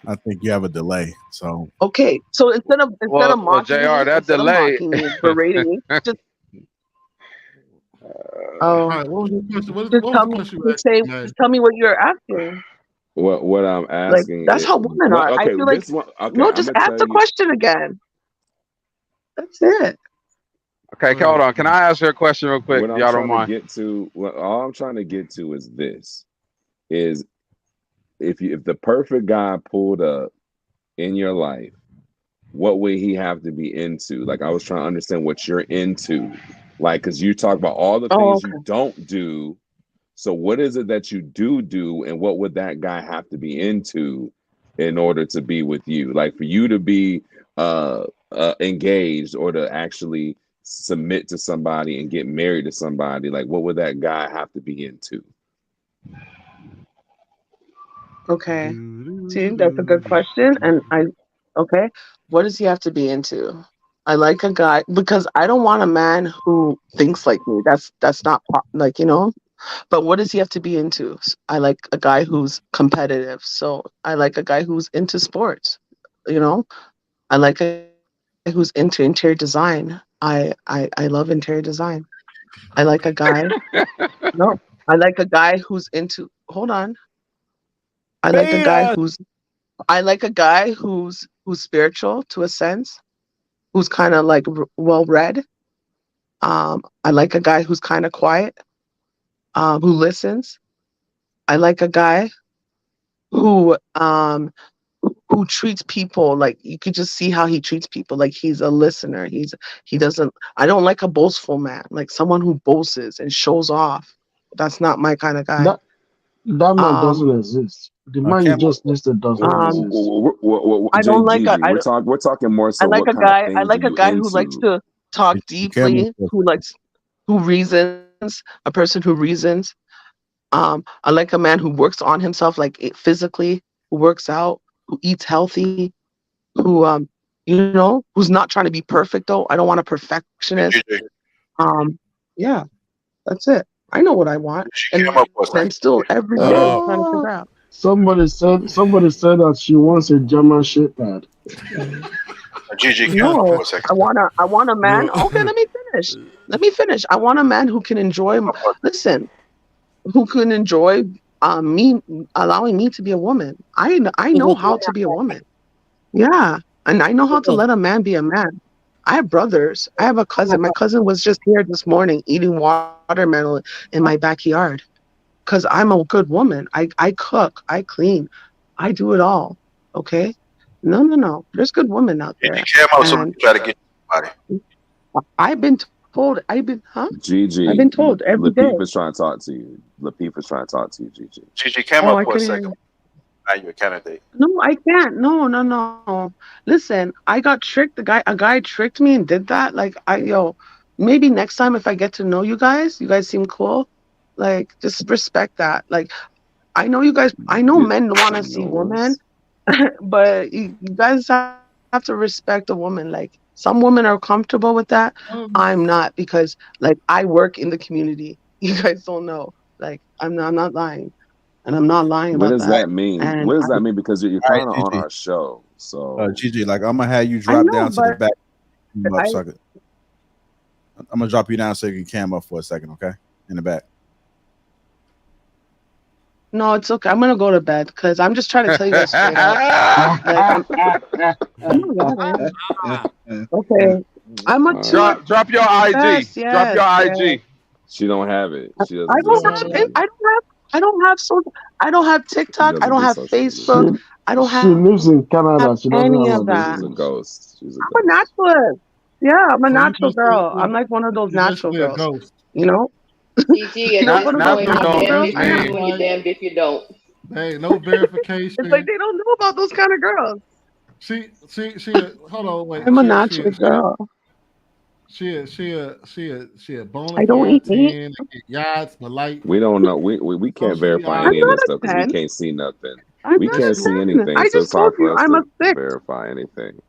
I think you have a delay. So Okay. So instead of Well, mocking Jr. me, That delay. berating me, just all oh right. What was your question? just What was tell the me question you asked me, man? just tell me what you're asking. what I'm Like asking that's is, how women well, are. I okay, feel like this one, okay, no, I'm just gonna ask tell the you. question again. That's it. Okay, Go hold ahead. on. Can I ask you a question real quick? What I'm Y'all don't trying to mind? get to, all I'm trying to get to is this: is if the perfect guy pulled up in your life, what would he have to be into? Like I was trying to understand what you're into, like because you talk about all the Oh, things you okay. don't do. So what is it that you do, and what would that guy have to be into in order to be with you? Like for you to be engaged or to actually submit to somebody and get married to somebody, like what would that guy have to be into? Okay. See, that's a good question. And okay, what does he have to be into? I like a guy because I don't want a man who thinks like me. That's not like, but what does he have to be into? I like a guy who's competitive. So I like a guy who's into sports. You know, I like a guy who's into interior design. I love interior design. I like a guy. No, I like a guy who's into. Hold on. I like a guy who's spiritual to a sense, who's kind of like well read. I like a guy who's kind of quiet, who listens. I like a guy who treats people like you could just see how he treats people. Like he's a listener. He doesn't. I don't like a boastful man, like someone who boasts and shows off. That's not my kind of guy. That man doesn't exist. The man you just listed does not exist. I don't like a. We're talking more so I like what a kind of guy. things I like are a you guy who likes into? to talk deeply, who reasons. A person who reasons. I like a man who works on himself, like physically, who works out, who eats healthy, who who's not trying to be perfect though. I don't want a perfectionist. Yeah, that's it. I know what I want, and I'm still every day trying to figure out. Somebody said that she wants a German Shepherd. Gigi, No, I want a man. Okay, let me finish. I want a man who can enjoy. Listen, who can enjoy me allowing me to be a woman. I know how to be a woman. Yeah, and I know how to let a man be a man. I have brothers. I have a cousin. My cousin was just here this morning eating watermelon in my backyard because I'm a good woman. I cook. I clean. I do it all. Okay? No. There's good women out there. And try to get somebody. I've been told. Gigi, I've been told every day. Lapeef is trying to talk to you. Lapeef is trying to talk to you, Gigi. Gigi, came up for a second. Now you're a candidate. No, I can't. No. Listen, I got tricked. A guy tricked me and did that. Like, maybe next time if I get to know you guys seem cool. Like, just respect that. Like, I know men want to see women, but you guys have to respect a woman. Like, some women are comfortable with that. I'm not, because like I work in the community. You guys don't know. Like, I'm not lying. And I'm not lying about that. What does that mean? And what does that mean? Because you're kind of on our show. So Gigi, like I'm gonna have you drop down to the back. I'm gonna drop you down so you can cam up for a second, okay? In the back. No, it's okay. I'm gonna go to bed because I'm just trying to tell you guys straight up. Okay. I'm a drop your IG. Yes, drop your IG. yes. She don't have it. She doesn't. I don't have TikTok. I don't have Facebook. I don't have. She lives in Canada. She doesn't any have of a that. She's a ghost. I'm a naturalist. Yeah, I'm a natural girl. I'm like one of those natural girls. You know? GG, at this point, you're doing your damned if you don't. Hey, no verification. It's like they don't know about those kind of girls. She. Hold on, wait. I'm a natural girl. She a bona I don't eat meat. Yachts, but like we don't know. We can't verify any of this stuff because we can't see nothing. We can't see anything. I So just it's hard told you for us I'm a to 6. verify anything.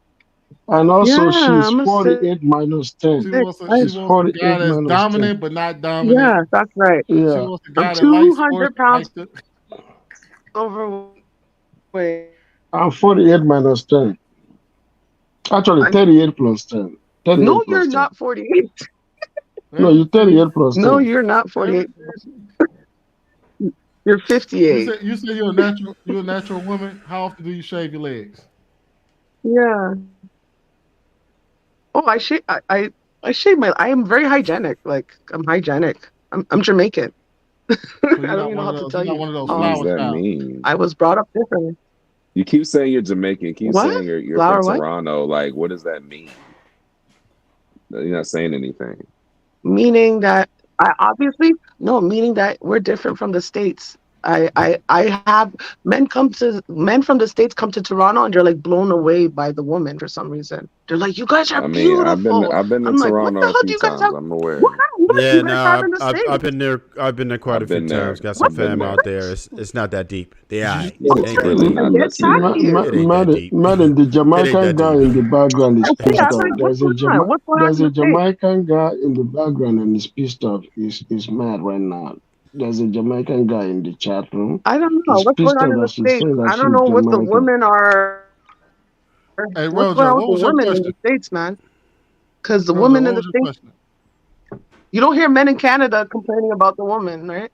And also, Yeah, she's I'm a 48 minus 10. She wants a guy that's dominant but not dominant. Yeah, that's right. She wants a guy I'm that likes 200 sports, pounds likes overweight. I'm 48 minus 10. Actually, 38 plus 10. 38 No, plus you're 10. not 48. No, you're 38 plus 10. No, you're not 48. You're 58. You say you're a natural woman. How often do you shave your legs? Yeah. Oh, I shave. I shave my. I am very hygienic. Like, I'm hygienic. I'm Jamaican. I don't even know how to tell you. One of those What does that mean? I was brought up differently. You keep saying you're Jamaican. Keep What? saying you're Flower from what? Toronto. Like, what does that mean? You're not saying anything. Meaning that meaning that we're different from the States. I have men from the States come to Toronto and they're like blown away by the woman for some reason. They're like, you guys are beautiful. I've been to I'm like, Toronto what the hell a do few you guys times. have? I'm aware. What kind of women do Yeah, you guys no, have in the States? I've been there quite a few times. Got some fam out there. It's not that deep. It's really not that deep. Madam, the Jamaican guy in the background is Okay, pissed I'm off. like, what's going on? What's going on There's a in the States? Jamaican guy in the background and he's pissed off. He's mad right now. There's a Jamaican guy in the chat room. I don't know He's what's pissed going on off in the that she's States. saying that I don't she's know what the Jamaican. women are. Hey, What's Rojo, going on what with was the your women in question? the States, man? Because the Rojo, women what in the was your States, question? you don't hear men in Canada complaining about the woman, right?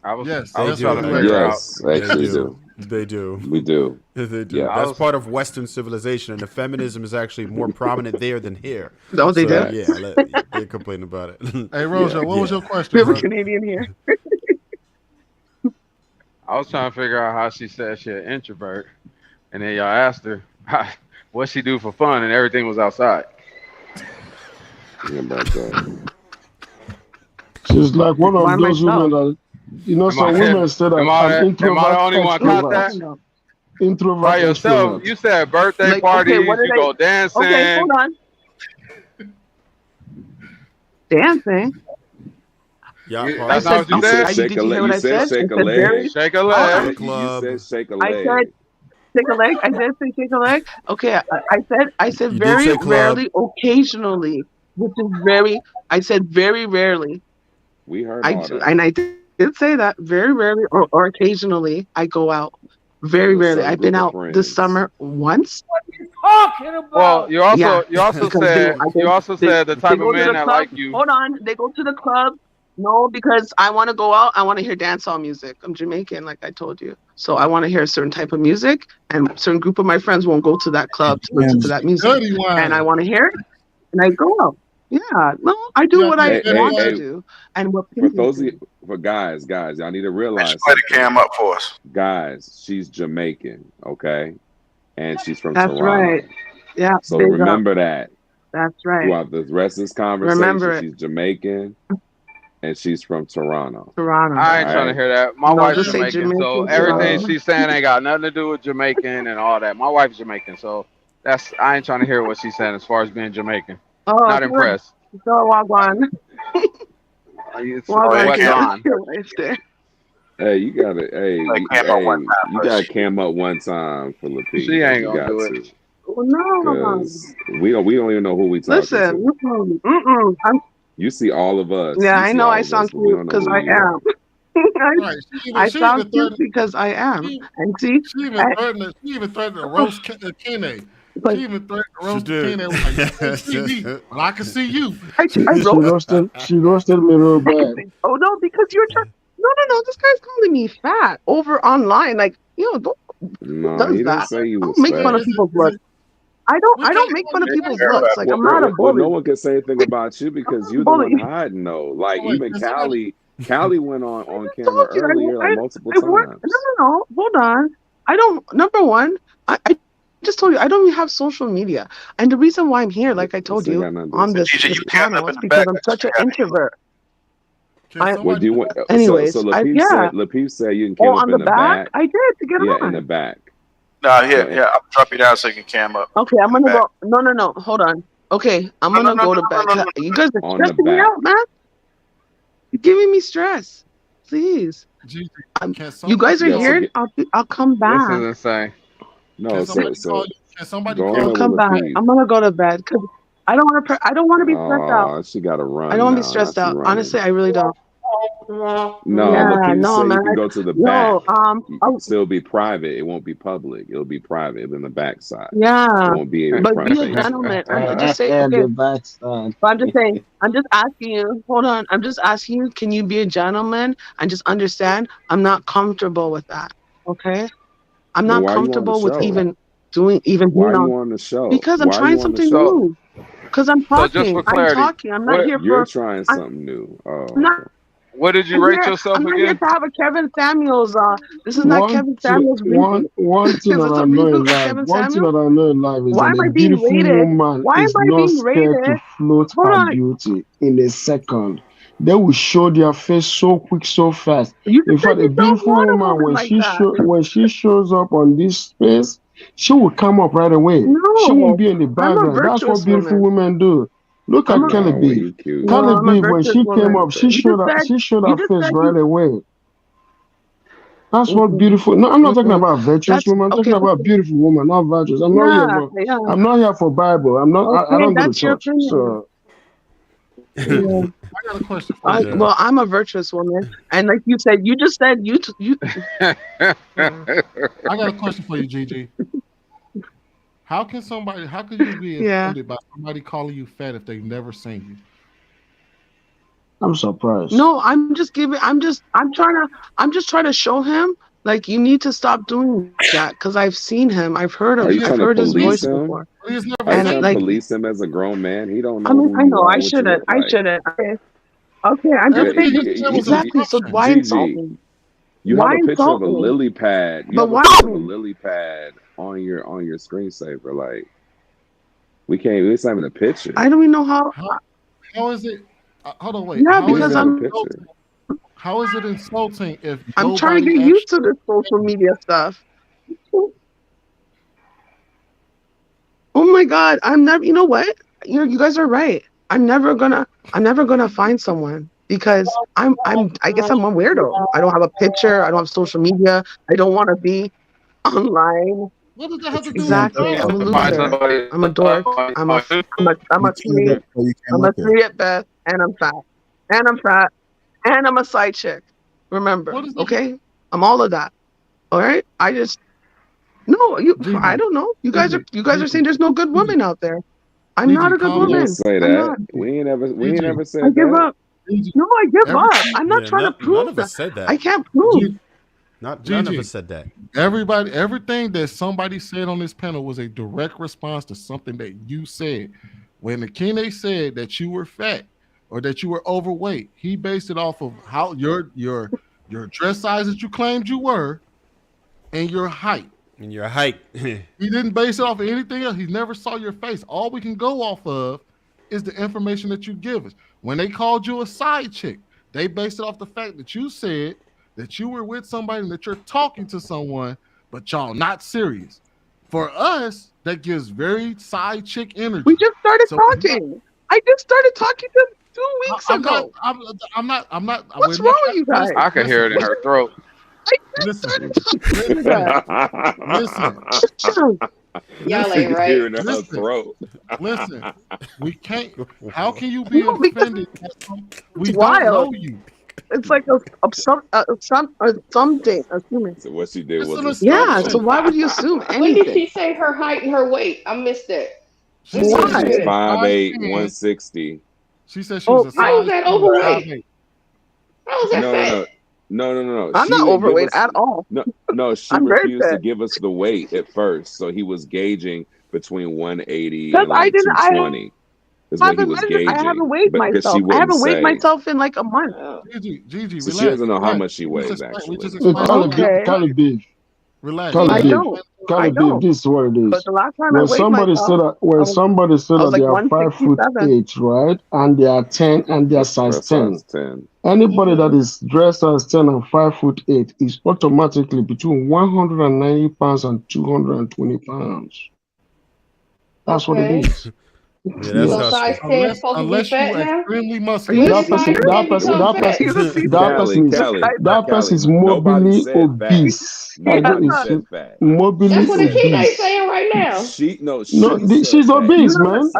I was Yes, I was that's trying what to we figure were. out. Yes, actually do. They do. We do. They do. Yeah. That's part of Western civilization, and the feminism is actually more prominent there than here. Oh, they do? Yeah, they complain about it. Hey, Rosa, what was your question? We have a bro? Canadian here. I was trying to figure out how she said she an introvert, and then y'all asked her what she do for fun, and everything was outside. Yeah, about that. She's like one By of those myself. women that, you know, some women say that Am I I'm the only one caught that? Introvert, By yourself, extrovert. you said birthday Like, parties, okay, what did you I- go dancing. Okay, hold on. Dancing? Yeah, That's not what you said? Shake a leg. You said shake a leg. Shake a leg. You said shake a I leg. said shake a leg. I did say shake a leg. Okay, I said You did very say club. rarely, occasionally, which is very. I said very rarely. We heard all that. And I did say that very rarely or occasionally I go out. Very With rarely. some I've been group of out this friends. summer once. Talking about. Well, you also because said the they type go of to men the that club. like you. Hold on, they go to the club. No, because I want to go out. I want to hear dancehall music. I'm Jamaican, like I told you. So I want to hear a certain type of music, and a certain group of my friends won't go to that club to listen to that music. Dirty wine. And I want to hear it, and I go out. Yeah, no, I do what I want to do, and what For people those of do. you, for guys, y'all need to realize. Play the cam up for us. Guys, she's Jamaican, okay, and she's from That's Toronto. right. Yeah. So big up. remember that That's right. throughout the rest of this conversation, Remember it. she's Jamaican, and she's from Toronto. Toronto. I ain't trying to hear that. My wife's just say Jamaican, so Jamaican, everything Toronto. she's saying ain't got nothing to do with Jamaican and all that. My wife's Jamaican, so I ain't trying to hear what she's saying as far as being Jamaican. Oh, Not impressed. So Wagwan. Hey, you gotta, you gotta cam up one time for Lapeef. She ain't You gonna got do to. it. No. Because we don't even know who we talking Listen. to. You see all of us. Yeah, You I see know all I of us, sound but we cute don't know because who I you are. am. I sound cute because I am. And see, She even threatened to roast Kene. She even threatened to roast Kene. Like, you can't see me, but I can see you. She roasted me real bad. Oh no, because you're trying. No. This guy's calling me fat over online. Like, don't No, he didn't say you I was don't make fun fat. of people's looks. I don't make fun of people's looks. Like, I'm not a Well, bully. no one can say anything about you because you're the one hiding though. Like even Callie went on camera earlier like multiple times. No. Hold on. I don't. Number one, I just told you I don't even have social media, and the reason why I'm here, like I told you, on this channel is because I'm such an introvert. What do you want? Anyways, so Lapeef said you can cam up on in the the back. I did to get Yeah, on. in the back. No, here, I'll drop you down so you can cam up. Okay, I'm gonna go. No. Hold on. Okay, I'm gonna go to bed. You guys are stressing me out, man. You're giving me stress. Please. You guys are here. I'll come back. This is insane. No, so can somebody I'll come back. I'm gonna go to bed because I don't want to. I don't want to be stressed out. She got to run. I don't want to be stressed out. Honestly, I really don't. No, Lapeef said man. you can go to the back. Still be private. It won't be public. It'll be private. It'll be in the back side. Yeah, it won't be in but front. be a gentleman. I'm just saying. Okay. But I'm just saying. I'm just asking you. Hold on. I'm just asking you. Can you be a gentleman and just understand? I'm not comfortable with that. Okay. I'm not comfortable with even doing Why are you on the show? Because I'm trying something new. Because I'm talking. So just for clarity, I'm talking. I'm not here for. You're trying something new. Oh. I'm not. What did you rate yourself I'm again? not here to have a Kevin Samuels. This is not Kevin Samuels. One thing that I know in life is that a beautiful woman is not scared to float her beauty in a second. They will show their face so quick, so fast. In fact, a beautiful woman, when she shows up on this space, she will come up right away. She won't be in the background. That's what beautiful women do. Look at Kelly B. Kelly B, when she came up, she showed her face right away. That's what beautiful. No, I'm not talking about virtuous woman. I'm talking about beautiful woman, not virtuous. I'm not here for Bible. I'm not. I don't go to church. So. I got a question for you. Well, I'm a virtuous woman, and like you said, you just said you. I got a question for you, Gigi. How could you be offended by somebody calling you fat if they've never seen you? I'm surprised. No, I'm just trying to show him Like, you need to stop doing that because I've seen him. I've heard Are you trying to heard his police voice him? before. He's never Are you And trying to like, police him as a grown man? He don't I know mean, who I you know are, I what you shouldn't. look like. Okay, I'm just saying. Exactly. So why insult Gigi, me? you Why have a picture of insult a me? lily pad. You But have a why? picture of a lily pad on your screensaver. Like, it's not even a picture. I don't even know how. How is it? Hold on, wait. Yeah, How because is it a I'm picture. How is it insulting if I'm trying to nobody get actually? used to this social media stuff. Oh my God, I'm never. You know what? You guys are right. I'm never gonna find someone because I guess I'm a weirdo. I don't have a picture. I don't have social media. I don't want to be online. What does that have to do with Exactly. I'm a love? loser. I'm a dork. I'm a three. I'm a three at best, and I'm fat. And I'm fat. And I'm a side chick. Remember, okay? I'm all of that. All right? I don't know. You guys are saying there's no good women out there. I'm not a good We didn't woman. say I'm that. not. We ain't ever I said give that. up. No, I give up. I'm not Yeah, trying to none prove of that. us said that. I can't prove. None of us said that. Everything that somebody said on this panel was a direct response to something that you said. When Akine said that you were fat or that you were overweight, he based it off of how your dress size that you claimed you were and your height. And your height. He didn't base it off of anything else. He never saw your face. All we can go off of is the information that you give us. When they called you a side chick, they based it off the fact that you said that you were with somebody and that you're talking to someone, but y'all not serious. For us, that gives very side chick energy. We just started talking. I just started talking to 2 weeks ago. I'm not. What's wrong with you guys? I could hear it in her throat. Listen. Y'all ain't right. Hearing in her throat. Listen, we can't. How can you be offended? We wild. don't know you. It's like something. Assuming. So what she did was So why would you assume anything? When did she say her height and her weight? I missed that. She said she's 5'8", 160. She said she was a size. How is that overweight? How is that fat? No. I'm not overweight at all. No, she refused to give us the weight at first. So he was gauging between 180 and like 220. Is what he was gauging. I haven't weighed myself. I haven't weighed myself in like a month. Gigi, so she doesn't know how much she weighs actually. Cali beef. Relax. I don't. This is what it is. But the last time When I weighed somebody myself, said that, they are 5'8", right, and they are 10 and they are size 10. Anybody that is dressed as 10 and 5'8" is automatically between 190 pounds and 220 pounds. That's what it is. Yeah, that's so size 10 supposed to be fat now? Extremely muscular. That person is morbidly obese. Nobody said fat. Morbidly That's what Akina obese. is saying right now. She's obese, man.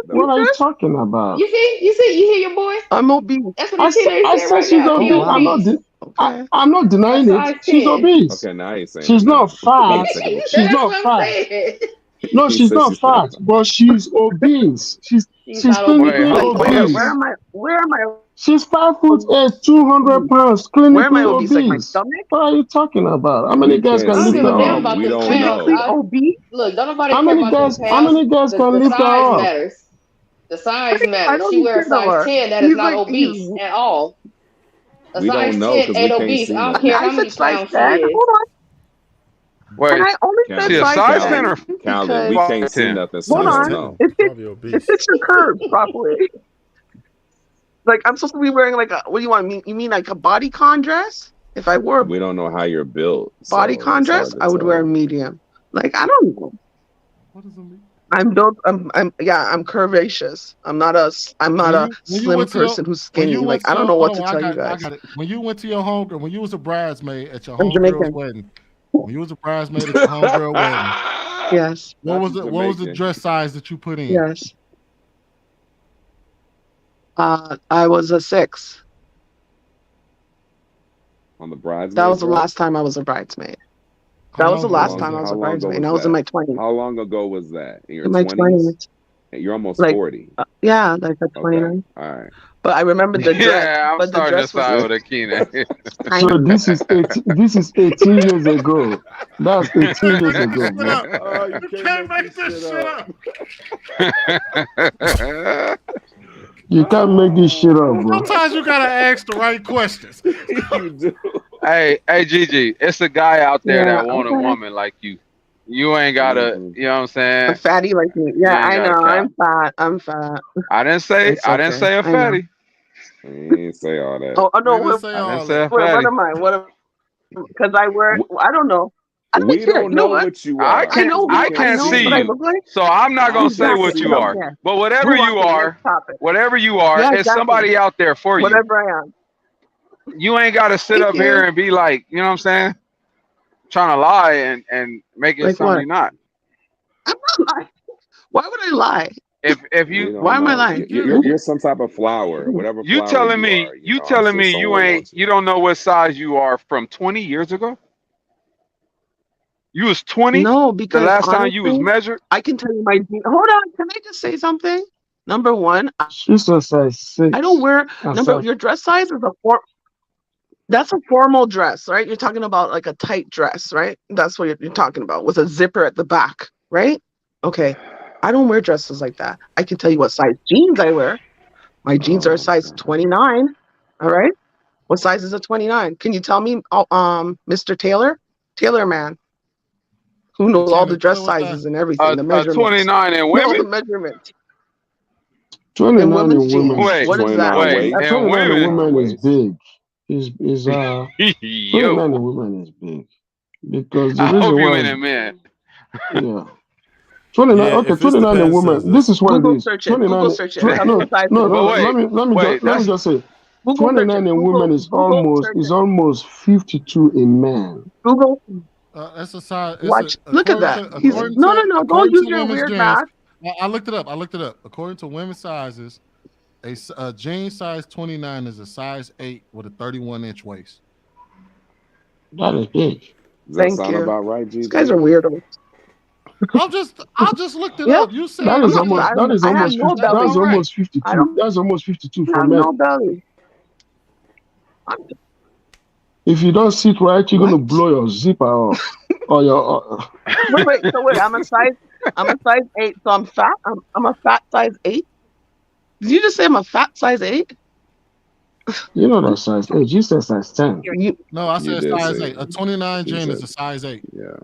What are you talking about? You hear your boy? I'm obese. That's what Akina is saying right she's now. obese. I'm not denying it. She's obese. Okay, now he's saying she's not fat. She's not fat. No, she's not fat, but she's obese. She's clinically obese. Where am I? She's 5'8", 200 pounds, clinically Where am I obese? Like my obese. stomach? What are you talking about? How many guys can lift her up? We don't know. Obese? Look, don't nobody How care many about guys? them How pounds. many guys The can lift her size up? matters. The size I matters. don't She wears even know size her. 10. That is He's not like- obese at all. A We size don't know 10 because we ain't can't obese. see I don't that. care I how many said size pounds she 10. is. Hold on. Wait, And I only said she a size size 10 10 or Callie, we can't see nothing, so Hold we don't on. know. It fits your curves properly. Like I'm supposed to be wearing like a what do you want? You mean like a bodycon dress? If I wore a We don't know how you're built. so bodycon it's dress, hard to I would wear a tell. medium. Like I don't know. What does it mean? I'm built. I'm curvaceous. I'm not a When you slim went to your- person who's when you skinny. went Like I don't to- know what hold to on, tell you I guys. got it. When you went to your homegirl, when you was a bridesmaid at your I'm homegirl's Jamaican. wedding, when you was a bridesmaid at your homegirl wedding, Yes. what was the Jamaican. dress size that you put in? Yes. I was a 6. On the bridesmaid That was the dress? last time I was a bridesmaid. How That was the long ago last was time that? I was How a long ago bridesmaid. And I was was in that? my 20s. How long ago was that? In your In my 20s? 20s. You're almost Like 40. Yeah, like a 29. All right. But I remember the dress. Yeah, I'm But the starting to dress was. side with Akina. So this is 18 years ago. That's 18 years ago, bro. Oh, you can't make this shit up. You can't make this shit up, bro. Sometimes you gotta ask the right questions. You do. Hey, Gigi, it's a guy out there Yeah, that want a okay. woman like you. You ain't gotta, you know what I'm saying? A fatty like me. You Yeah, ain't I gotta know. cap. I'm fat. I didn't say It's I didn't okay. say a I know. fatty. You didn't say all that. Oh no! We didn't What, say I didn't all say that. a what fatty. am I? What? Because I wear. W- I don't know. I don't We care. don't You know know what? what you I are. I can know. We I Who, I can't know see see what I you, look like. so I'm not gonna say Exactly. what you I don't are. care. But whatever Move on you to the are, next topic. whatever you are, Yeah, it's exactly. somebody out there for you. Whatever I am. You ain't gotta sit Thank up here you. and be like, you know what I'm saying? Trying to lie and make it Like something what? you're not. I'm not lying. Why would I lie? If We you Why don't am I know. lying? You're some type of flower, whatever you flower telling you me are. you I'm telling sure me someone wants you don't know what size you are from 20 years ago? You was 20 No, the because last time you was honestly, measured? I can tell you my jeans. Hold on. Can I just say something? Number one, She's a size I don't 6. wear. A Number size your dress size is a form. That's a formal dress, right? You're talking about like a tight dress, right? That's what you're talking about with a zipper at the back, right? Okay. I don't wear dresses like that. I can tell you what size jeans I wear. My jeans are a Oh, size 29. All right. What size is a 29? Can you tell me, Mr. Taylor? Taylor man, who knows all the Taylor, dress what's that? sizes and everything, the A measurements. 29 in No, women? the measurements. In 29 women's in jeans. women. Wait, What is that? 29 wait, waist. That's in 29 in women. 29 women is waist. big. Is 29 in Yo, women is big. Because the I hope reason you why ain't is a man. yeah. 29, Yeah, okay, if it's 29 in depends, women. This is what it Google is. search it. 29, Google search it. Tell me what size it no, is. But let me that's just say Google search 29 it. in women Google search is it. almost 52 in men. Google. That's a size. It's a Watch. Look at that. He's no, no, no. Don't according use to your women's weird jeans. math. I looked it up. According to women's sizes, a jean size 29 is a size 8 with a 31-inch waist. That is big. Does that Thank sound you. about right, These guys Gigi? are weirdos. I just looked it Yeah. up. You said That I'm is not. almost I have no 50, that's belly. all right. 52. That's almost 52 for I have men. no belly. If you don't sit right, you're What? gonna blow your zipper off. Or your Wait. So wait. I'm a size 8. So I'm fat. I'm a fat size 8. Did you just say I'm a fat size 8? you know that size 8. You said size 10. No, I You said did size say 8. A 29 she jean is said, a size 8. yeah.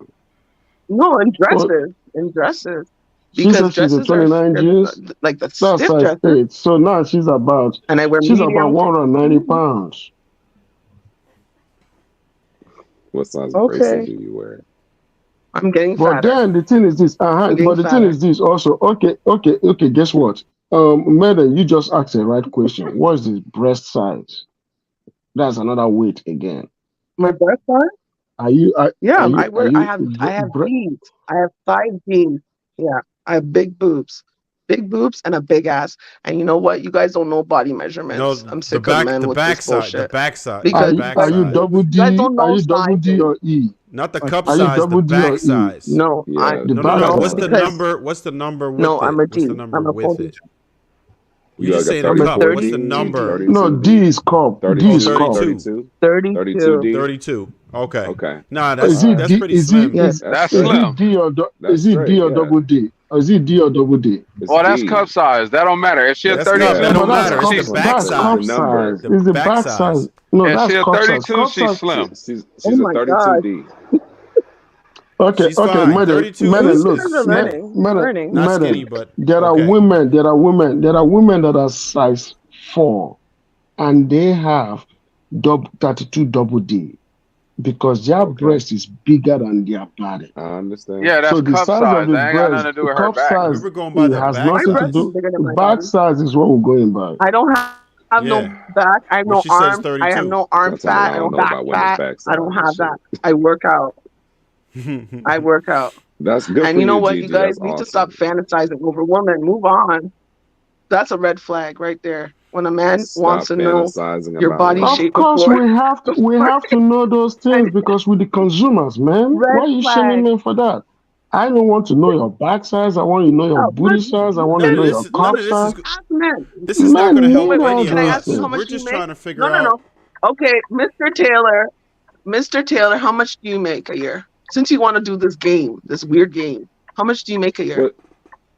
No, in Well, dresses. In dresses. she Because said she's a dresses are 29 jeans. like the That's stiff size dresses, 8. So now she's about and I wear 190 medium. pounds. What size bracelet Okay. do you wear? I'm getting But fatter. then the thing is this. I'm But getting the thing fatter. is this also. Okay. Guess what? Madam, you just asked the right question. What's the breast size? That's another weight again. My breast size? Are you I have jeans. I have size jeans. Yeah. I have big boobs. Big boobs and a big ass. And you know what? You guys don't know body No, measurements. I'm the sick of back, men the with this backside, the bullshit. backside, the Because are you backside. double you guys D? don't Are know you double D sizes. or E? Not the cup Are you size, the double D or back E? size. No, Yeah, The No, back no, What's the size. because number? What's the number with no, it? I'm a What's D. the number I'm a with 42. it? You just like a saying a I'm a cup. What's the 32D, number? 32 No, D is cup. D 32, is cup. 32, 32. 32D. 32. Okay. Okay. Nah, Is that's it All right. that's D? pretty slim. Yes. That's Is slim. it D or That's is it D straight. or Yeah. double D? Or is it D or double D? It's Well, that's D. cup size. That don't matter. If she a That's cup. 32, That Yeah. But don't that's matter. It's cup. the she's back That's That's the cup size. number. size. The It's the back back size. size. No, if that's she a cup size. 32, Cup she's size. slim. She's Oh a my God. 32D. Okay, She's okay, fine. madam, 32 madam, You look, guys is are skinny. learning. I'm learning. Not skinny, madam. but There are okay. women that are size 4, and they have 32 double D because their Okay. breast is bigger than their body. I understand. Yeah, that's So the cup size of size. the That ain't got breast, nothing to do the with her cup back. We size, were going by it the has back My nothing to breast size. is do. bigger than The my back body. size is what we're going by. I don't have no Yeah. back. I have When no she says arms. I have 32. no arm Don't tell me fat. I I don't don't know back about women's fat. back I don't size and have shit. that. I work out. I work out. That's good And for you know you, what? You Gigi. guys That's need to stop awesome. fantasizing over women. Move on. That's a red flag right there. When a man wants Stop to know fantasizing your about body Of women. shape course, before, we have to know those and things because we're the consumers, man. red Why are you shaming flag. men for that? I don't want to know your back size. I want to know your Oh, but booty size. I want to None know of your this. None cup of this size. is. ask men. This is not going to Men help need Wait, all any of can I those ask you us. how things. much We're you just make? trying to figure No, no, out. no. Okay, Mr. Taylor. Mr. Taylor, how much do you make a year? Since you want to do this game, this weird game, how much do you make a year?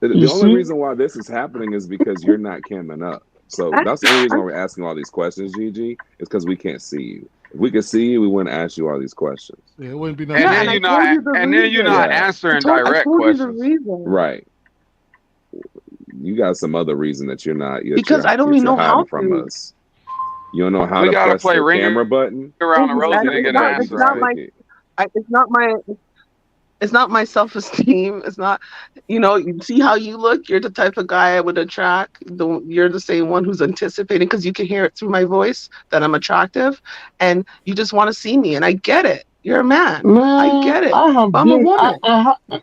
But the You only see? reason why this is happening is because you're not camming up. So I, that's the only reason I, why we're asking all these questions, Gigi, is because we can't see you. If we could see you, we wouldn't ask you all these questions. Yeah, it wouldn't be And nothing. yeah, then and I you're told not, you the and then you're reason. not Yeah, answering I direct told you the questions. reason. right. You got some other reason that you're not Because I don't even know how hiding from to. us. You don't know how We to gotta press play the ringer camera button. around the Just rosy And to stick get it an out. it's answer Just not out of stick you. my, it. it's not my self-esteem. It's not, you see how you look. You're the type of guy I would attract. You're the same one who's anticipating because you can hear it through my voice that I'm attractive, and you just want to see me. And I get it. You're a man. I Man, get it. I have But I'm a been. woman.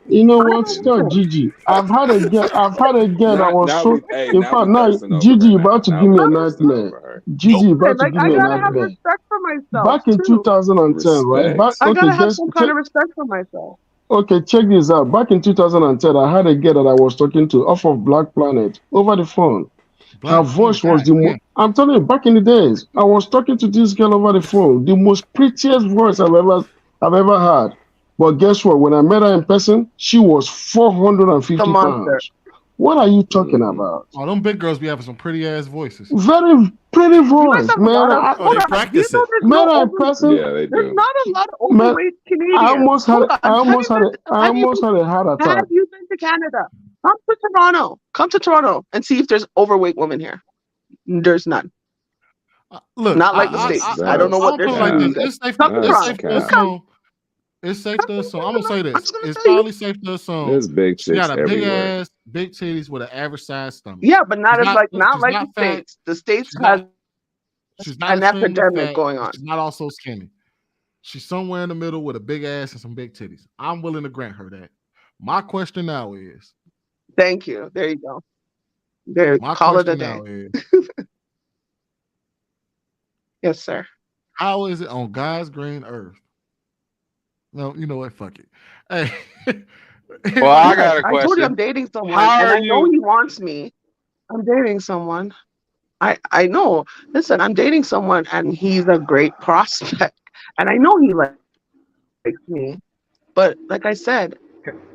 You know I'm what? a Stop, woman. Gigi. I've had a girl. I've had a girl that was Now so. we hey In now fact, we now thirsting over Gigi her about now. to Now give we me a thirsting nightmare. over her. Gigi about to Like give I me a gotta have nightmare. respect for myself Back in too. 2010, right? Respect. I Okay, gotta have guess some kind of respect for myself. okay, check this out. Back in 2010, I had a girl that I was talking to off of Black Planet over the phone. Her Black Planet, voice was God the damn. I'm telling you, back in the days, I was talking to this girl over the phone, the most prettiest voice I've ever had. But guess what? When I met her in person, she was The 450 monster. pounds. What are you talking about? Oh, them big girls be having some pretty ass voices. Very pretty You guys voice, have a man. lot of. Oh, Hold they on. Do you practice know it. there's Met no her in over? person, Yeah, they There's do. not a lot of man. overweight Canadians. Hold on. I Have you almost had been? a heart Have attack. you been to Canada? Come to Toronto. Come to Toronto and see if there's overweight women here. There's none. Look, Not like the States. I don't know what I'll they're put it like seeing. this. cap. It's safe. Come to It's That's safe Toronto. to Just cap. come. assume. It's safe to assume. I'm gonna say I'm this. just gonna It's tell you. probably safe to assume There's big she got chicks a big everywhere. ass, big titties with an average size stomach. Yeah, but not She's as not. not She's like the not fat. States. The States She's has not. She's not an extremely epidemic fat. going But on. she's not also skinny. She's somewhere in the middle with a big ass and some big titties. I'm willing to grant her that. My question now is. Thank you. There you go. There. My Call it a question day. now is. Yes, sir. How is it on God's green earth? No, you know what? Fuck it. Hey. Well, I got a I told you I'm question. dating someone, How and are I know you? he wants me. I'm dating someone. I know. Listen, I'm dating someone, and he's a great prospect, and I know he likes me. But like I said,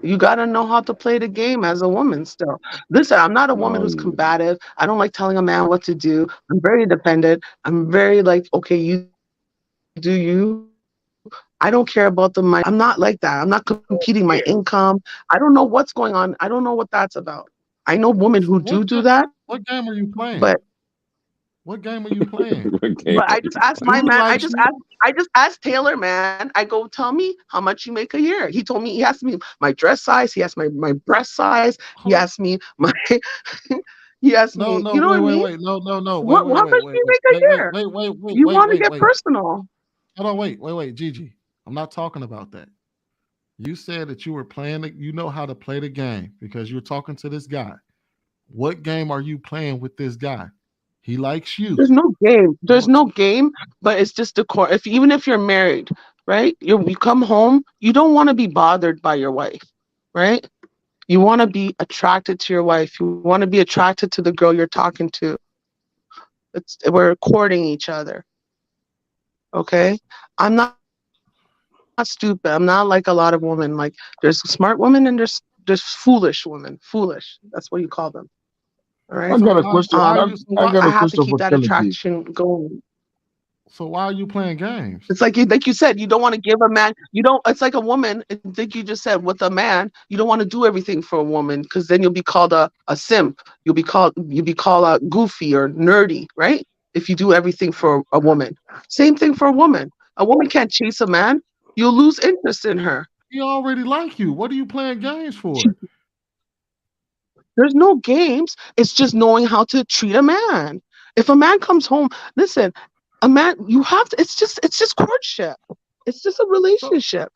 you gotta know how to play the game as a woman. Still, listen, I'm not a woman who's combative. I don't like telling a man what to do. I'm very independent. I'm very like, okay, you do you. I don't care about the money. I'm not like that. I'm not competing my income. I don't know what's going on. I don't know what that's about. I know women who do that, What game are you playing? but What game are you playing? but I just asked my Dude man. likes you. I just asked Taylor, man. I go, tell me how much you make a year. He told me. He asked me my dress size. He asked my breast size. He asked me my. He asked No, me. You know what I mean? wait. No. What? How much do you make a year? You want to get personal? Hold on, wait, Gigi. I'm not talking about that. You said that you were playing. You know how to play the game because you're talking to this guy. What game are you playing with this guy? He likes you. There's no game. There's no game, but it's just the core. Even if you're married, right? You come home, you don't want to be bothered by your wife, right? You want to be attracted to your wife. You want to be attracted to the girl you're talking to. We're courting each other. Okay? I'm not stupid. I'm not like a lot of women. Like there's smart women and there's foolish women. Foolish. That's what you call them. All right. I got a question. I got I a have to question keep for that Kennedy. attraction going. So why are you playing games? It's like you said, you don't want to give a man. You don't. It's like a woman. I think you just said with a man, you don't want to do everything for a woman because then you'll be called a simp. You'll be called goofy or nerdy, right? If you do everything for a woman. Same thing for a woman. A woman can't chase a man. You'll lose interest in her. He already like you. What are you playing games for? There's no games. It's just knowing how to treat a man. If a man comes home, listen, a man, you have to. It's just courtship. It's just a relationship.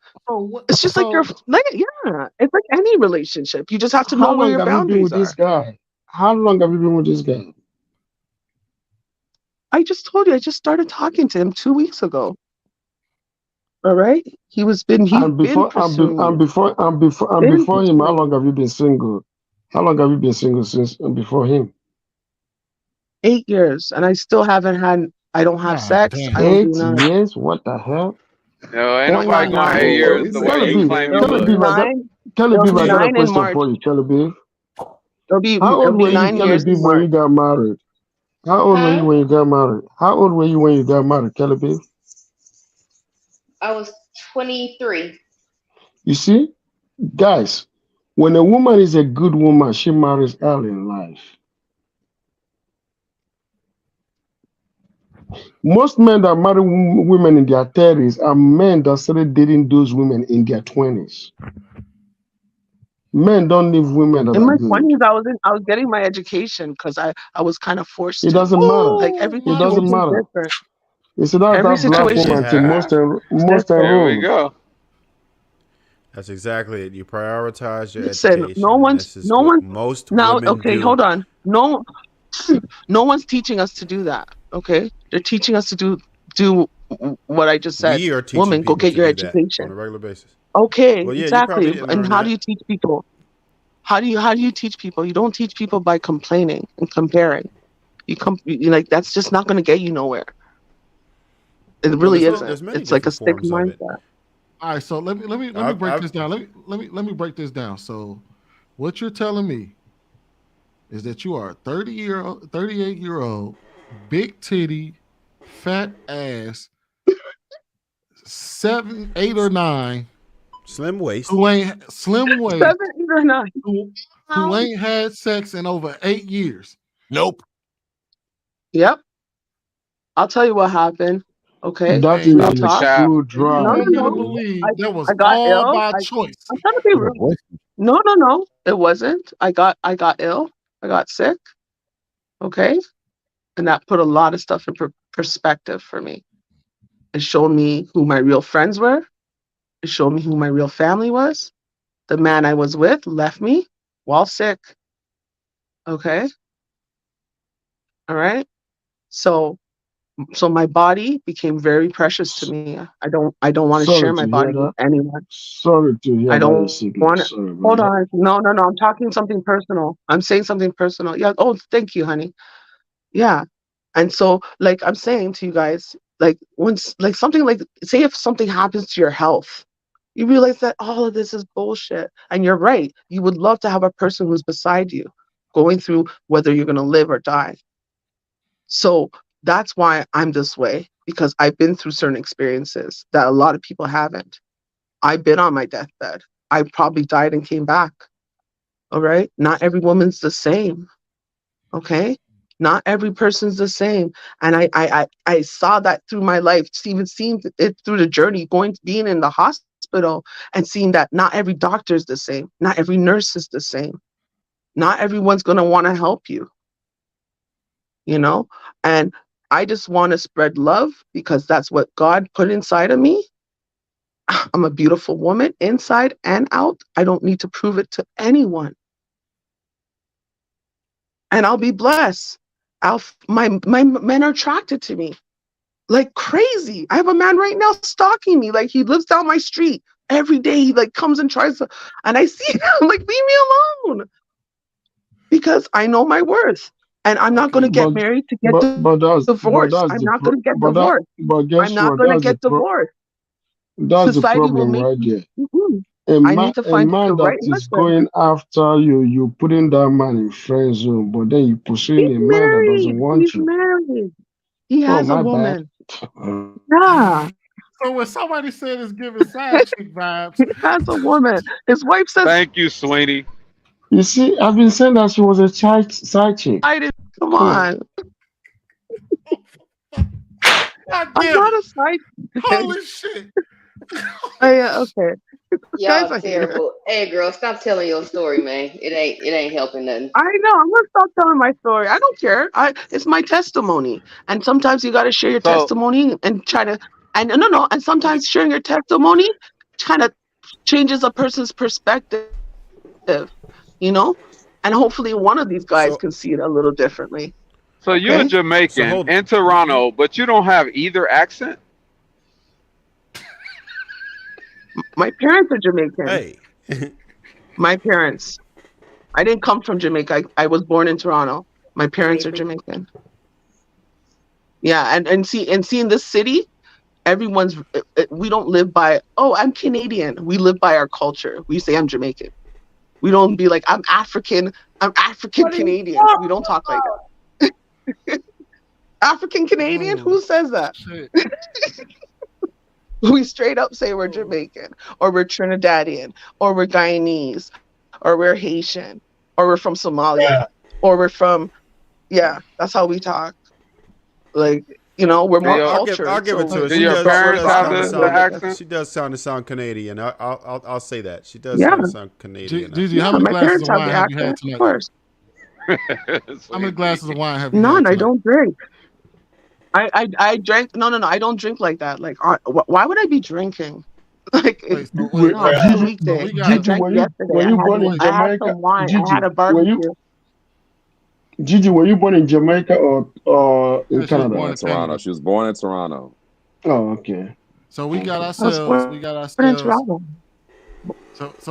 It's just like yeah. It's like any relationship. You just have to know where your boundaries are. This guy? How long have you been with this guy? I just told you. I just started talking to him 2 weeks ago. All right, he's And been before pursuing you. Been before him, how pursuing long you. have you been single? How long have you been single since before him? 8 years, and I still haven't had. I don't have God sex. I damn. don't do 8 none. years? What the hell? Yo, ain't Going nobody on going 8 9. Whoa, years he the said way Kelly you eight B, claim years. you It'll Kelly be look. B, nine. Kelly It'll B, be I got a 9 in question for March. you, Kelly B. It'll How old were be you, 9 Kelly years B, in when March. you got married? How old were you Huh? when you got married? How old were you when you got married, Kelly B? I was 23. You see, guys, when a woman is a good woman, she marries early in life. Most men that marry women in their 30s are men that started dating those women in their 20s. Men don't leave women that In are my good. 20s, I was getting my education because I was kind of forced It to. doesn't matter. Like Oh every It my doesn't situation is matter. God. different. You see, that's Every that black situation woman thing. is Most different. There we enrolled. go. That's exactly it. You prioritize your Listen, no education, and one's this is no what one most now. women Okay, do. hold on. No, no one's teaching us to do that. Okay, they're teaching us to do what I just said. We are teaching Woman, go people get to your do that on education. a regular basis. Okay, Well, yeah, you probably exactly. didn't And learn how do that. you teach people? How do you teach people? You don't teach people by complaining and comparing. Like that's just not going to get you nowhere. It Well, really isn't. there's many It's like a different stick forms of it. mindset. All right, so let me I've, break I've this down. Let me break this down. So what you're telling me is that you are a 38-year-old, big titty, fat ass, 7, 8, or 9, slim waist. who ain't slim waist, 7, 8, or 9. who ain't had sex in over 8 years. Nope. Yep. I'll tell you what happened. Okay, That And real is a talk. Cap. true and you No, drive. want no, me to no. I believe that was I got all ill. by choice. I'm trying to be Your real. voice. No, no, no. It wasn't. I got ill. I got sick. Okay, and that put a lot of stuff in perspective for me. It showed me who my real friends were. It showed me who my real family was. The man I was with left me while sick. Okay, all right. So my body became very precious to me. I don't want to share Sorry my to body hear with that. anyone. Sorry to hear I about your don't want sickness. to. Sorry about Hold that. on. No, no, no. I'm talking something personal. I'm saying something personal. Yeah. Oh, thank you, honey. Yeah. And so, like I'm saying to you guys, like once, like something like, say if something happens to your health, you realize that all of this is bullshit. And you're right. You would love to have a person who's beside you, going through whether you're going to live or die. So that's why I'm this way, because I've been through certain experiences that a lot of people haven't. I've been on my deathbed. I probably died and came back. All right. Not every woman's the same. Okay. Not every person's the same. And I saw that through my life, even seeing it through the journey, being in the hospital and seeing that not every doctor is the same. Not every nurse is the same. Not everyone's going to want to help you, you know? And I just want to spread love because that's what God put inside of me. I'm a beautiful woman inside and out. I don't need to prove it to anyone. And I'll be blessed. My men are attracted to me like crazy. I have a man right now stalking me. Like he lives down my street every day. He like comes and tries to, and I see him. I'm like, leave me alone, because I know my worth, and I'm not going to Okay. get But married to get divorced. I'm not going to get divorced. but I'm guess not what? going to get divorced. That's the Society will problem make right me. there. Mhm. A I man, need to a find the man that right is husband. going after you, you putting that man in friend zone, but then you pursuing He's a man that doesn't married. want He's you. married. He Oh, has a my bad. woman. Yeah, So when somebody said it's giving side chick vibes, he has a woman. His wife says, Thank you, Sweeney. You see, I've been saying that she was a side chick. "I did. Come Come on. on, God I'm damn not it. a side chick." Holy shit. Okay. Guys Y'all are haters. terrible. Hey, girl, stop telling your story, man. It ain't helping nothing. I know. I'm gonna stop telling my story. I don't care. It's my testimony. And sometimes you gotta share your So testimony and try to and no, no. And sometimes sharing your testimony kind of changes a person's perspective, you know? And hopefully one of these guys So can see it a little differently. so you're a Okay? so Jamaican hold. in Toronto, but you don't have either accent? My parents are Jamaican. Hey. My parents. I didn't come from Jamaica. I was born in Toronto. My parents are Jamaican. Yeah, and see in this city, everyone's we don't live by, oh, I'm Canadian. We live by our culture. We say I'm Jamaican. We don't be like, I'm African Canadian. We don't talk like that. African Canadian? Who says that? We straight up say we're Jamaican, or we're Trinidadian, or we're Guyanese, or we're Haitian, or we're from Somalia, or we're from, that's how we talk. Like, we're more cultured. I'll give it to her. Do your parents have the accent? She does sound Canadian. I'll say that. She does sound Canadian. Gigi, how many glasses of wine have you had tonight? Of course. How many glasses of wine have you None. had I don't drink. I drank. No. I don't drink like that. Like, why would I be drinking? Like, it's a weekday. I drank yesterday. I had some wine. I had a barbecue. Gigi, were you born in Jamaica or in Canada? Born in Toronto. She was born in Toronto. Oh, okay. So we got ourselves. So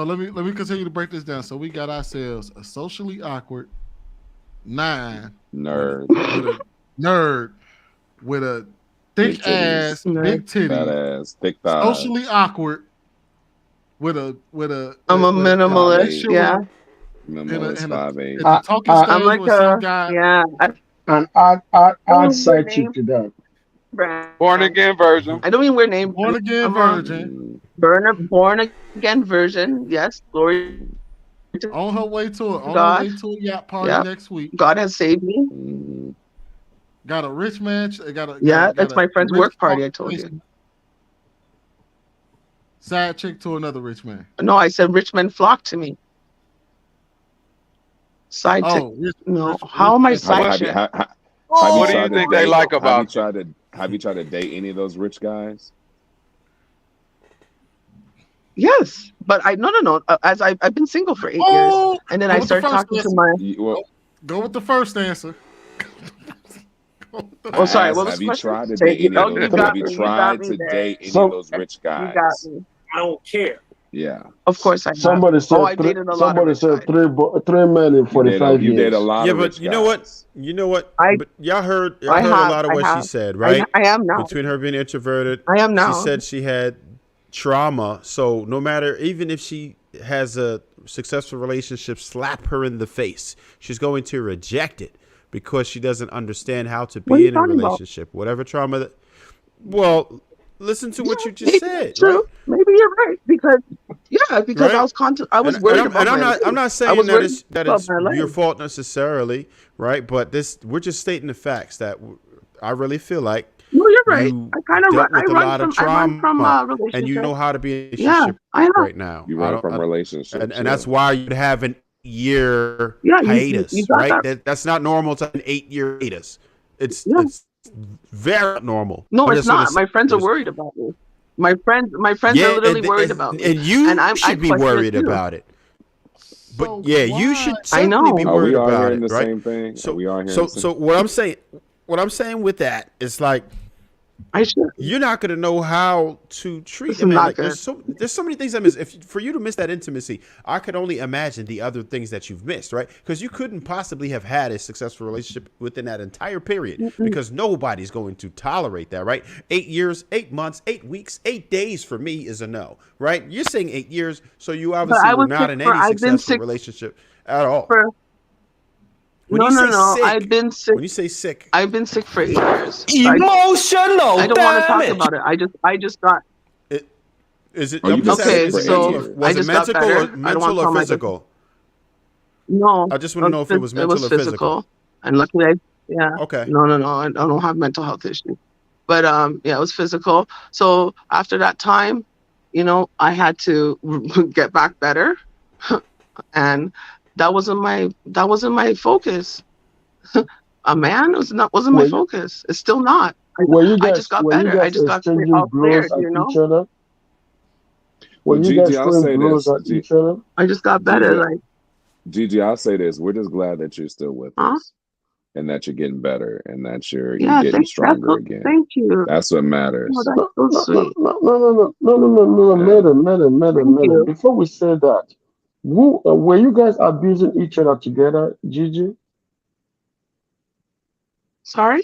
let me continue to break this down. So we got ourselves a socially awkward 9 nerd with a thick ass, big titty, fat ass, thick thighs. socially awkward with a. I'm a minimalist. Yeah. Minimalist 5'8". I'm like some guy. And add side chick to that. Born again virgin. I don't mean we're named born again virgin. Born again virgin. Yes, glory. On her way to her way to a yacht party next week. God has saved me. Got a rich man. That's my friend's work party. I told you. Side chick to another rich man. No, I said rich men flock to me. Side chick. No, how am I side chick? What do you think they like about you? Have you tried to date any of those rich guys? Yes, but no. As I've been single for 8 years, and then I started talking to my. Go with the first answer. Oh, sorry. What was have the you question? tried to date any of those? Have you tried to date any of those rich guys? You got me. I don't care. Yeah. Of course I have. Somebody said I dated a lot. Somebody said three men in 45 years. You did a lot of rich but you know what? But y'all heard a lot of what she said, right? I am now. Between her being introverted, I am now. She said she had trauma. So no matter, even if she has a successful relationship, slap her in the face, she's going to reject it because she doesn't understand how to be in a relationship. Whatever trauma that. Well, listen to what you just said. True. Right? Maybe you're right because right? I was worried about I'm not saying that it's your fault necessarily, right? But we're just stating the facts that I really feel like. No, you're right. I kind of run with a lot of trauma, relationship. and you know how to be in a relationship right now. You run from relationships, and that's why you'd have an 8-year hiatus, right? That's not normal to an 8-year hiatus. It's very normal. No, it's not. My friends are worried about me. My friends are literally worried about me. And you should be worried about it. But you should certainly be worried about it, right? Same thing. So what I'm saying with that is like, you're not going to know how to treat them. Like, there's so many things I miss. For you to miss that intimacy, I could only imagine the other things that you've missed, right? Because you couldn't possibly have had a successful relationship within that entire period because nobody's going to tolerate that, right? 8 years, 8 months, 8 weeks, 8 days for me is a no, right? You're saying 8 years, so you obviously were not in any successful relationship at all. No. I've been sick. When you say sick, I've been sick for 8 years. Emotional. I don't want to talk about it. I just got. Is it okay? So was it mental or physical? No, I just want to know if it was mental or physical. And luckily, Okay. No. I don't have mental health issues, but it was physical. So after that time, I had to get back better, and. That wasn't my focus. A man wasn't my focus. It's still not. I just got better. I just got all cleared, Well, Gigi, I'll say this. I just got better. Gigi, I'll say this. We're just glad that you're still with us. and that you're getting better and that you're Yeah, getting stronger again. thank you. That's what Oh, matters. that's so sweet. No, Thank madam. you. Before we say that, were you guys abusing each other together, Gigi? Sorry?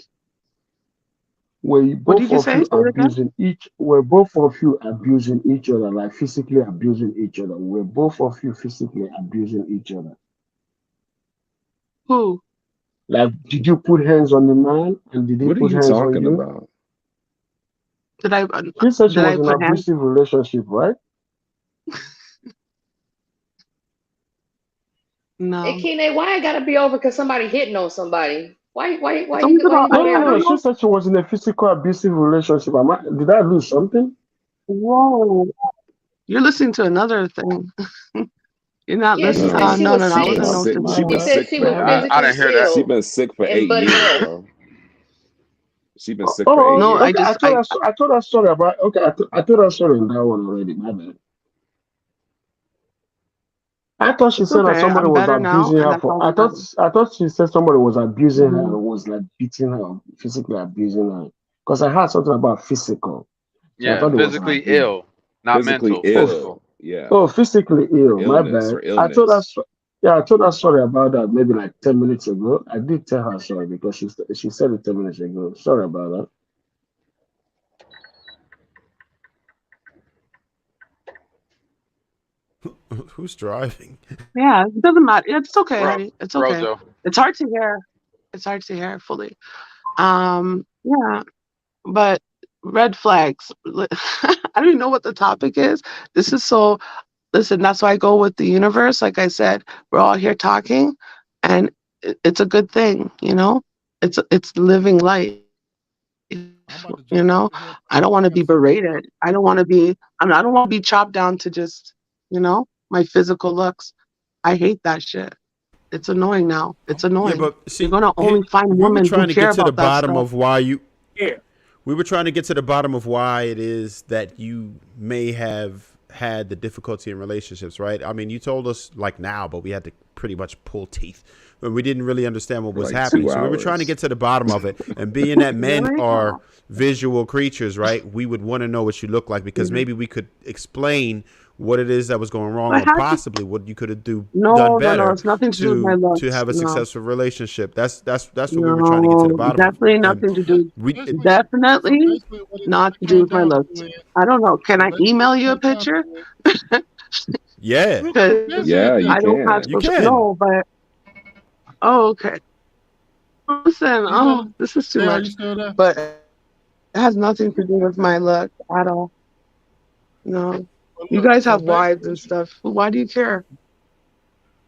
Were you What both did you of say? you Say it again. were both of you abusing each other, like physically abusing each other? Were both of you physically abusing each other? Who? Like, did you put hands on the man and did he What are put you hands on talking you? about? She said she Did was I in an put hands? abusive relationship, right? No. Hey, Kene, why it gotta be over because somebody hitting on somebody? Why It's always about do I that? don't She know. said she was in a physical abusive relationship. Did I lose something? Whoa. You're listening to another thing. You're not Yeah, she listening. said No, she No, was no, I she been sick. wasn't no sick. She physical. been She said sick she for. was I physically didn't hear that. She ill been sick for and 8 buddy years, up. bro. She been sick for Oh, 8 No, okay. I years. just I told her sorry about. Okay, I told her sorry in that one already. My bad. I thought she it's said that okay. somebody I'm was better now, abusing and her that's for. all that matters. I thought she said somebody was abusing her Mhm. and was like beating her, physically abusing her. Because I heard something about physical, so I Yeah, thought it was an physically abuse. ill, not Physically mental. ill. Physical. Yeah. Oh, physically For ill. My illness bad. or illness. I told her sorry about that maybe like 10 minutes ago. I did tell her sorry because she said it 10 minutes ago. Sorry about that. Who's driving? Yeah, it doesn't matter. It's okay, honey. It's okay. Rojo. It's hard to hear. It's hard to hear fully. Yeah, but red flags. I don't even know what the topic is. This is so. Listen, that's why I go with the universe. Like I said, we're all here talking, and it's a good thing. It's living life. I don't want to be berated. I don't want to be. I don't want to be chopped down to just my physical looks. I hate that shit. It's annoying now. It's Yeah, annoying. but see, You're gonna only find we were women who trying to care get to the about that bottom stuff. of why you. Yeah. We were trying to get to the bottom of why it is that you may have had the difficulty in relationships, right? I mean, you told us like now, but we had to pretty much pull teeth. But we didn't really understand what For was like happening. 2 So we were trying to hours. get to the bottom of it. And being that men Really? are visual creatures, right? We would want to know what you look like because maybe we could explain what it is that was going wrong I or had to. possibly what you could have done No. better It's nothing to do with my to looks. have a No. successful relationship. That's what we were trying to get to the No. bottom of. Definitely And nothing to do. we Definitely What not to it do came with my down to looks. is, I don't know. Can I what email it you a came down picture? to yeah. is, Because you're busy Yeah, as you I don't have can. You social. can. No, but okay. Listen. You Oh, know, this is too Jay, are you much. still there? But it has nothing to do with my look at all. No. Well, You look, guys so have basically, wives and stuff. Why do you care?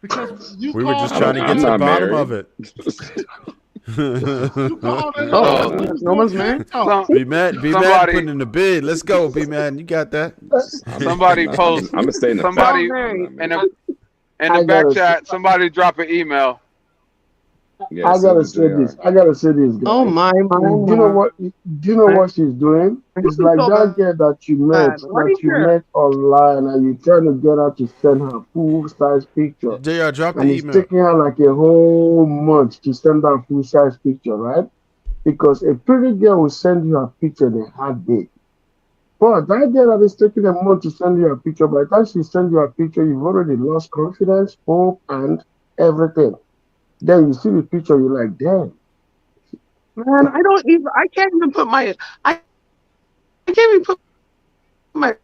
because you We were called just her trying to get I'm to the not asking, bottom of married. it. you called her Oh, asking. We was no doing one's married? TED Talk. Be mad Somebody putting in the bid. Let's go, be mad. You got that. somebody post I'm gonna stay in the Y'all fact. somebody I'm married. not in married. the I back gotta say, chat, somebody drop an email. Yeah, I so gotta did say JR. this. I gotta say this, Oh guys. my, Do you know what? Do you know what she's doing? This It's is like so that girl bad. Why do you care? met online, and you're trying to get her to send her full size picture, JR, drop the and it's email. taking her like a whole month to send her full size picture, right? Because a pretty girl will send you a picture in a heartbeat. But that girl that is taking a month to send you a picture, by the time she sends you a picture, you've already lost confidence, hope, and everything. Then you see the picture, you're like, damn. Man, I can't even put my, I can't even put my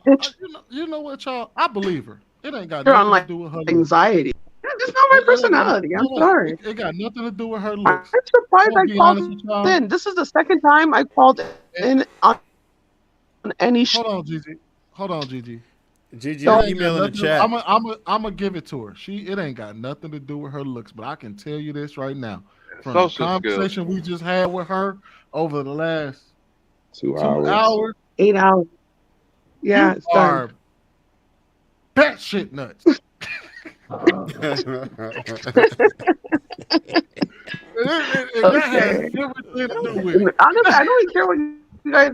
picture You know what, y'all? I believe her. It ain't got on nothing to like do with her looks. anxiety. That's not my It ain't got personality. I'm no, sorry. it got nothing to do with her I'm looks. I'm surprised gonna I be called honest with y'all. in. This is the second time I called in on any show. Hold on, Gigi. Hold on, Gigi. Gigi, It the ain't got email in the nothing. chat. I'm gonna give it to her. It ain't got nothing to do with her looks, but I can tell you this right now. From the Social skills. conversation we just had with her over the last 2 2 hours. hours, 8 hours. Yeah, you it's done. are batshit nuts. That has Okay. everything to do with it. Honestly, I don't even care what you guys.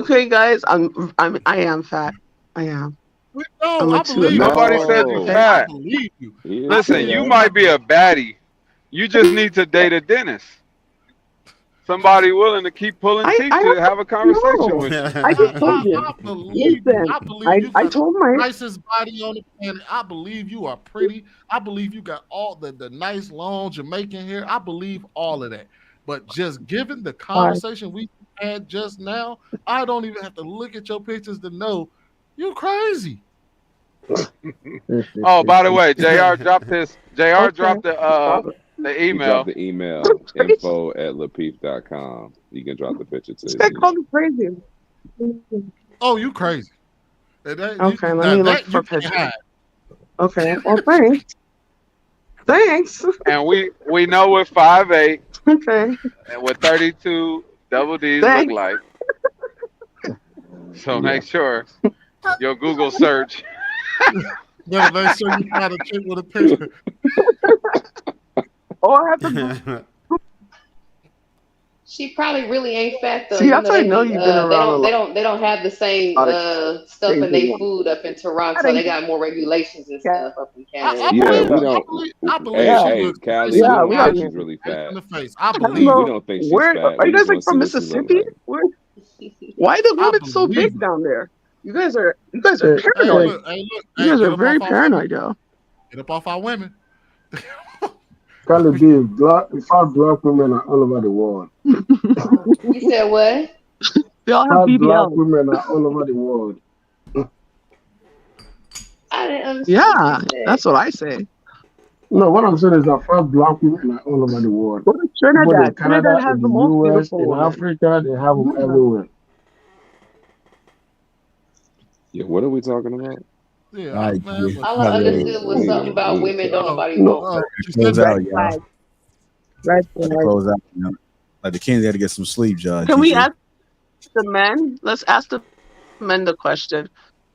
Okay, guys, I am fat. I am. No, I'm a I two. believe you. Nobody said you No. Okay. I fat. believe you. He didn't I Listen, say believe you that. you have might be a baddie, You just need to date a dentist. Somebody willing to keep pulling teeth to have a conversation with you. I just told you. I believe you I got told the my nicest body on the planet. I believe you are pretty. I believe you got all the nice long Jamaican hair. I believe all of that. But just given the conversation we had just now, I don't even have to look at your pictures to know you crazy. Oh, by the way, JR dropped the He email. dropped the email info@lapeef.com. You can drop the picture to his They email. call me crazy. Oh, you crazy. Okay, let me look for pictures. Okay, well, thanks. Thanks. And we know what 5'8" Okay. and what 32 double D's Thanks. look like. So make sure your Google search. Better make sure you find a chick with a picture. Or I have to. She probably really ain't fat though. See, that's how I know you've been around They don't have the same stuff in their food up in Toronto. They got more regulations and stuff up in Canada. Yeah, we don't. I believe Hey, she hey, looks Callie, crazy. we don't we think are- she's really fat. In the face. I I believe don't We know. don't think she's Where fat. are We you guys just like want to from see what she look Mississippi? like. Where? Why are the women so believe big down there? You guys are Hey, paranoid. look, You guys get are up very off our women. paranoid, yo. Get up off our women. Carly B, in fact, black women are all over the world. You said what? They all In have fact, black BBL. women are all over the world. I didn't understand Yeah, what you said. that's what I say. No, what I'm saying is that fact, black women are all over the world. Go to People in Trinidad. Canada, Trinidad has in the the most US, beautiful in women. Africa, they have them Yeah. everywhere. Yeah, what are we talking about? Yeah, All right, man. G. All I understood was We something about need women to don't talk. nobody No, want. She Close said out, Red y'all. flag. Red flag. Close out. You know? Like the Kings got to get some sleep, y'all. Can we GG. ask the men? Let's ask the men the question.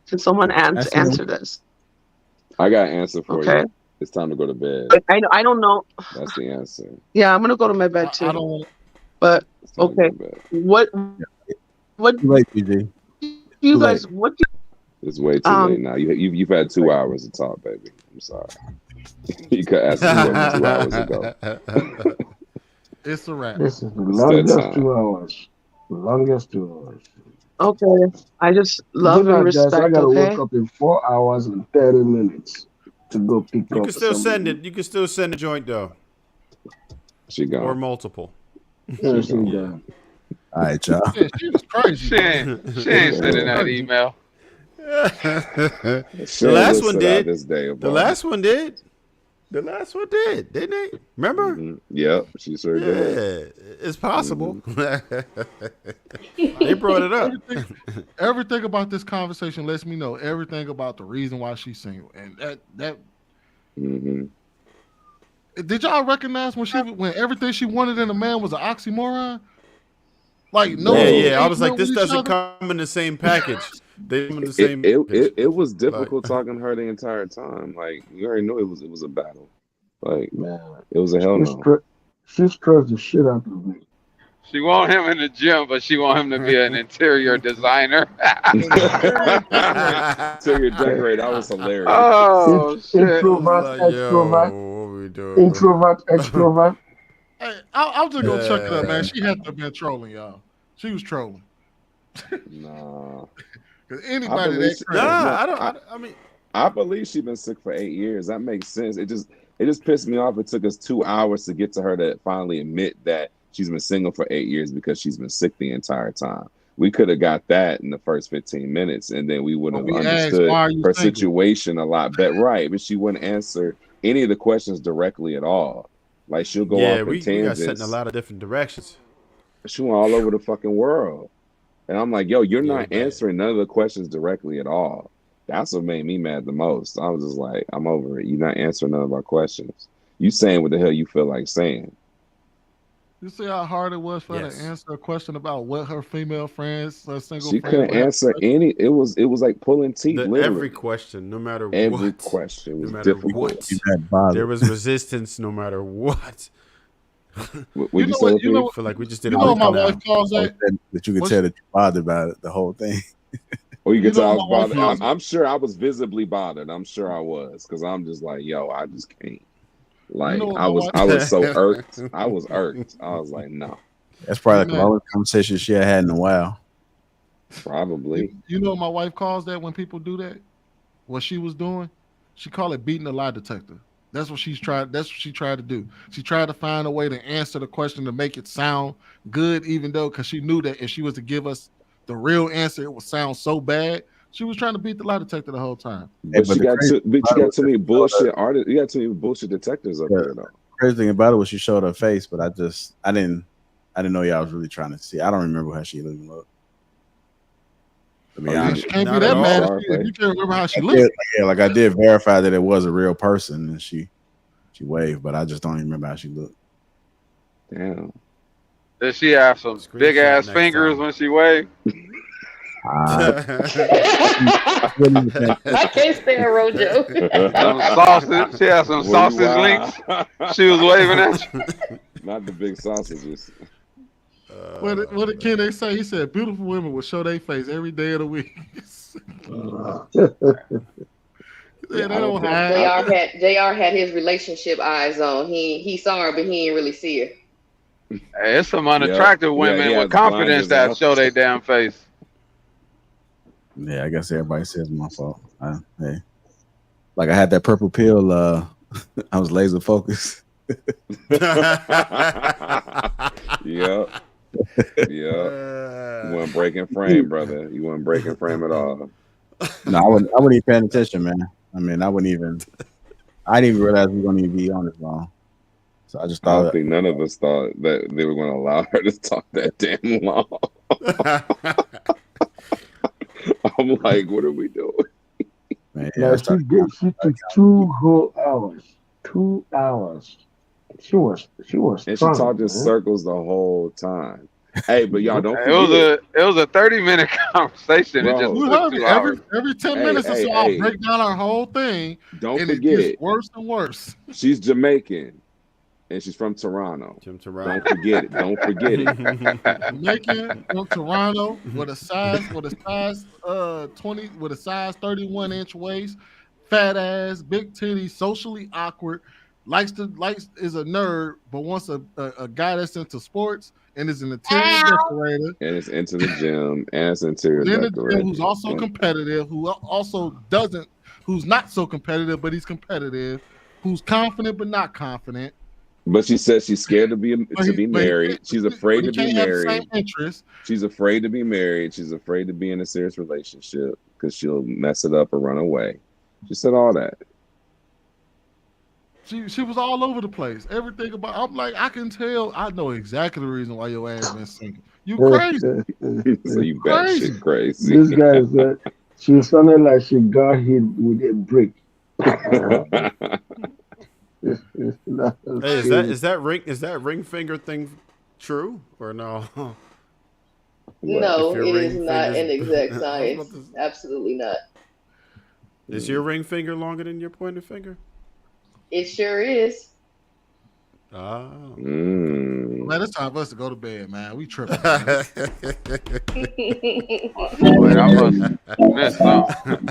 Can someone That's it. answer this? I got an answer for Okay. you. It's time to go to bed. I don't know. That's the answer. Yeah, I'm gonna go to my bed I too. don't want But It's time to go okay, to bed. what Too late, GG. you Too guys? late. What do It's way too late now. You've had 2 hours to talk, baby. I'm sorry. You could ask me what 2 hours ago. it's a wrap. this is the It's that longest time. 2 hours. The longest 2 hours. Okay, I just love Good and night, guys. I respect. gotta Okay. wake up in 4 hours and 30 minutes to go pick You up can still send somebody. it. You can still send a joint though, She or gone. multiple. Yeah, she done. All right, y'all. Yeah, she was crazy. She ain't sending that email. The She last will one sit out did. this day The apart. last one did. The last one did, didn't it? Remember? Yep, she sure Yeah, did. it's possible. They brought it up. Everything about this conversation lets me know everything about the reason why she's single. And that Mm-hmm. did y'all recognize when everything she wanted in a man was an oxymoron? Like no Yeah. I engagement was like, this with each doesn't other? come in the same package. They come in the same package. It was difficult talking to her the entire time. Like you already knew it was a battle. Like Man, it was a hell no. she stressed the shit out of me. She want him in the gym, but she want him to be an interior designer. Interior decorate. That was hilarious. Oh shit! Introvert, Like, extrovert. yo, what we doing? Introvert, extrovert. Hey, I'm just gonna check it up, man. She had to have been trolling, y'all. She was trolling. Nah. Because anybody that I mean, I believe she's been sick for 8 years. That makes sense. It just pissed me off. It took us 2 hours to get to her to finally admit that she's been single for 8 years because she's been sick the entire time. We could have got that in the first 15 minutes, and then we would have understood her situation a lot better. Right, but she wouldn't answer any of the questions directly at all. Like she'll go off in we got tangents. sent in a lot of different directions. She went all over the fucking world. And I'm like, yo, you're not answering none of the questions directly at all. That's what made me mad the most. I was just like, I'm over it. You're not answering none of our questions. You saying what the hell you feel like saying. You see how hard it was for her to answer a question about what her female friends, her single She friends couldn't would answer any. It was like pulling teeth. Literally. Every question, no matter what. Every question was no matter difficult. what. There was resistance no matter what. Would you say? I feel like we just did you it know right what my now. wife calls that? That you could tell that you're bothered by it, the whole thing. Or you could tell I was my wife bothered. I'm sure I was visibly bothered. I'm sure I was because I'm just like, yo, I just can't. You know what I my was wife? I was so irked. I was irked. I was like, no. That's probably like the longest conversation she had in a while. Probably. You know what my wife calls that when people do that? What she was doing? She called it beating the lie detector. That's what she tried to do. She tried to find a way to answer the question to make it sound good, even though because she knew that if she was to give us the real answer, it would sound so bad. She was trying to beat the lie detector the whole time. But you got too many bullshit artists. You got too many bullshit detectives up there though. Crazy thing about it was she showed her face, but I didn't know y'all was really trying to see. I don't remember how she even looked. To be honest, you can't be that mad if you can't remember how she looked. Yeah, like I did verify that it was a real person, and she waved, but I just don't even remember how she looked. Damn. Does she have some big ass fingers when she waved? I can't stand Rojo. Some sausage. She had some sausage links. She was waving at you. Not the big sausages. What did Ken say? He said beautiful women will show their face every day of the week. JR had his relationship eyes on. He saw her, but he didn't really see her. Hey, it's some unattractive women with confidence that show their damn face. Yeah, I guess everybody says my fault. Hey, like I had that purple pill. I was laser focused. Yep. You weren't breaking frame, brother. You weren't breaking frame at all. No, I wouldn't even pay attention, man. I mean, I didn't even realize we were going to be on this long. So I just thought. I don't think none of us thought that they were going to allow her to talk that damn long. I'm like, what are we doing? Man, No, she took 2 whole hours. 2 hours. She was and strong, she talked in circles the whole time. Hey, but y'all don't forget. It was a 30-minute conversation. Bro, it just took 2 hours. Every 10 minutes or so, I'll break down our whole thing. Don't and forget it gets worse and worse. She's Jamaican. And she's from Toronto. Don't forget it. Don't forget it. Jamaican from Toronto with a size 31-inch waist, fat ass, big titties, socially awkward, likes is a nerd, but wants a guy that's into sports and is an interior decorator. And it's into the gym and it's interior decorator. Who's also competitive, who's not so competitive, but he's competitive, who's confident but not confident. But she says she's scared to be married. She's afraid to be married. She's afraid to be married. She's afraid to be in a serious relationship because she'll mess it up or run away. She said all that. She was all over the place. Everything about. I'm like, I can tell. I know exactly the reason why your ass been sinking. You crazy? So you batshit crazy. This guy said she sounded like she got hit with a brick. Hey, is that ring finger thing true or no? No, it is not an exact science. Absolutely not. Is your ring finger longer than your pointer finger? It sure is. Oh. Man, it's time for us to go to bed, man. We tripping. Wait, I must miss something.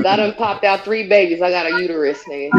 I done popped out 3 babies. I got a uterus, nigga.